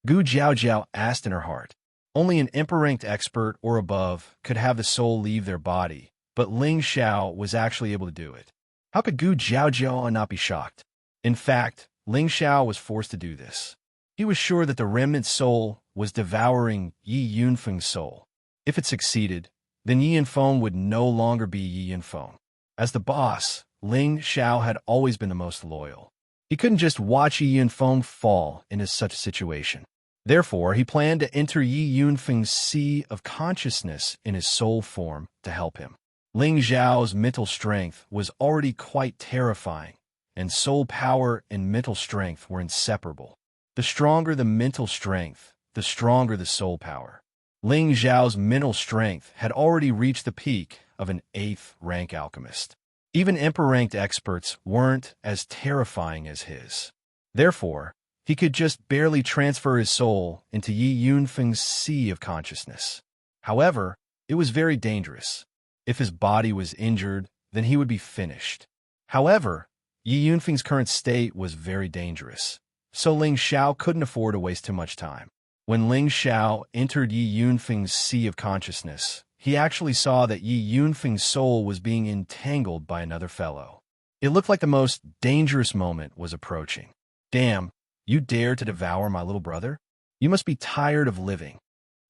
Gu Jiaojiao asked in her heart. Only an emperor-ranked expert or above could have the soul leave their body, but Ling Xiao was actually able to do it. How could Gu Jiaojiao not be shocked? In fact, Ling Xiao was forced to do this. He was sure that the remnant soul was devouring Yi Yunfeng's soul. If it succeeded, then Yi Yunfeng would no longer be Yi Yunfeng. As the boss, Ling Xiao had always been the most loyal. He couldn't just watch Yi Yunfeng fall into such a situation. Therefore, he planned to enter Yi Yunfeng's sea of consciousness in his soul form to help him. Ling Xiao's mental strength was already quite terrifying, and soul power and mental strength were inseparable. The stronger the mental strength, the stronger the soul power. Ling Xiao's mental strength had already reached the peak of an 8th rank alchemist. Even emperor-ranked experts weren't as terrifying as his. Therefore, he could just barely transfer his soul into Yi Yunfeng's sea of consciousness. However, it was very dangerous. If his body was injured, then he would be finished. However, Yi Yunfeng's current state was very dangerous, so Ling Xiao couldn't afford to waste too much time. When Ling Xiao entered Yi Yunfeng's sea of consciousness, he actually saw that Yi Yunfeng's soul was being entangled by another fellow. It looked like the most dangerous moment was approaching. Damn, you dare to devour my little brother? You must be tired of living.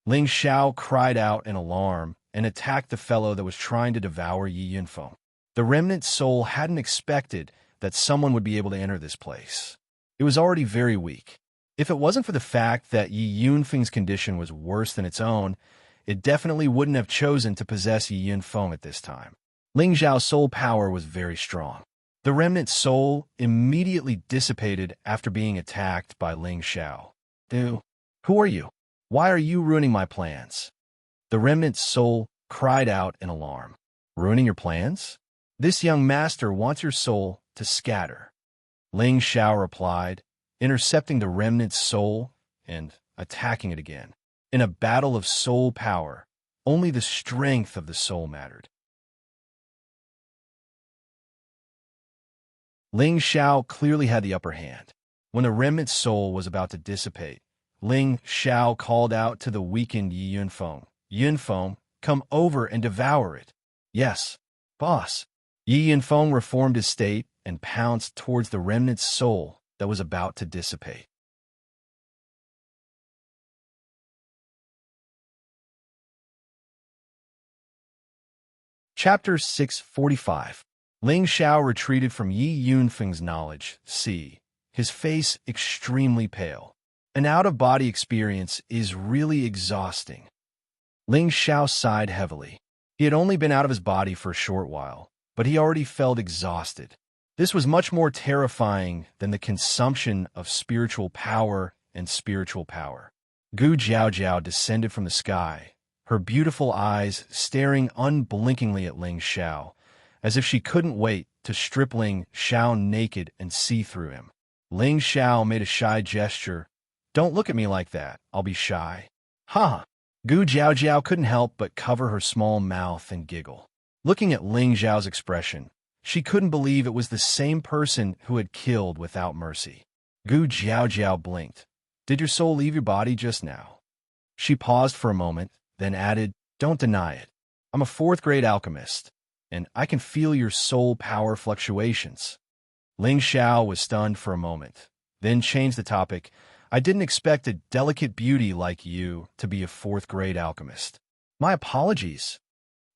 Ling Xiao cried out in alarm and attacked the fellow that was trying to devour Yi Yunfeng. The remnant soul hadn't expected that someone would be able to enter this place. It was already very weak. If it wasn't for the fact that Yi Yunfeng's condition was worse than its own, it definitely wouldn't have chosen to possess Yi Yunfeng at this time. Ling Xiao's soul power was very strong. The remnant soul immediately dissipated after being attacked by Ling Xiao. Dude, who are you? Why are you ruining my plans? The remnant soul cried out in alarm. Ruining your plans? This young master wants your soul to scatter. Ling Xiao replied, intercepting the remnant soul and attacking it again. In a battle of soul power, only the strength of the soul mattered. Ling Xiao clearly had the upper hand. When the remnant soul was about to dissipate, Ling Xiao called out to the weakened Yi Yunfeng. Yunfeng, come over and devour it. Yes, boss. Yi Yunfeng reformed his state and pounced towards the remnant soul that was about to dissipate. Chapter 645. Ling Xiao retreated from Yi Yunfeng's knowledge. His face extremely pale. An out-of-body experience is really exhausting. Ling Xiao sighed heavily. He had only been out of his body for a short while, but he already felt exhausted. This was much more terrifying than the consumption of spiritual power and spiritual power. Gu Jiaojiao descended from the sky, her beautiful eyes staring unblinkingly at Ling Xiao, as if she couldn't wait to strip Ling Xiao naked and see through him. Ling Xiao made a shy gesture. Don't look at me like that, I'll be shy. Ha! Gu Jiaojiao couldn't help but cover her small mouth and giggle. Looking at Ling Xiao's expression, she couldn't believe it was the same person who had killed without mercy. Gu Jiaojiao blinked. Did your soul leave your body just now? She paused for a moment, then added, don't deny it. I'm a fourth-grade alchemist, and I can feel your soul power fluctuations. Ling Xiao was stunned for a moment, then changed the topic. I didn't expect a delicate beauty like you to be a fourth-grade alchemist. My apologies.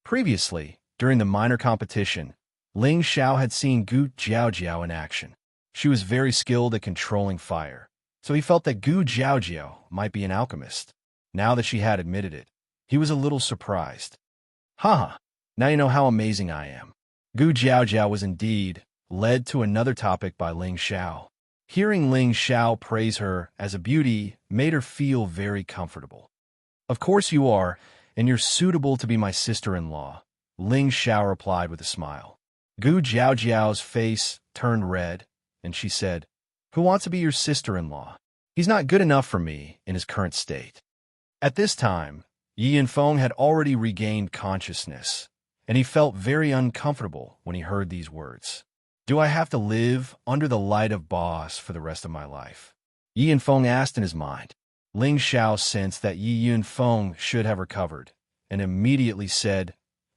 Previously, during the minor competition, Ling Xiao had seen Gu Jiaojiao in action. She was very skilled at controlling fire, so he felt that Gu Jiaojiao might be an alchemist. Now that she had admitted it, he was a little surprised. Haha, now you know how amazing I am. Gu Jiaojiao was indeed led to another topic by Ling Xiao. Hearing Ling Xiao praise her as a beauty made her feel very comfortable. Of course you are, and you're suitable to be my sister-in-law, Ling Xiao replied with a smile. Gu Jiaojiao's face turned red, and she said, who wants to be your sister-in-law? He's not good enough for me in his current state. At this time, Yi Yunfeng had already regained consciousness, and he felt very uncomfortable when he heard these words. Do I have to live under the light of boss for the rest of my life? Yi Yunfeng asked in his mind. Ling Xiao sensed that Yi Yunfeng should have recovered, and immediately said,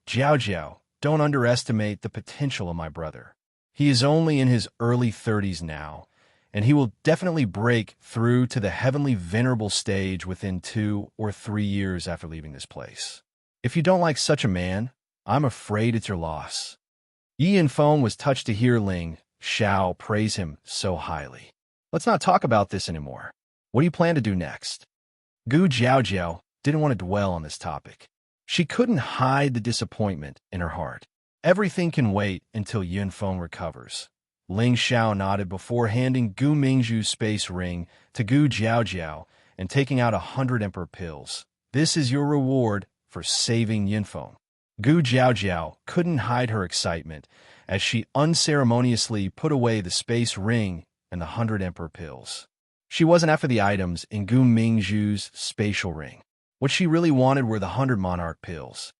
Jiaojiao, don't underestimate the potential of my brother. He is only in his early 30s now, and he will definitely break through to the heavenly venerable stage within 2 or 3 years after leaving this place. If you don't like such a man, I'm afraid it's your loss. Yi Yunfeng was touched to hear Ling Xiao praise him so highly. Let's not talk about this anymore. What do you plan to do next? Gu Jiaojiao didn't want to dwell on this topic. She couldn't hide the disappointment in her heart. Everything can wait until Yunfeng recovers. Ling Xiao nodded before handing Gu Mingzhu's space ring to Gu Jiaojiao and taking out 100 emperor pills. This is your reward for saving Yunfeng. Gu Jiaojiao couldn't hide her excitement as she unceremoniously put away the space ring and the 100 emperor pills. She wasn't after the items in Gu Mingzhu's spatial ring. What she really wanted were the 100 monarch pills.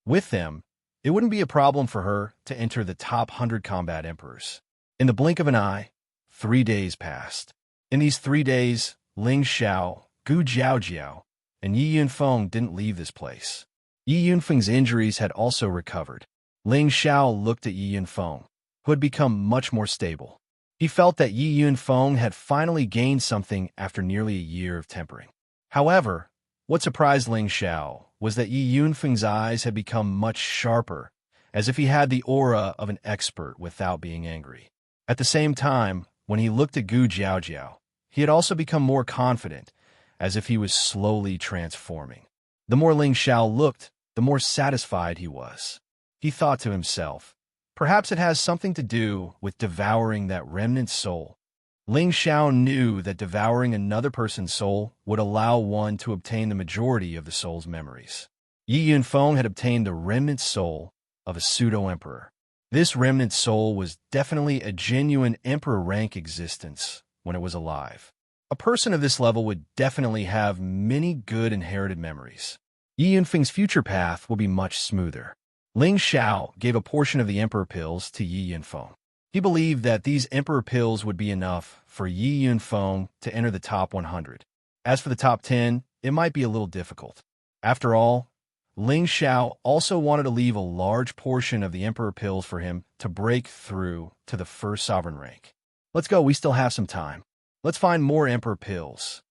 With them, it wouldn't be a problem for her to enter the top 100 combat emperors. In the blink of an eye, 3 days passed. In these 3 days, Ling Xiao, Gu Jiaojiao, and Yi Yunfeng didn't leave this place. Yi Yunfeng's injuries had also recovered. Ling Xiao looked at Yi Yunfeng, who had become much more stable. He felt that Yi Yunfeng had finally gained something after nearly a year of tempering. However, what surprised Ling Xiao was that Yi Yunfeng's eyes had become much sharper, as if he had the aura of an expert without being angry. At the same time, when he looked at Gu Jiaojiao, he had also become more confident, as if he was slowly transforming. The more Ling Xiao looked, the more satisfied he was. He thought to himself, perhaps it has something to do with devouring that remnant soul. Ling Xiao knew that devouring another person's soul would allow one to obtain the majority of the soul's memories. Yi Yunfeng had obtained the remnant soul of a pseudo-emperor. This remnant soul was definitely a genuine emperor rank existence when it was alive. A person of this level would definitely have many good inherited memories. Yi Yunfeng's future path will be much smoother. Ling Xiao gave a portion of the emperor pills to Yi Yunfeng. He believed that these emperor pills would be enough for Yi Yunfeng to enter the top 100. As for the top 10, it might be a little difficult. After all, Ling Xiao also wanted to leave a large portion of the emperor pills for him to break through to the first sovereign rank. Let's go, we still have some time. Let's find more emperor pills,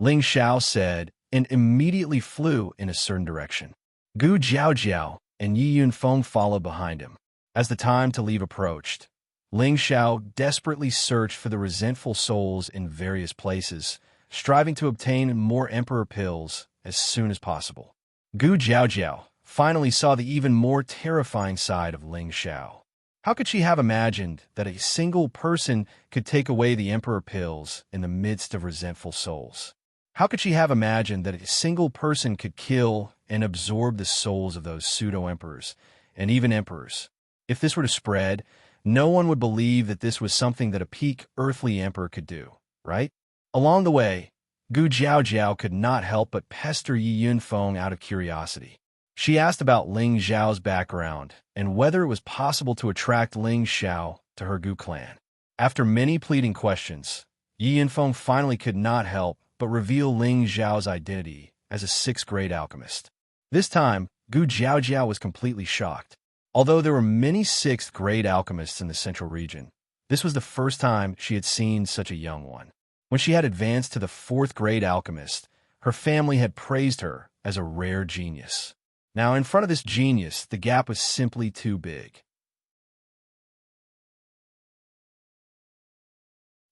Ling Xiao said, and immediately flew in a certain direction. Gu Jiaojiao and Yi Yunfeng followed behind him. As the time to leave approached, Ling Xiao desperately searched for the resentful souls in various places, striving to obtain more emperor pills as soon as possible. Gu Jiaojiao finally saw the even more terrifying side of Ling Xiao. How could she have imagined that a single person could take away the emperor pills in the midst of resentful souls? How could she have imagined that a single person could kill and absorb the souls of those pseudo-emperors and even emperors? If this were to spread, no one would believe that this was something that a peak earthly emperor could do, right? Along the way, Gu Jiaojiao could not help but pester Yi Yunfeng out of curiosity. She asked about Ling Xiao's background and whether it was possible to attract Ling Xiao to her Gu clan. After many pleading questions, Yi Yunfeng finally could not help but reveal Ling Xiao's identity as a 6th grade alchemist. This time, Gu Jiaojiao was completely shocked. Although there were many 6th grade alchemists in the central region, this was the first time she had seen such a young one. When she had advanced to the 4th grade alchemist, her family had praised her as a rare genius. Now, in front of this genius, the gap was simply too big.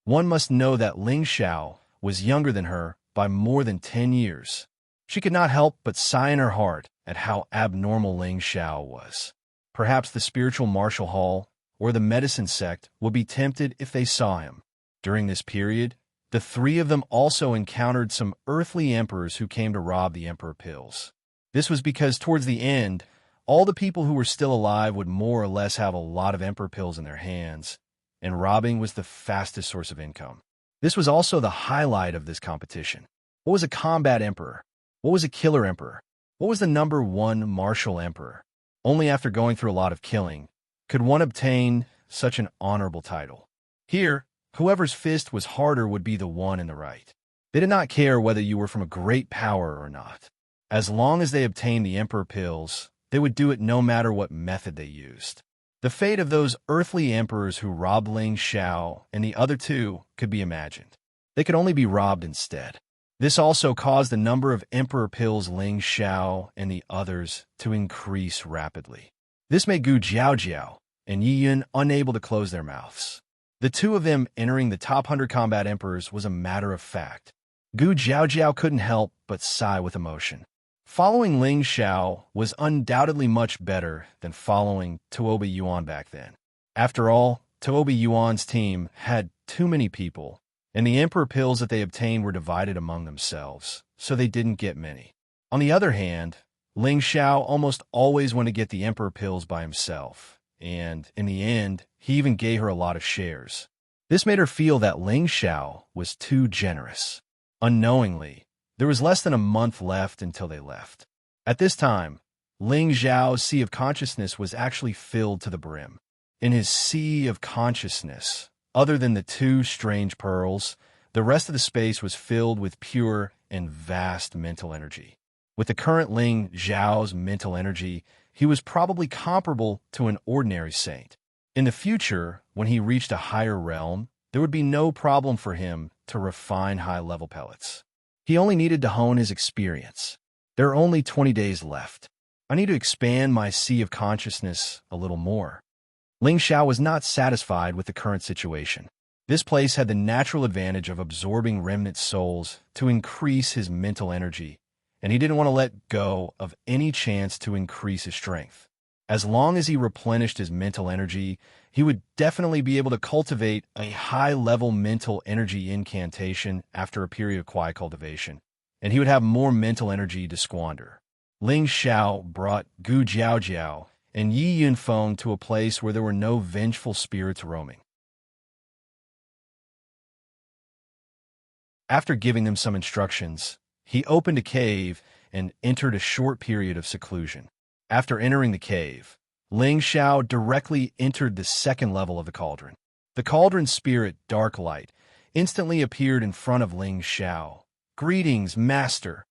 One must know that Ling Xiao was younger than her by more than 10 years. She could not help but sigh in her heart at how abnormal Ling Xiao was. Perhaps the spiritual martial hall or the medicine sect would be tempted if they saw him. During this period, the 3 of them also encountered some earthly emperors who came to rob the emperor pills. This was because towards the end, all the people who were still alive would more or less have a lot of emperor pills in their hands, and robbing was the fastest source of income. This was also the highlight of this competition. What was a combat emperor? What was a killer emperor? What was the number 1 martial emperor? Only after going through a lot of killing could one obtain such an honorable title. Here, whoever's fist was harder would be the one in the right. They did not care whether you were from a great power or not. As long as they obtained the emperor pills, they would do it no matter what method they used. The fate of those earthly emperors who robbed Ling Xiao and the other 2 could be imagined. They could only be robbed instead. This also caused the number of emperor pills Ling Xiao and the others to increase rapidly. This made Gu Jiaojiao and Yi Yun unable to close their mouths. The 2 of them entering the top 100 combat emperors was a matter of fact. Gu Jiaojiao couldn't help but sigh with emotion. Following Ling Xiao was undoubtedly much better than following Tuoba Yuan back then. After all, Tuoba Yuan's team had too many people, and the emperor pills that they obtained were divided among themselves, so they didn't get many. On the other hand, Ling Xiao almost always went to get the emperor pills by himself, and, in the end, he even gave her a lot of shares. This made her feel that Ling Xiao was too generous. Unknowingly, there was less than a month left until they left. At this time, Ling Xiao's sea of consciousness was actually filled to the brim. In his sea of consciousness, other than the two strange pearls, the rest of the space was filled with pure and vast mental energy. With the current Ling Xiao's mental energy, he was probably comparable to an ordinary saint. In the future, when he reached a higher realm, there would be no problem for him to refine high-level pellets. He only needed to hone his experience. There are only 20 days left. I need to expand my sea of consciousness a little more. Ling Xiao was not satisfied with the current situation. This place had the natural advantage of absorbing remnant souls to increase his mental energy, and he didn't want to let go of any chance to increase his strength. As long as he replenished his mental energy, he would definitely be able to cultivate a high-level mental energy incantation after a period of quiet cultivation, and he would have more mental energy to squander. Ling Xiao brought Gu Jiaojiao and Yi Yunfeng to a place where there were no vengeful spirits roaming. After giving them some instructions, he opened a cave and entered a short period of seclusion. After entering the cave, Ling Xiao directly entered the second level of the cauldron. The cauldron spirit, Dark Light, instantly appeared in front of Ling Xiao. "Greetings, Master."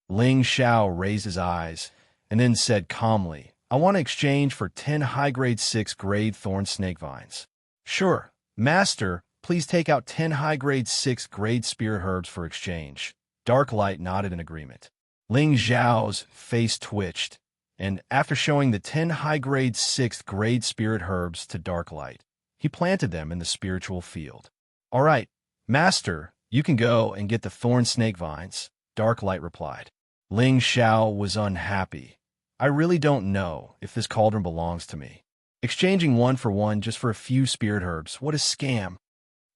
Ling Xiao raised his eyes and then said calmly, "I want to exchange for 10 high-grade 6-grade thorn snake vines." "Sure, Master. Please take out 10 high-grade 6-grade spirit herbs for exchange." Dark Light nodded in agreement. Ling Xiao's face twitched, and after showing the 10 high-grade 6th-grade spirit herbs to Dark Light, he planted them in the spiritual field. "All right, Master, you can go and get the thorn snake vines," Dark Light replied. Ling Xiao was unhappy. "I really don't know if this cauldron belongs to me. Exchanging one for one just for a few spirit herbs, what a scam."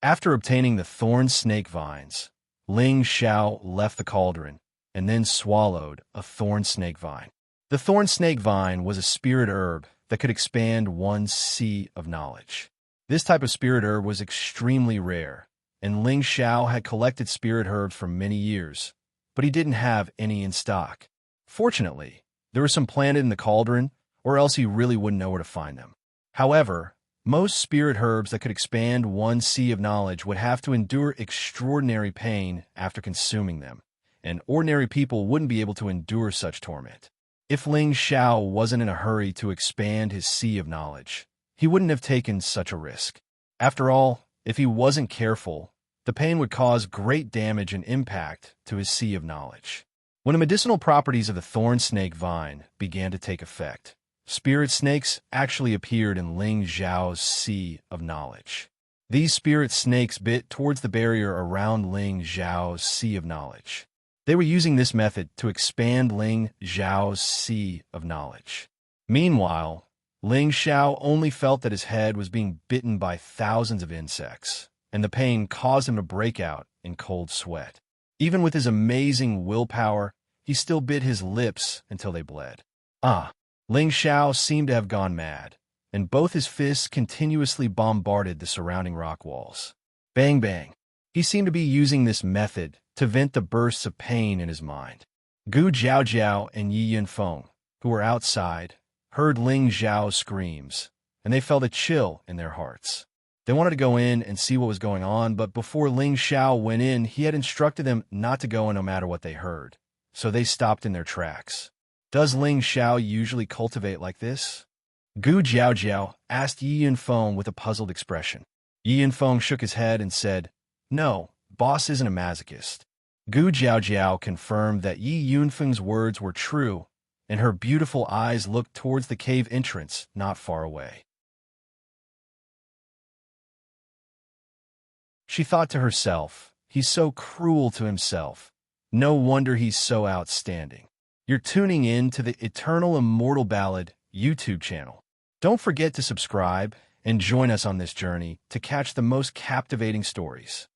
After obtaining the thorn snake vines, Ling Xiao left the cauldron and then swallowed a thorn snake vine. The thorn snake vine was a spirit herb that could expand one's sea of knowledge. This type of spirit herb was extremely rare, and Ling Xiao had collected spirit herbs for many years, but he didn't have any in stock. Fortunately, there were some planted in the cauldron, or else he really wouldn't know where to find them. However, most spirit herbs that could expand one's sea of knowledge would have to endure extraordinary pain after consuming them, and ordinary people wouldn't be able to endure such torment. If Ling Xiao wasn't in a hurry to expand his sea of knowledge, he wouldn't have taken such a risk. After all, if he wasn't careful, the pain would cause great damage and impact to his sea of knowledge. When the medicinal properties of the thorn snake vine began to take effect, spirit snakes actually appeared in Ling Xiao's sea of knowledge. These spirit snakes bit towards the barrier around Ling Xiao's sea of knowledge. They were using this method to expand Ling Xiao's sea of knowledge. Meanwhile, Ling Xiao only felt that his head was being bitten by thousands of insects, and the pain caused him to break out in cold sweat. Even with his amazing willpower, he still bit his lips until they bled. Ling Xiao seemed to have gone mad, and both his fists continuously bombarded the surrounding rock walls. Bang, bang. He seemed to be using this method to vent the bursts of pain in his mind. Gu Jiaojiao and Yi Yunfeng, who were outside, heard Ling Xiao's screams, and they felt a chill in their hearts. They wanted to go in and see what was going on, but before Ling Xiao went in, he had instructed them not to go in no matter what they heard, so they stopped in their tracks. Does Ling Xiao usually cultivate like this? Gu Jiaojiao asked Yi Yunfeng with a puzzled expression. Yi Yunfeng shook his head and said, "No, boss isn't a masochist." Gu Jiaojiao confirmed that Yi Yunfeng's words were true, and her beautiful eyes looked towards the cave entrance not far away. She thought to herself, "He's so cruel to himself. No wonder he's so outstanding." You're tuning in to the Eternal Immortal Ballad YouTube channel. Don't forget to subscribe and join us on this journey to catch the most captivating stories.